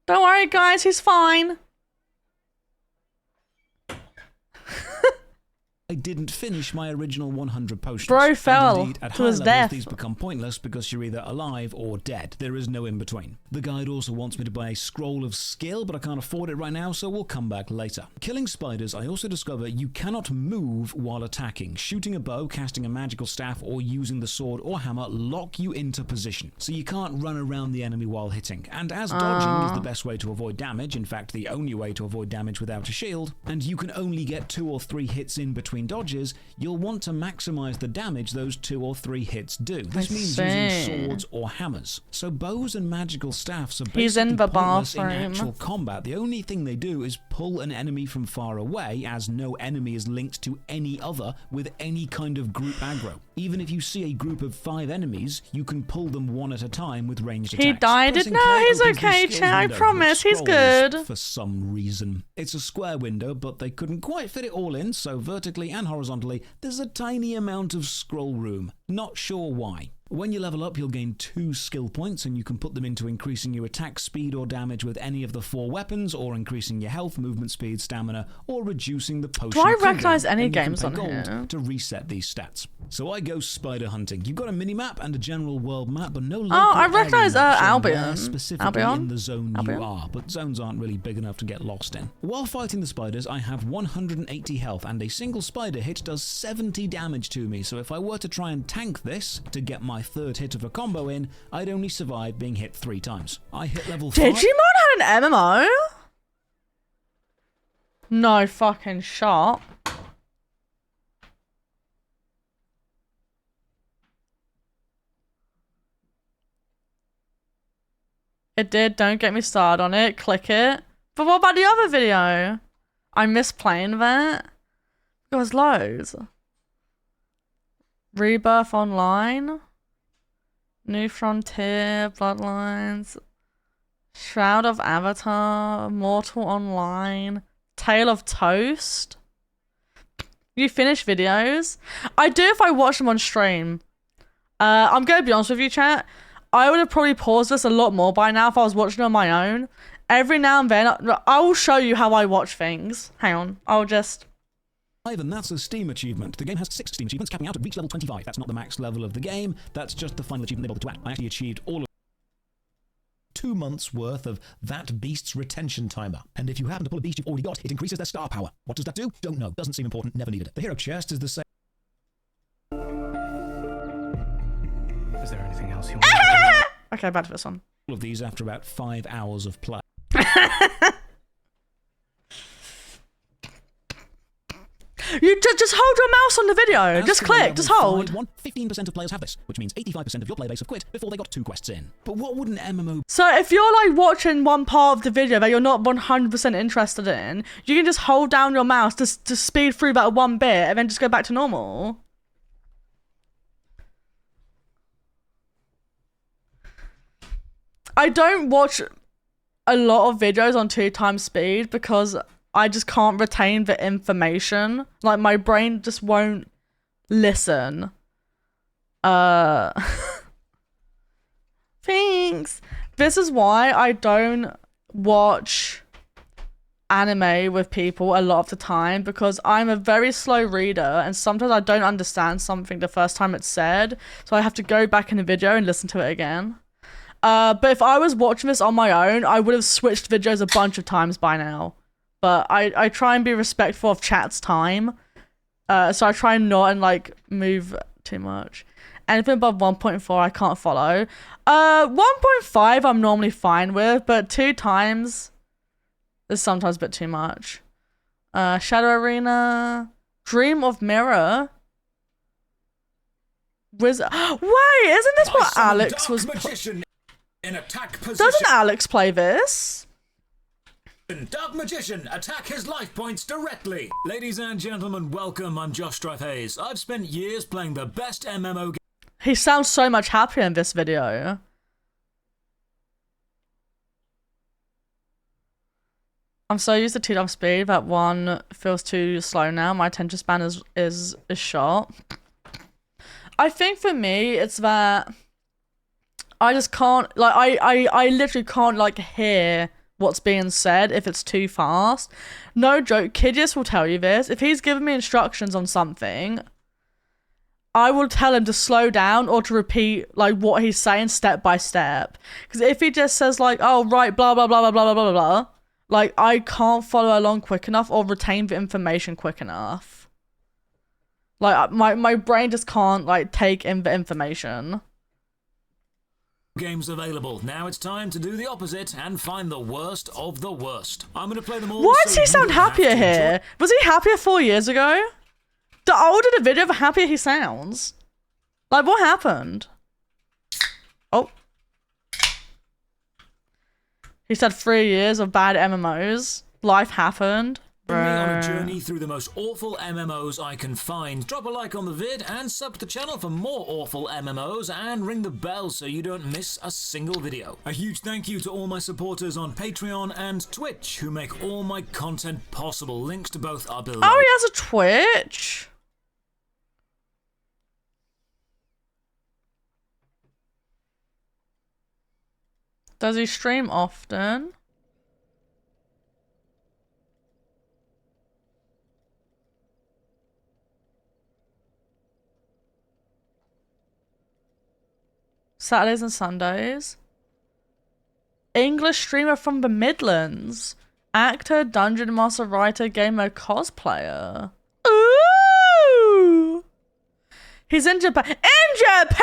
Don't worry guys, he's fine. I didn't finish my original 100 potions. Bro fell indeed, at to his levels, death. These become pointless because you're either alive or dead. There is no in between. The guide also wants me to buy a scroll of skill, but I can't afford it right now, so we'll come back later. Killing spiders, I also discover you cannot move while attacking. Shooting a bow, casting a magical staff, or using the sword or hammer lock you into position, so you can't run around the enemy while hitting. And as dodging is the best way to avoid damage, in fact the only way to avoid damage without a shield, and you can only get 2 or 3 hits in between between dodges, you'll want to maximize the damage those 2 or 3 hits do. This I means see. using swords or hammers. So bows and magical staffs are He's in basically the pointless in bathroom. actual combat. The only thing they do is pull an enemy from far away, as no enemy is linked to any other with any kind of group aggro. Even if you see a group of 5 enemies, you can pull them one at a time with ranged attacks. He died. Pressing No, K he's opens the okay, skills chat. I window, promise. which He's scrolls good. for some reason. It's a square window, but they couldn't quite fit it all in, so vertically and horizontally, there's a tiny amount of scroll room. Not sure why. When you level up, you'll gain 2 skill points, and you can put them into increasing your attack speed or damage with any of the 4 weapons, or increasing your health, movement speed, stamina, or reducing the potion Do I cooldown. recognise any And you can games pay on gold here? to reset these stats. So I go spider hunting. You've got a mini-map and a general world map, but no local I area recognise map showing Albion. where specifically Albion? in the zone Albion? you are, but zones aren't really big enough to get lost in. While fighting the spiders, I have 180 health, and a single spider hit does 70 damage to me, so if I were to try and tank this to get my 3rd hit of a combo in, I'd only survive being hit 3 times. I hit level 5. Digimon had an MMO? No fucking shot. It did. Don't get me started on it. Click it. But what about the other video? I miss playing that. There was loads. Rebirth Online. New Frontier. Bloodlines. Shroud of Avatar. Mortal Online. Tale of Toast. You finish videos? I do if I watch them on stream. I'm gonna be honest with you, chat. I would have probably paused this a lot more by now if I was watching on my own. Every now and then, I will show you how I watch things. Hang on, I'll just... And that's a Steam achievement. The game has 6 Steam achievements, capping out at reach level 25. That's not the max level of the game, that's just the final achievement they bothered to add. I actually achieved all of 2 months worth of that beast's retention timer. And if you happen to pull a beast you've already got, it increases their star power. What does that do? Don't know. Doesn't seem important. Never needed it. The hero chest is the same. Is there anything else you want? Okay, back to this one. All of these after about 5 hours of play. You just hold your mouse on the video. Just click, just hold. 15% of players have this, which means 85% of your player base have quit before they got 2 quests in. But what would an MMO... So if you're like watching one part of the video that you're not 100% interested in, you can just hold down your mouse to speed through that one bit and then just go back to normal. I don't watch a lot of videos on 2 times speed because I just can't retain the information. Like my brain just won't listen. Thanks. This is why I don't watch anime with people a lot of the time, because I'm a very slow reader and sometimes I don't understand something the first time it's said, so I have to go back in the video and listen to it again. But if I was watching this on my own, I would have switched videos a bunch of times by now. But I try and be respectful of chat's time. So I try not and like move too much. Anything above 1.4 I can't follow. 1.5 I'm normally fine with, but 2 times is sometimes a bit too much. Shadow Arena. Dream of Mirror. Wait, isn't this what Alex was... In attack position. Doesn't Alex play this? Dark Magician, attack his life points directly. Ladies and gentlemen, welcome. I'm Josh Hayes. I've spent years playing the best MMO game. He sounds so much happier in this video. I'm so used to 2 times speed that 1 feels too slow now. My attention span is short. I think for me, it's that I just can't, like, I literally can't, like, hear what's being said if it's too fast. No joke, Kidius will tell you this. If he's giving me instructions on something, I will tell him to slow down or to repeat, like, what he's saying step by step. Because if he just says, like, oh, right, blah, blah, blah, blah, blah, blah, blah, blah, like, I can't follow along quick enough or retain the information quick enough. Like, my brain just can't, like, take in the information. Games available. Now it's time to do the opposite and find the worst of the worst. I'm going to play them all. Why does he sound happier here? Was he happier 4 years ago? The older the video, the happier he sounds. Like, what happened? Oh. He said 3 years of bad MMOs. Life happened. Join me on a journey through the most awful MMOs I can find. Drop a like on the vid and sub to the channel for more awful MMOs and ring the bell so you don't miss a single video. A huge thank you to all my supporters on Patreon and Twitch who make all my content possible. Links to both are below. Oh, he has a Twitch. Does he stream often? Saturdays and Sundays. English streamer from the Midlands. Actor, dungeon master, writer, gamer, cosplayer. Ooh! He's in Japan. In Japan!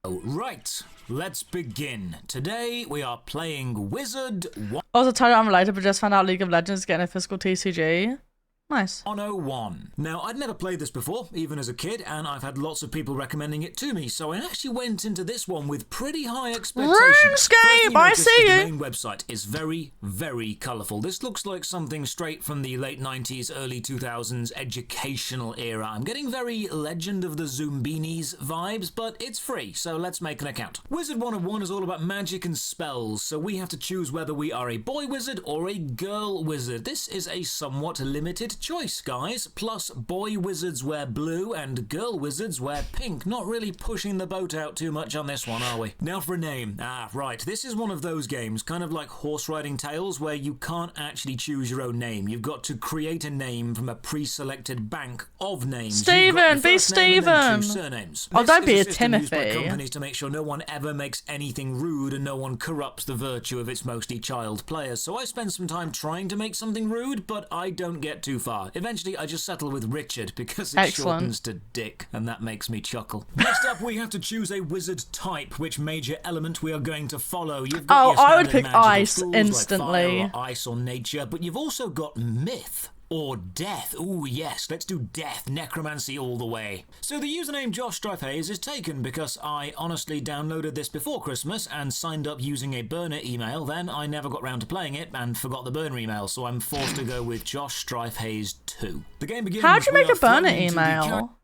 Right, let's begin. Today we are playing Wizard Also, totally unrelated, but just found out League of Legends is getting a physical TCG. Nice. 101. Now, I'd never played this before, even as a kid, and I've had lots of people recommending it to me, so I actually went into this one with pretty high expectations. RuneScape, I see you! The main website is very, very colourful. This looks like something straight from the late 90s, early 2000s educational era. I'm getting very Legend of the Zoombinis vibes, but it's free, so let's make an account. Wizard 101 is all about magic and spells, so we have to choose whether we are a boy wizard or a girl wizard. This is a somewhat limited choice, guys. Plus, boy wizards wear blue and girl wizards wear pink. Not really pushing the boat out too much on this one, are we? Now for a name. Ah, right. This is one of those games, kind of like Horse Riding Tales, where you can't actually choose your own name. You've got to create a name from a pre-selected bank of names. Steven, be Steven! Surnames. Oh, don't be a Used by Timothy. companies to make sure no one ever makes anything rude and no one corrupts the virtue of its mostly child players. So I spend some time trying to make something rude, but I don't get too far. Eventually, I just settle with Richard because it shortens to Dick, and that makes me chuckle. Next up, we have to choose a wizard type, which major element we are going to follow. You've got your I would standard pick magical ice schools instantly. Like fire or ice or nature, but you've also got myth. Or death. Ooh, yes, let's do death. Necromancy all the way. So the username Josh Hayes is taken because I honestly downloaded this before Christmas and signed up using a burner email. Then I never got round to playing it and forgot the burner email, so I'm forced to go with Josh Hayes 2. The game begins. How'd you make a burner email?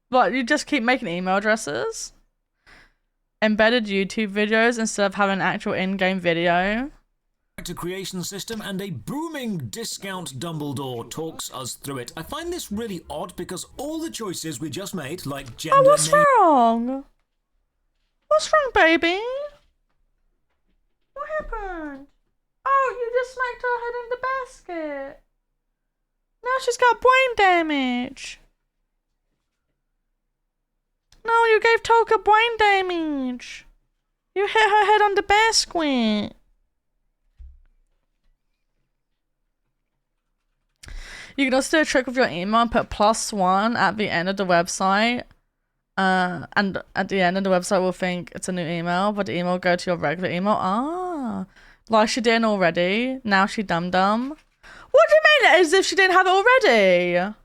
What, you just keep making email addresses? Embedded YouTube videos instead of having an actual in-game video? Creation system, and a booming discount Dumbledore talks us through it. I find this really odd because all the choices we just made, like gender, what's wrong? What's wrong, baby? What happened? Oh, you just smacked her head in the basket. Now she's got brain damage. No, you gave Toka brain damage. You hit her head on the basket. You can also do a trick with your email and put +1 at the end of the website. And at the end of the website will think it's a new email, but the email will go to your regular email. Ah, like she didn't already. Now she dum-dum. What do you mean as if she didn't have it already?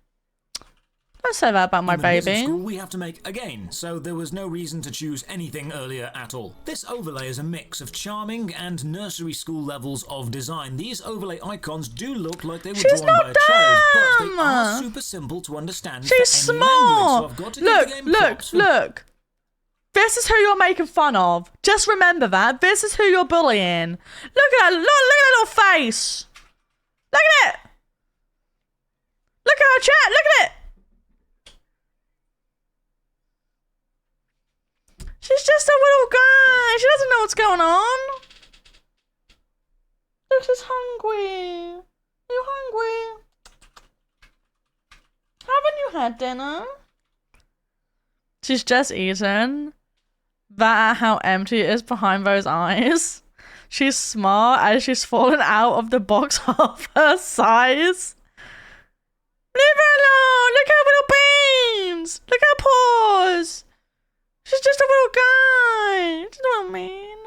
Don't say that about my baby. School we have to make again, so there was no reason to choose anything earlier at all. This overlay is a mix of charming and nursery school levels of design. These overlay icons do look like they were drawn by a child, but they are super simple to understand. She's smart. Language, so I've got to give the game Look. This is who you're making fun of. Just remember that. This is who you're bullying. Look at that. Look at that little face. Look at it. Look at her chat. Look at it. She's just a little guy. She doesn't know what's going on. Look, she's hungry. Are you hungry? Haven't you had dinner? She's just eaten. That how empty it is behind those eyes. She's smart as she's fallen out of the box half her size. Leave her alone. Look at her little beans. Look at her paws. She's just a little guy. Do you know what I mean?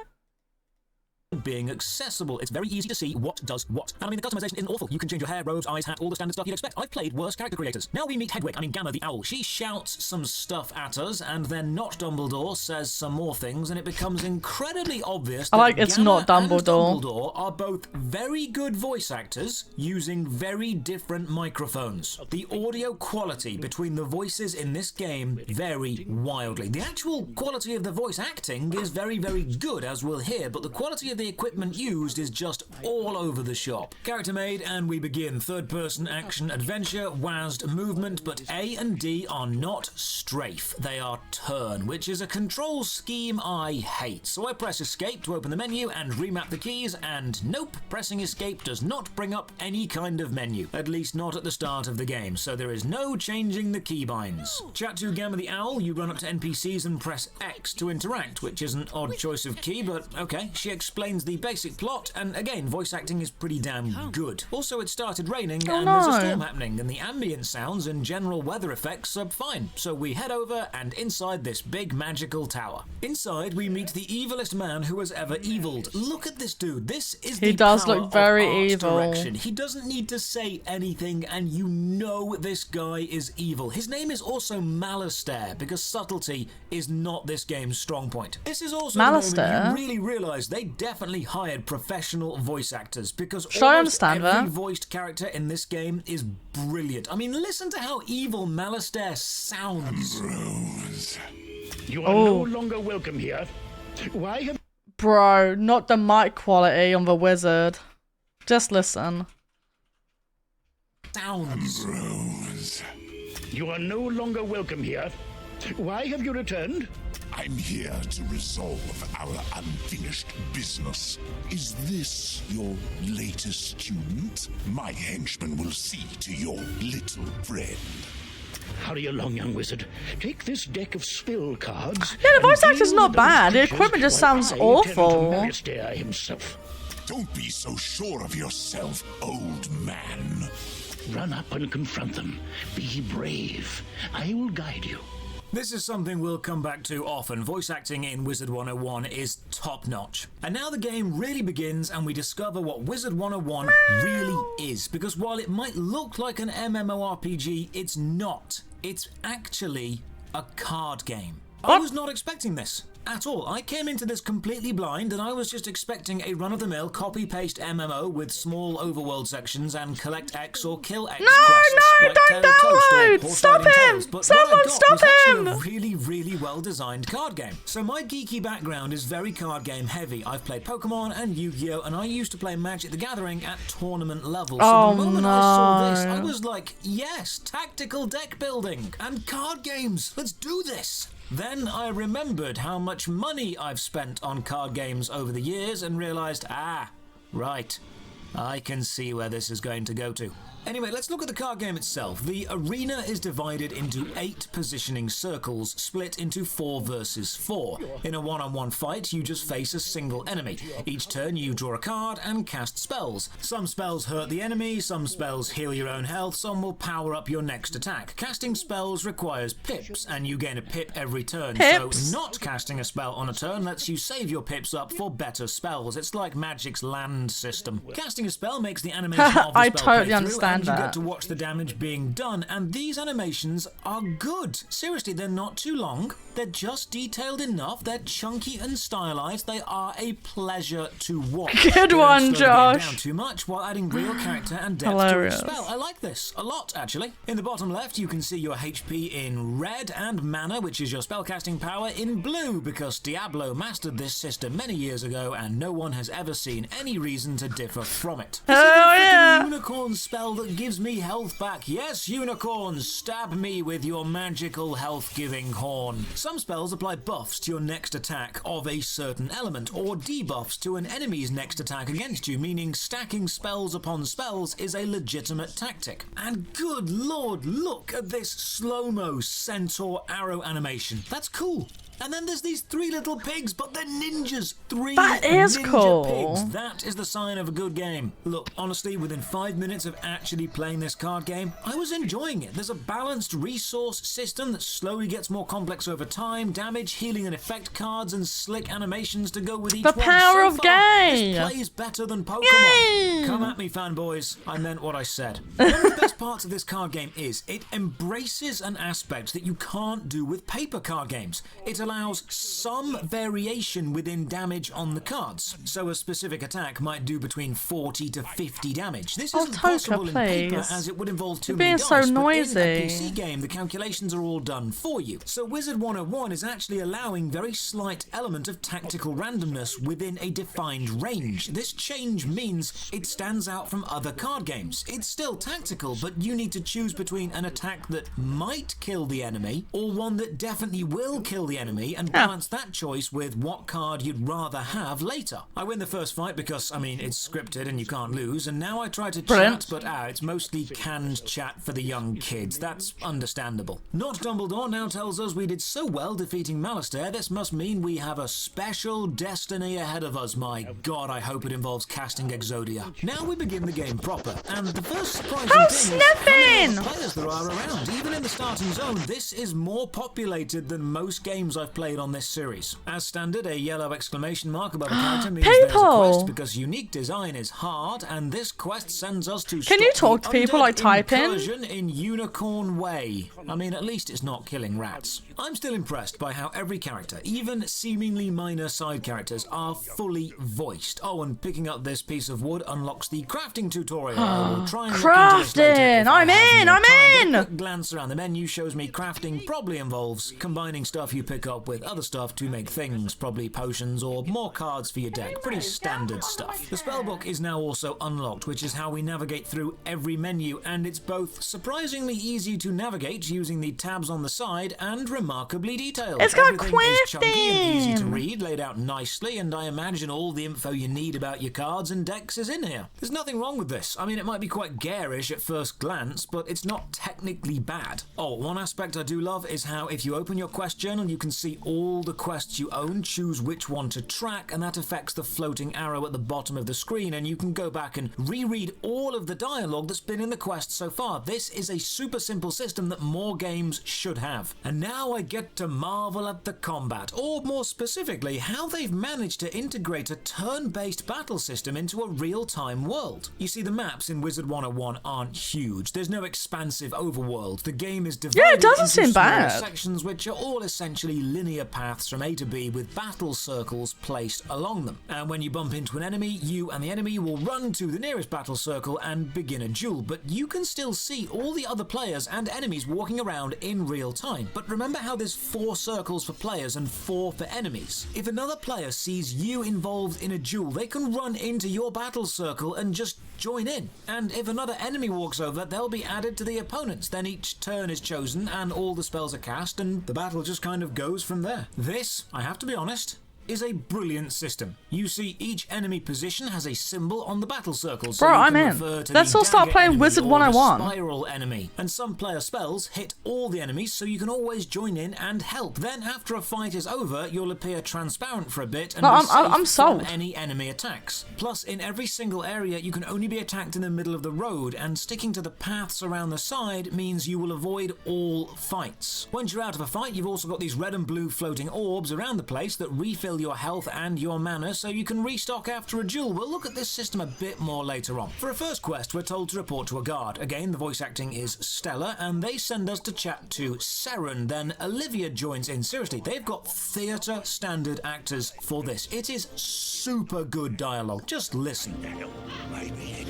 being accessible. It's very easy to see what does what. And I mean, the customization isn't awful. You can change your hair, robes, eyes, hat, all the standard stuff you'd expect. I've played worse character creators. Now we meet Gamma the Owl. She shouts some stuff at us, and then not Dumbledore says some more things, and it becomes incredibly obvious that it's Gamma not Dumbledore. and Dumbledore are both very good voice actors using very different microphones. The audio quality between the voices in this game vary wildly. The actual quality of the voice acting is very, very good, as we'll hear, but the quality of the equipment used is just all over the shop. Character made, and we begin. Third-person action adventure, WASD movement, but A and D are not strafe. They are turn, which is a control scheme I hate. So I press escape to open the menu and remap the keys, and nope, pressing escape does not bring up any kind of menu. At least not at the start of the game, so there is no changing the keybinds. Chat to Gamma the Owl, you run up to NPCs and press X to interact, which is an odd choice of key, but okay. She explains the basic plot, and again, voice acting is pretty damn good. Also, it started raining, and there's a storm happening, and the ambient sounds and general weather effects are fine. So we head over and inside this big magical tower. Inside, we meet the evilest man who has ever eviled. Look at this dude. This is the He does power look very of art evil. direction. He doesn't need to say anything, and you know this guy is evil. His name is also Malastare, because subtlety is not this game's strong point. This is also the moment Malastare? you really realise they definitely hired professional voice actors, because Should I almost understand every that? voiced character in this game is brilliant. I mean, listen to how evil Malastare sounds. You are no longer welcome here. Why have Bro, not the mic quality on the wizard. Just listen. Sounds. You are no longer welcome here. Why have you returned? I'm here to resolve our unfinished business. Is this your latest student? My henchman will see to your little friend. Hurry along, young wizard. Take this deck of spill cards. Yeah, the voice and acting's deal not with those bad. The creatures equipment just while sounds I awful. tend to Malastare himself. Don't be so sure of yourself, old man. Run up and confront them. Be brave. I will guide you. This is something we'll come back to often. Voice acting in Wizard 101 is top-notch. And now the game really begins and we discover what Wizard 101 really is. Because while it might look like an MMORPG, it's not. It's actually a card game. I was not expecting this at all. I came into this completely blind and I was just expecting a run-of-the-mill copy-paste MMO with small overworld sections and collect X or kill X quests. Like don't Tale of Toast or download! Horse Stop Riding him! Tales. But Someone what I got stop was actually him! a really, really well-designed card game. So my geeky background is very card game heavy. I've played Pokemon and Yu-Gi-Oh! And I used to play Magic the Gathering at tournament level. So Oh, the moment I saw this, I no. was like, yes, tactical deck building and card games. Let's do this. Then I remembered how much money I've spent on card games over the years and realised, right, I can see where this is going to go to. Anyway, let's look at the card game itself. The arena is divided into 8 positioning circles, split into 4 versus 4. In a one-on-one fight, you just face a single enemy. Each turn, you draw a card and cast spells. Some spells hurt the enemy, some spells heal your own health, some will power up your next attack. Casting spells requires pips, and you gain a pip every turn. Pips? So not casting a spell on a turn lets you save your pips up for better spells. It's like Magic's land system. Casting a spell makes the animation of the I spell totally play through, understand and you that. get to watch the damage being done, and these animations are good. Seriously, they're not too long. They're just detailed enough. They're chunky and stylized. They are a pleasure to watch. Good They don't one, slow the game Josh. down too much while adding real character and depth Hilarious. to a spell. I like this a lot, actually. In the bottom left, you can see your HP in red and mana, which is your spellcasting power, in blue, because Diablo mastered this system many years ago, and no one has ever seen any reason to differ from it. This is the freaking unicorn spell that gives me health back. Yes, unicorns, stab me with your magical health-giving horn. Some spells apply buffs to your next attack of a certain element, or debuffs to an enemy's next attack against you, meaning stacking spells upon spells is a legitimate tactic. And good lord, look at this slow-mo centaur arrow animation. That's cool. And then there's these 3 little pigs, but they're ninjas. 3 That is ninja cool. pigs. That is the sign of a good game. Look, honestly, within 5 minutes of actually playing this card game, I was enjoying it. There's a balanced resource system that slowly gets more complex over time, damage, healing and effect cards, and slick animations to go with each The one. power So of far, game. This plays better than Pokemon. Yay. Come at me, fanboys. I meant what I said. One of the best parts of this card game is it embraces an aspect that you can't do with paper card games. It allows some variation within damage on the cards. So a specific attack might do between 40 to 50 damage. This isn't possible in paper please. as it would involve too You're many being dice, so but noisy. in a PC game, the calculations are all done for you. So Wizard 101 is actually allowing very slight element of tactical randomness within a defined range. This change means it stands out from other card games. It's still tactical, but you need to choose between an attack that might kill the enemy or one that definitely will kill the enemy and balance that choice with what card you'd rather have later. I win the first fight because, I mean, it's scripted and you can't lose, and now I try to Brilliant. chat, but it's mostly canned chat for the young kids. That's understandable. Not Dumbledore now tells us we did so well defeating Malastair, this must mean we have a special destiny ahead of us. My God, I hope it involves casting Exodia. Now we begin the game proper, and the first surprising thing is how many players there are around. Even in the starting zone, this is more populated than most games I've played on this series. As standard, a yellow exclamation mark above a character means there's a quest because unique design is hard, and this quest sends us to Can you talk to people, like type in? incursion in Unicorn Way. I mean, at least it's not killing rats. I'm still impressed by how every character, even seemingly minor side characters, are fully voiced. Oh, and picking up this piece of wood unlocks the crafting tutorial. I will try and look into this later if I have more time, but a quick glance around the menu shows me crafting probably involves combining stuff you pick up with other stuff to make things, probably potions or more cards for your deck. Pretty standard stuff. The spellbook is now also unlocked, which is how we navigate through every menu, and it's both surprisingly easy to navigate using the tabs on the side and remarkably detailed. It's got Everything is chunky and easy to crafting. read, laid out nicely, and I imagine all the info you need about your cards and decks is in here. There's nothing wrong with this. I mean, it might be quite garish at first glance, but it's not technically bad. Oh, one aspect I do love is how if you open your quest journal, you can see all the quests you own, choose which one to track, and that affects the floating arrow at the bottom of the screen, and you can go back and reread all of the dialogue that's been in the quest so far. This is a super simple system that more games should have. And now I get to marvel at the combat, or more specifically, how they've managed to integrate a turn-based battle system into a real-time world. You see, the maps in Wizard 101 aren't huge. There's no expansive overworld. The game is divided it doesn't into seem smaller bad. sections which are all essentially linear paths from A to B with battle circles placed along them. And when you bump into an enemy, you and the enemy will run to the nearest battle circle and begin a duel, but you can still see all the other players and enemies walking around in real time. But remember how there's 4 circles for players and 4 for enemies? If another player sees you involved in a duel, they can run into your battle circle and just join in. And if another enemy walks over, they'll be added to the opponents. Then each turn is chosen and all the spells are cast, and the battle just kind of goes from there. This, I have to be honest, is a brilliant system. You see, each enemy position has a symbol on the battle circle, so Bro, you I'm can in. refer to Let's the all start dagger playing enemy Wizard or 101. the spiral enemy. And some player spells hit all the enemies, so you can always join in and help. Then, after a fight is over, you'll appear transparent for a bit and No, be safe I'm sold. from any enemy attacks. Plus, in every single area, you can only be attacked in the middle of the road, and sticking to the paths around the side means you will avoid all fights. Once you're out of a fight, you've also got these red and blue floating orbs around the place that refill your health and your mana, so you can restock after a duel. We'll look at this system a bit more later on. For a first quest, we're told to report to a guard. Again, the voice acting is stellar, and they send us to chat to Seren. Then Olivia joins in. Seriously, they've got theatre standard actors for this. It is super good dialogue. Just listen.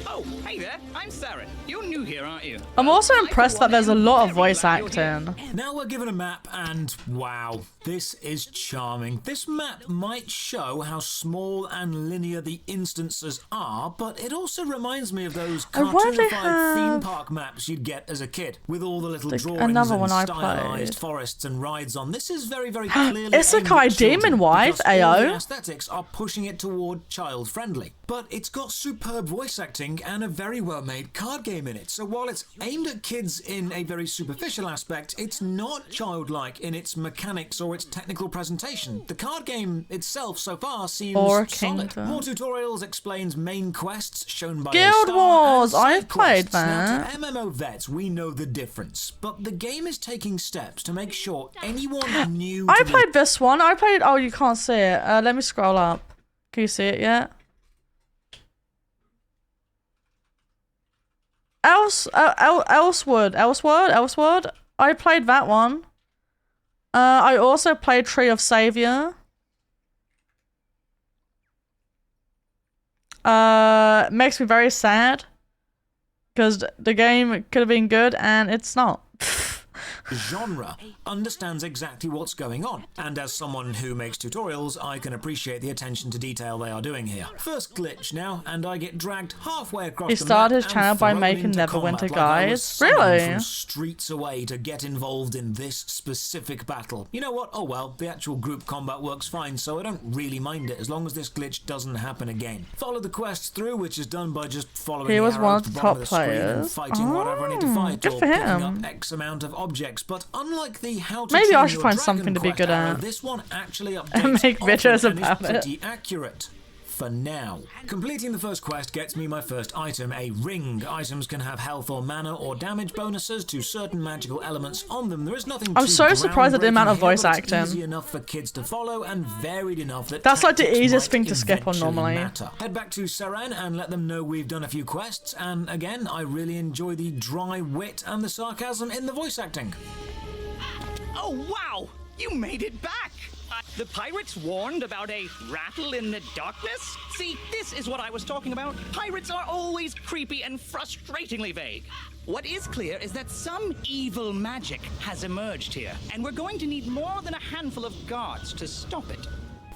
Oh, hey there, I'm Saren. You're new here, aren't you? I'm also impressed that there's a lot of voice acting. Now we're given a map, and wow, this is charming. This map might show how small and linear the instances are, but it also reminds me of those I wonder if they cartoonified theme have- park maps you'd get as a kid, with all the little Like drawings another and one I stylized played. forests and rides on. This is very, very clearly Isekai aimed at children, Demon Wife, because all the AO. aesthetics are pushing it toward child-friendly. but it's got superb voice acting and a very well-made card game in it. So while it's aimed at kids in a very superficial aspect, it's not childlike in its mechanics or its technical presentation. The card game itself so far seems solid. More tutorials, explains main quests shown by Guild Wars, I've played Now, that. to MMO vets, we know the difference, but the game is taking steps to make sure anyone new I played this one. I played. Oh, you can't see it. Let me scroll up. Can you see it yet? Elseword. I played that one. I also played Tree of Savior. Makes me very sad because the game could have been good and it's not. Genre understands exactly what's going on, and as someone who makes tutorials, I can appreciate the attention to detail they are doing here. First glitch now, and I get dragged halfway across He the started map his channel by thrown making into Neverwinter combat like I was guides. summoned Really? from streets away to get involved in this specific battle. You know what? Oh well, the actual group combat works fine, so I don't really mind it as long as this glitch doesn't happen again. Follow the quests through, which is done by just following He the was arrows one to of the bottom top of the screen and players. fighting whatever I need to fight, Good or for picking him. up X amount of objects. But unlike the how to Maybe train I should your find Dragon something to be Quest good arrow, at. this one actually And updates make often videos and is about it. pretty accurate. For now. Completing the first quest gets me my first item, a ring. Items can have health or mana or damage bonuses to certain magical elements on them. There is nothing I'm too so surprised at the amount of groundbreaking here, voice but it's acting. easy enough for kids to follow and varied enough that That's like the tactics easiest might thing to skip on eventually normally. matter. Head back to Seren and let them know we've done a few quests, and again, I really enjoy the dry wit and the sarcasm in the voice acting. Oh, wow! You made it back! The pirates warned about a rattle in the darkness? See, this is what I was talking about. Pirates are always creepy and frustratingly vague. What is clear is that some evil magic has emerged here, and we're going to need more than a handful of guards to stop it.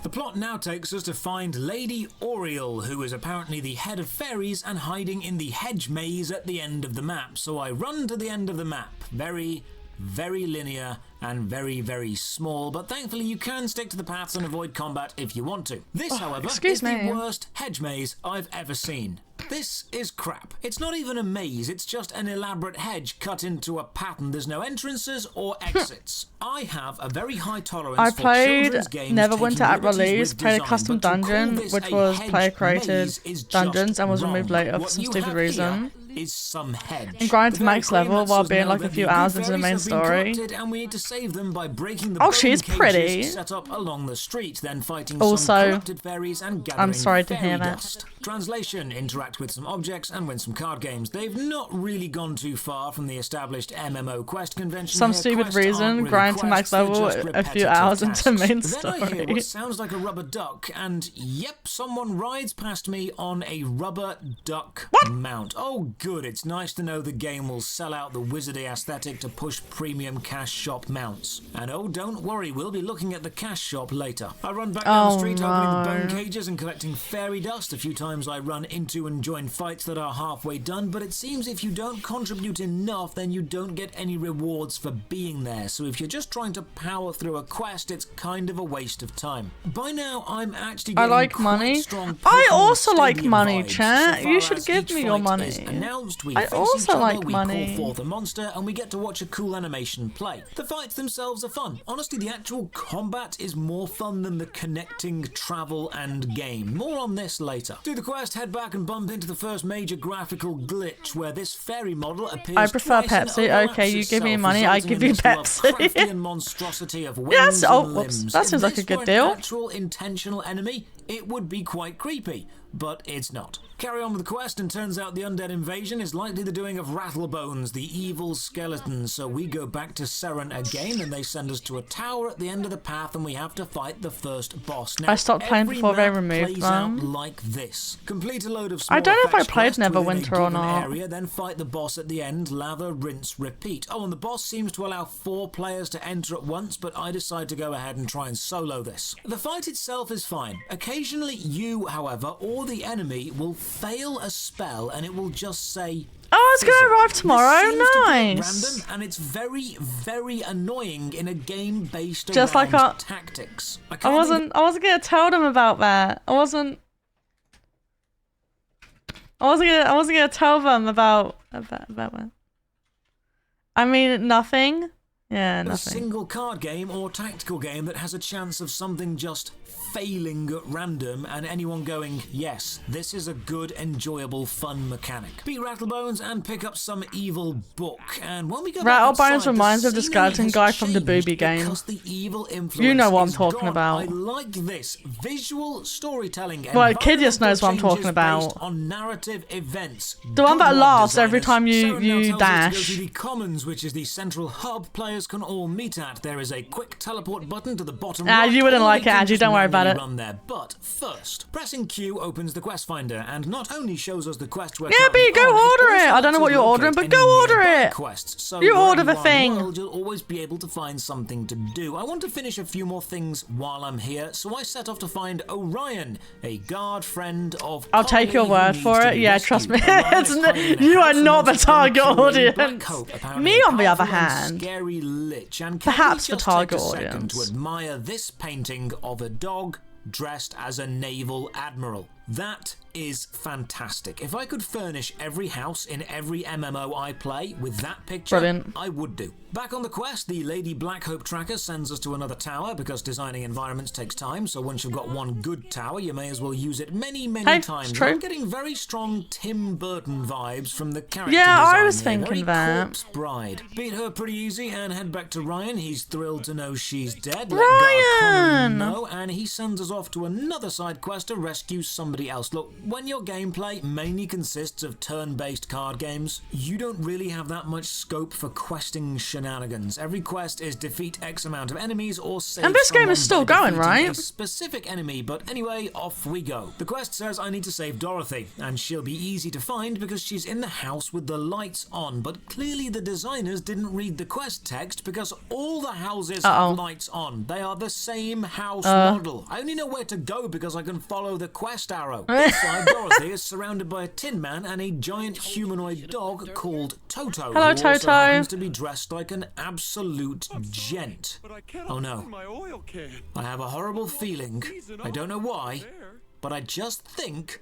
The plot now takes us to find Lady Oriel, who is apparently the head of fairies and hiding in the hedge maze at the end of the map. So I run to the end of the map. Very linear and very small, but thankfully you can stick to the paths and avoid combat if you want to. This, however, is the worst hedge maze I've ever seen. This is crap. It's not even a maze, it's just an elaborate hedge cut into a pattern. There's no entrances or exits. I have a very high tolerance I for played children's games Neverwinter taking at liberties release, with played a design, custom but to call dungeon, this which a was hedge player created maze is just dungeons and was wrong. removed later for What some you stupid have reason. here is some hedge. And grind to The max very level lets while us being know like a that few the hours good into the main fairies have been story. corrupted, and we need to save them by breaking the Oh, bone she's cages pretty. set up along the street, then fighting Also, some corrupted fairies and gathering I'm sorry to fairy hear that. dust. Translation: interact with some objects and win some card games. They've not really gone too far from the established MMO quest convention. Some here. stupid Quests aren't reason, really grind to quests, max they're level just a few repetitive hours into tasks. main Then I hear story. what sounds like a rubber duck, and yep, someone rides past me on a rubber duck mount. Oh good, it's nice to know the game will sell out the wizardy aesthetic to push premium cash shop mounts. And oh, don't worry, we'll be looking at the cash shop later. I run back down the street, opening the bone cages and collecting fairy dust. A few times I run into and join fights that are halfway done, but it seems if you don't contribute enough, then you don't get any rewards for being there. So if you're just trying to power through a quest, it's kind of a waste of time. By now, I'm actually I getting like quite money. strong I Pokemon also like Stadium money, vibes. chat. So You far should as give each me your fight money. is announced, we I face also each other, like we money. call forth a monster, and we get to watch a cool animation play. The fights themselves are fun. Honestly, the actual combat is more fun than the connecting, travel, and game. More on this later. Do the quest, head back and bump into the first major graphical glitch where this fairy model appears I prefer twice and Pepsi. overlaps Okay, you give me itself, money, I resulting give in you this Pepsi. Lovecraftian monstrosity of wings Yes, oh, and whoops. limbs. That If seems like a this good were deal. An actual intentional enemy, it would be quite creepy, but it's not. Carry on with the quest, and turns out the undead invasion is likely the doing of Rattlebones, the evil skeletons. So we go back to Seren again, and they send us to a tower at the end of the path, and we have to fight the first boss. Now, I stopped playing every before they map removed plays out them. like this. Complete a load of I small don't know if I fetch played quests within a Neverwinter or given not. area, then fight the boss at the end, lather, rinse, repeat. Oh, and the boss seems to allow 4 players to enter at once, but I decide to go ahead and try and solo this. The fight itself is fine. Occasionally you, however, or the enemy will fail a spell and it will just say Oh, it's gonna arrive This tomorrow. seems to be Nice. random, and it's very annoying in a game based Just around like tactics. I wasn't gonna tell them about that. I wasn't. I wasn't gonna tell them about what. I mean, nothing. Yeah, nothing. A single card game or tactical game that has a chance of something just failing at random and anyone going, yes, this is a good, enjoyable, fun mechanic. Beat Rattlebones and pick up some evil book. And when we go Rattlebones reminds me of the skeleton guy from the Booby game. You know what I'm talking about. I like this visual storytelling. Well, Kidius knows what I'm talking about. On narrative events. The one that laughs every time you dash. The Commons, which is the central hub players can all meet at. There is a quick teleport button to the bottom. You wouldn't like it, Angie. Don't worry about it. Run there. But first, pressing Q opens the quest finder and not only shows us the quest we're yeah, B, go order it. I don't know what you're ordering, but go order it. Quests. So you order the thing. You'll always be able to find something to do. I want to finish a few more things while I'm here, so I set off to find Orion, a guard friend of. I'll take your word for it. Yeah, trust me. You are not the target audience. Me, on the other hand, scary lich. And perhaps the target audience. To admire this painting of a dog dressed as a naval admiral. That is fantastic. If I could furnish every house in every MMO I play with that picture, brilliant. I would do. Back on the quest, the Lady Blackhope tracker sends us to another tower because designing environments takes time, so once you've got one good tower, you may as well use it many times. True. I'm getting very strong Tim Burton vibes from the character yeah, design I was here. thinking very that. Corpse Bride. Beat her pretty easy and head back to Ryan. He's thrilled to know she's dead. Ryan! No, and he sends us off to another side quest to rescue somebody else. Look, when your gameplay mainly consists of turn-based card games, you don't really have that much scope for questing shenanigans. Every quest is defeat X amount of enemies or save. And this game is still going, right? A specific enemy, but anyway, off we go. The quest says I need to save Dorothy, and she'll be easy to find because she's in the house with the lights on, but clearly the designers didn't read the quest text because all the houses have lights on. They are the same house model. I only know where to go because I can follow the quest arrow. Inside, Dorothy is surrounded by a tin man and a giant humanoid dog called Toto. Hello, who Toto. Also happens to be dressed like an absolute gent. Oh no. I have a horrible feeling. I don't know why, but I just think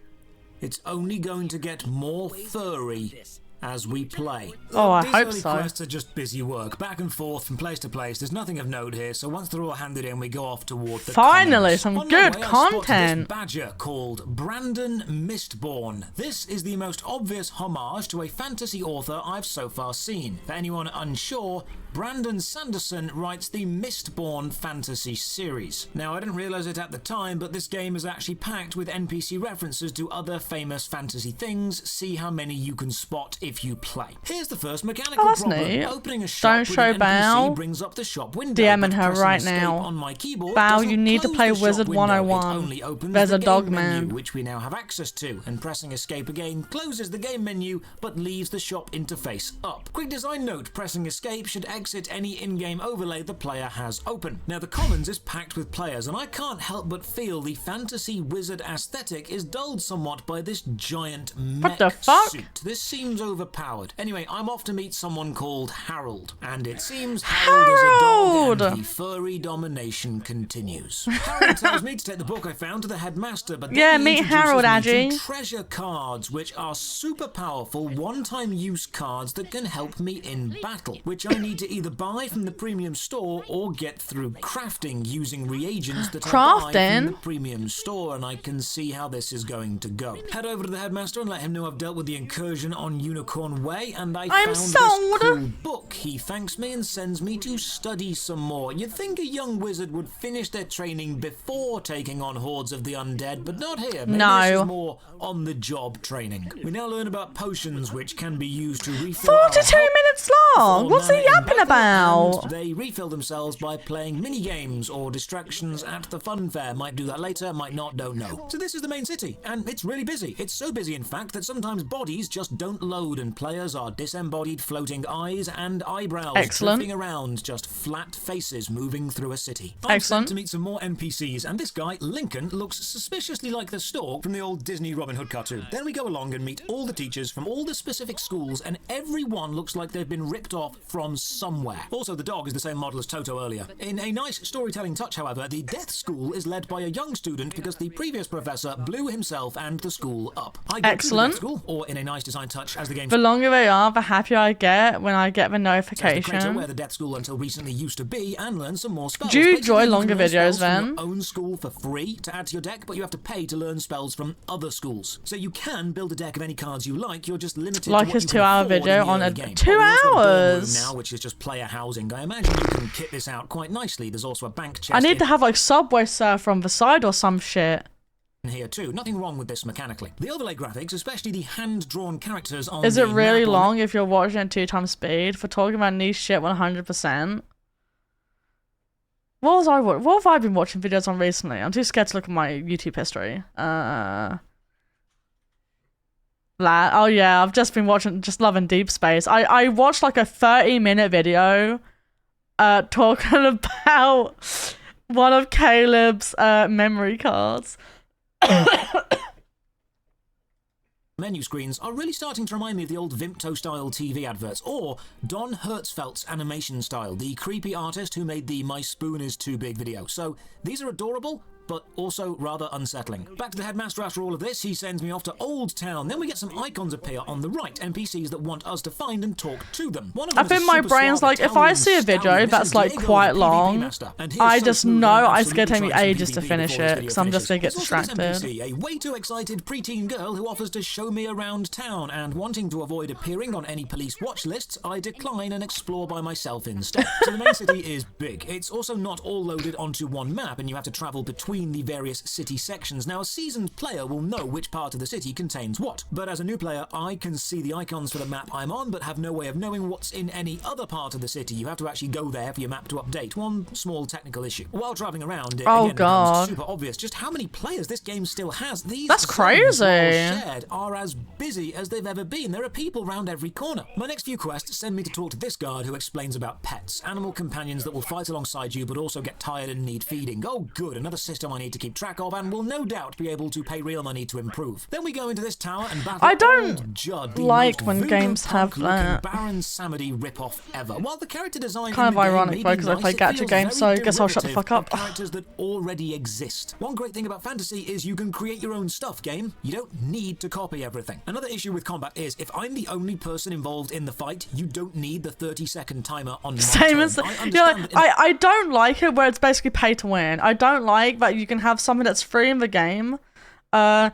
it's only going to get more furry as we play. Oh, I These hope early so. quests are just busy work, back and forth from place to place. There's nothing of note here, so once they're all handed in, we go off toward the Finally, commons. some On good my way, I spotted content. This badger called Brandon Mistborn. This is the most obvious homage to a fantasy author I've so far seen. For anyone unsure, Brandon Sanderson writes the Mistborn fantasy series. Now, I didn't realize it at the time, but this game is actually packed with NPC references to other famous fantasy things. See how many you can spot if you play. Here's the first mechanical problem. Neat. Opening a shop Don't with show an NPC Bao. brings up the shop window. DMing but her pressing right escape now. on my keyboard Bao, doesn't you need to close play the shop Wizard window. 101. It only opens There's the a dog game man. menu, which we now have access to, and pressing escape again closes the game menu but leaves the shop interface up. Quick design note, pressing escape should exit any in-game overlay the player has open. Now the Commons is packed with players and I can't help but feel the fantasy wizard aesthetic is dulled somewhat by this giant mech suit. This seems overpowered. Anyway, I'm off to meet someone called Harold, and it seems Harold is a dog and the furry domination continues. Harold tells me to take the book I found to the headmaster, but then he meet introduces Harold, me Adji. to treasure cards, which are super powerful one-time use cards that can help me in battle, which I need to either buy from the premium store or get through crafting using reagents that I buy from Crafting? the premium store, and I can see how this is going to go. Head over to the headmaster and let him know I've dealt with the incursion on Unicorn Way, and I found this cool book. He thanks me and sends me to study some more. You'd think a young wizard would finish their training before taking on hordes of the undead, but not here. Maybe No. this is more on-the-job training. We now learn about potions which can be used to refill 42 minutes long. What's he yapping about? They refill themselves by playing mini-games or distractions at the fun fair. Might do that later, might not, don't know. So this is the main city, and it's really busy. It's so busy, in fact, that sometimes bodies just don't load and players are disembodied floating eyes and eyebrows Excellent. drifting around, just flat faces moving through a city. Excellent. I'm sent to meet some more NPCs, and this guy, Lincoln, looks suspiciously like the stork from the old Disney Robin Hood cartoon. Then we go along and meet all the teachers from all the specific schools, and everyone looks like they've been ripped off from somewhere. somewhere. Also, the dog is the same model as Toto earlier. In a nice storytelling touch, however, the death school is led by a young student because the previous professor blew himself and the school up. I go Excellent. to the death school, or in a nice design touch, as the game... The longer they are, the happier I get when I get the Says the creator notification. where the death school until recently used to be and learn some more spells. Do you Basically, enjoy can longer learn videos spells from then? your own school for free to add to your deck, but you have to pay to learn spells from other schools. So you can build a deck of any cards you like, you're just limited Like to what his you can 2-hour afford in video the on early a game. 2 Oh, we also have a dorm room hours. now, which is just player housing. I imagine you can kit this out quite nicely. There's also a bank chest I need to have like Subway Surfer on the side or some shit. in here too. Nothing wrong with this mechanically. The overlay graphics, especially the hand-drawn characters on Is the it really map on long if you're watching at 2x speed? For talking about niche shit 100%. What have I been watching videos on recently? I'm too scared to look at my YouTube history. Oh yeah, I've just been loving Deep Space. I watched like a 30-minute video talking about one of Caleb's memory cards. menu screens are really starting to remind me of the old Vimto-style TV adverts, or Don Hertzfeldt's animation style, the creepy artist who made the My Spoon Is Too Big video. So these are adorable, but also rather unsettling. Back to the headmaster after all of this, he sends me off to Old Town. Then we get some icons appear on the right, NPCs that want us to find and talk to them. One of them I think my brain's like, if I see a video that's like quite long, I just know it's gonna take me ages to finish it, because I'm just gonna get distracted. A way too excited preteen girl who offers to show me around town, and wanting to avoid appearing on any police watch lists, I decline and explore by myself instead. So the main city is big. It's also not all loaded onto one map, and you have to travel between the various city sections. Now, a seasoned player will know which part of the city contains what, but as a new player, I can see the icons for the map I'm on, but have no way of knowing what's in any other part of the city. You have to actually go there for your map to update. One small technical issue. While traveling around, it again becomes super obvious just how many players this game still has. These That's zones, crazy. while shared, are as busy as they've ever been. There are people round every corner. My next few quests send me to talk to this guard who explains about pets, animal companions that will fight alongside you but also get tired and need feeding. Oh good, another system I need to keep track of and will no doubt be able to pay real money to improve. Then we go into this tower and battle I don't old Judd, the like most when voodoo games have punk looking that. Baron Samedi ripoff ever. While the character design Kind in of the game ironic may though, be because I nice, play it gacha feels games, so I very guess I'll shut the fuck derivative up. of characters that already exist. One great thing about fantasy is you can create your own stuff, game. You don't need to copy everything. Another issue with combat is if I'm the only person involved in the fight, you don't need the 30-second timer on my Same turn. as I you know, understand that I don't like it where it's basically pay to win. I don't like that you can have something that's free in the game, and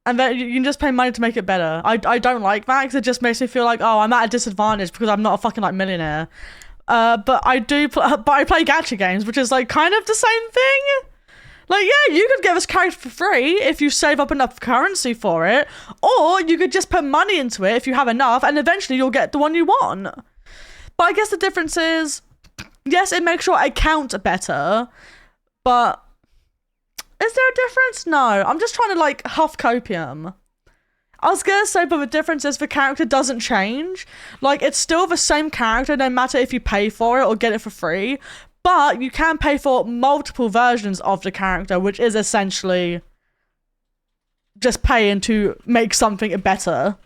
that you can just pay money to make it better. I don't like that because it just makes me feel like, oh, I'm at a disadvantage because I'm not a fucking like millionaire. But I play gacha games, which is like kind of the same thing. Like, yeah, you could get this character for free if you save up enough currency for it, or you could just put money into it if you have enough, and eventually you'll get the one you want. But I guess the difference is, yes, it makes your account better, but is there a difference? No, I'm just trying to like huff copium. I was gonna say, but the difference is the character doesn't change. Like, it's still the same character no matter if you pay for it or get it for free, but you can pay for multiple versions of the character, which is essentially just paying to make something better.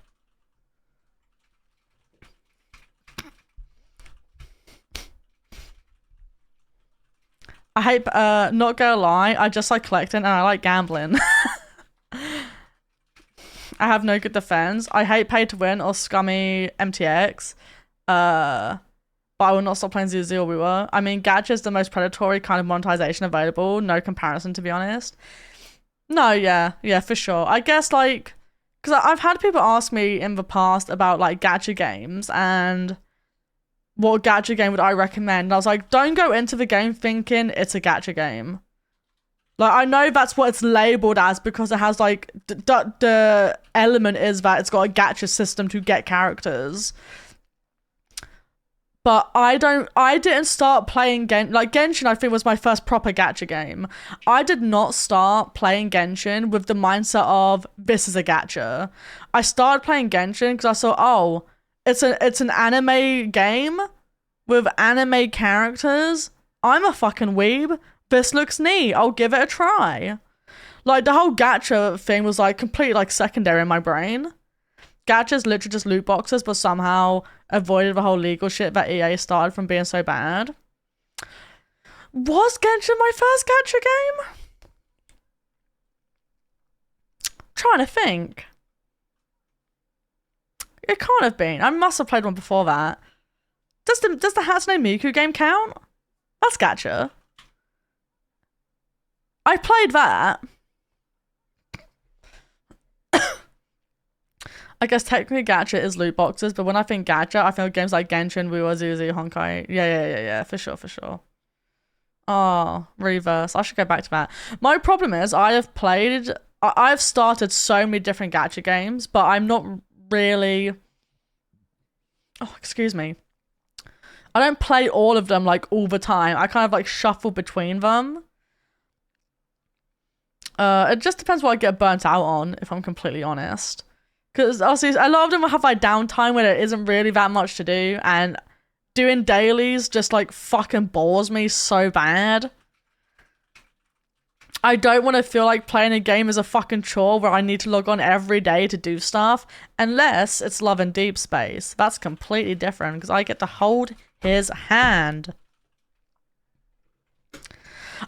I hate, not gonna lie, I just like collecting and I like gambling. I have no good defense. I hate pay to win or scummy MTX. But I will not stop playing ZZ or we were. I mean, gacha is the most predatory kind of monetization available. No comparison, to be honest. No, yeah, for sure. I guess, like, because I've had people ask me in the past about, like, gacha games and what gacha game would I recommend. And I was like, don't go into the game thinking it's a gacha game. Like, I know that's what it's labeled as because it has, like, the element is that it's got a gacha system to get characters. But I didn't start playing like Genshin, I think was my first proper gacha game. I did not start playing Genshin with the mindset of this is a gacha. I started playing Genshin because I saw, oh, it's an anime game with anime characters. I'm a fucking weeb. This looks neat. I'll give it a try. Like, the whole gacha thing was like completely like secondary in my brain. Gachas literally just loot boxes, but somehow avoided the whole legal shit that EA started from being so bad. Was Genshin my first gacha game? Trying to think. It can't have been. I must have played one before that. Does the Hatsune Miku game count? That's gacha. I played that. I guess technically gacha is loot boxes, but when I think gacha, I think games like Genshin, Wuwa, Zuzu, Honkai. Yeah, for sure. Oh, reverse. I should go back to that. My problem is I've started so many different gacha games, but I'm not really... Oh, excuse me. I don't play all of them like all the time. I kind of like shuffle between them. It just depends what I get burnt out on, if I'm completely honest. Because obviously a lot of them have like downtime where there isn't really that much to do, and doing dailies just like fucking bores me so bad. I don't want to feel like playing a game is a fucking chore where I need to log on every day to do stuff, unless it's Love and Deep Space. That's completely different because I get to hold his hand.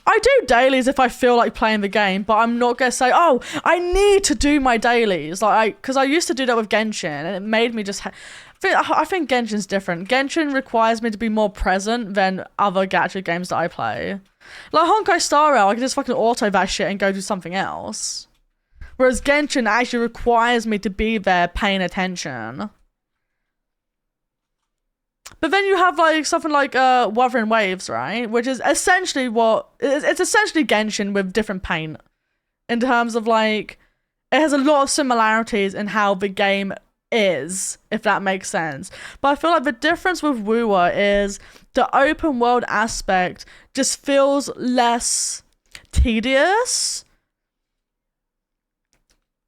I do dailies if I feel like playing the game, but I'm not gonna say, oh, I need to do my dailies, because I used to do that with Genshin, and it made me just. I think Genshin's different. Genshin requires me to be more present than other gacha games that I play. Like Honkai Star Rail, I can just fucking auto that shit and go do something else. Whereas Genshin actually requires me to be there paying attention. But then you have like something like Wuthering Waves, right? Which is essentially it's essentially Genshin with different paint. In terms of like, it has a lot of similarities in how the game is, if that makes sense. But I feel like the difference with Wuwa is the open world aspect just feels less tedious.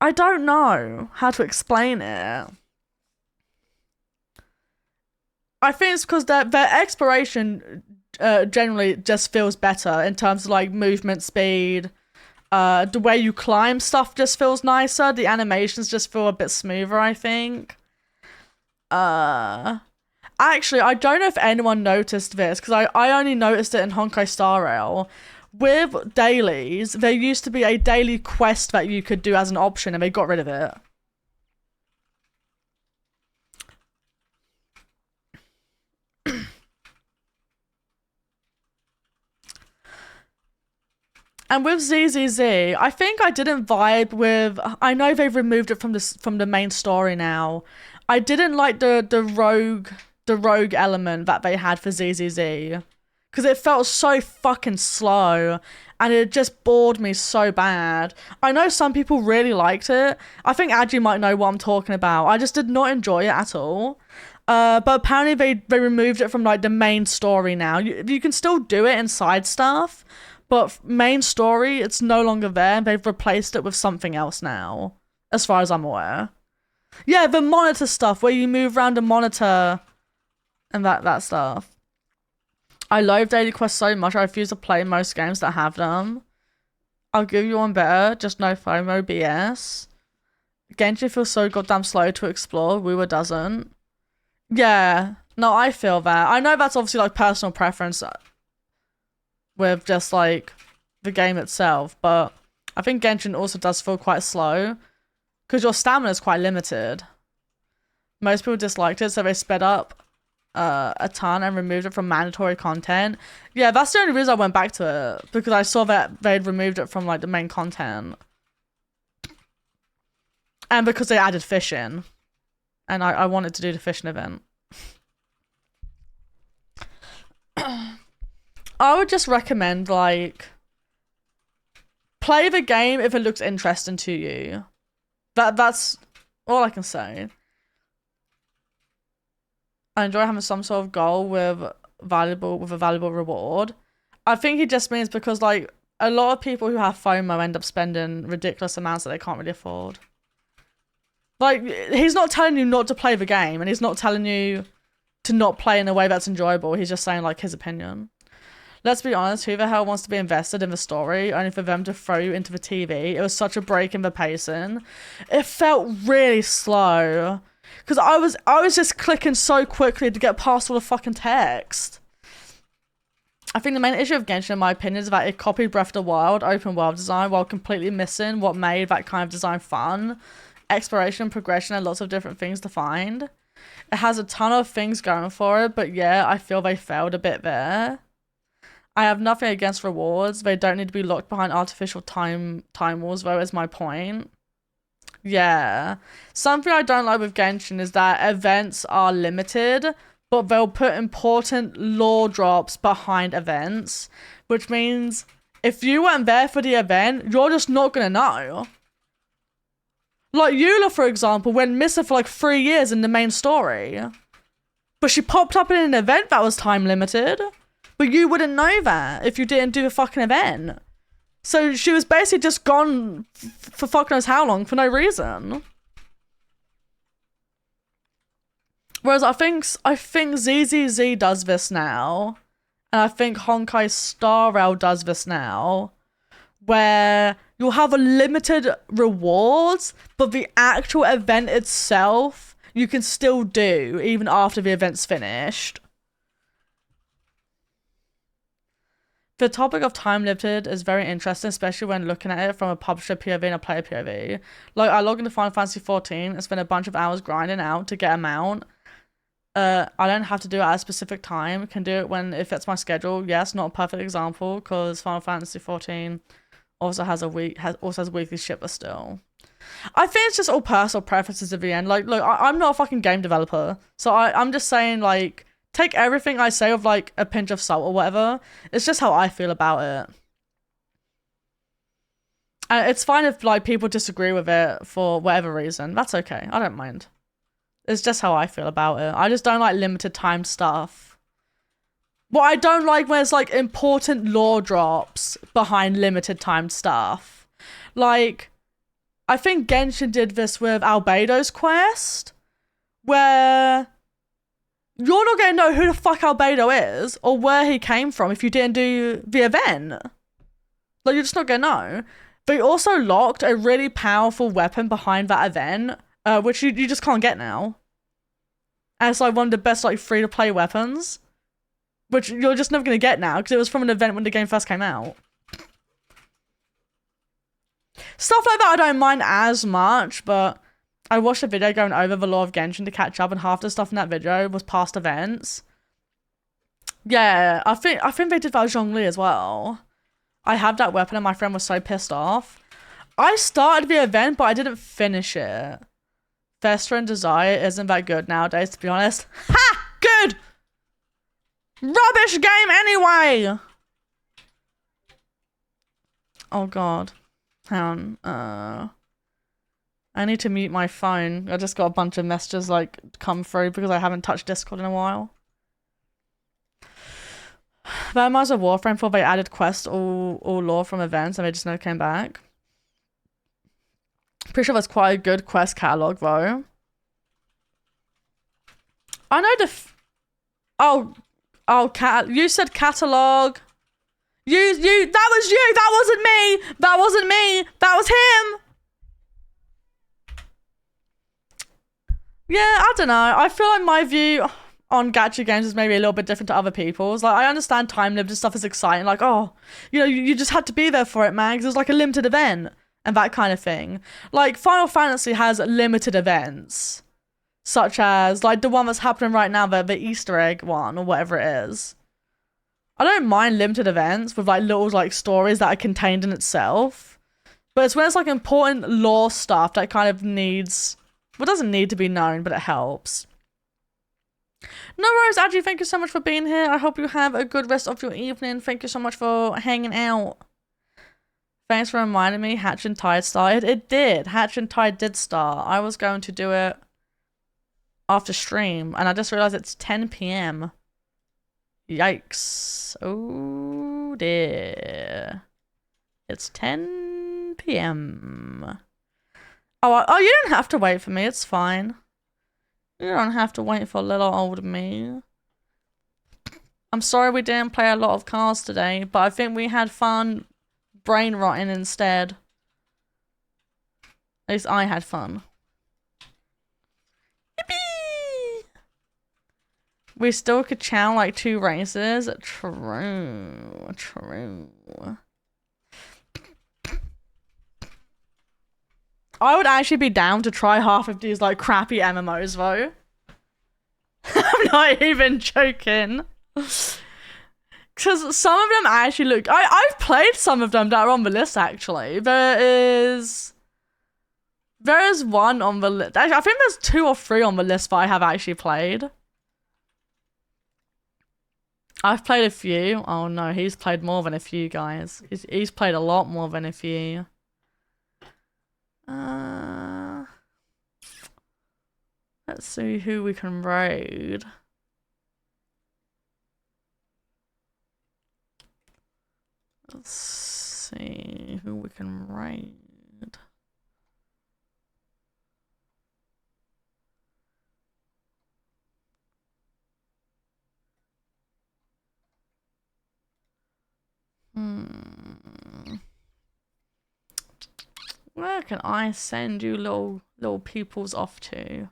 I don't know how to explain it. I think it's because their exploration generally just feels better in terms of like movement speed. The way you climb stuff just feels nicer. The animations just feel a bit smoother, I think. Actually, I don't know if anyone noticed this, because I only noticed it in Honkai Star Rail. With dailies, there used to be a daily quest that you could do as an option, and they got rid of it. And with ZZZ, I think I didn't vibe with... I know they've removed it from the main story now. I didn't like the rogue element that they had for ZZZ. Because it felt so fucking slow. And it just bored me so bad. I know some people really liked it. I think Adji might know what I'm talking about. I just did not enjoy it at all. But apparently they removed it from like the main story now. You can still do it in side stuff. But main story, it's no longer there. They've replaced it with something else now, as far as I'm aware. Yeah, the monitor stuff, where you move around a monitor and that stuff. I love daily quests so much, I refuse to play most games that have them. I'll give you one better, just no FOMO BS. Genshin feels so goddamn slow to explore, Wuwa doesn't. Yeah, no, I feel that. I know that's obviously like personal preference with just like the game itself, but I think Genshin also does feel quite slow because your stamina is quite limited. Most people disliked it, so they sped up a ton and removed it from mandatory content. Yeah, that's the only reason I went back to it, because I saw that they'd removed it from like the main content, and because they added fishing, and I wanted to do the fishing event. I would just recommend, like, play the game if it looks interesting to you. That's all I can say. I enjoy having some sort of goal with a valuable reward. I think he just means because, like, a lot of people who have FOMO end up spending ridiculous amounts that they can't really afford. Like, he's not telling you not to play the game, and he's not telling you to not play in a way that's enjoyable. He's just saying, like, his opinion. let's be honest, who the hell wants to be invested in the story only for them to throw you into the TV? It was such a break in the pacing. It felt really slow. Because I was just clicking so quickly to get past all the fucking text. I think the main issue of Genshin, in my opinion, is that it copied Breath of the Wild open world design while completely missing what made that kind of design fun. Exploration, progression, and lots of different things to find. It has a ton of things going for it, but yeah, I feel they failed a bit there. I have nothing against rewards. They don't need to be locked behind artificial time walls, though, is my point. Yeah. Something I don't like with Genshin is that events are limited, but they'll put important lore drops behind events, which means if you weren't there for the event, you're just not gonna know. Like Eula, for example, went missing for like 3 years in the main story. But she popped up in an event that was time limited. But you wouldn't know that if you didn't do the fucking event. So she was basically just gone for fuck knows how long for no reason. Whereas I think ZZZ does this now. And I think Honkai Star Rail does this now. Where you'll have a limited rewards, but the actual event itself you can still do even after the event's finished. The topic of time limited is very interesting, especially when looking at it from a publisher POV and a player POV. Like, I log into Final Fantasy XIV and spend a bunch of hours grinding out to get a mount. I don't have to do it at a specific time. Can do it when it fits my schedule. Yes, not a perfect example, because Final Fantasy XIV also has weekly shipper still. I think it's just all personal preferences at the end. Like, look, I'm not a fucking game developer, so I'm just saying, like, take everything I say with, like, a pinch of salt or whatever. It's just how I feel about it. And it's fine if, like, people disagree with it for whatever reason. That's okay. I don't mind. It's just how I feel about it. I just don't like limited time stuff. What I don't like when it's, like, important lore drops behind limited time stuff. Like, I think Genshin did this with Albedo's quest, where you're not going to know who the fuck Albedo is or where he came from if you didn't do the event. Like, you're just not going to know. They also locked a really powerful weapon behind that event, which you just can't get now. And it's like one of the best, like, free-to-play weapons, which you're just never going to get now because it was from an event when the game first came out. Stuff like that I don't mind as much, but I watched a video going over the lore of Genshin to catch up, and half the stuff in that video was past events. Yeah, I think they did that with Zhongli as well. I have that weapon and my friend was so pissed off. I started the event, but I didn't finish it. Fester and Desire isn't that good nowadays, to be honest. Ha! Good! Rubbish game anyway! Oh god. Hang on. I need to mute my phone. I just got a bunch of messages, like, come through because I haven't touched Discord in a while. Vampires of Warframe thought they added quests all lore from events and they just never came back. Pretty sure that's quite a good quest catalog though. I know you said catalog. That was you, that wasn't me, that was him. Yeah, I don't know. I feel like my view on gacha games is maybe a little bit different to other people's. Like, I understand time-limited stuff is exciting. Like, oh, you know, you just had to be there for it, man, because it was like a limited event and that kind of thing. Like, Final Fantasy has limited events, such as, like, the one that's happening right now, the Easter egg one, or whatever it is. I don't mind limited events with, like, little, like, stories that are contained in itself. But it's when it's, like, important lore stuff that kind of needs... Well, it doesn't need to be known, but it helps. No worries, Adji. Thank you so much for being here. I hope you have a good rest of your evening. Thank you so much for hanging out. Thanks for reminding me Hatch and Tide started. It did. Hatch and Tide did start. I was going to do it after stream, and I just realized it's 10 p.m. Yikes. Oh, dear. It's 10 p.m. Oh, you don't have to wait for me. It's fine. You don't have to wait for little old me. I'm sorry we didn't play a lot of cards today, but I think we had fun brain rotting instead. At least I had fun. Yippee! We still could chow like 2 races. True. True. I would actually be down to try half of these like crappy MMOs though. I'm not even joking. Because some of them actually look... I've played some of them that are on the list actually. There is one on the list. Actually, I think there's 2 or 3 on the list that I have actually played. I've played a few. Oh no, he's played more than a few, guys. He's played a lot more than a few. Let's see who we can raid. Let's see who we can raid. Where can I send you little peoples off to?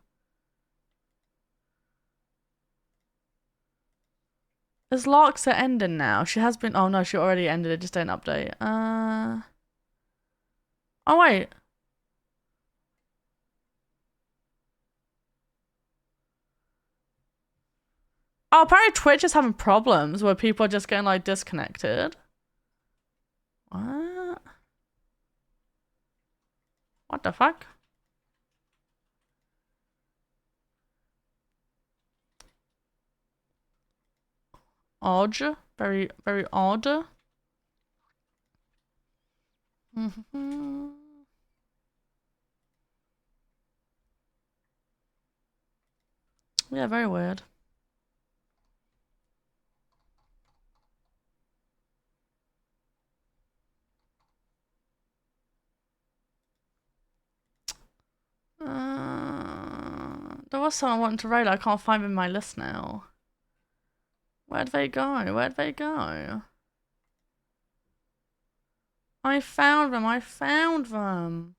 Is Larksa ending now? She has been... Oh no, she already ended it. Just didn't update. Oh wait. Oh, apparently Twitch is having problems where people are just getting like disconnected. What? What the fuck? Odd. Very, very odd. Yeah, very weird. There was someone wanting to raid. I can't find them in my list now. Where'd they go? Where'd they go? I found them. I found them.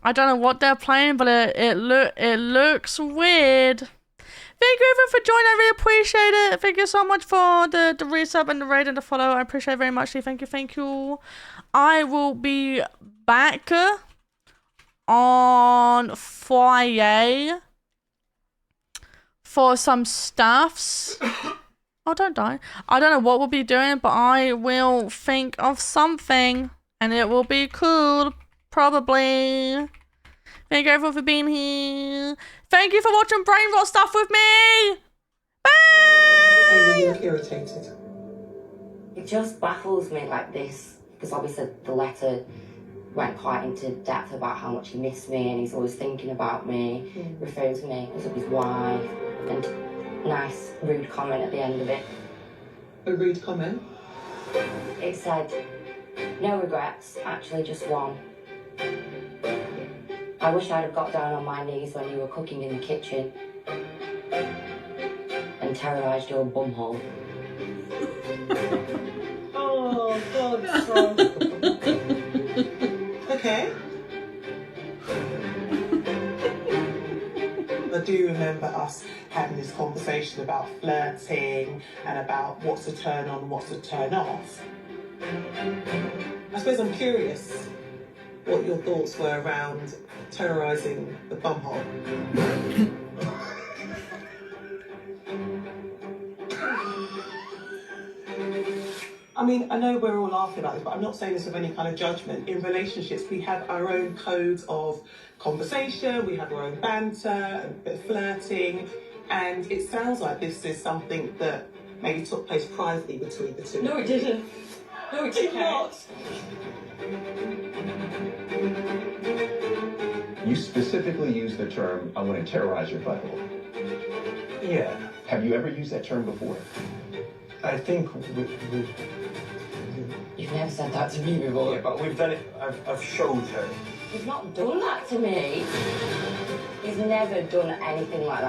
I don't know what they're playing, but it looks weird. Thank you everyone for joining. I really appreciate it. Thank you so much for the resub and the raid and the follow. I appreciate it very much. Thank you. Thank you. I will be back on Friday for some stuffs. Oh, don't die. I don't know what we'll be doing, but I will think of something and it will be cool, probably. Thank you everyone for being here. Thank you for watching Brain Rot Stuff with me. Bye! You look irritated. It just baffles me like this, because obviously the letter went quite into depth about how much he missed me and he's always thinking about me, referring to me as his wife, and nice rude comment at the end of it. A rude comment? It said, no regrets, actually just one. I wish I'd have got down on my knees when you were cooking in the kitchen and terrorised your bumhole. Oh, God. Okay. I do remember us having this conversation about flirting and about what's a turn on and what's a turn off. I suppose I'm curious what your thoughts were around terrorising the bumhole. I mean, I know we're all laughing about this, but I'm not saying this with any kind of judgment. In relationships, we have our own codes of conversation, we have our own banter, a bit of flirting, and it sounds like this is something that maybe took place privately between the two. No, it didn't. No, it did not. You specifically used the term, I want to terrorize your butthole. Yeah. Have you ever used that term before? I think You've never said that to me before. Yeah, but we've done it. I've showed her. He's not done that to me. He's never done anything like that.